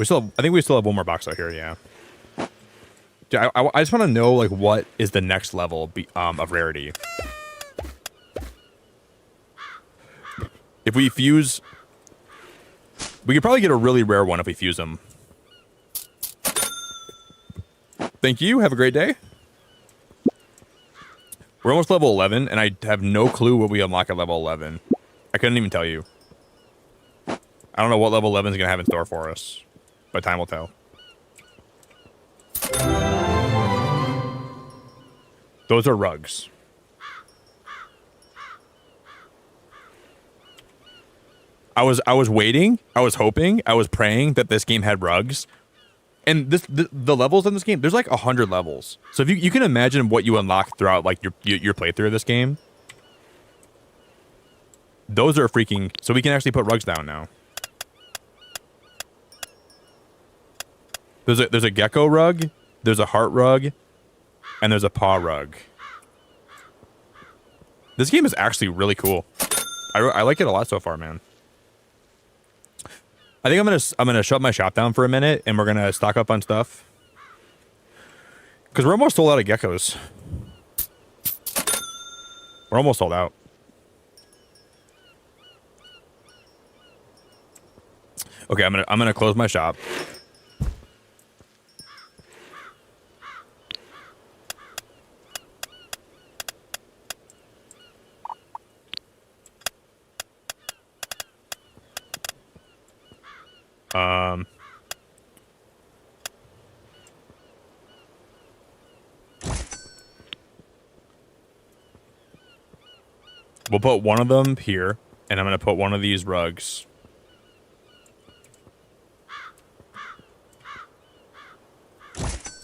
I think we still have one more box out here, yeah. Dude, I just want to know like what is the next level of rarity. If we fuse, we could probably get a really rare one if we fuse them. Thank you. Have a great day. We're almost level 11, and I have no clue what we unlock at level 11. I couldn't even tell you. I don't know what level 11 is going to have in store for us, but time will tell. Those are rugs. I was waiting, I was hoping, I was praying that this game had rugs. And the levels in this game, there's like 100 levels. So if you can imagine what you unlock throughout like your playthrough of this game. Those are freaking... So we can actually put rugs down now. There's a gecko rug, there's a heart rug, and there's a paw rug. This game is actually really cool. I like it a lot so far, man. I think I'm gonna shut my shop down for a minute, and we're gonna stock up on stuff because we're almost sold out of geckos. We're almost sold out. Okay, I'm gonna close my shop. We'll put one of them here, and I'm going to put one of these rugs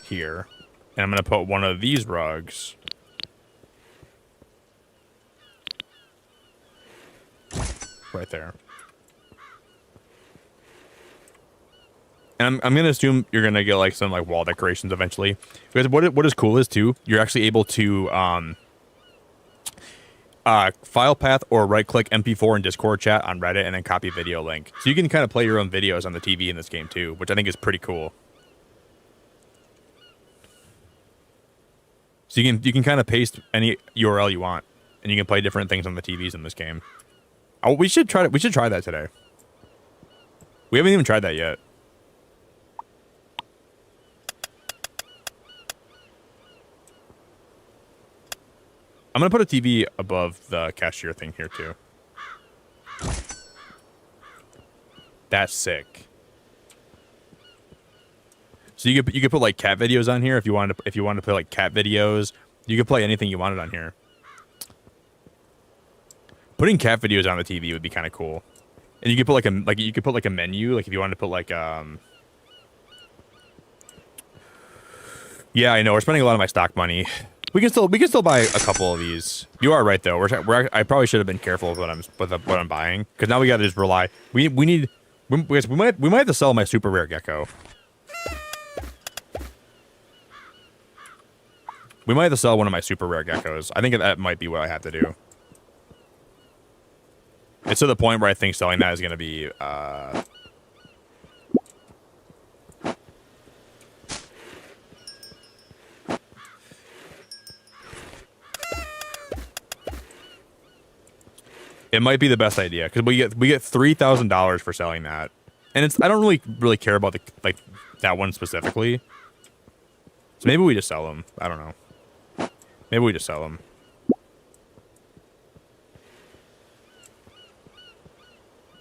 here, and I'm going to put one of these rugs right there. And I'm going to assume you're going to get like some like wall decorations eventually. Because what is cool is too, you're actually able to file path or right click MP4 in Discord chat on Reddit and then copy video link. So you can kind of play your own videos on the TV in this game too, which I think is pretty cool. So you can kind of paste any URL you want, and you can play different things on the TVs in this game. Oh, we should try that today. We haven't even tried that yet. I'm gonna put a TV above the cashier thing here too. That's sick. So you could put like cat videos on here if you wanted to play like cat videos. You could play anything you wanted on here. Putting cat videos on the TV would be kind of cool. And you could put like a menu, like if you wanted to put like Yeah, I know we're spending a lot of my stock money. We can still buy a couple of these. You are right though. I probably should have been careful with what I'm buying, because now we got to just rely. We might have to sell my super rare gecko. We might have to sell one of my super rare geckos. I think that might be what I have to do. It's to the point where I think selling that is going to be it might be the best idea, because we get $3,000 for selling that, and I don't really care about that one specifically. So maybe we just sell them. I don't know. Maybe we just sell them.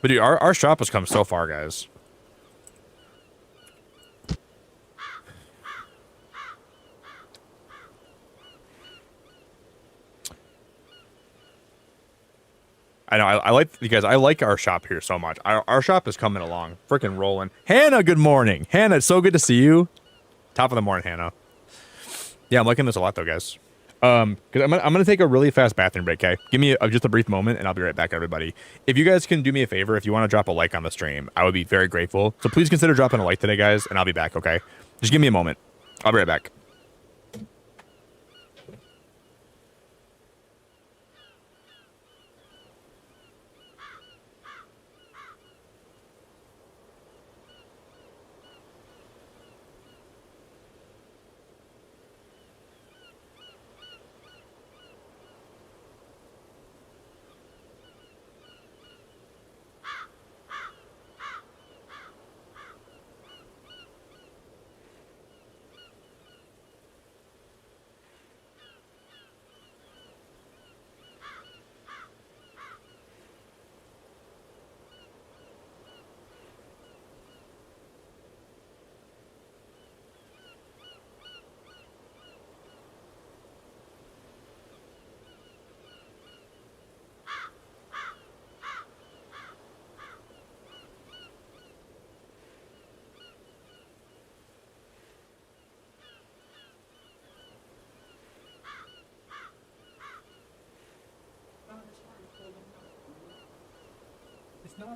But dude, our shop has come so far, guys. I know, I like you guys. I like our shop here so much. Our shop is coming along, freaking rolling. Hannah, good morning, Hannah. It's so good to see you. Top of the morning, Hannah. Yeah, I'm liking this a lot, though, guys. Because I'm gonna take a really fast bathroom break. Okay, give me just a brief moment, and I'll be right back, everybody. If you guys can do me a favor, if you want to drop a like on the stream, I would be very grateful. So please consider dropping a like today, guys, and I'll be back. Okay, just give me a moment. I'll be right back.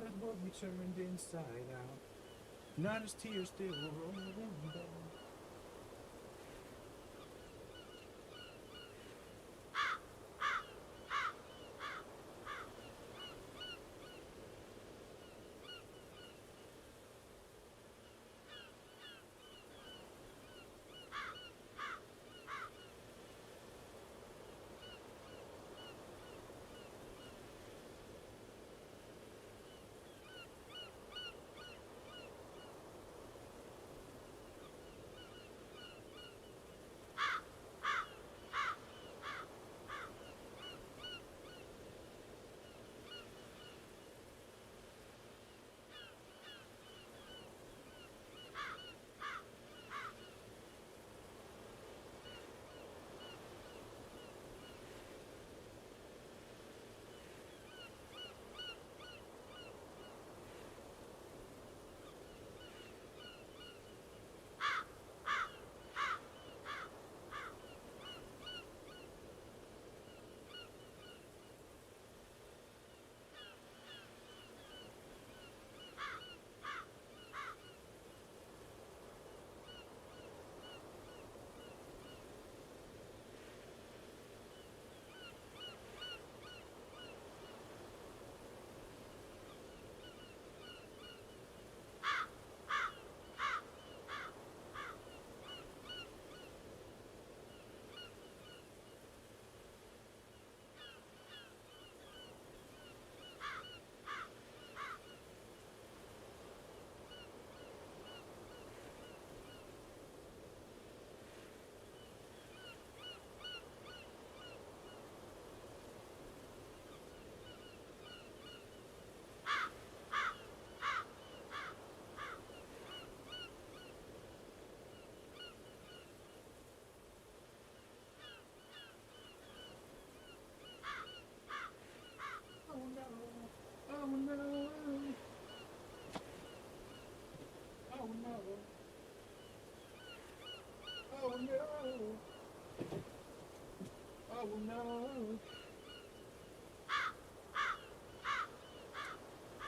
Not as what we turned inside out. Not as tears still rolling down.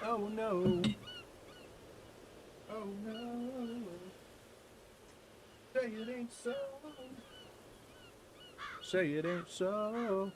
Oh no. Oh no. Say it ain't so. Say it ain't so.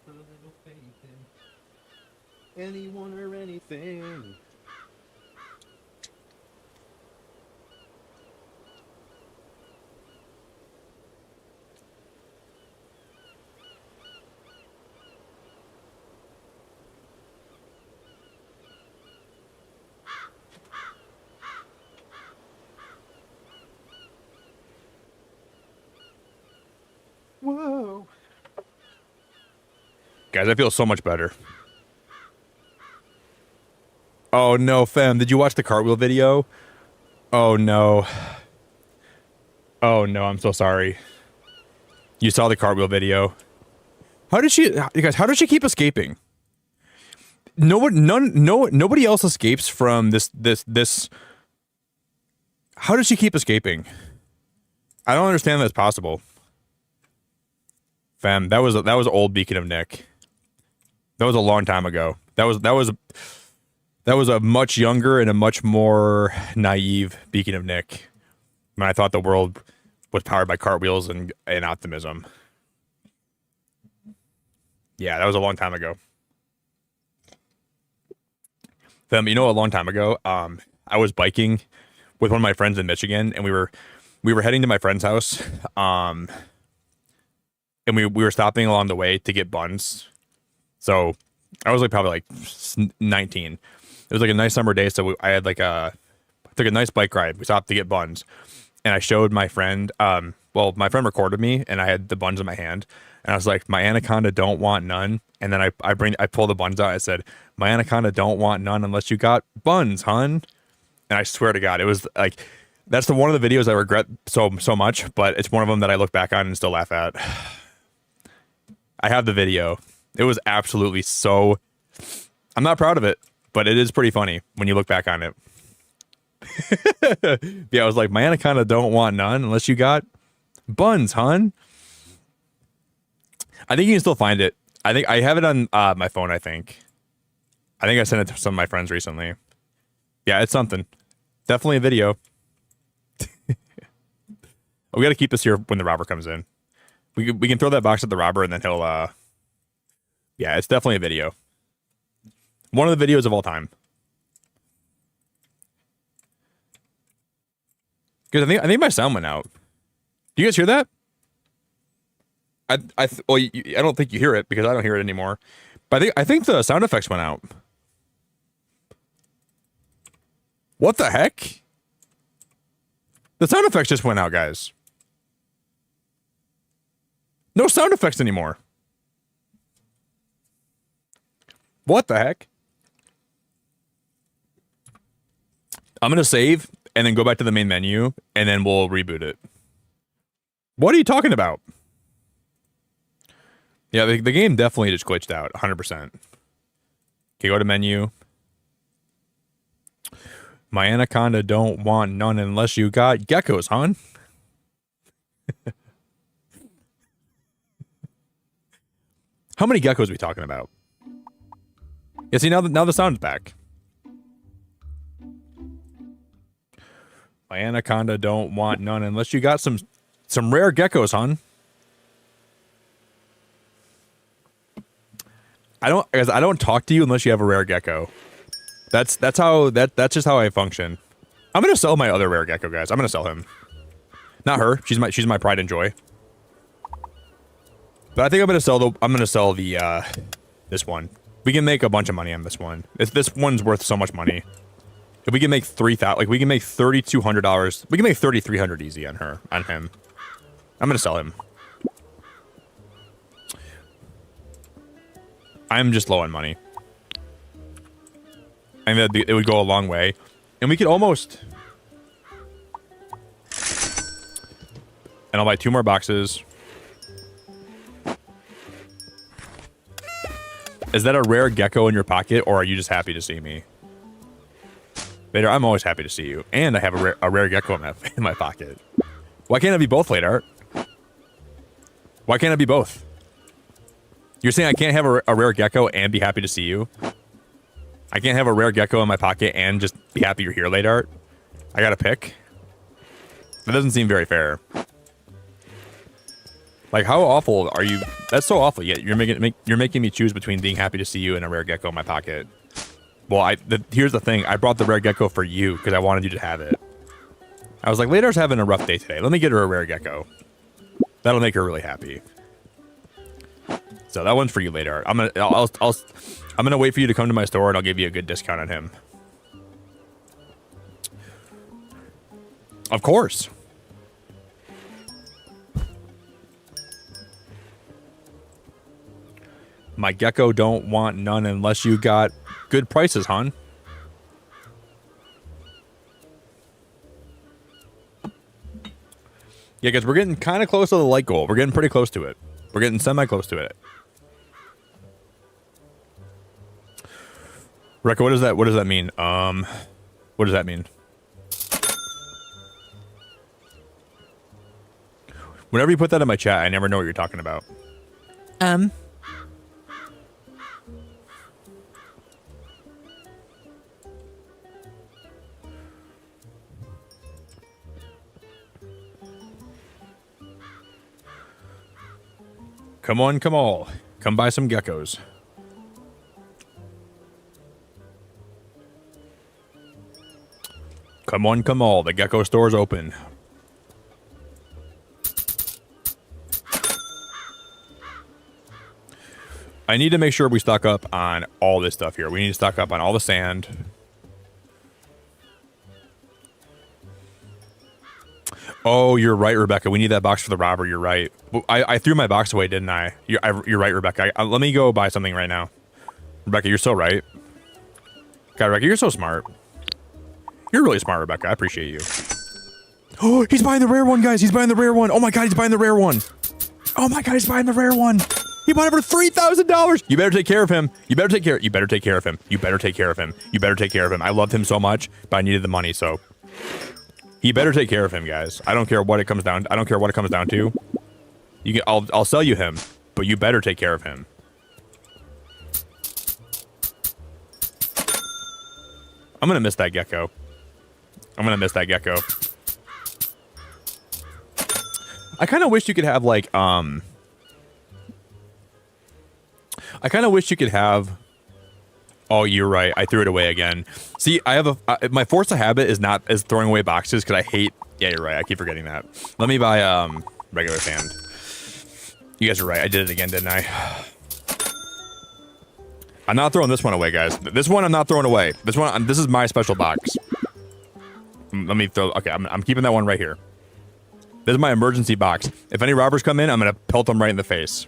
The little faith in anyone or anything. Whoa. Guys, I feel so much better. Oh no, fam. Did you watch the cartwheel video? Oh no. Oh no, I'm so sorry. You saw the cartwheel video. How did she, you guys, how did she keep escaping? Nobody else escapes from this. How did she keep escaping? I don't understand that's possible. Fam, that was old Beacon of Nick. That was a long time ago. That was a much younger and a much more naive beacon of Nick when I thought the world was powered by cartwheels and optimism. Yeah, that was a long time ago. You know, a long time ago, I was biking with one of my friends in Michigan, and we were heading to my friend's house, and we were stopping along the way to get buns. So I was like probably like 19. It was like a nice summer day, so I had like took a nice bike ride. We stopped to get buns, and I showed my friend. Well, my friend recorded me, and I had the buns in my hand, and I was like, "My anaconda don't want none." And then I pull the buns out. I said, "My anaconda don't want none unless you got buns, hun." And I swear to God, it was like that's one of the videos I regret so much, but it's one of them that I look back on and still laugh at. I have the video. It was absolutely so. I'm not proud of it, but it is pretty funny when you look back on it. Yeah, I was like, my anaconda don't want none unless you got buns, hun. I think you can still find it. I think I have it on my phone. I think I sent it to some of my friends recently. Yeah, it's something. Definitely a video. We got to keep this here when the robber comes in. We can throw that box at the robber and then he'll. Yeah, it's definitely a video. One of the videos of all time. Because I think my sound went out. Do you guys hear that? I don't think you hear it because I don't hear it anymore. But I think the sound effects went out. What the heck? The sound effects just went out, guys. No sound effects anymore. What the heck? I'm going to save and then go back to the main menu and then we'll reboot it. What are you talking about? Yeah, the game definitely just glitched out 100%. Okay, go to menu. My anaconda don't want none unless you got geckos, hon. How many geckos are we talking about? Yeah, see, now the sound's back. My anaconda don't want none unless you got some rare geckos, hon. I don't talk to you unless you have a rare gecko. That's just how I function. I'm gonna sell my other rare gecko, guys. I'm gonna sell him. Not her. She's my pride and joy. But I think I'm gonna sell the this one. We can make a bunch of money on this one. This one's worth so much money. If we can make $3,000, like we can make $3,200. We can make $3,300 easy on him. I'm gonna sell him. I'm just low on money. I think it would go a long way, and we could almost. And I'll buy 2 more boxes. Is that a rare gecko in your pocket, or are you just happy to see me? Vader, I'm always happy to see you, and I have a rare gecko in my pocket. Why can't it be both, Vader? Why can't it be both? You're saying I can't have a rare gecko and be happy to see you? I can't have a rare gecko in my pocket and just be happy you're here, late art? I gotta pick? That doesn't seem very fair. Like, how awful are you? That's so awful. Yet you're making me choose between being happy to see you and a rare gecko in my pocket. Well, here's the thing. I brought the rare gecko for you because I wanted you to have it. I was like, Ladar's having a rough day today. Let me get her a rare gecko. That'll make her really happy. So that one's for you, Ladar. I'm gonna wait for you to come to my store and I'll give you a good discount on him. Of course. My gecko don't want none unless you got good prices, hon. Yeah, guys, we're getting kind of close to the light goal. We're getting pretty close to it. We're getting semi-close to it. Rekka, what does that mean? What does that mean? Whenever you put that in my chat, I never know what you're talking about. Come on, come all. Come buy some geckos. Come on, come all. The Gecko store's open. I need to make sure we stock up on all this stuff here. We need to stock up on all the sand. Oh, you're right, Rebecca. We need that box for the robber. You're right. I threw my box away, didn't I? You're right, Rebecca. Let me go buy something right now. Rebecca, you're so right. God, Rebecca, you're so smart. You're really smart, Rebecca. I appreciate you. Oh, he's buying the rare one, guys. He's buying the rare one. Oh my God, he's buying the rare one. Oh my God, he's buying the rare one. He bought it for $3,000. You better take care of him. You better take care. You better take care of him. You better take care of him. You better take care of him. I loved him so much, but I needed the money, so you better take care of him, guys. I don't care what it comes down. I don't care what it comes down to. You can. I'll sell you him, but you better take care of him. I'm gonna miss that gecko. I'm gonna miss that gecko. I kind of wish you could have like I kind of wish you could have. Oh, you're right. I threw it away again. See, I have my force of habit is not as throwing away boxes because I hate. Yeah, you're right. I keep forgetting that. Let me buy regular sand. You guys are right. I did it again, didn't I? I'm not throwing this one away, guys. This one I'm not throwing away. This one, this is my special box. Let me throw. Okay, I'm keeping that one right here. This is my emergency box. If any robbers come in, I'm gonna pelt them right in the face.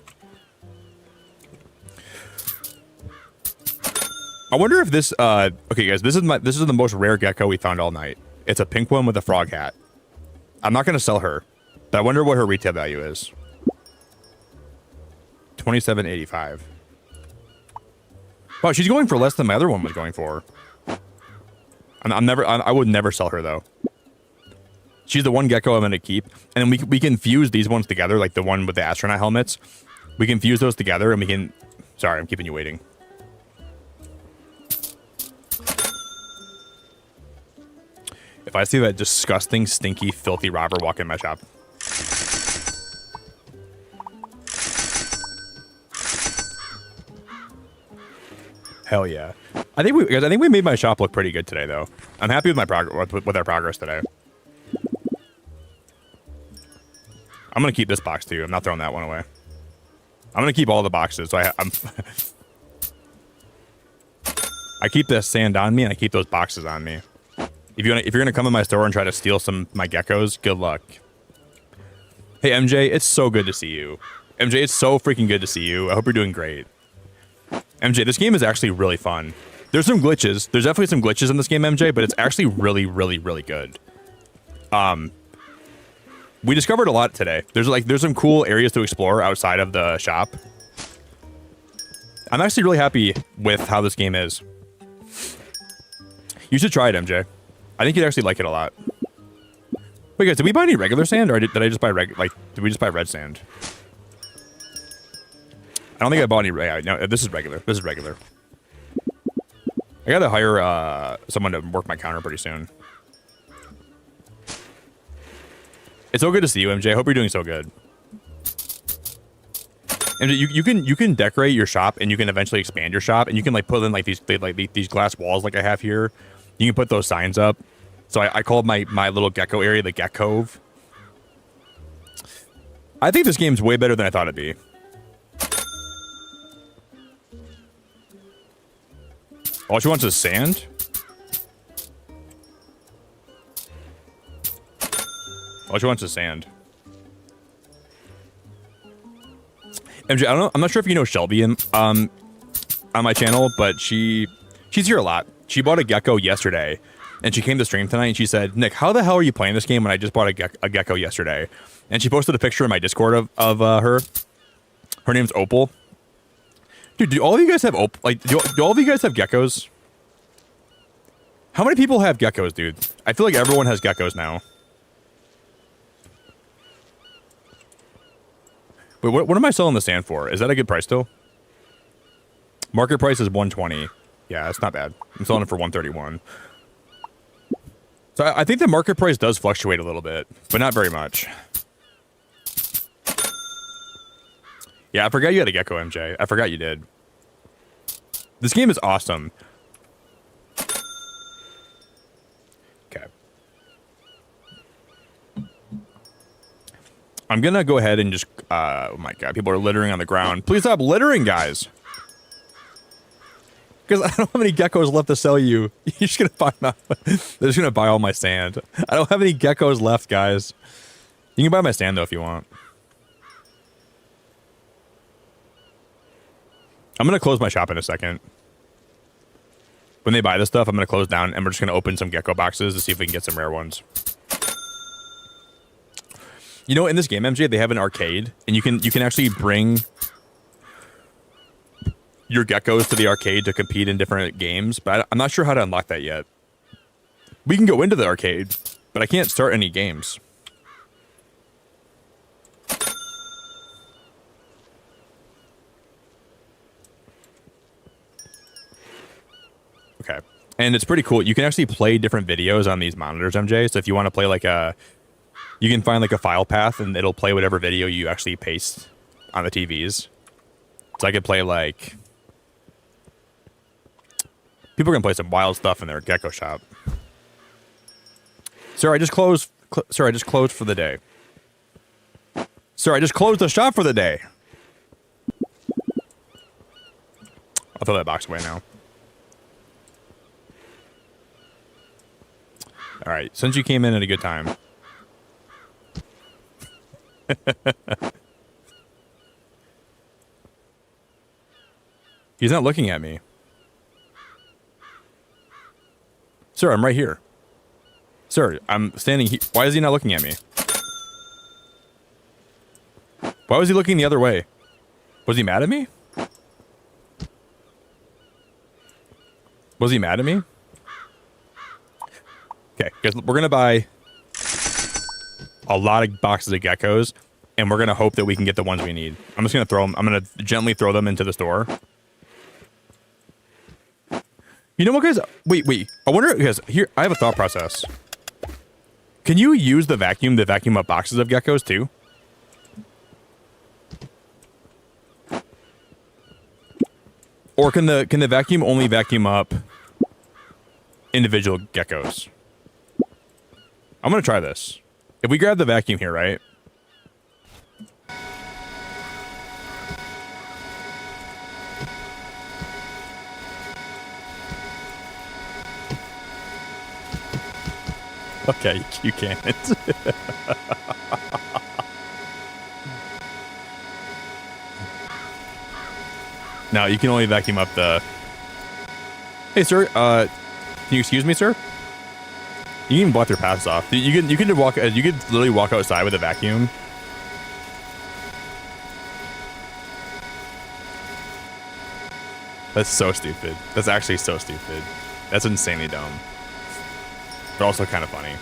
I wonder if this. Okay, guys, this is the most rare gecko we found all night. It's a pink one with a frog hat. I'm not gonna sell her, but I wonder what her retail value is. $27.85. Wow, she's going for less than my other one was going for. I would never sell her though. She's the one gecko I'm gonna keep, and then we can fuse these ones together, like the one with the astronaut helmets. We can fuse those together, and we can. Sorry, I'm keeping you waiting. If I see that disgusting, stinky, filthy robber walk in my shop. Hell yeah. I think we made my shop look pretty good today, though. I'm happy with my with our progress today. I'm gonna keep this box too. I'm not throwing that one away. I'm gonna keep all the boxes. So I keep the sand on me, and I keep those boxes on me. If you're gonna come in my store and try to steal some of my geckos, good luck. Hey MJ, it's so good to see you. MJ, it's so freaking good to see you. I hope you're doing great. MJ, this game is actually really fun. There's some glitches. There's definitely some glitches in this game, MJ, but it's actually really, really, really good. We discovered a lot today. There's some cool areas to explore outside of the shop. I'm actually really happy with how this game is. You should try it, MJ. I think you'd actually like it a lot. Wait, guys, did we buy any regular sand, or did I just buy did we just buy red sand? I don't think I bought any. No, this is regular. This is regular. I gotta hire someone to work my counter pretty soon. It's so good to see you, MJ. I hope you're doing so good. MJ, you can decorate your shop, and you can eventually expand your shop, and you can like put in like these glass walls like I have here. You can put those signs up. So I called my little gecko area the Gecko. I think this game's way better than I thought it'd be. All she wants is sand? All she wants is sand. MJ, I don't know. I'm not sure if you know Shelby on my channel, but she's here a lot. She bought a gecko yesterday, and she came to stream tonight, and she said, Nick, how the hell are you playing this game when I just bought a gecko yesterday? And she posted a picture in my Discord of her. Her name's Opal. Dude, do all of you guys have do all of you guys have geckos? How many people have geckos, dude? I feel like everyone has geckos now. Wait, what am I selling the sand for? Is that a good price still? Market price is 120. Yeah, it's not bad. I'm selling it for 131. So I think the market price does fluctuate a little bit, but not very much. Yeah, I forgot you had a gecko, MJ. I forgot you did. This game is awesome. Okay. I'm gonna go ahead and just, oh my god, people are littering on the ground. Please stop littering, guys. Because I don't have any geckos left to sell you. You're just gonna buy my, they're just gonna buy all my sand. I don't have any geckos left, guys. You can buy my sand though if you want. I'm gonna close my shop in a second. When they buy this stuff, I'm gonna close down and we're just gonna open some gecko boxes to see if we can get some rare ones. You know, in this game, MJ, they have an arcade, and you can actually bring your geckos to the arcade to compete in different games, but I'm not sure how to unlock that yet. We can go into the arcade, but I can't start any games. Okay. And it's pretty cool. You can actually play different videos on these monitors, MJ. So if you want to play like a... You can find like a file path and it'll play whatever video you actually paste on the TVs. So I could play like... People can play some wild stuff in their GeckoShop. Sir, I just closed... Sir, I just closed for the day. Sir, I just closed the shop for the day. I'll throw that box away now. All right, since you came in at a good time. He's not looking at me. Sir, I'm right here. Sir, I'm standing here. Why is he not looking at me? Why was he looking the other way? Was he mad at me? Was he mad at me? Okay, guys, we're going to buy a lot of boxes of geckos, and we're going to hope that we can get the ones we need. I'm just going to throw them. I'm going to gently throw them into the store. You know what, guys? Wait. I wonder, because here, I have a thought process. Can you use the vacuum to vacuum up boxes of geckos, too? Or can the vacuum only vacuum up individual geckos? I'm going to try this. If we grab the vacuum here, right? Okay, you can't. No, you can only vacuum up the... Hey, sir, can you excuse me, sir? You can block their paths off. You could literally walk outside with a vacuum. That's so stupid. That's actually so stupid. That's insanely dumb. But also kind of funny.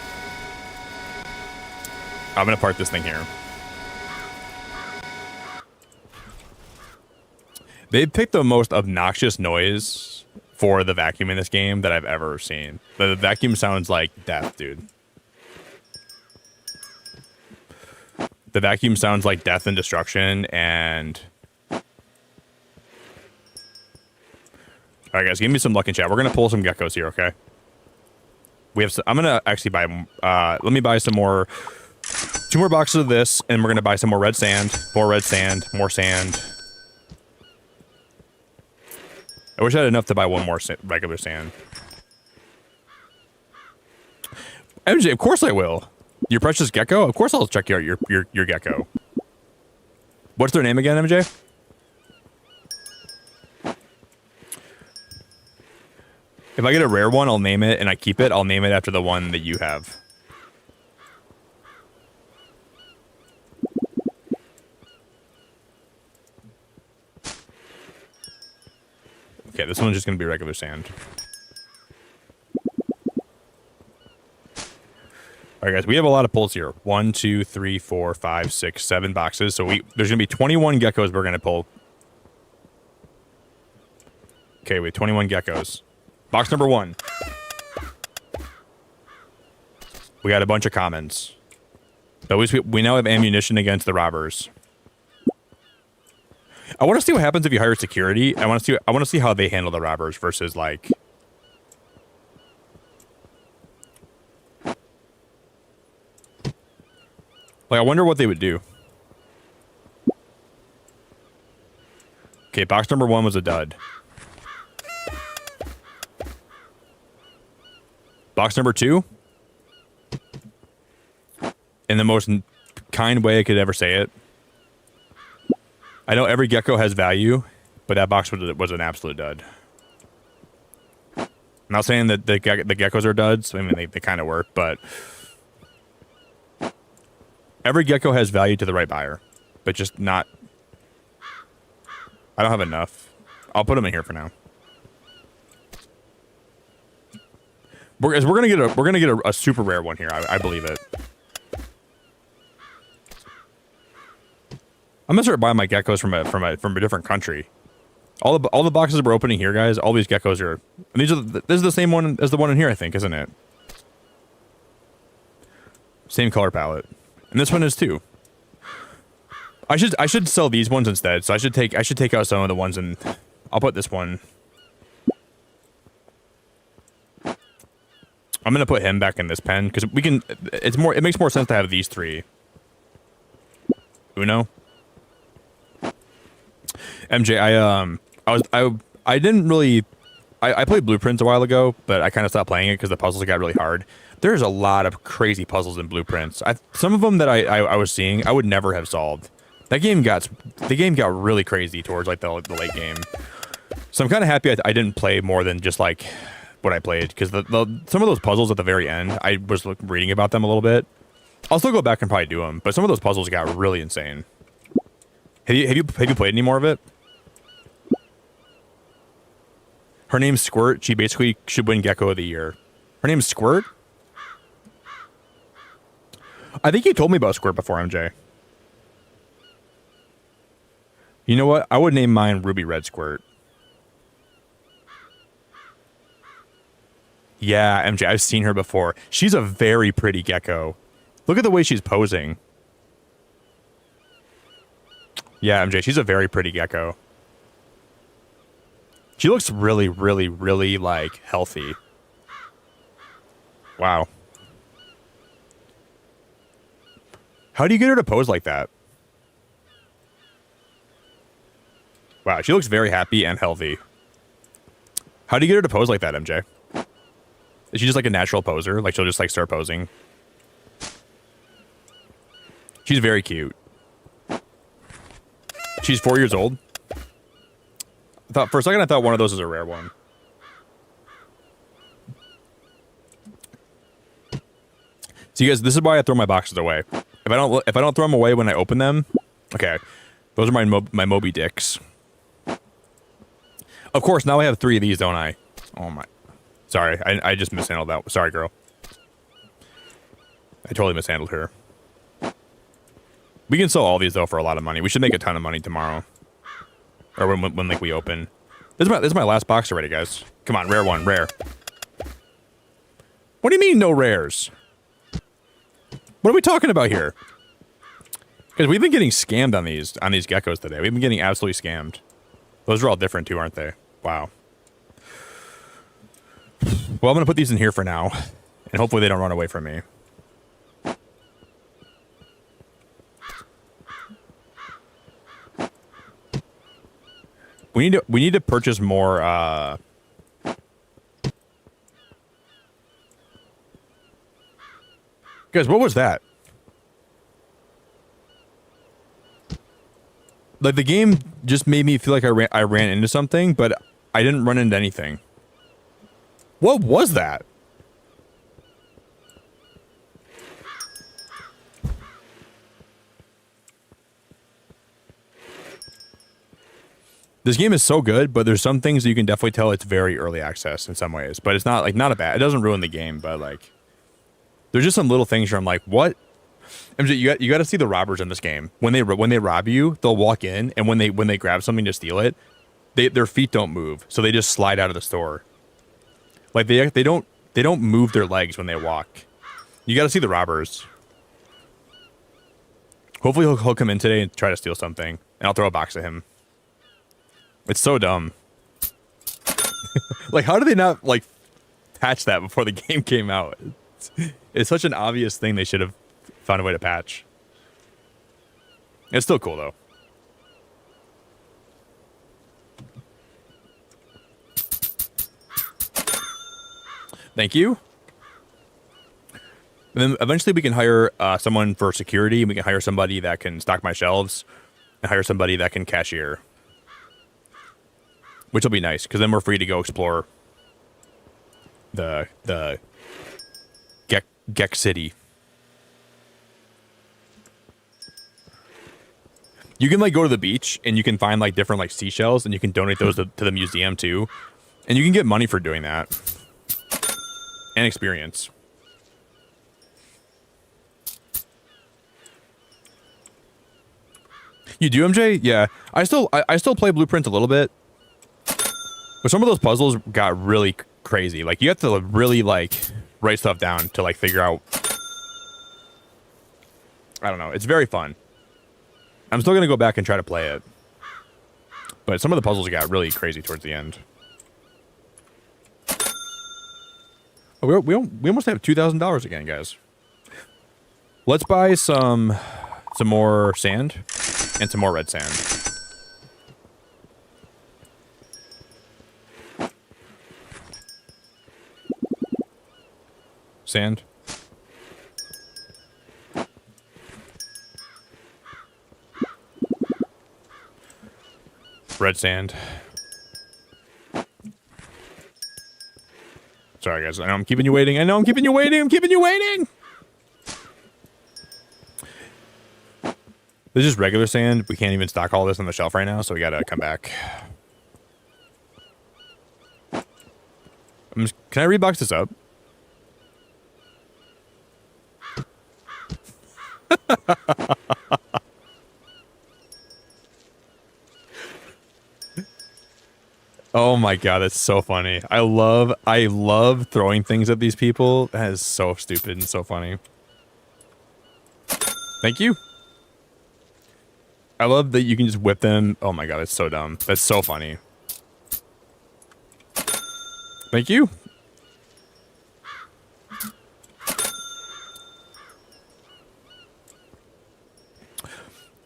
I'm gonna park this thing here. They picked the most obnoxious noise for the vacuum in this game that I've ever seen. The vacuum sounds like death, dude. The vacuum sounds like death and destruction, and... Alright, guys, give me some luck in chat. We're gonna pull some geckos here, okay? We have. I'm gonna actually buy. Let me buy some more. 2 more boxes of this, and we're gonna buy some more red sand. More red sand. More sand. I wish I had enough to buy 1 more regular sand. MJ, of course I will. Your precious gecko. Of course I'll check out your gecko. What's their name again, MJ? If I get a rare one, I'll name it, and I keep it. I'll name it after the one that you have. Okay, this one's just going to be regular sand. All right, guys, we have a lot of pulls here. 1, 2, 3, 4, 5, 6, 7 boxes. So there's going to be 21 geckos we're going to pull. Okay, we have 21 geckos. Box number 1. We got a bunch of commons. But at least we now have ammunition against the robbers. I want to see what happens if you hire security. I want to see how they handle the robbers versus like. Like, I wonder what they would do. Okay, box number 1 was a dud. Box number 2, in the most kind way I could ever say it. I know every gecko has value, but that box was an absolute dud. I'm not saying that the geckos are duds. I mean, they kind of were, but every gecko has value to the right buyer, but just not. I don't have enough. I'll put them in here for now. We're gonna get a super rare one here. I believe it. I'm gonna start buying my geckos from a different country. All the boxes we're opening here, guys. All these geckos are. This is the same one as the one in here, I think, isn't it? Same color palette, and this one is too. I should sell these ones instead. So I should take out some of the ones and I'll put this one. I'm gonna put him back in this pen because we can. It makes more sense to have these 3. Uno. MJ, I didn't really. I played Blueprints a while ago, but I kind of stopped playing it because the puzzles got really hard. There's a lot of crazy puzzles in Blueprints. Some of them that I was seeing, I would never have solved. The game got really crazy towards like the late game. So I'm kind of happy I didn't play more than just like what I played, because some of those puzzles at the very end, I was reading about them a little bit. I'll still go back and probably do them, but some of those puzzles got really insane. Have you played any more of it? Her name's Squirt. She basically should win Gecko of the Year. Her name's Squirt? I think you told me about Squirt before, MJ. You know what? I would name mine Ruby Red Squirt. Yeah, MJ, I've seen her before. She's a very pretty gecko. Look at the way she's posing. Yeah, MJ, she's a very pretty gecko. She looks really, really, really, like, healthy. Wow. How do you get her to pose like that? Wow, she looks very happy and healthy. How do you get her to pose like that, MJ? Is she just like a natural poser? Like she'll just like start posing? She's very cute. She's 4 years old. For a second I thought one of those was a rare one. So you guys, this is why I throw my boxes away. If I don't throw them away when I open them, okay, those are my Moby Dicks. Of course, now I have 3 of these, don't I? Oh my. Sorry, I just mishandled that. Sorry, girl. I totally mishandled her. We can sell all these, though, for a lot of money. We should make a ton of money tomorrow. Or when like, we open. This is my last box already, guys. Come on, rare one, rare. What do you mean, no rares? What are we talking about here? Because we've been getting scammed on these geckos today. We've been getting absolutely scammed. Those are all different, too, aren't they? Wow. Well, I'm going to put these in here for now, and hopefully they don't run away from me. We need to purchase more, Guys, what was that? Like, the game just made me feel like I ran into something, but I didn't run into anything. What was that? This game is so good, but there's some things that you can definitely tell it's very early access in some ways. But it's not a bad. It doesn't ruin the game, but like, there's just some little things where I'm like, what? MJ, you got to see the robbers in this game. When they rob you, they'll walk in, and when they grab something to steal it, their feet don't move, so they just slide out of the store. Like they don't move their legs when they walk. You got to see the robbers. Hopefully he'll come in today and try to steal something, and I'll throw a box at him. It's so dumb. Like, how did they not like patch that before the game came out? It's such an obvious thing they should have found a way to patch. It's still cool though. Thank you. And then eventually we can hire someone for security, and we can hire somebody that can stock my shelves, and hire somebody that can cashier. Which will be nice, because then we're free to go explore the Geck City. You can like go to the beach and you can find like different like seashells, and you can donate those to the museum too, and you can get money for doing that and experience. You do, MJ? Yeah, I still play Blueprints a little bit, but some of those puzzles got really crazy. Like you have to really like write stuff down to like figure out. I don't know. It's very fun. I'm still gonna go back and try to play it, but some of the puzzles got really crazy towards the end. Oh, we almost have $2,000 again, guys. Let's buy some more sand and some more red sand. Sand. Red sand. Sorry, guys. I know I'm keeping you waiting. I'm keeping you waiting. This is just regular sand. We can't even stock all this on the shelf right now, so we gotta come back. Can I rebox this up? Oh my god, that's so funny. I love throwing things at these people. That is so stupid and so funny. Thank you. I love that you can just whip them. Oh my god, that's so dumb. That's so funny. Thank you.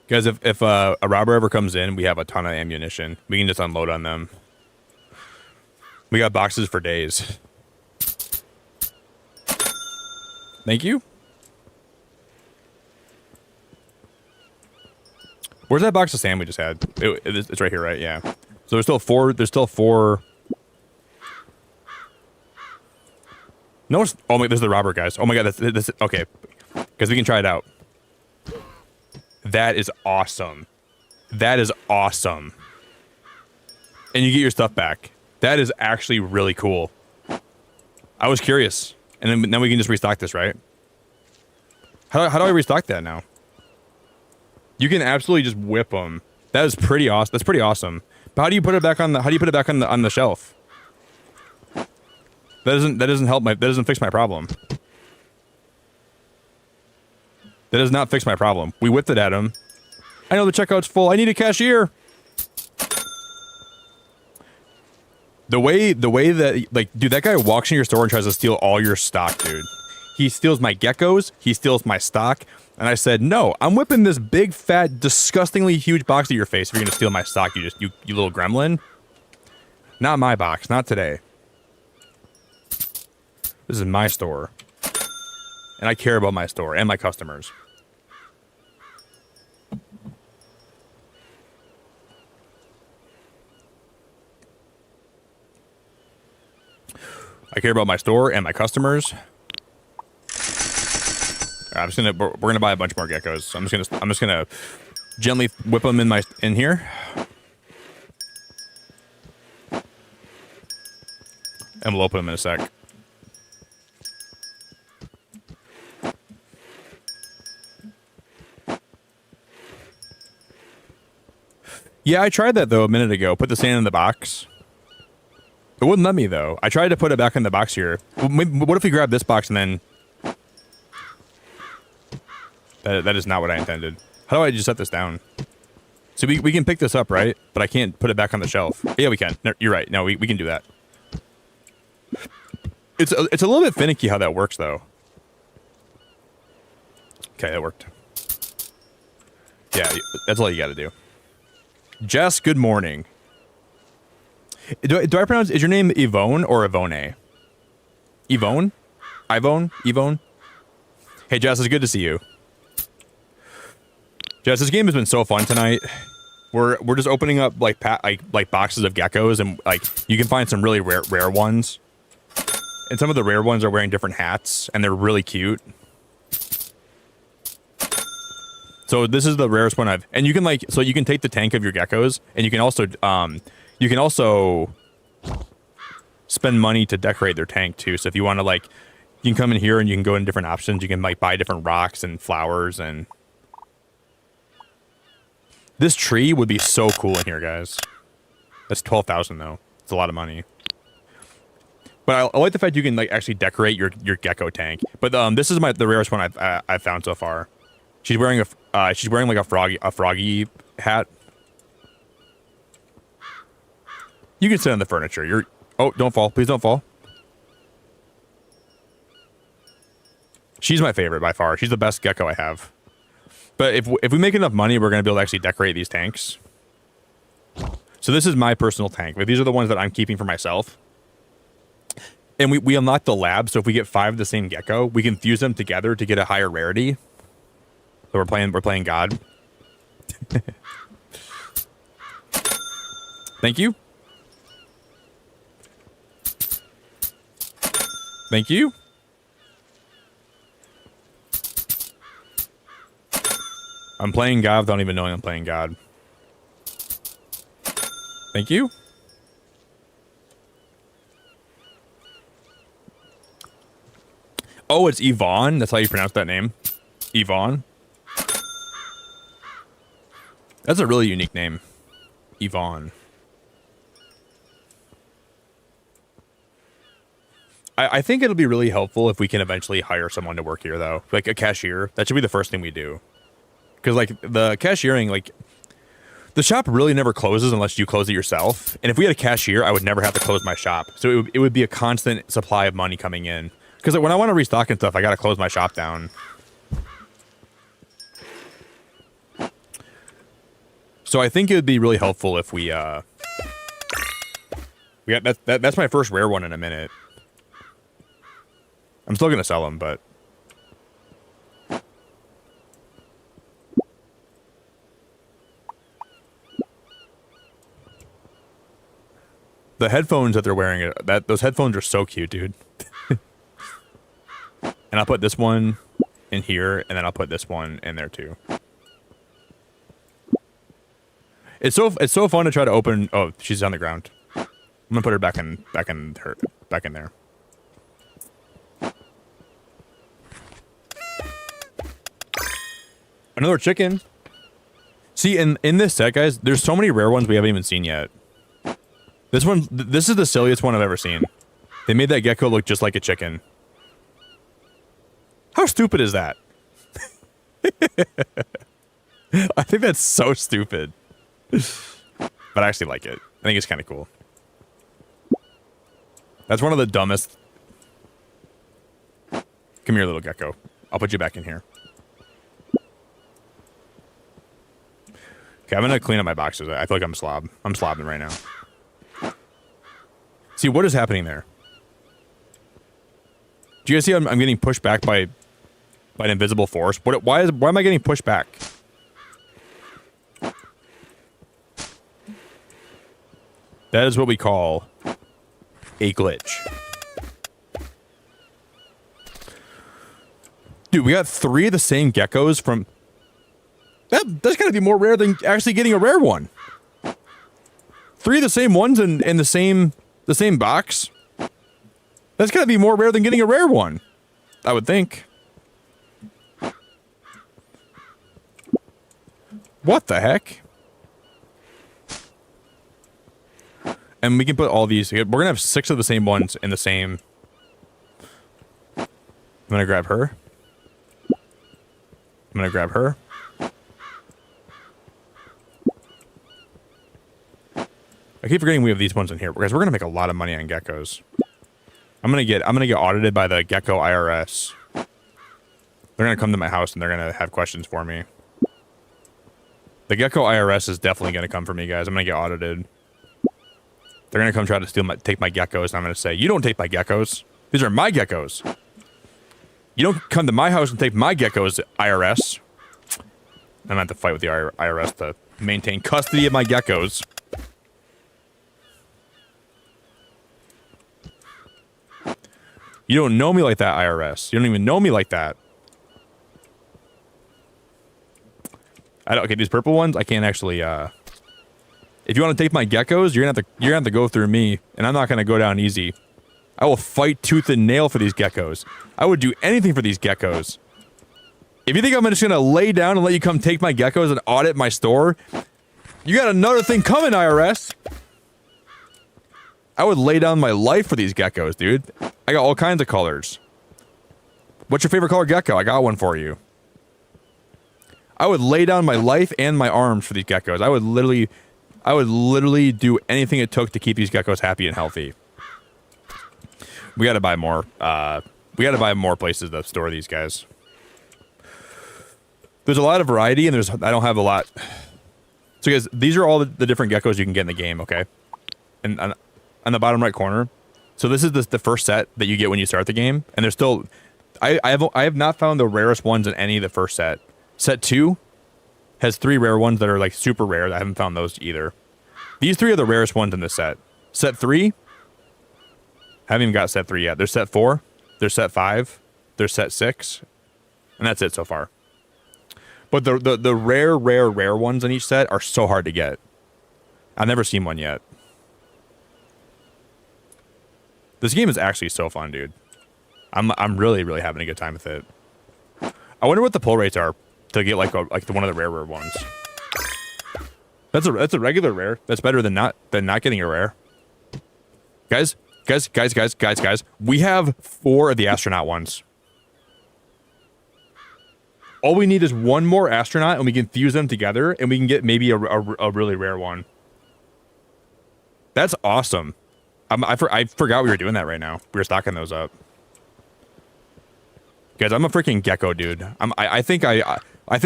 Guys, if a robber ever comes in, we have a ton of ammunition. We can just unload on them. We got boxes for days. Thank you. Where's that box of sand we just had? It's right here, right? Yeah. So there's still four. There's still four. No, oh my, this is the robber, guys. Oh my god, that's okay. Because we can try it out. That is awesome. That is awesome. And you get your stuff back. That is actually really cool. I was curious. And then now we can just restock this, right? How do I restock that now? You can absolutely just whip them. That is pretty awesome. That's pretty awesome. But how do you put it back on the shelf? That doesn't help that doesn't fix my problem. That does not fix my problem. We whipped it at him. I know the checkout's full. I need a cashier. The way that, like, dude, that guy walks in your store and tries to steal all your stock, dude. He steals my geckos. He steals my stock. And I said, no, I'm whipping this big, fat, disgustingly huge box at your face if you're going to steal my stock, you little gremlin. Not my box. Not today. This is my store. And I care about my store and my customers. I care about my store and my customers. Right, we're gonna buy a bunch more geckos. I'm just gonna gently whip them in here. And we'll open them in a sec. Yeah, I tried that though a minute ago. Put the sand in the box. It wouldn't let me though. I tried to put it back in the box here. What if we grab this box and then... That is not what I intended. How do I just set this down? So we can pick this up, right? But I can't put it back on the shelf. Yeah, we can. No, you're right. No, we can do that. It's a little bit finicky how that works, though. Okay, that worked. Yeah, that's all you got to do. Jess, good morning. Do I pronounce, is your name Yvonne or Yvonne? Yvonne? Yvonne? Yvonne? Hey, Jess, it's good to see you. Jess, this game has been so fun tonight. We're just opening up like boxes of geckos, and like you can find some really rare ones. And some of the rare ones are wearing different hats, and they're really cute. So this is the rarest one I've, and you can like, so you can take the tank of your geckos, and you can also spend money to decorate their tank too. So if you want to like, you can come in here and you can go in different options. You can like buy different rocks and flowers, and this tree would be so cool in here, guys. That's 12,000 though. It's a lot of money. But I like the fact you can like actually decorate your gecko tank. But this is the rarest one I've found so far. She's wearing like a froggy hat. You can sit on the furniture. Oh, don't fall. Please don't fall. She's my favorite by far. She's the best gecko I have. But if we make enough money, we're going to be able to actually decorate these tanks. So this is my personal tank. But these are the ones that I'm keeping for myself. And we unlock the lab, so if we get 5 of the same gecko, we can fuse them together to get a higher rarity. So we're playing God. Thank you. Thank you. I'm playing God without even knowing I'm playing God. Thank you. Oh, it's Yvonne. That's how you pronounce that name. Yvonne. That's a really unique name. Yvonne. I think it'll be really helpful if we can eventually hire someone to work here, though. Like a cashier. That should be the first thing we do. Because, like, the cashiering, like, the shop really never closes unless you close it yourself. And if we had a cashier, I would never have to close my shop. So it would be a constant supply of money coming in. Because when I want to restock and stuff, I got to close my shop down. So I think it would be really helpful if we got that's my first rare one in a minute. I'm still gonna sell them, but the headphones that they're wearing, those headphones are so cute, dude. And I'll put this one in here, and then I'll put this one in there too. It's so fun to try to open. Oh, she's on the ground. I'm gonna put her back in there. Another chicken. See, in this set, guys, there's so many rare ones we haven't even seen yet. This is the silliest one I've ever seen. They made that gecko look just like a chicken. How stupid is that? I think that's so stupid. But I actually like it. I think it's kind of cool. That's one of the dumbest. Come here, little gecko. I'll put you back in here. Okay, I'm gonna clean up my boxes. I feel like I'm slobbing right now. See, what is happening there? Do you guys see I'm getting pushed back by an invisible force? Why am I getting pushed back? That is what we call a glitch. Dude, we got 3 of the same geckos from... That's gotta be more rare than actually getting a rare one. 3 of the same ones in the same box? That's gotta be more rare than getting a rare one, I would think. What the heck? And we can put all these. We're gonna have 6 of the same ones in the same. I'm gonna grab her. I'm gonna grab her. keep forgetting we have these ones in here because we're gonna make a lot of money on geckos. I'm gonna get audited by the Gecko IRS. They're gonna come to my house and they're gonna have questions for me. The Gecko IRS is definitely gonna come for me, guys. I'm gonna get audited. They're gonna come try to take my geckos, and I'm gonna say, "You don't take my geckos. These are my geckos. You don't come to my house and take my geckos, IRS." I'm gonna have to fight with the IRS to maintain custody of my geckos. You don't know me like that, IRS. You don't even know me like that. Okay, these purple ones, I can't actually, if you want to take my geckos, you're gonna have to go through me, and I'm not gonna go down easy. I will fight tooth and nail for these geckos. I would do anything for these geckos. If you think I'm just gonna lay down and let you come take my geckos and audit my store, you got another thing coming, IRS. I would lay down my life for these geckos, dude. I got all kinds of colors. What's your favorite color gecko? I got one for you. I would lay down my life and my arms for these geckos. I would literally do anything it took to keep these geckos happy and healthy. We gotta buy more. We gotta buy more places to store these guys. There's a lot of variety, and I don't have a lot. So, guys, these are all the different geckos you can get in the game. Okay, and on the bottom right corner. So this is the first set that you get when you start the game, and there's still. I have not found the rarest ones in any of the first set. Set 2 has 3 rare ones that are like super rare. I haven't found those either. These 3 are the rarest ones in this set. Set 3, haven't even got set 3 yet. There's set 4, there's set 5, there's set 6, and that's it so far. But the rare ones in each set are so hard to get. I've never seen one yet. This game is actually so fun, dude. I'm really having a good time with it. I wonder what the pull rates are to get like one of the rare ones. That's a regular rare. That's better than not getting a rare. Guys. We have 4 of the astronaut ones. All we need is one more astronaut, and we can fuse them together, and we can get maybe a really rare one. That's awesome. I forgot we were doing that right now. We were stocking those up. Guys, I'm a freaking gecko dude. I think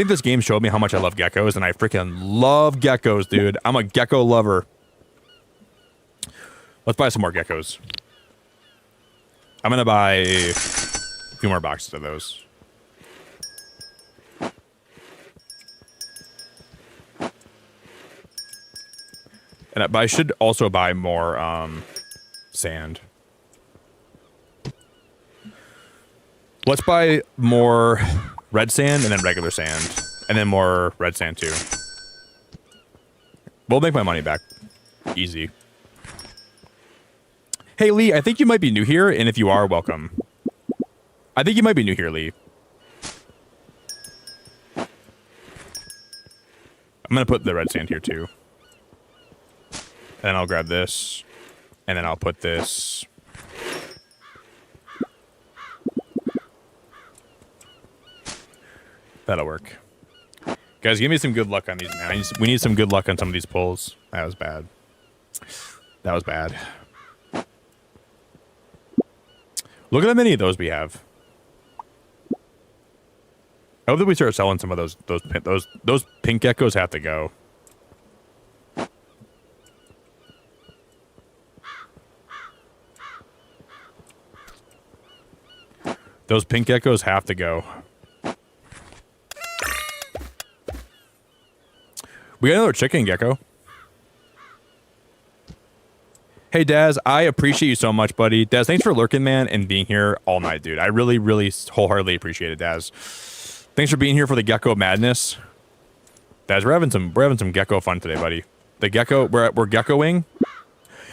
this game showed me how much I love geckos, and I freaking love geckos, dude. I'm a gecko lover. Let's buy some more geckos. I'm gonna buy a few more boxes of those. But I should also buy more sand. Let's buy more red sand and then regular sand. And then more red sand too. We'll make my money back. Easy. Hey Lee, I think you might be new here, and if you are, welcome. I think you might be new here, Lee. I'm gonna put the red sand here too. And then I'll grab this. And then I'll put this. That'll work. Guys, give me some good luck on these, man. We need some good luck on some of these pulls. That was bad. That was bad. Look at how many of those we have. I hope that we start selling some of those pink geckos have to go. Those pink geckos have to go. We got another chicken gecko. Hey, Daz, I appreciate you so much, buddy. Daz, thanks for lurking, man, and being here all night, dude. I really wholeheartedly appreciate it, Daz. Thanks for being here for the gecko madness. Daz, we're having some gecko fun today, buddy. The gecko, we're geckoing.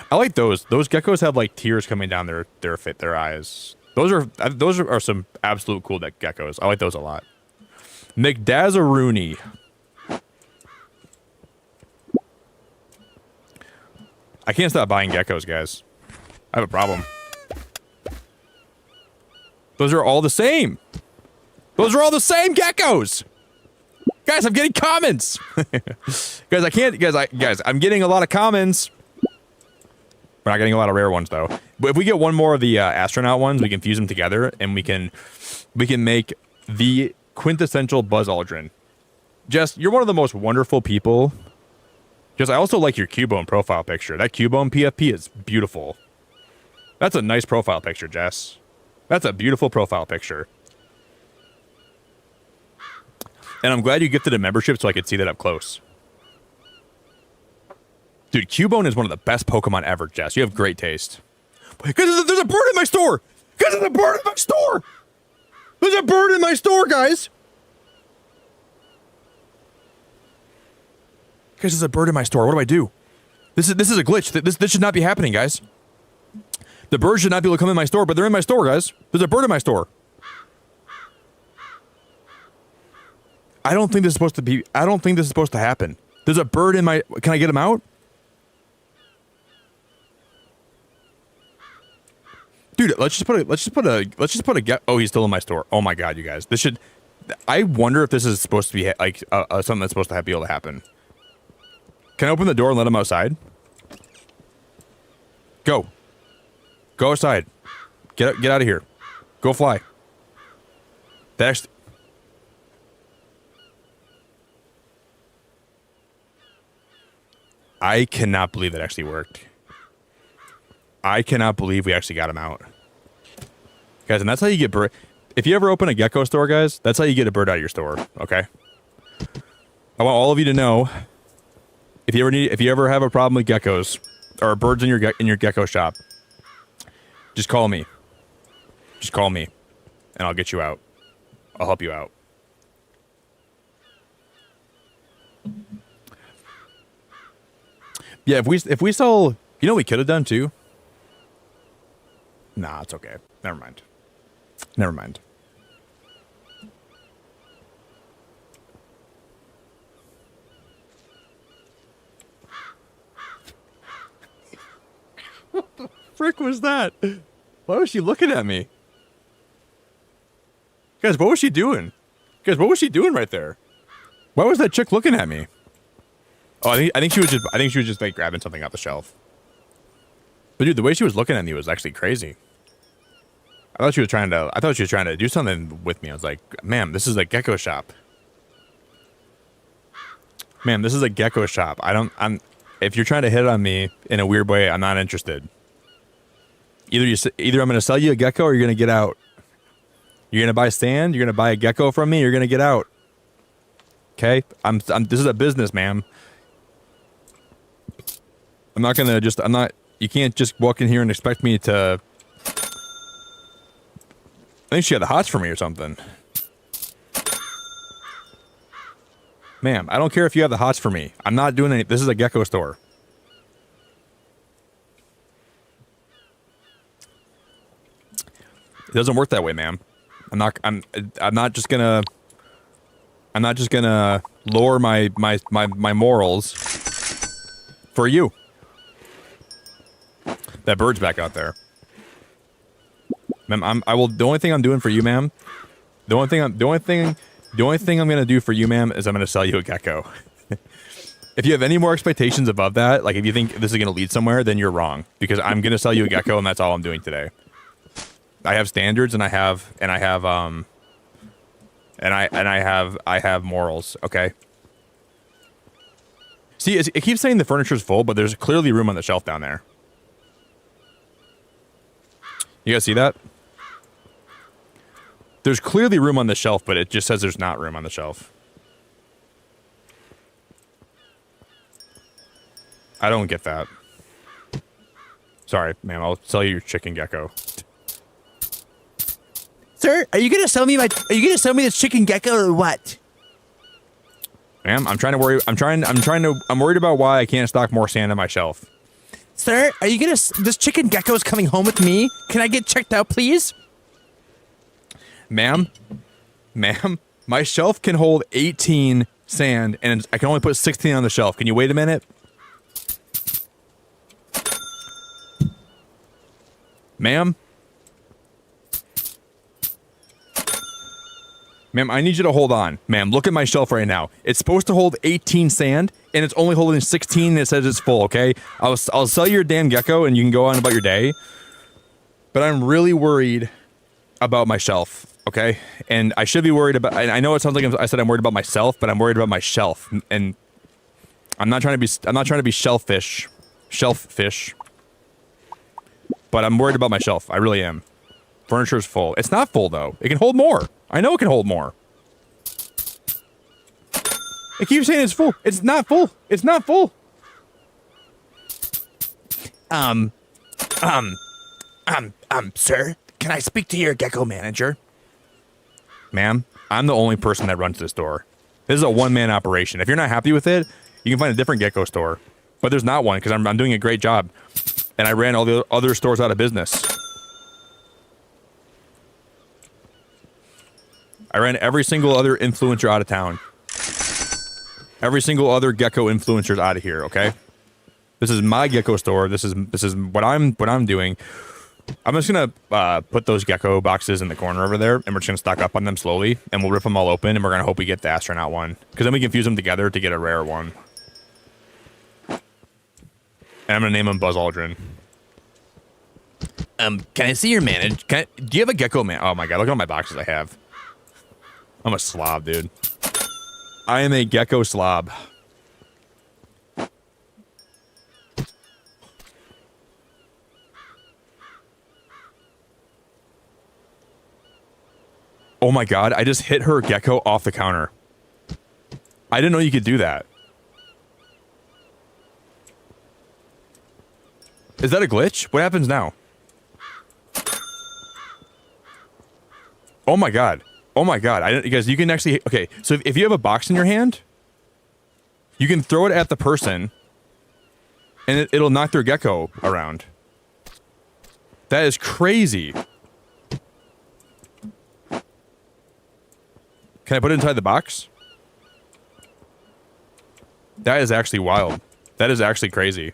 I like those. Those geckos have like tears coming down their eyes. Those are some absolute cool geckos. I like those a lot. McDazzarooney. I can't stop buying geckos, guys. I have a problem. Those are all the same. Those are all the same geckos. Guys, I'm getting comments. Guys, I'm getting a lot of comments. We're not getting a lot of rare ones though. But if we get one more of the astronaut ones, we can fuse them together and we can make the quintessential Buzz Aldrin. Jess, you're one of the most wonderful people. Jess, I also like your Cubone profile picture. That Cubone PFP is beautiful. That's a nice profile picture, Jess. That's a beautiful profile picture. And I'm glad you gifted a membership so I could see that up close. Dude, Cubone is one of the best Pokemon ever, Jess. You have great taste. Guys, there's a bird in my store! Guys, there's a bird in my store! There's a bird in my store, guys! Guys, there's a bird in my store. What do I do? This is a glitch. This should not be happening, guys. The birds should not be able to come in my store, but they're in my store, guys. There's a bird in my store. I don't think this is supposed to happen. There's a bird in my... Can I get him out? Dude, let's just put a oh, he's still in my store. Oh my god, you guys. This should... I wonder if this is supposed to be like something that's supposed to be able to happen. Can I open the door and let him outside? Go. Go outside. Get out of here. Go fly. That actually... I cannot believe that actually worked. I cannot believe we actually got him out. Guys, and that's how you get bird... If you ever open a Gecko store, guys, that's how you get a bird out of your store, okay? I want all of you to know, if you ever have a problem with geckos, or birds in your Gecko shop, just call me. Just call me, and I'll get you out. I'll help you out. Yeah, if we sell... You know what we could have done, too? Nah, it's okay. Never mind. Never mind. What the frick was that? Why was she looking at me? Guys, what was she doing? Guys, what was she doing right there? Why was that chick looking at me? Oh, I think she was just like grabbing something off the shelf. But dude, the way she was looking at me was actually crazy. I thought she was trying to do something with me. I was like, ma'am, this is a Gecko shop. Ma'am, this is a Gecko shop. If you're trying to hit on me in a weird way, I'm not interested. Either I'm going to sell you a Gecko or you're going to get out. You're going to buy sand, you're going to buy a Gecko from me, you're going to get out. Okay? This is a business, ma'am. You can't just walk in here and expect me to... I think she had the hots for me or something. Ma'am, I don't care if you have the hots for me. I'm not doing any... This is a Gecko store. It doesn't work that way, ma'am. I'm not just gonna lower my morals for you. That bird's back out there. Ma'am, the only thing I'm doing for you, ma'am, the only thing I'm gonna do for you, ma'am, is I'm gonna sell you a Gecko. If you have any more expectations above that, like if you think this is gonna lead somewhere, then you're wrong. Because I'm gonna sell you a Gecko and that's all I'm doing today. I have standards and I have morals, okay? See, it keeps saying the furniture's full, but there's clearly room on the shelf down there. You guys see that? There's clearly room on the shelf, but it just says there's not room on the shelf. I don't get that. Sorry, ma'am, I'll sell you your chicken Gecko. Sir, are you gonna sell me this chicken Gecko or what? Ma'am, I'm worried about why I can't stock more sand on my shelf. Sir, are you gonna... This chicken Gecko is coming home with me. Can I get checked out, please? Ma'am, my shelf can hold 18 sand, and I can only put 16 on the shelf. Can you wait a minute? Ma'am? Ma'am, I need you to hold on. Ma'am, look at my shelf right now. It's supposed to hold 18 sand, and it's only holding 16, and it says it's full, okay? I'll sell you your damn gecko, and you can go on about your day. But I'm really worried about my shelf, okay? And I should be worried about... And I know it sounds like I said I'm worried about myself, but I'm worried about my shelf. And I'm not trying to be shellfish. But I'm worried about my shelf. I really am. Furniture's full. It's not full, though. It can hold more. I know it can hold more. It keeps saying it's full. It's not full. It's not full. Sir, can I speak to your gecko manager? Ma'am, I'm the only person that runs this store. This is a one-man operation. If you're not happy with it, you can find a different gecko store. But there's not one because I'm doing a great job. And I ran all the other stores out of business. I ran every single other influencer out of town. Every single other gecko influencer's out of here, okay? This is my gecko store. This is what I'm doing. I'm just gonna put those gecko boxes in the corner over there, and we're just gonna stock up on them slowly, and we'll rip them all open, and we're gonna hope we get the astronaut one, because then we can fuse them together to get a rare one. And I'm gonna name him Buzz Aldrin. Can I see your manager? Do you have a gecko man? Oh my god, look at all my boxes I have. I'm a slob, dude. I am a gecko slob. Oh my god, I just hit her gecko off the counter. I didn't know you could do that. Is that a glitch? What happens now? Oh my god. Oh my god. I didn't, guys, you can actually... Okay, so if you have a box in your hand, you can throw it at the person, and it'll knock their gecko around. That is crazy. Can I put it inside the box? That is actually wild. That is actually crazy.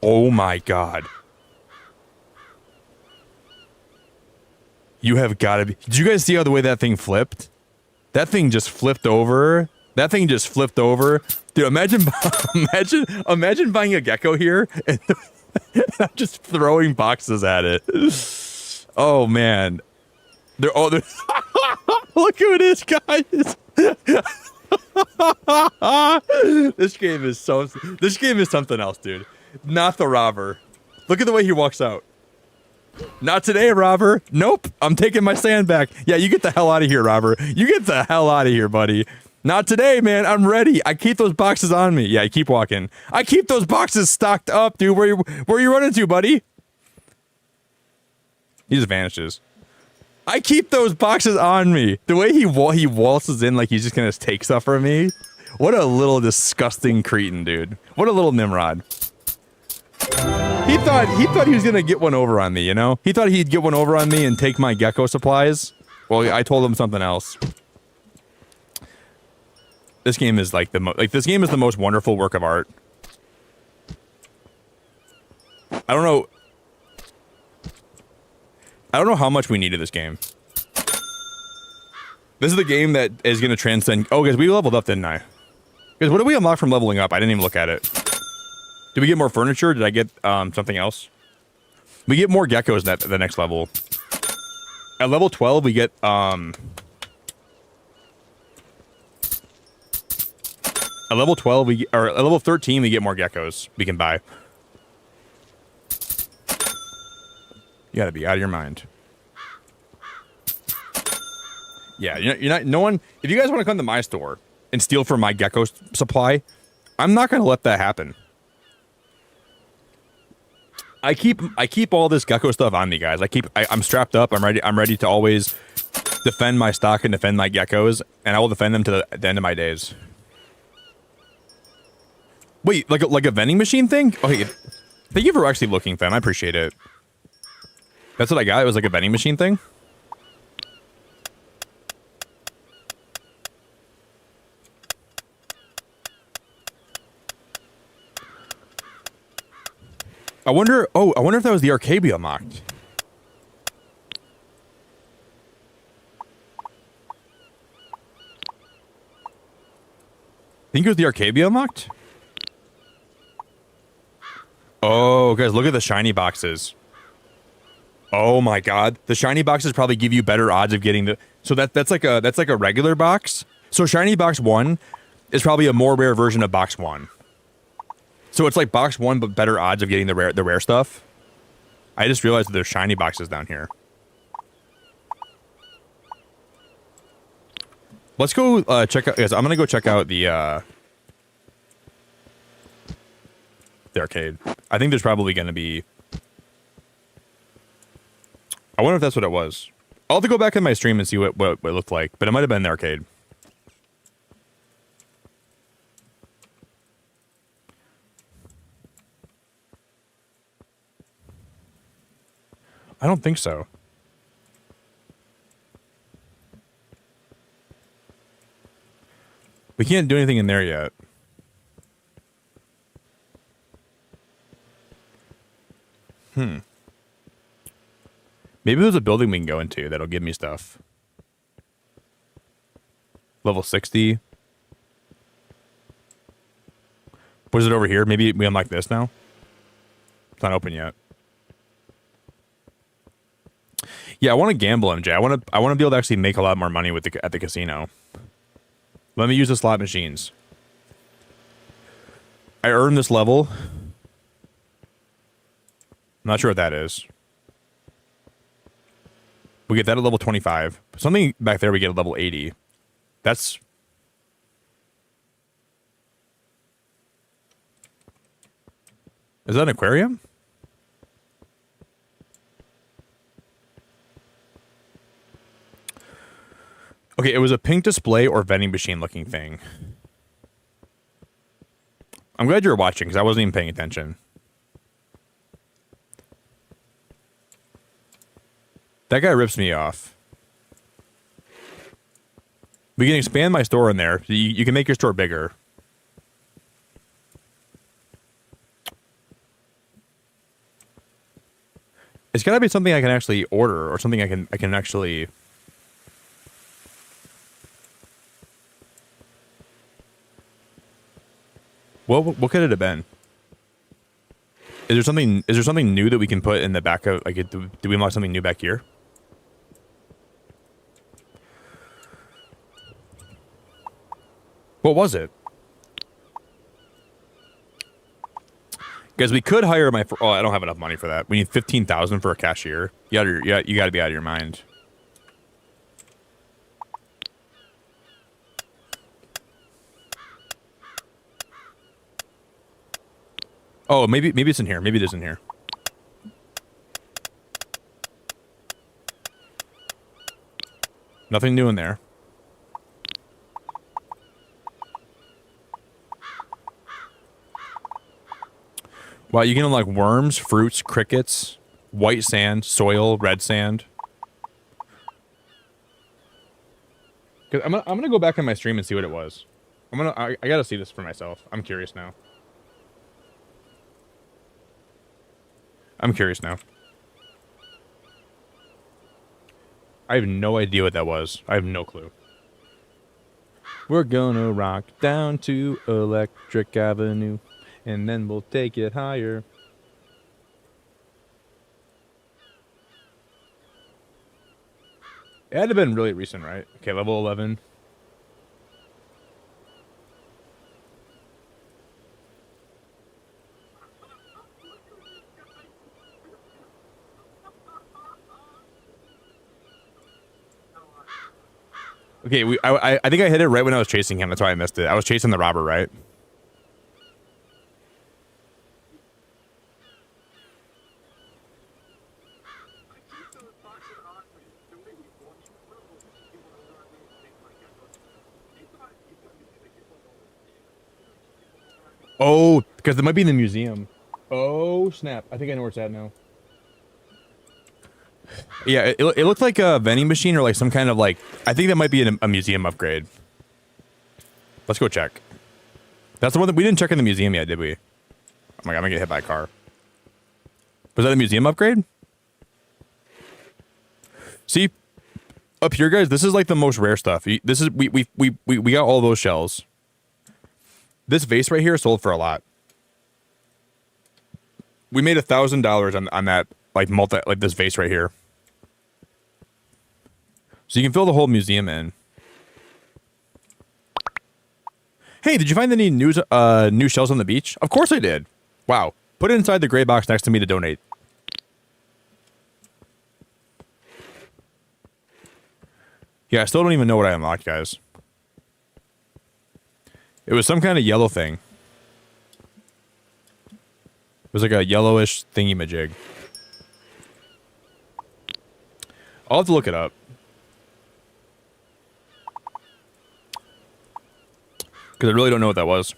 Oh my god. You have got to be... Did you guys see how the way that thing flipped? That thing just flipped over. That thing just flipped over. Dude, imagine buying a gecko here and I'm just throwing boxes at it. Oh man. They're look who it is, guys. This game is something else, dude. Not the robber. Look at the way he walks out. Not today, robber. Nope. I'm taking my sand back. Yeah, you get the hell out of here, robber. You get the hell out of here, buddy. Not today, man. I'm ready. I keep those boxes on me. Yeah, keep walking. I keep those boxes stocked up, dude. Where you running to, buddy? He just vanishes. I keep those boxes on me. The way he waltzes in like he's just gonna take stuff from me. What a little disgusting cretin, dude. What a little Nimrod. He thought he was gonna get one over on me, you know? He thought he'd get one over on me and take my gecko supplies. Well, I told him something else. This game is like this game is the most wonderful work of art. I don't know how much we needed this game. This is the game that is gonna transcend. Oh, guys, we leveled up, didn't I? Guys, what did we unlock from leveling up? I didn't even look at it. Did we get more furniture? Did I get something else? We get more geckos at the next level. At level 12, we get at level 12 or at level 13 we get more geckos we can buy. You gotta be out of your mind. Yeah, you're not. No one. If you guys want to come to my store and steal from my gecko supply, I'm not gonna let that happen. I keep all this gecko stuff on me, guys. I'm strapped up. I'm ready to always defend my stock and defend my geckos, and I will defend them to the end of my days. Wait, like a vending machine thing? Okay, thank you for actually looking, fam. I appreciate it. That's what I got. It was like a vending machine thing. I wonder if that was the arcade we unlocked. Think it was the arcade we unlocked? Oh, guys, look at the shiny boxes. Oh my god. The shiny boxes probably give you better odds of getting the... So that's like a regular box. So shiny box 1 is probably a more rare version of box 1. So it's like box 1 but better odds of getting the rare stuff. I just realized that there's shiny boxes down here. Let's go check out... Yes, I'm gonna go check out the arcade. I think there's probably gonna be... I wonder if that's what it was. I'll have to go back in my stream and see what it looked like, but it might have been the arcade. I don't think so. We can't do anything in there yet. Maybe there's a building we can go into that'll give me stuff. Level 60. Was it over here? Maybe we unlock this now? It's not open yet. Yeah, I want to gamble, MJ. I want to be able to actually make a lot more money with at the casino. Let me use the slot machines. I earned this level. I'm not sure what that is. We get that at level 25. Something back there we get at level 80. That's... Is that an aquarium? Okay, it was a pink display or vending machine looking thing. I'm glad you were watching because I wasn't even paying attention. That guy rips me off. We can expand my store in there. You can make your store bigger. It's gotta be something I can actually order or something I can actually... What could it have been? Is there something new that we can put in the back of, like, do we unlock something new back here? What was it? Guys, we could hire my... Oh, I don't have enough money for that. We need 15,000 for a cashier. You gotta be out of your mind. Oh, maybe it's in here. Maybe it is in here. Nothing new in there. Wow, you can unlock worms, fruits, crickets, white sand, soil, red sand. I'm gonna go back on my stream and see what it was. I gotta see this for myself. I'm curious now. I have no idea what that was. I have no clue. We're gonna rock down to Electric Avenue, and then we'll take it higher. It had to have been really recent, right? Okay, level 11. Okay, I think I hit it right when I was chasing him. That's why I missed it. I was chasing the robber, right? Oh, because it might be in the museum. Oh, snap. I think I know where it's at now. Yeah, it looked like a vending machine or like some kind of like... I think that might be a museum upgrade. Let's go check. That's the one that... We didn't check in the museum yet, did we? Oh my god, I'm gonna get hit by a car. Was that a museum upgrade? See? Up here, guys, this is like the most rare stuff. This is... We got all those shells. This vase right here sold for a lot. We made $1,000 on that like this vase right here. So you can fill the whole museum in. Hey, did you find any new shells on the beach? Of course I did. Wow. Put it inside the gray box next to me to donate. Yeah, I still don't even know what I unlocked, guys. It was some kind of yellow thing. It was like a yellowish thingy-majig. I'll have to look it up. Because I really don't know what that was.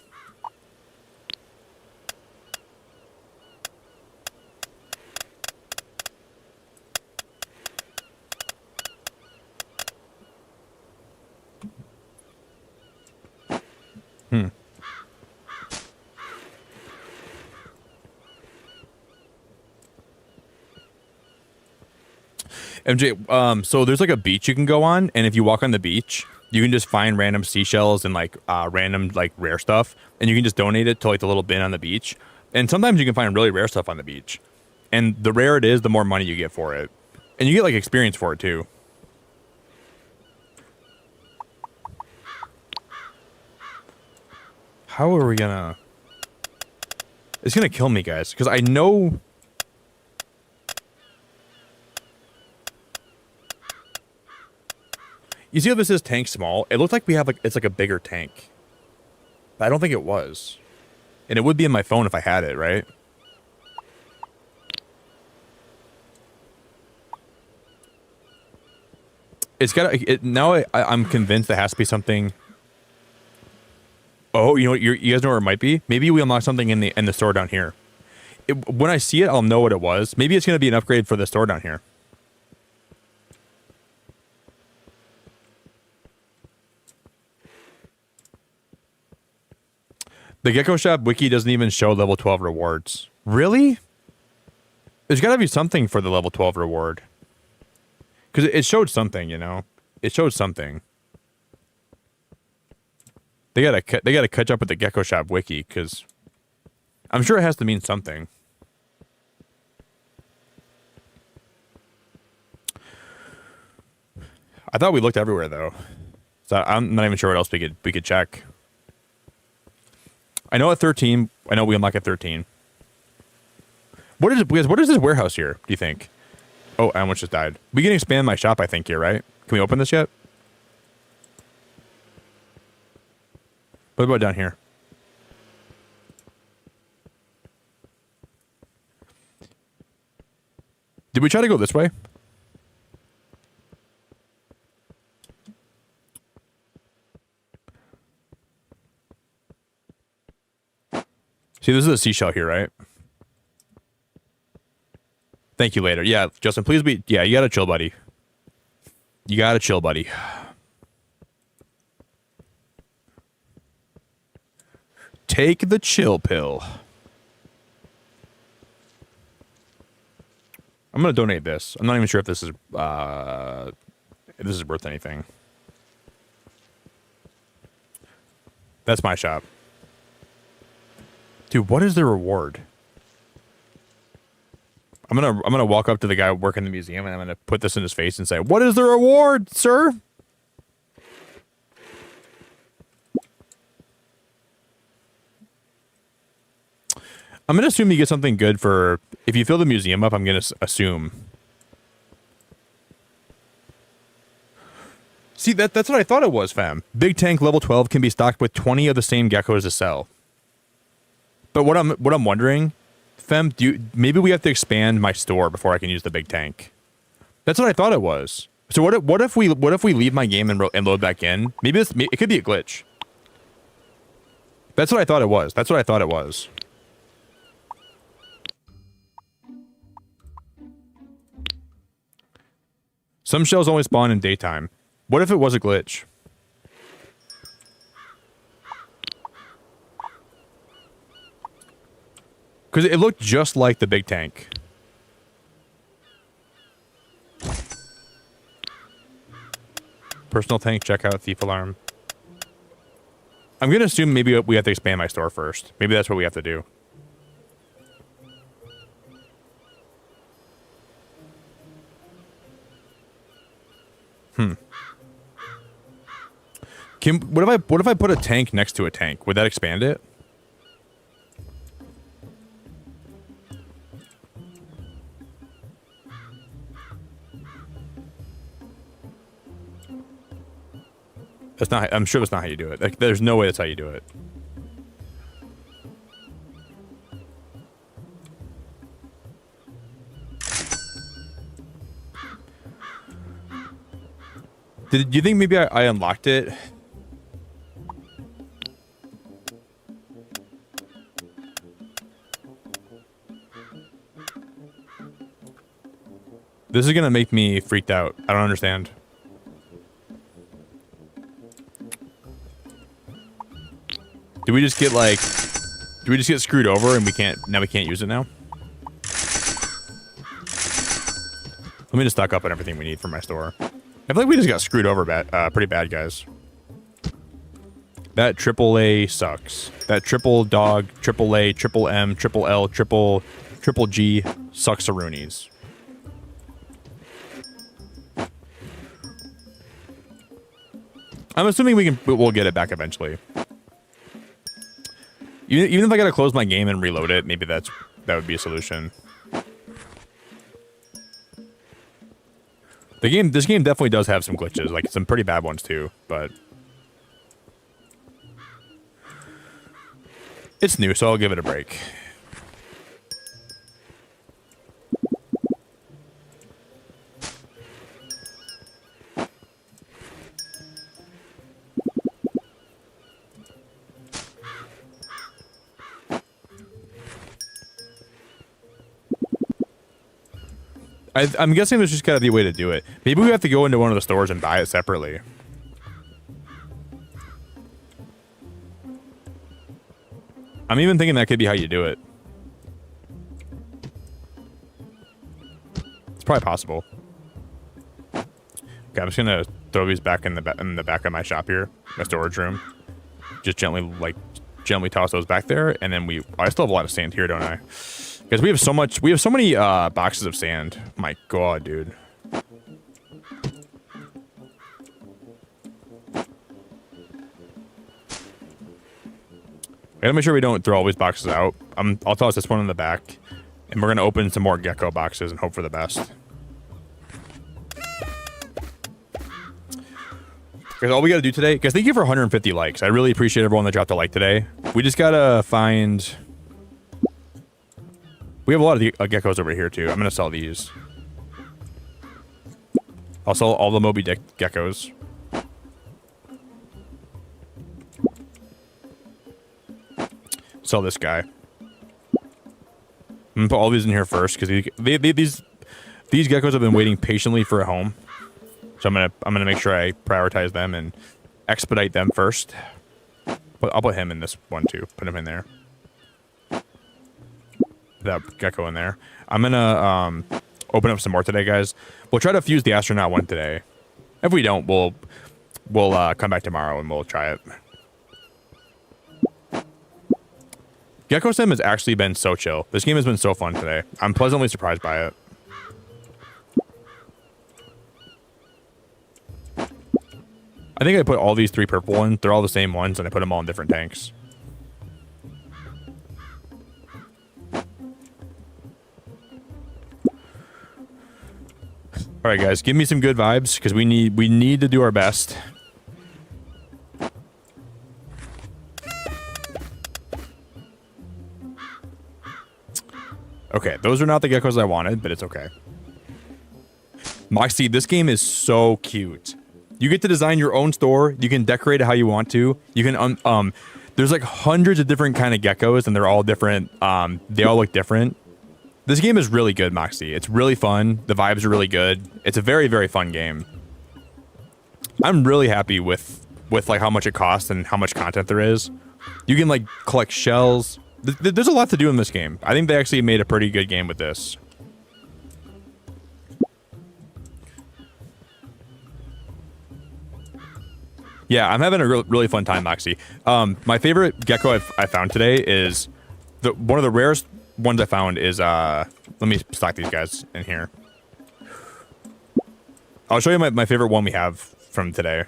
MJ, so there's like a beach you can go on, and if you walk on the beach, you can just find random seashells and like random like rare stuff, and you can just donate it to like the little bin on the beach. And sometimes you can find really rare stuff on the beach, and the rarer it is, the more money you get for it, and you get like experience for it too. How are we gonna? It's gonna kill me, guys, because I know. You see how this is tank small? It looked like we have like, it's like a bigger tank. But I don't think it was. And it would be in my phone if I had it, right? It's got now I'm convinced there has to be something. Oh, you know what? You guys know where it might be? Maybe we unlock something in the store down here. When I see it, I'll know what it was. Maybe it's going to be an upgrade for the store down here. The GeckoShop wiki doesn't even show level 12 rewards. Really? There's got to be something for the level 12 reward. Because it showed something, you know? It showed something. They gotta catch up with the GeckoShop wiki, because I'm sure it has to mean something. I thought we looked everywhere, though. So I'm not even sure what else we could check. I know at 13, I know we unlock at 13. What is this warehouse here, do you think? Oh, I almost just died. We can expand my shop, I think, here, right? Can we open this yet? What about down here? Did we try to go this way? See, this is a seashell here, right? Thank you later. Yeah, Justin, please be... Yeah, you gotta chill, buddy. You gotta chill, buddy. Take the chill pill. I'm gonna donate this. I'm not even sure if this is worth anything. That's my shop. Dude, what is the reward? I'm gonna walk up to the guy working the museum and I'm gonna put this in his face and say, "What is the reward, sir?" I'm gonna assume you get something good for if you fill the museum up. I'm gonna assume. See, that's what I thought it was, fam. Big tank level 12 can be stocked with 20 of the same geckos to sell. But what I'm wondering, fam, maybe we have to expand my store before I can use the big tank. That's what I thought it was. So what if we leave my game and load back in? Maybe it could be a glitch. That's what I thought it was. That's what I thought it was. Some shells only spawn in daytime. What if it was a glitch? Because it looked just like the big tank. Personal tank, checkout, thief alarm. I'm gonna assume maybe we have to expand my store first. Maybe that's what we have to do. What if I put a tank next to a tank? Would that expand it? That's not. I'm sure that's not how you do it. Like, there's no way that's how you do it. Did you think maybe I unlocked it? This is gonna make me freaked out. I don't understand. Do we just get like... Do we just get screwed over and we can't use it now? Let me just stock up on everything we need for my store. I feel like we just got screwed over pretty bad, guys. That triple A sucks. That triple dog, triple A, triple M, triple L, triple G sucks aroonies. I'm assuming we'll get it back eventually. Even if I gotta close my game and reload it, maybe that would be a solution. This game definitely does have some glitches, like some pretty bad ones too, but it's new, so I'll give it a break. I'm guessing there's just gotta be a way to do it. Maybe we have to go into one of the stores and buy it separately. I'm even thinking that could be how you do it. It's probably possible. Okay, I'm just gonna throw these back in the back of my shop here, my storage room. Just gently toss those back there, and then I still have a lot of sand here, don't I? Because we have so many boxes of sand. My God, dude. I gotta make sure we don't throw all these boxes out. I'll toss this one in the back, and we're gonna open some more gecko boxes and hope for the best. Because all we gotta do today, guys, thank you for 150 likes. I really appreciate everyone that dropped a like today. We just gotta find... We have a lot of the geckos over here, too. I'm going to sell these. I'll sell all the Moby Dick geckos. Sell this guy. I'm going to put all these in here first, because these geckos have been waiting patiently for a home. So I'm gonna make sure I prioritize them and expedite them first. But I'll put him in this one, too. Put him in there. That gecko in there. I'm gonna open up some more today, guys. We'll try to fuse the astronaut one today. If we don't, we'll come back tomorrow and we'll try it. Gecko Sim has actually been so chill. This game has been so fun today. I'm pleasantly surprised by it. I think I put all these 3 purple ones. They're all the same ones, and I put them all in different tanks. All right, guys, give me some good vibes because we need to do our best. Okay, those are not the geckos I wanted, but it's okay. Moxie, this game is so cute. You get to design your own store. You can decorate it how you want to. You can there's like hundreds of different kind of geckos, and they're all different. They all look different. This game is really good, Moxie. It's really fun. The vibes are really good. It's a very, very fun game. I'm really happy with like how much it costs and how much content there is. You can like collect shells. There's a lot to do in this game. I think they actually made a pretty good game with this. Yeah, I'm having a really fun time, Moxie. My favorite gecko I found today is one of the rarest ones I found is let me stock these guys in here. I'll show you my favorite one we have from today.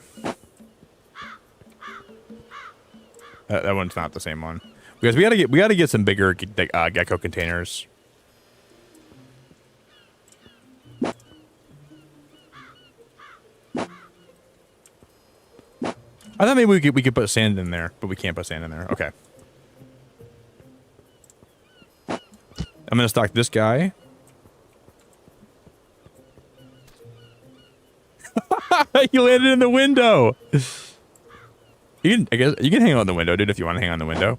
That one's not the same one because we gotta get some bigger gecko containers. I thought maybe we could put sand in there, but we can't put sand in there. Okay. I'm gonna stock this guy. You landed in the window. I guess you can hang on the window, dude, if you want to hang on the window.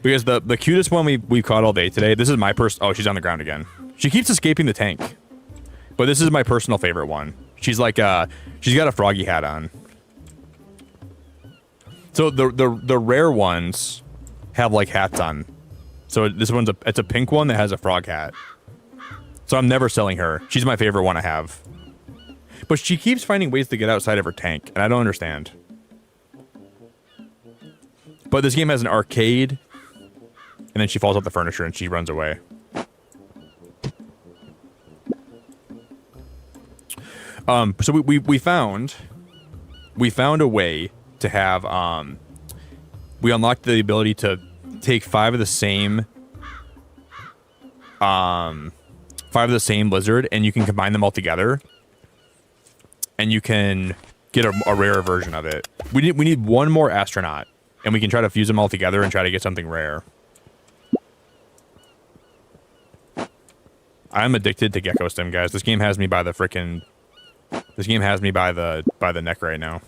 Because the cutest one we caught all day today. This is my oh, she's on the ground again. She keeps escaping the tank, but this is my personal favorite one. She's like she's got a froggy hat on. So the rare ones have like hats on. So this one's it's a pink one that has a frog hat. So I'm never selling her. She's my favorite one I have. But she keeps finding ways to get outside of her tank, and I don't understand. But this game has an arcade, and then she falls off the furniture and she runs away. So we found a way to have we unlocked the ability to take 5 of the same lizard, and you can combine them all together, and you can get a rarer version of it. We need one more astronaut, and we can try to fuse them all together and try to get something rare. I'm addicted to Gecko Stim, guys. This game has me by the frickin'. This game has me by the neck right now.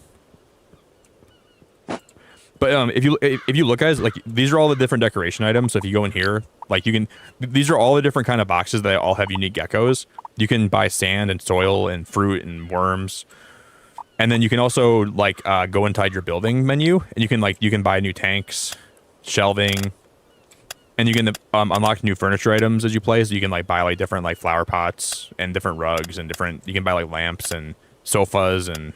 But if you look, guys, like these are all the different decoration items. So if you go in here, like you can, these are all the different kind of boxes that all have unique geckos. You can buy sand and soil and fruit and worms, and then you can also like go inside your building menu, and you can buy new tanks, shelving, and you can unlock new furniture items as you play. So you can like buy like different like flower pots and different rugs and different. You can buy like lamps and sofas and.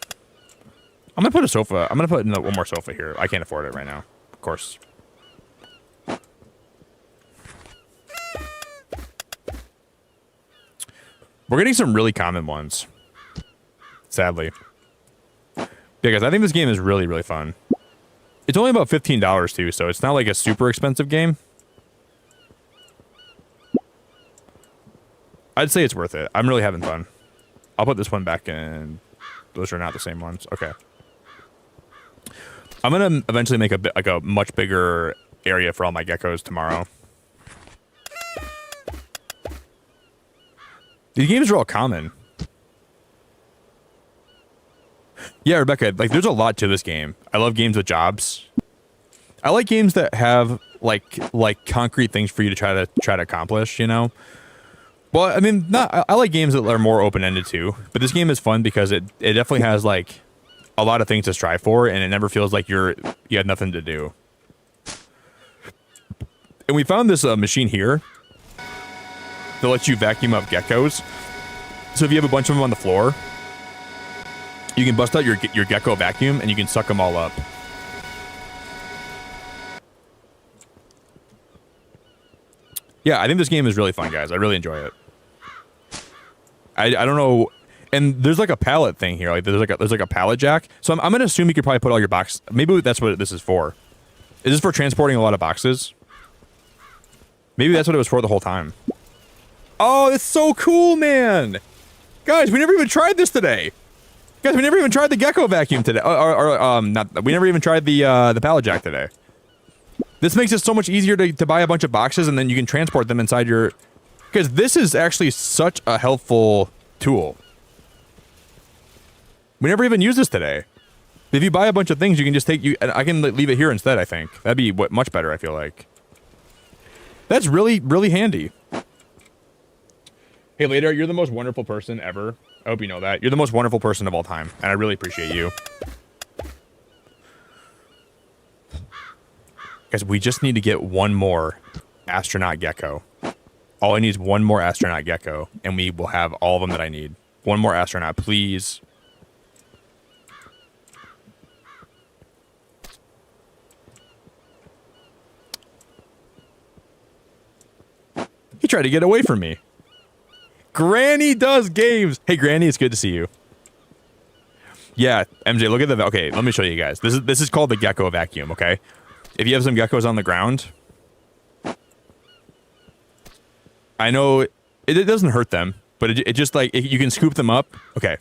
I'm gonna put a sofa. I'm gonna put one more sofa here. I can't afford it right now, of course. We're getting some really common ones, sadly. Yeah, guys, I think this game is really, really fun. It's only about $15 too, so it's not like a super expensive game. I'd say it's worth it. I'm really having fun. I'll put this one back in. Those are not the same ones. Okay. I'm gonna eventually make a much bigger area for all my geckos tomorrow. These games are all common. Yeah, Rebecca, like there's a lot to this game. I love games with jobs. I like games that have like concrete things for you to try to accomplish, you know? Well, I mean, I like games that are more open-ended too, but this game is fun because it definitely has like a lot of things to strive for, and it never feels like you have nothing to do. And we found this machine here that lets you vacuum up geckos. So if you have a bunch of them on the floor, you can bust out your gecko vacuum and you can suck them all up. Yeah, I think this game is really fun, guys. I really enjoy it. I don't know, and there's like a pallet thing here. Like there's like a pallet jack. So I'm gonna assume you could probably put all your box. Maybe that's what this is for. Is this for transporting a lot of boxes? Maybe that's what it was for the whole time. Oh, it's so cool, man! Guys, we never even tried this today. Guys, we never even tried the gecko vacuum today. We never even tried the pallet jack today. This makes it so much easier to buy a bunch of boxes, and then you can transport them inside your. Because this is actually such a helpful tool. We never even used this today. If you buy a bunch of things, you can just and I can leave it here instead, I think. That'd be much better, I feel like. That's really, really handy. Hey, Later, you're the most wonderful person ever. I hope you know that. You're the most wonderful person of all time, and I really appreciate you. Guys, we just need to get one more astronaut gecko. All I need is one more astronaut gecko, and we will have all of them that I need. One more astronaut, please. He tried to get away from me. Granny does games. Hey, Granny, it's good to see you. Yeah, MJ, look at the... Okay, let me show you guys. This is called the Gecko vacuum, okay? If you have some geckos on the ground... I know it doesn't hurt them, but it just like... you can scoop them up. Okay.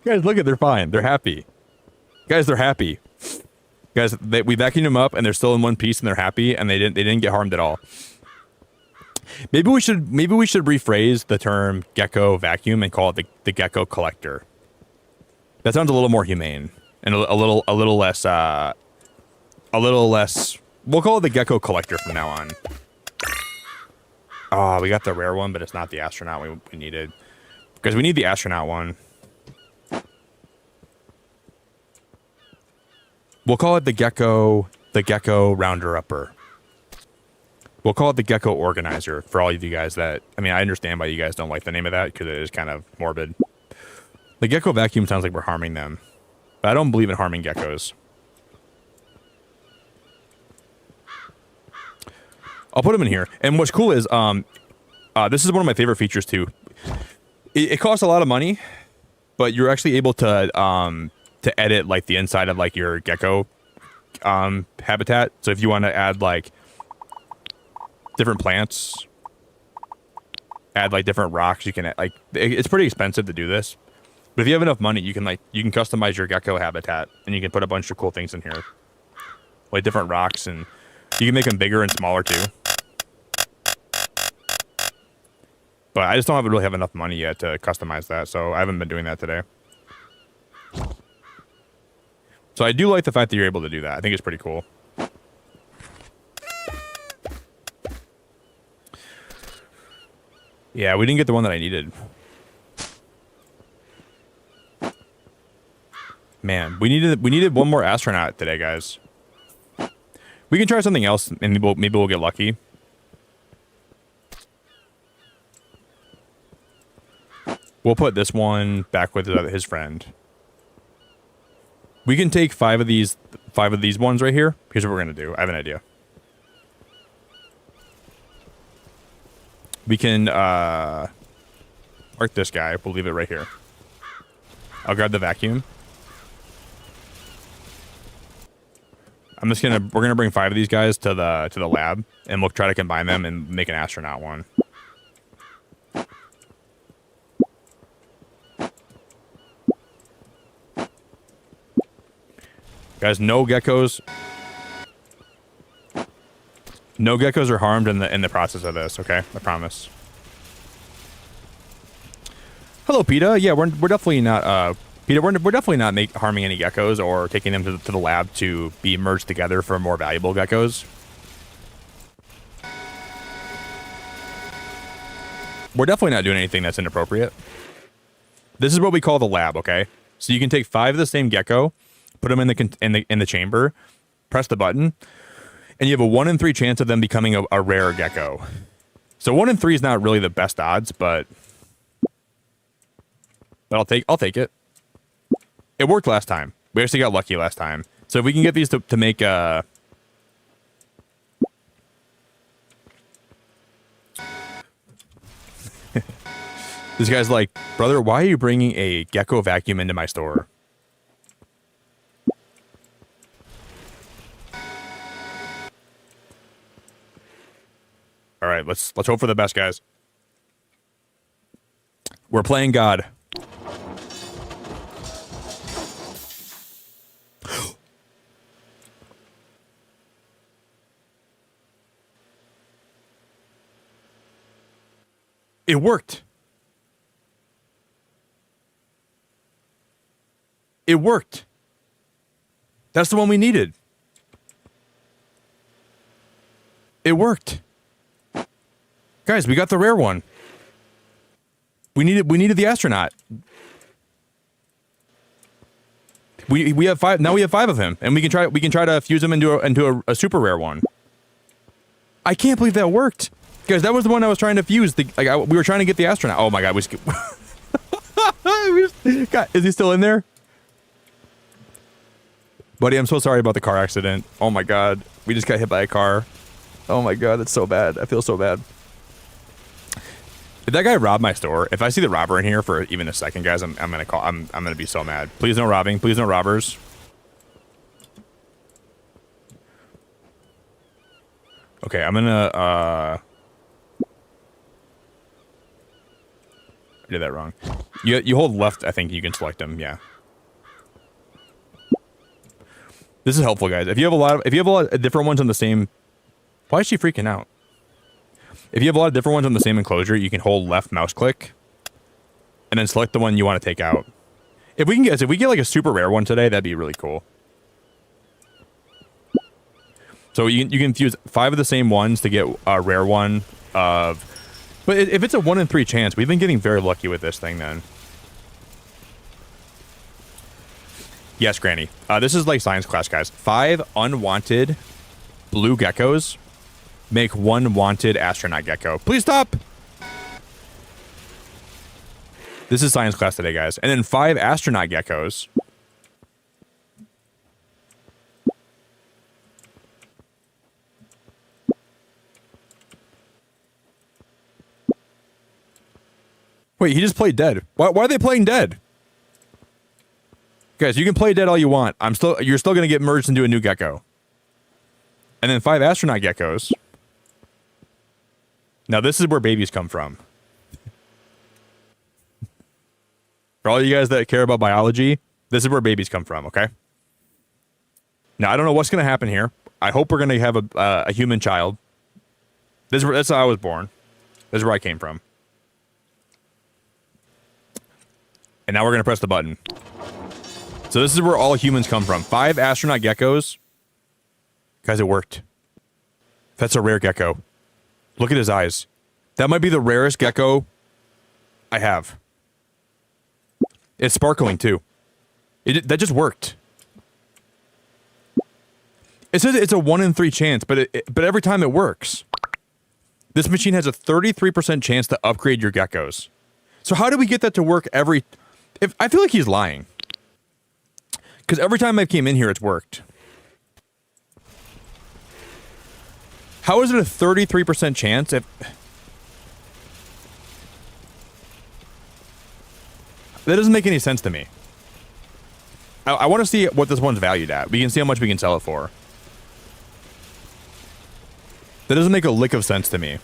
Guys, look at, they're fine. They're happy. Guys, they're happy. Guys, we vacuumed them up and they're still in one piece and they're happy and they didn't get harmed at all. Maybe we should rephrase the term gecko vacuum and call it the gecko collector. That sounds a little more humane and a little less. We'll call it the gecko collector from now on. Oh, we got the rare one, but it's not the astronaut we needed. Because we need the astronaut one. We'll call it the gecko rounder-upper. We'll call it the gecko organizer for all of you guys that... I mean, I understand why you guys don't like the name of that, because it is kind of morbid. The gecko vacuum sounds like we're harming them. But I don't believe in harming geckos. I'll put them in here. And what's cool is, this is one of my favorite features too. It costs a lot of money, but you're actually able to edit like the inside of like your gecko habitat. So if you want to add like different plants, add like different rocks, you can add, like it's pretty expensive to do this. But if you have enough money, you can customize your gecko habitat and you can put a bunch of cool things in here, like different rocks, and you can make them bigger and smaller too. But I just don't really have enough money yet to customize that, so I haven't been doing that today. So I do like the fact that you're able to do that. I think it's pretty cool. Yeah, we didn't get the one that I needed. Man, we needed one more astronaut today, guys. We can try something else, and maybe we'll get lucky. We'll put this one back with his friend. We can take five of these ones right here. Here's what we're gonna do. I have an idea. We can mark this guy. We'll leave it right here. I'll grab the vacuum. We're gonna bring 5 of these guys to the lab, and we'll try to combine them and make an astronaut one. Guys, no geckos. No geckos are harmed in the process of this. Okay, I promise. Hello, PETA. Yeah, we're definitely not. PETA, we're definitely not harming any geckos or taking them to the lab to be merged together for more valuable geckos. We're definitely not doing anything that's inappropriate. This is what we call the lab. Okay, so you can take 5 of the same gecko, put them in the chamber, press the button, and you have a 1 in 3 chance of them becoming a rare gecko. So 1 in 3 is not really the best odds, but I'll take it. It worked last time. We actually got lucky last time. So if we can get these to make this guy's like, brother, why are you bringing a gecko vacuum into my store? All right, let's hope for the best, guys. We're playing God. It worked. It worked. That's the one we needed. It worked. Guys, we got the rare one. We needed the astronaut. We have 5 now. We have 5 of him, and we can try to fuse him into a super rare one. I can't believe that worked. Guys, that was the one I was trying to fuse. We were trying to get the astronaut. Oh my god, God, is he still in there? Buddy, I'm so sorry about the car accident. Oh my god. We just got hit by a car. Oh my god, that's so bad. I feel so bad. Did that guy rob my store? If I see the robber in here for even a second, guys, I'm gonna be so mad. Please no robbing. Please no robbers. Okay, I'm gonna I did that wrong. You hold left, I think you can select them, yeah. This is helpful, guys. If you have a lot of different ones on the same. Why is she freaking out? If you have a lot of different ones on the same enclosure, you can hold left mouse click and then select the one you want to take out. If we get like a super rare one today, that'd be really cool. So you can fuse 5 of the same ones to get a rare one of. But if it's a 1 in 3 chance, we've been getting very lucky with this thing then. Yes, Granny. This is like science class, guys. 5 unwanted blue geckos make 1 wanted astronaut gecko. Please stop! This is science class today, guys. And then 5 astronaut geckos. Wait, he just played dead. Why are they playing dead? Guys, you can play dead all you want. You're still gonna get merged into a new gecko. And then 5 astronaut geckos. Now this is where babies come from. For all you guys that care about biology, this is where babies come from, okay? Now I don't know what's gonna happen here. I hope we're gonna have a human child. That's how I was born. This is where I came from. And now we're gonna press the button. So this is where all humans come from. 5 astronaut geckos. Guys, it worked. That's a rare gecko. Look at his eyes. That might be the rarest gecko I have. It's sparkling too. That just worked. It says it's a 1 in 3 chance, but every time it works. This machine has a 33% chance to upgrade your geckos. So how do we get that to work every... I feel like he's lying. Because every time I came in here, it's worked. How is it a 33% chance if... That doesn't make any sense to me. I want to see what this one's valued at. We can see how much we can sell it for. That doesn't make a lick of sense to me.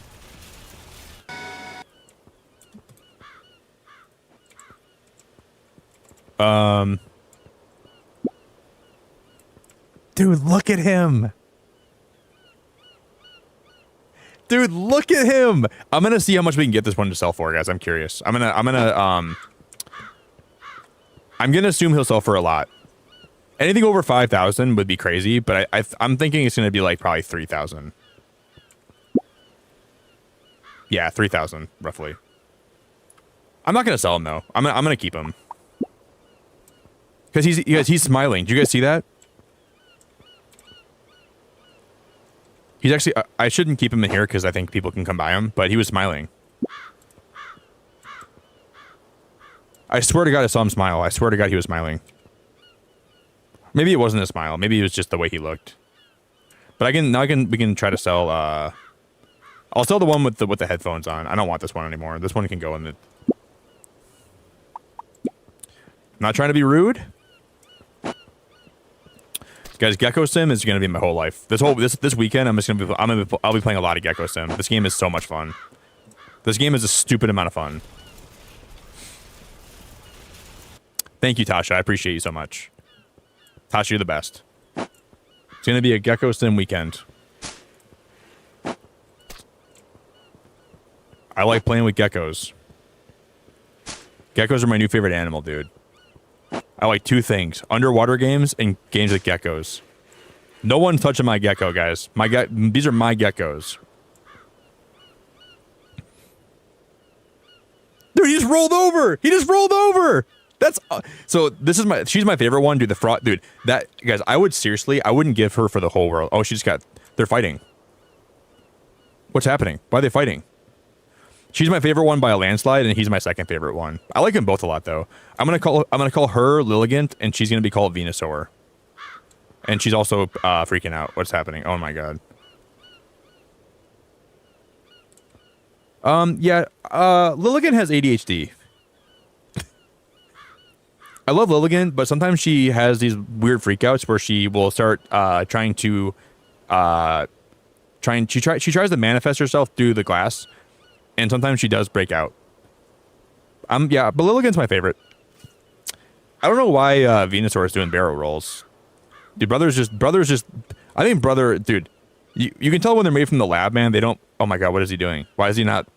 Dude, look at him. Dude, look at him. I'm gonna see how much we can get this one to sell for, guys. I'm curious. I'm gonna assume he'll sell for a lot. Anything over 5,000 would be crazy, but I'm thinking it's gonna be like probably 3,000. Yeah, 3,000 roughly. I'm not gonna sell him though. I'm gonna keep him because he's smiling. Do you guys see that? He's actually... I shouldn't keep him in here because I think people can come by him, but he was smiling. I swear to God I saw him smile. I swear to God he was smiling. Maybe it wasn't a smile. Maybe it was just the way he looked. But we can try to sell... I'll sell the one with the headphones on. I don't want this one anymore. This one can go in the... I'm not trying to be rude. Guys, Gecko Sim is gonna be my whole life. This weekend, I'll be playing a lot of Gecko Sim. This game is so much fun. This game is a stupid amount of fun. Thank you, Tasha. I appreciate you so much. Tasha, you're the best. It's gonna be a Gecko Sim weekend. I like playing with geckos. Geckos are my new favorite animal, dude. I like 2 things: underwater games and games with geckos. No one's touching my gecko, guys. These are my geckos. Dude, he just rolled over. He just rolled over. That's so. She's my favorite one, dude. The fraud, dude. That guys, I wouldn't give her for the whole world. Oh, they're fighting. What's happening? Why are they fighting? She's my favorite one by a landslide, and he's my second favorite one. I like them both a lot, though. I'm gonna call her Lilligant, and she's gonna be called Venusaur. And she's also freaking out. What's happening? Oh my god. Yeah. Lilligant has ADHD. I love Lilligant, but sometimes she has these weird freakouts where she will start she tries to manifest herself through the glass. And sometimes she does break out. Yeah, but Lilligant's my favorite. I don't know why Venusaur is doing barrel rolls. Dude, brother's just, I think brother, dude, you can tell when they're made from the lab, man. They don't, oh my god, what is he doing? Why is he not?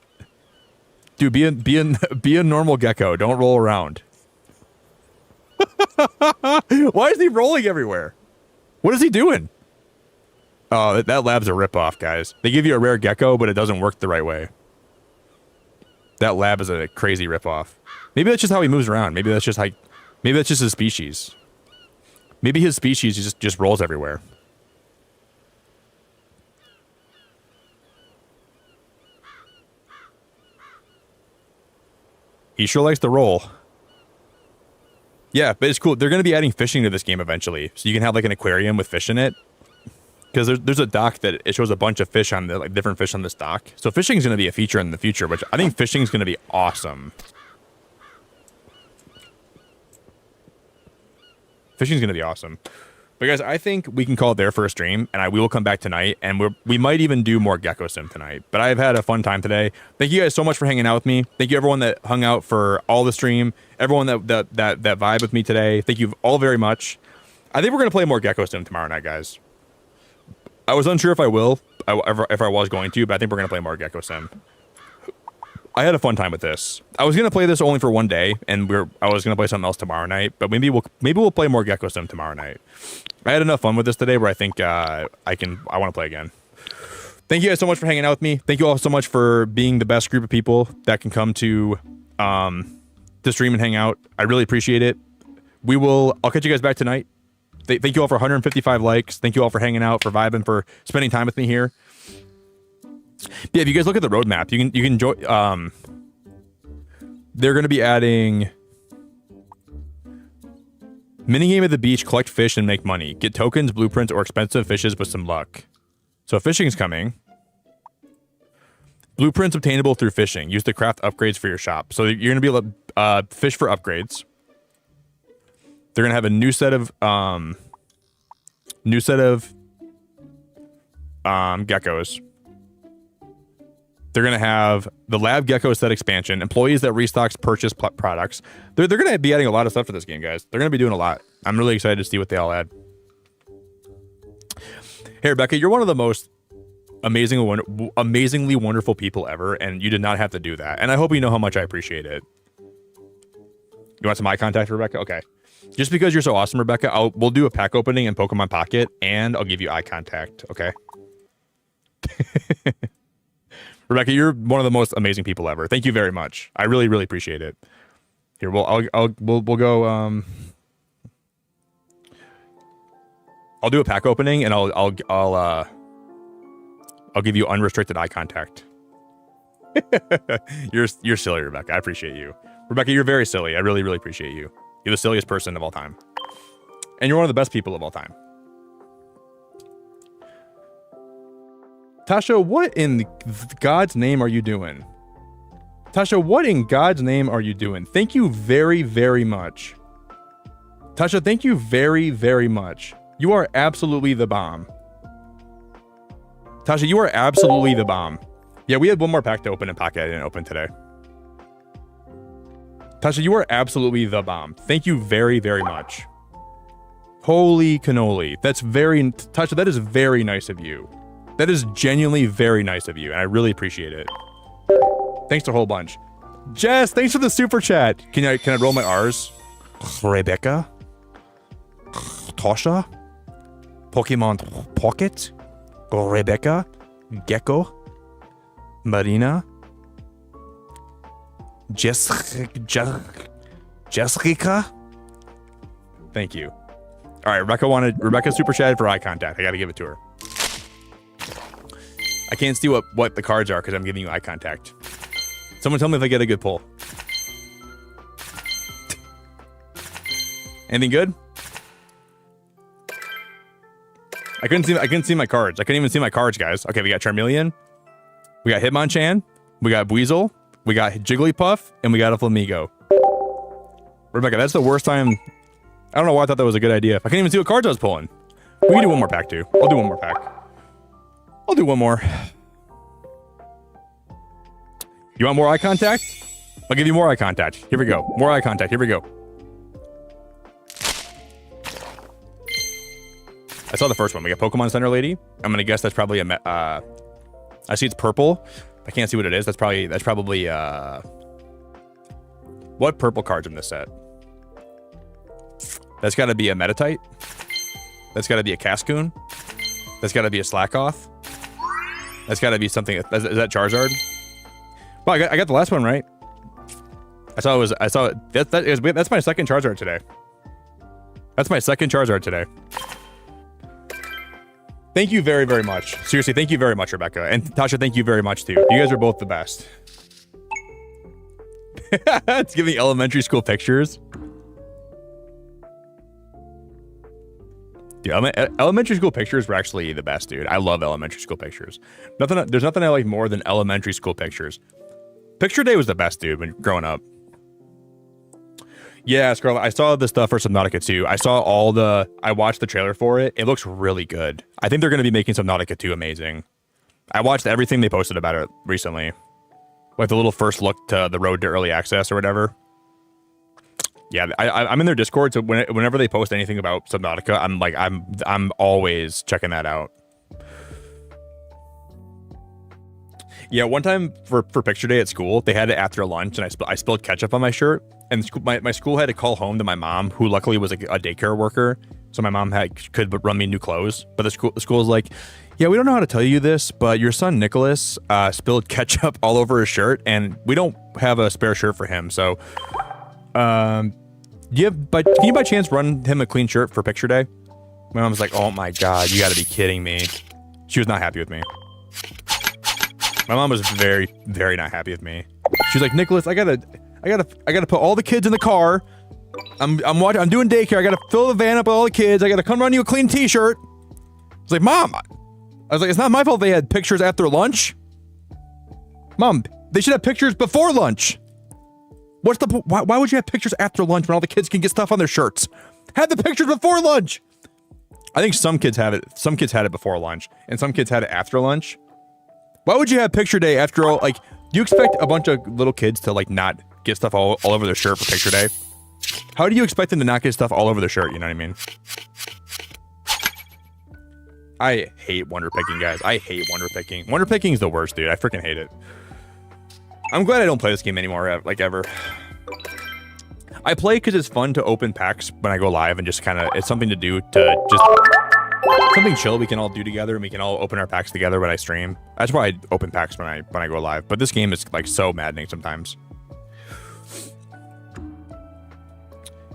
Dude, be a normal gecko. Don't roll around. Why is he rolling everywhere? What is he doing? Oh, that lab's a ripoff, guys. They give you a rare gecko, but it doesn't work the right way. That lab is a crazy ripoff. Maybe that's just how he moves around. Maybe that's just his species. Maybe his species just rolls everywhere. He sure likes to roll. Yeah, but it's cool. They're going to be adding fishing to this game eventually. So you can have like an aquarium with fish in it. Because there's a dock that it shows a bunch of fish on the different fish on this dock. So fishing is going to be a feature in the future, which I think fishing is going to be awesome. Fishing is going to be awesome. But guys, I think we can call it there for a stream, and we will come back tonight, and we might even do more Gecko Sim tonight. But I've had a fun time today. Thank you guys so much for hanging out with me. Thank you everyone that hung out for all the stream. Everyone that vibed with me today. Thank you all very much. I think we're going to play more Gecko Sim tomorrow night, guys. I was unsure if I was going to, but I think we're going to play more Gecko Sim. I had a fun time with this. I was going to play this only for one day, and I was going to play something else tomorrow night, but maybe we'll play more Gecko Sim tomorrow night. I had enough fun with this today where I think I want to play again. Thank you guys so much for hanging out with me. Thank you all so much for being the best group of people that can come to the stream and hang out. I really appreciate it. I'll catch you guys back tonight. Thank you all for 155 likes. Thank you all for hanging out, for vibing, for spending time with me here. Yeah, if you guys look at the roadmap, you can enjoy. They're going to be adding minigame at the beach, collect fish and make money. Get tokens, blueprints, or expensive fishes with some luck. So fishing's coming. Blueprints obtainable through fishing. Use the craft upgrades for your shop. So you're going to be able to fish for upgrades. They're gonna have a new set of geckos. They're gonna have the lab gecko set expansion. Employees that restocks purchase products. They're gonna be adding a lot of stuff to this game, guys. They're gonna be doing a lot. I'm really excited to see what they all add. Hey Rebecca, you're one of the most amazingly wonderful people ever, and you did not have to do that. And I hope you know how much I appreciate it. You want some eye contact, Rebecca? Okay. Just because you're so awesome, Rebecca, we'll do a pack opening in Pokemon Pocket, and I'll give you eye contact, okay? Rebecca, you're one of the most amazing people ever. Thank you very much. I really, really appreciate it. Here, we'll go. I'll do a pack opening, and I'll give you unrestricted eye contact. You're silly, Rebecca. I appreciate you, Rebecca. You're very silly. I really, really appreciate you. You're the silliest person of all time. And you're one of the best people of all time. Tasha, what in God's name are you doing? Tasha, what in God's name are you doing? Thank you very, very much. Tasha, thank you very, very much. You are absolutely the bomb. Tasha, you are absolutely the bomb. Yeah, we had one more pack to open in Pocket I didn't open today. Tasha, you are absolutely the bomb. Thank you very, very much. Holy cannoli. Tasha, that is very nice of you. That is genuinely very nice of you, and I really appreciate it. Thanks a whole bunch. Jess, thanks for the super chat. Can I roll my R's? Rebecca? Tasha? Pokemon Pocket? Rebecca? Gecko? Marina? Jessica? Thank you. All right, Rebecca super chatted for eye contact. I got to give it to her. I can't see what the cards are because I'm giving you eye contact. Someone tell me if I get a good pull. Anything good? I couldn't see my cards. I couldn't even see my cards, guys. Okay, we got Charmeleon. We got Hitmonchan. We got Weasel. We got Jigglypuff. And we got a Flamigo. Rebecca, that's the worst time. I don't know why I thought that was a good idea. I can't even see what cards I was pulling. We can do one more pack, too. I'll do one more pack. I'll do one more. You want more eye contact? I'll give you more eye contact. Here we go. More eye contact. Here we go. I saw the first one. We got Pokemon Center Lady. I'm gonna guess that's probably a. I see it's purple. I can't see what it is. That's probably. What purple cards in this set? That's got to be a Metatite. That's got to be a Cascoon. That's got to be a Slackoth. That's got to be something. Is that Charizard? Well, I got the last one right. I saw it. That's my second Charizard today. That's my second Charizard today. Thank you very, very much. Seriously, thank you very much, Rebecca. And Tasha, thank you very much, too. You guys are both the best. It's giving elementary school pictures. Dude, elementary school pictures were actually the best, dude. I love elementary school pictures. There's nothing I like more than elementary school pictures. Picture day was the best, dude, when growing up. Yeah, Scarlet, I saw the stuff for Subnautica 2. I watched the trailer for it. It looks really good. I think they're going to be making Subnautica 2 amazing. I watched everything they posted about it recently. Like the little first look to the road to early access or whatever. Yeah, I'm in their Discord, so whenever they post anything about Subnautica, I'm always checking that out. Yeah, one time for picture day at school, they had it after lunch, and I spilled ketchup on my shirt. And my school had to call home to my mom, who luckily was a daycare worker, so my mom could run me new clothes. But the school was like, yeah, we don't know how to tell you this, but your son Nicholas spilled ketchup all over his shirt, and we don't have a spare shirt for him. So, can you by chance run him a clean shirt for picture day? My mom was like, oh my god, you got to be kidding me. She was not happy with me. My mom was very, very not happy with me. She was like, Nicholas, I gotta put all the kids in the car. I'm doing daycare. I gotta fill the van up with all the kids. I gotta come run you a clean t-shirt. I was like, Mom. I was like, it's not my fault they had pictures after lunch. Mom, they should have pictures before lunch. Why would you have pictures after lunch when all the kids can get stuff on their shirts? Have the pictures before lunch. I think some kids have it. Some kids had it before lunch, and some kids had it after lunch. Why would you have picture day after all? Like, do you expect a bunch of little kids to like not get stuff all over their shirt for picture day? How do you expect them to not get stuff all over their shirt? You know what I mean? I hate wonder picking, guys. I hate wonder picking. Wonder picking is the worst, dude. I freaking hate it. I'm glad I don't play this game anymore, like ever. I play because it's fun to open packs when I go live and just kind of, it's something to do to just, something chill we can all do together and we can all open our packs together when I stream. That's why I open packs when I go live. But this game is like so maddening sometimes.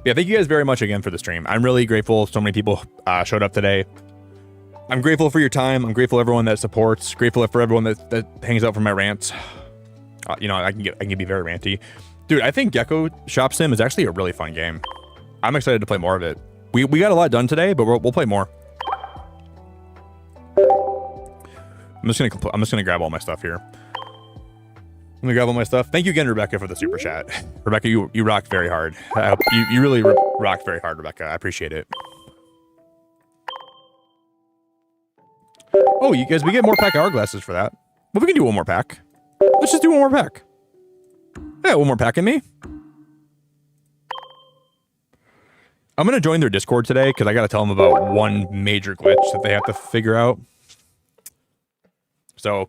Yeah, thank you guys very much again for the stream. I'm really grateful so many people showed up today. I'm grateful for your time. I'm grateful for everyone that supports. Grateful for everyone that hangs out for my rants. You know, I can be very ranty. Dude, I think GeckoShop Sim is actually a really fun game. I'm excited to play more of it. We got a lot done today, but we'll play more. I'm just gonna grab all my stuff here. I'm gonna grab all my stuff. Thank you again, Rebecca, for the super chat. Rebecca, you rocked very hard. You really rocked very hard, Rebecca. I appreciate it. Oh, you guys, we get more pack hourglasses for that. Well, we can do one more pack. Let's just do one more pack. Yeah, one more pack in me. I'm gonna join their Discord today because I gotta tell them about one major glitch that they have to figure out. So,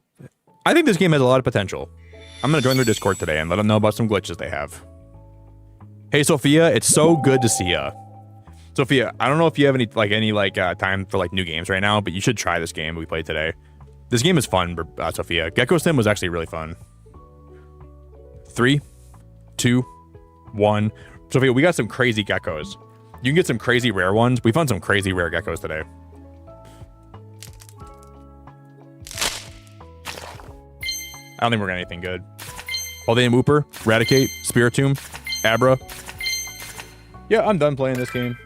I think this game has a lot of potential. I'm gonna join their Discord today and let them know about some glitches they have. Hey, Sophia, it's so good to see ya. Sophia, I don't know if you have any time for like new games right now, but you should try this game we played today. This game is fun, Sophia. Gecko Sim was actually really fun. 3, 2, 1. Sophia, we got some crazy geckos. You can get some crazy rare ones. We found some crazy rare geckos today. don't think we're getting anything good. Paldean Whooper, Eradicate, Spiritomb, Abra. Yeah, I'm done playing this game.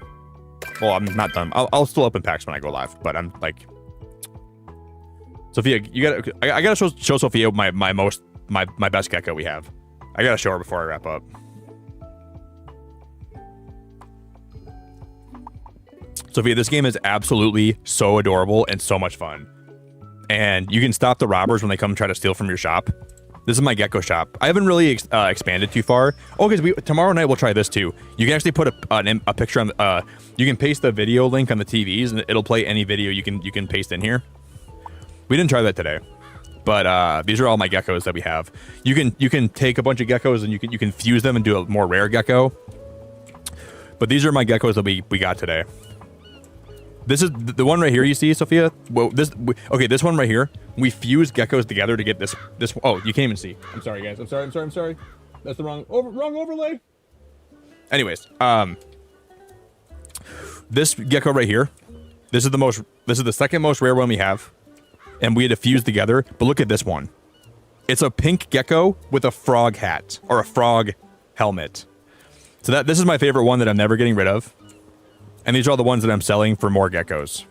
Well, I'm not done. I'll still open packs when I go live, but I'm like, Sophia, I gotta show Sophia my best Gecko we have. I gotta show her before I wrap up. Sophia, this game is absolutely so adorable and so much fun. And you can stop the robbers when they come try to steal from your shop. This is my Gecko shop. I haven't really expanded too far. Oh, because tomorrow night we'll try this too. You can actually put a picture on. You can paste the video link on the TVs, and it'll play any video you can paste in here. We didn't try that today, but these are all my geckos that we have. You can take a bunch of geckos and you can fuse them and do a more rare gecko. But these are my geckos that we got today. This is the one right here you see, Sophia. Well, this one right here. We fused geckos together to get this. Oh, you can't even see. I'm sorry, guys. I'm sorry. That's the wrong overlay. Anyways, this gecko right here. This is the second most rare one we have, and we had to fuse together. But look at this one. It's a pink gecko with a frog hat or a frog helmet. So this is my favorite one that I'm never getting rid of. And these are all the ones that I'm selling for more geckos.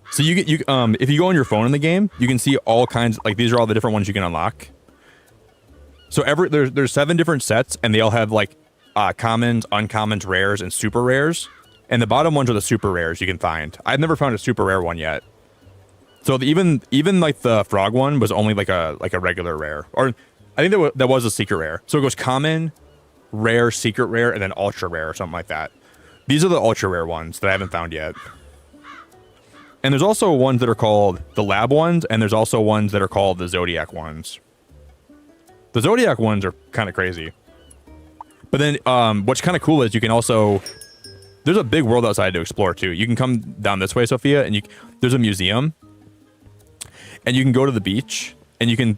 So if you go on your phone in the game, you can see all kinds, like these are all the different ones you can unlock. So there's 7 different sets, and they all have like commons, uncommons, rares, and super rares. And the bottom ones are the super rares you can find. I've never found a super rare one yet. So even like the frog one was only like a regular rare, or I think that was a secret rare. So it goes common, rare, secret rare, and then ultra rare or something like that. These are the ultra rare ones that I haven't found yet. And there's also ones that are called the lab ones, and there's also ones that are called the Zodiac ones. The Zodiac ones are kind of crazy. But then what's kind of cool is you can also, there's a big world outside to explore too. You can come down this way, Sophia, and there's a museum. And you can go to the beach, and you can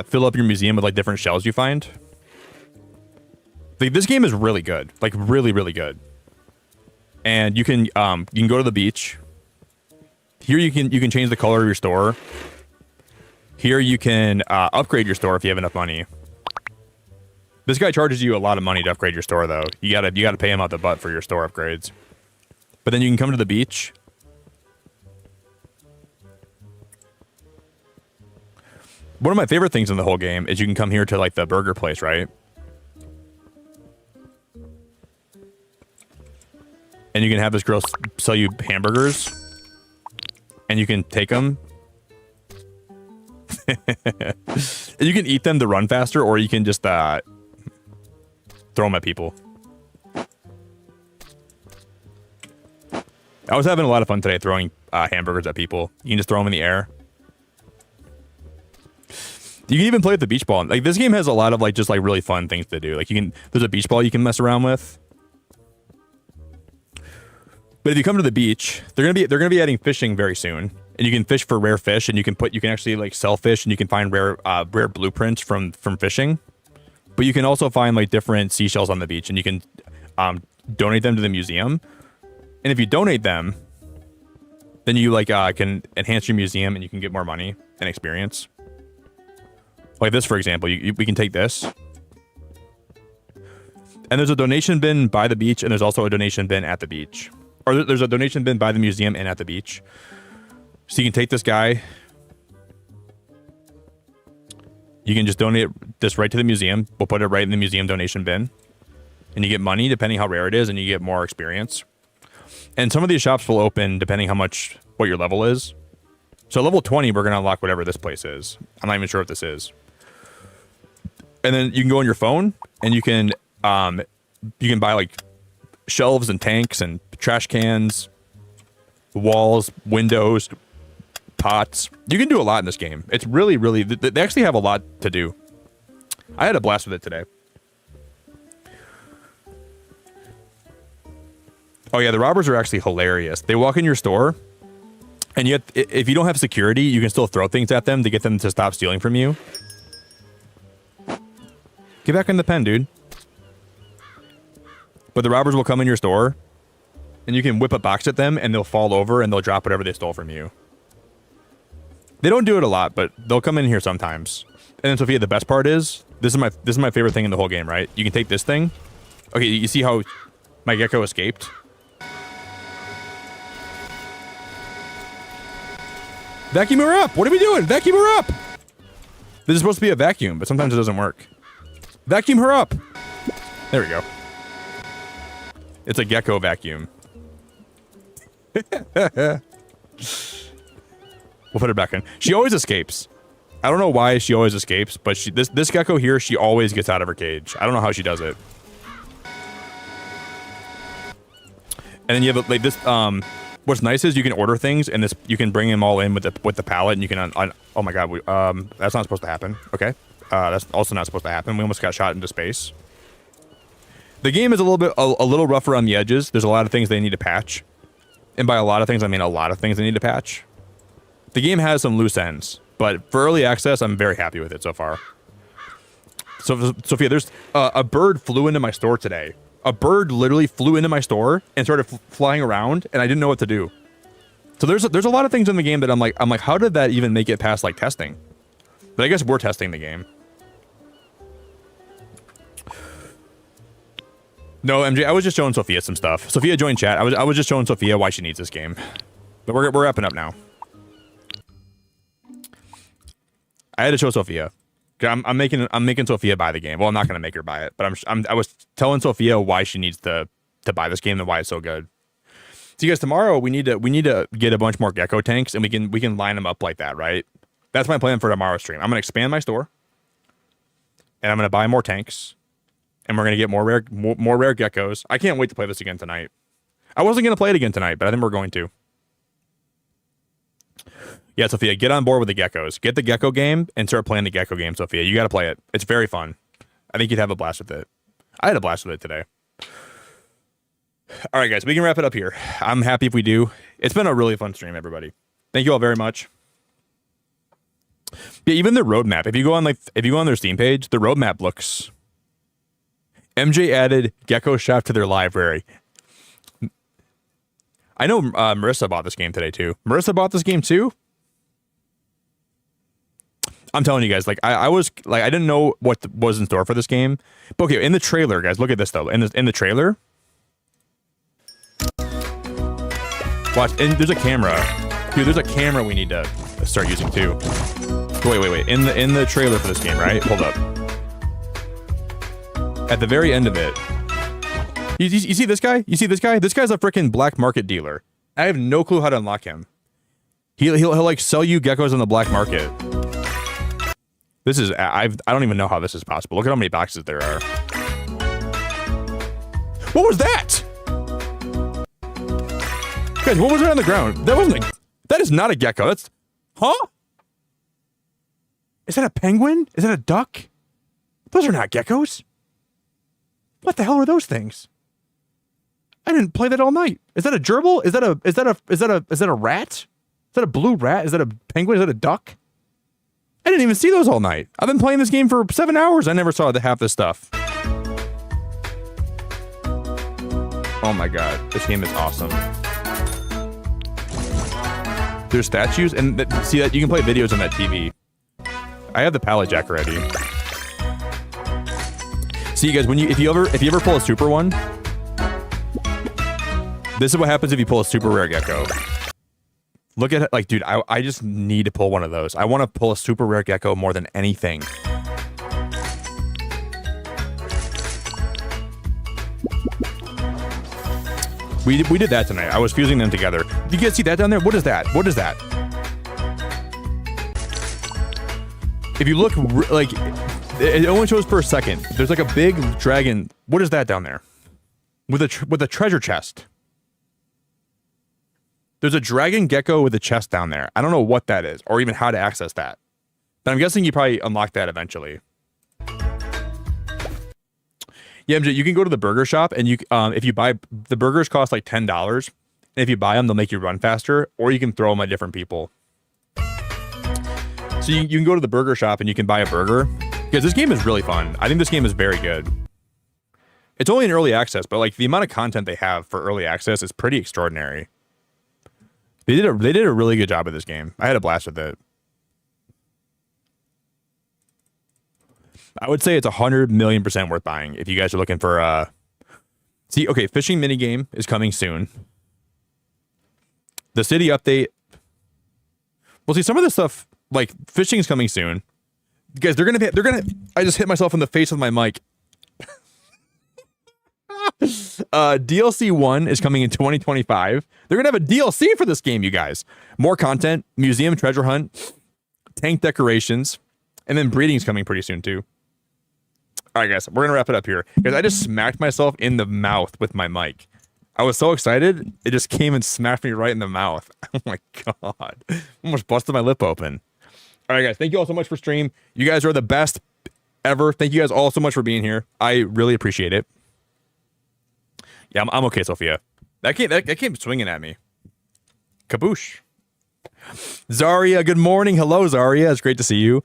fill up your museum with like different shells you find. Like, this game is really good, like really, really good. And you can go to the beach. Here you can change the color of your store. Here you can upgrade your store if you have enough money. This guy charges you a lot of money to upgrade your store, though. You gotta pay him out the butt for your store upgrades. But then you can come to the beach. One of my favorite things in the whole game is you can come here to like the burger place, right? And you can have this girl sell you hamburgers, and you can take them. And you can eat them to run faster, or you can just throw them at people. I was having a lot of fun today throwing hamburgers at people. You can just throw them in the air. You can even play with the beach ball. Like, this game has a lot of like just like really fun things to do. Like, there's a beach ball you can mess around with. But if you come to the beach, they're gonna be adding fishing very soon, and you can fish for rare fish, and you can actually like sell fish, and you can find rare blueprints from fishing. But you can also find like different seashells on the beach, and you can donate them to the museum. And if you donate them, then you like can enhance your museum, and you can get more money and experience. Like this, for example, we can take this. And there's a donation bin by the beach, and there's also a donation bin at the beach. Or there's a donation bin by the museum and at the beach. So you can take this guy. You can just donate this right to the museum. We'll put it right in the museum donation bin. And you get money depending how rare it is, and you get more experience. And some of these shops will open depending what your level is. So level 20, we're going to unlock whatever this place is. I'm not even sure what this is. And then you can go on your phone, and you can buy like shelves and tanks and trash cans, walls, windows, pots. You can do a lot in this game. It's really, really, they actually have a lot to do. I had a blast with it today. Oh yeah, the robbers are actually hilarious. They walk in your store, and yet if you don't have security, you can still throw things at them to get them to stop stealing from you. Get back in the pen, dude. But the robbers will come in your store, and you can whip a box at them, and they'll fall over, and they'll drop whatever they stole from you. They don't do it a lot, but they'll come in here sometimes. And then Sophia, the best part is this is my favorite thing in the whole game, right? You can take this thing. Okay, you see how my gecko escaped? Vacuum her up! What are we doing? Vacuum her up! This is supposed to be a vacuum, but sometimes it doesn't work. Vacuum her up! There we go. It's a gecko vacuum. We'll put her back in. She always escapes. I don't know why she always escapes, but this gecko here, she always gets out of her cage. I don't know how she does it. And then you have like this. What's nice is you can order things, and this you can bring them all in with the pallet, and you can. Oh my god, that's not supposed to happen. Okay, that's also not supposed to happen. We almost got shot into space. The game is a little rougher on the edges. There's a lot of things they need to patch, and by a lot of things, I mean a lot of things they need to patch. The game has some loose ends, but for early access, I'm very happy with it so far. So, Sophia, there's a bird flew into my store today. A bird literally flew into my store and started flying around, and I didn't know what to do. So there's a lot of things in the game that I'm like, how did that even make it past like testing? But I guess we're testing the game. No, MJ, I was just showing Sophia some stuff. Sophia joined chat. I was just showing Sophia why she needs this game. But we're wrapping up now. I had to show Sophia. I'm making Sophia buy the game. Well, I'm not gonna make her buy it, but I was telling Sophia why she needs to buy this game and why it's so good. So you guys, tomorrow we need to get a bunch more gecko tanks, and we can line them up like that, right? That's my plan for tomorrow's stream. I'm gonna expand my store, and I'm gonna buy more tanks, and we're gonna get more rare geckos. I can't wait to play this again tonight. I wasn't gonna play it again tonight, but I think we're going to. Yeah, Sophia, get on board with the geckos. Get the gecko game and start playing the gecko game, Sophia. You got to play it. It's very fun. I think you'd have a blast with it. I had a blast with it today. All right, guys, we can wrap it up here. I'm happy if we do. It's been a really fun stream, everybody. Thank you all very much. Yeah, even the roadmap. If you go on their Steam page, the roadmap looks. MJ added GeckoShop to their library. I know Marissa bought this game today too. Marissa bought this game too. I'm telling you guys, like I didn't know what was in store for this game. But okay, in the trailer, guys, look at this though. In the trailer, watch. And there's a camera, dude. There's a camera we need to start using too. Wait. In the trailer for this game, right? Hold up. At the very end of it, you see this guy? You see this guy? This guy's a freaking black market dealer. I have no clue how to unlock him. He'll like sell you geckos on the black market. This is I don't even know how this is possible. Look at how many boxes there are. What was that? Guys, what was there on the ground? That is not a gecko. That's huh? Is that a penguin? Is that a duck? Those are not geckos. What the hell are those things? I didn't play that all night. Is that a gerbil? Is that a rat? Is that a blue rat? Is that a penguin? Is that a duck? I didn't even see those all night. I've been playing this game for 7 hours. I never saw half this stuff. Oh my god, this game is awesome. There's statues, and see that you can play videos on that TV. I have the pallet jack already. See, you guys, if you ever pull a super one, this is what happens if you pull a super rare gecko. Look at it, like, dude, I just need to pull one of those. I want to pull a super rare gecko more than anything. We did that tonight. I was fusing them together. You guys see that down there? What is that? What is that? If you look, like, it only shows for a second. There's like a big dragon. What is that down there? With a treasure chest. There's a dragon gecko with a chest down there. I don't know what that is, or even how to access that. But I'm guessing you probably unlock that eventually. Yeah, MJ, you can go to the burger shop, and if you buy the burgers, cost like $10. And if you buy them, they'll make you run faster, or you can throw them at different people. So you can go to the burger shop and you can buy a burger, because this game is really fun. I think this game is very good. It's only in early access, but like the amount of content they have for early access is pretty extraordinary. They did a really good job with this game. I had a blast with it. I would say it's 100,000,000% worth buying if you guys are looking for see, okay, fishing minigame is coming soon. The city update. Well, see, some of this stuff, like fishing is coming soon. Guys, I just hit myself in the face with my mic. DLC 1 is coming in 2025. They're gonna have a DLC for this game, you guys. More content, museum treasure hunt, tank decorations, and then breeding is coming pretty soon too. All right, guys, we're gonna wrap it up here. Guys, I just smacked myself in the mouth with my mic. I was so excited, it just came and smacked me right in the mouth. Oh my god. Almost busted my lip open. All right, guys, thank you all so much for stream. You guys are the best ever. Thank you guys all so much for being here. I really appreciate it. Yeah, I'm okay, Sophia. That came swinging at me. Kaboosh. Zaria, good morning. Hello, Zaria. It's great to see you.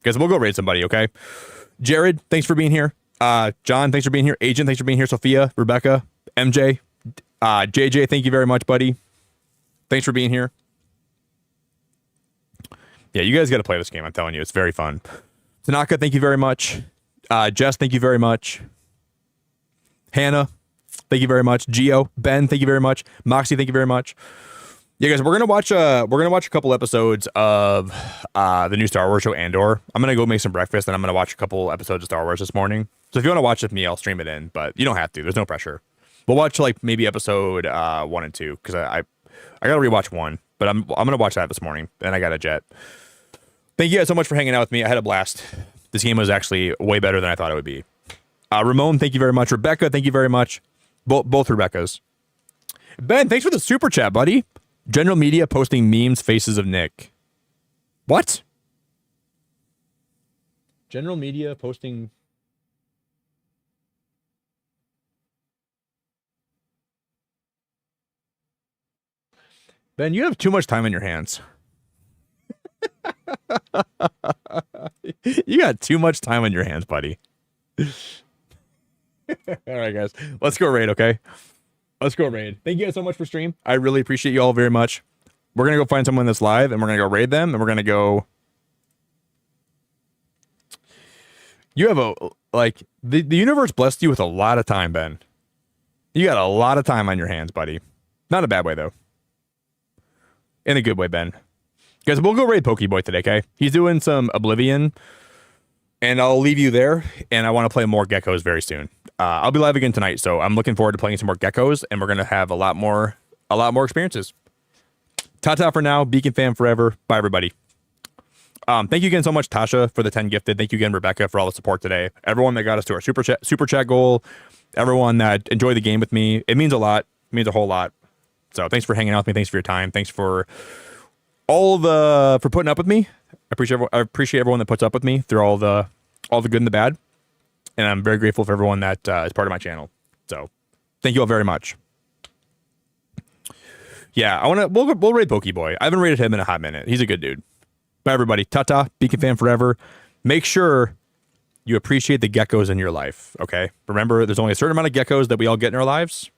Guys, we'll go raid somebody, okay? Jared, thanks for being here. John, thanks for being here. Agent, thanks for being here. Sophia, Rebecca, MJ, JJ, thank you very much, buddy. Thanks for being here. Yeah, you guys got to play this game. I'm telling you, it's very fun. Tanaka, thank you very much. Jess, thank you very much. Hannah, thank you very much. Gio, Ben, thank you very much. Moxie, thank you very much. Yeah, guys, we're gonna watch a couple episodes of the new Star Wars show Andor. I'm gonna go make some breakfast and I'm gonna watch a couple episodes of Star Wars this morning. So if you want to watch with me, I'll stream it in, but you don't have to. There's no pressure. We'll watch like maybe episode 1 and 2 because I gotta rewatch 1, but I'm gonna watch that this morning. And I got a jet. Thank you guys so much for hanging out with me. I had a blast. This game was actually way better than I thought it would be. Ramon, thank you very much. Rebecca, thank you very much. Both Rebeccas. Ben, thanks for the super chat, buddy. General media posting memes, faces of Nick. What? General media posting. Ben, you have too much time on your hands. You got too much time on your hands, buddy. All right, guys. Let's go raid, okay? Let's go raid. Thank you guys so much for stream. I really appreciate you all very much. We're going to go find someone that's live, and we're going to go raid them, and we're going to go... You have the universe blessed you with a lot of time, Ben. You got a lot of time on your hands, buddy. Not a bad way, though. In a good way, Ben. Guys, we'll go raid Pokeboy today, okay? He's doing some Oblivion, and I'll leave you there, and I want to play more Geckos very soon. I'll be live again tonight, so I'm looking forward to playing some more Geckos, and we're going to have a lot more experiences. Ta-ta for now. Beacon fam forever. Bye, everybody. Thank you again so much, Tasha, for the 10 gifted. Thank you again, Rebecca, for all the support today. Everyone that got us to our super chat goal. Everyone that enjoyed the game with me. It means a lot. It means a whole lot. So thanks for hanging out with me. Thanks for your time. Thanks for for putting up with me. I appreciate everyone that puts up with me through all the good and the bad. And I'm very grateful for everyone that is part of my channel. So thank you all very much. Yeah, we'll raid Pokeboy. I haven't raided him in a hot minute. He's a good dude. Bye, everybody. Ta-ta. Beacon fan forever. Make sure you appreciate the geckos in your life, okay? Remember, there's only a certain amount of geckos that we all get in our lives.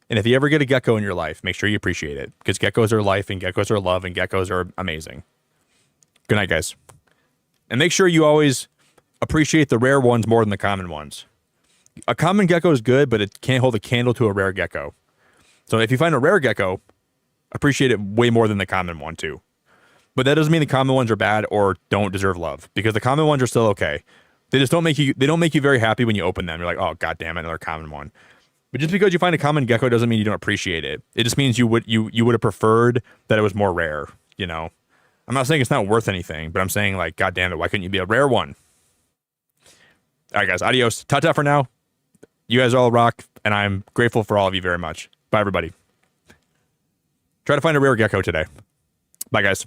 And if you ever get a gecko in your life, make sure you appreciate it. Because geckos are life, and geckos are love, and geckos are amazing. Good night, guys. And make sure you always appreciate the rare ones more than the common ones. A common gecko is good, but it can't hold a candle to a rare gecko. So if you find a rare gecko, appreciate it way more than the common one too. But that doesn't mean the common ones are bad or don't deserve love, because the common ones are still okay. They just don't make you very happy when you open them. You're like, oh god damn it, another common one. But just because you find a common gecko doesn't mean you don't appreciate it. It just means you would have preferred that it was more rare, you know. I'm not saying it's not worth anything, but I'm saying, like, god damn it, why couldn't you be a rare one? All right, guys, adios. Ta-ta for now. You guys all rock, and I'm grateful for all of you very much. Bye, everybody. Try to find a rare gecko today. Bye, guys.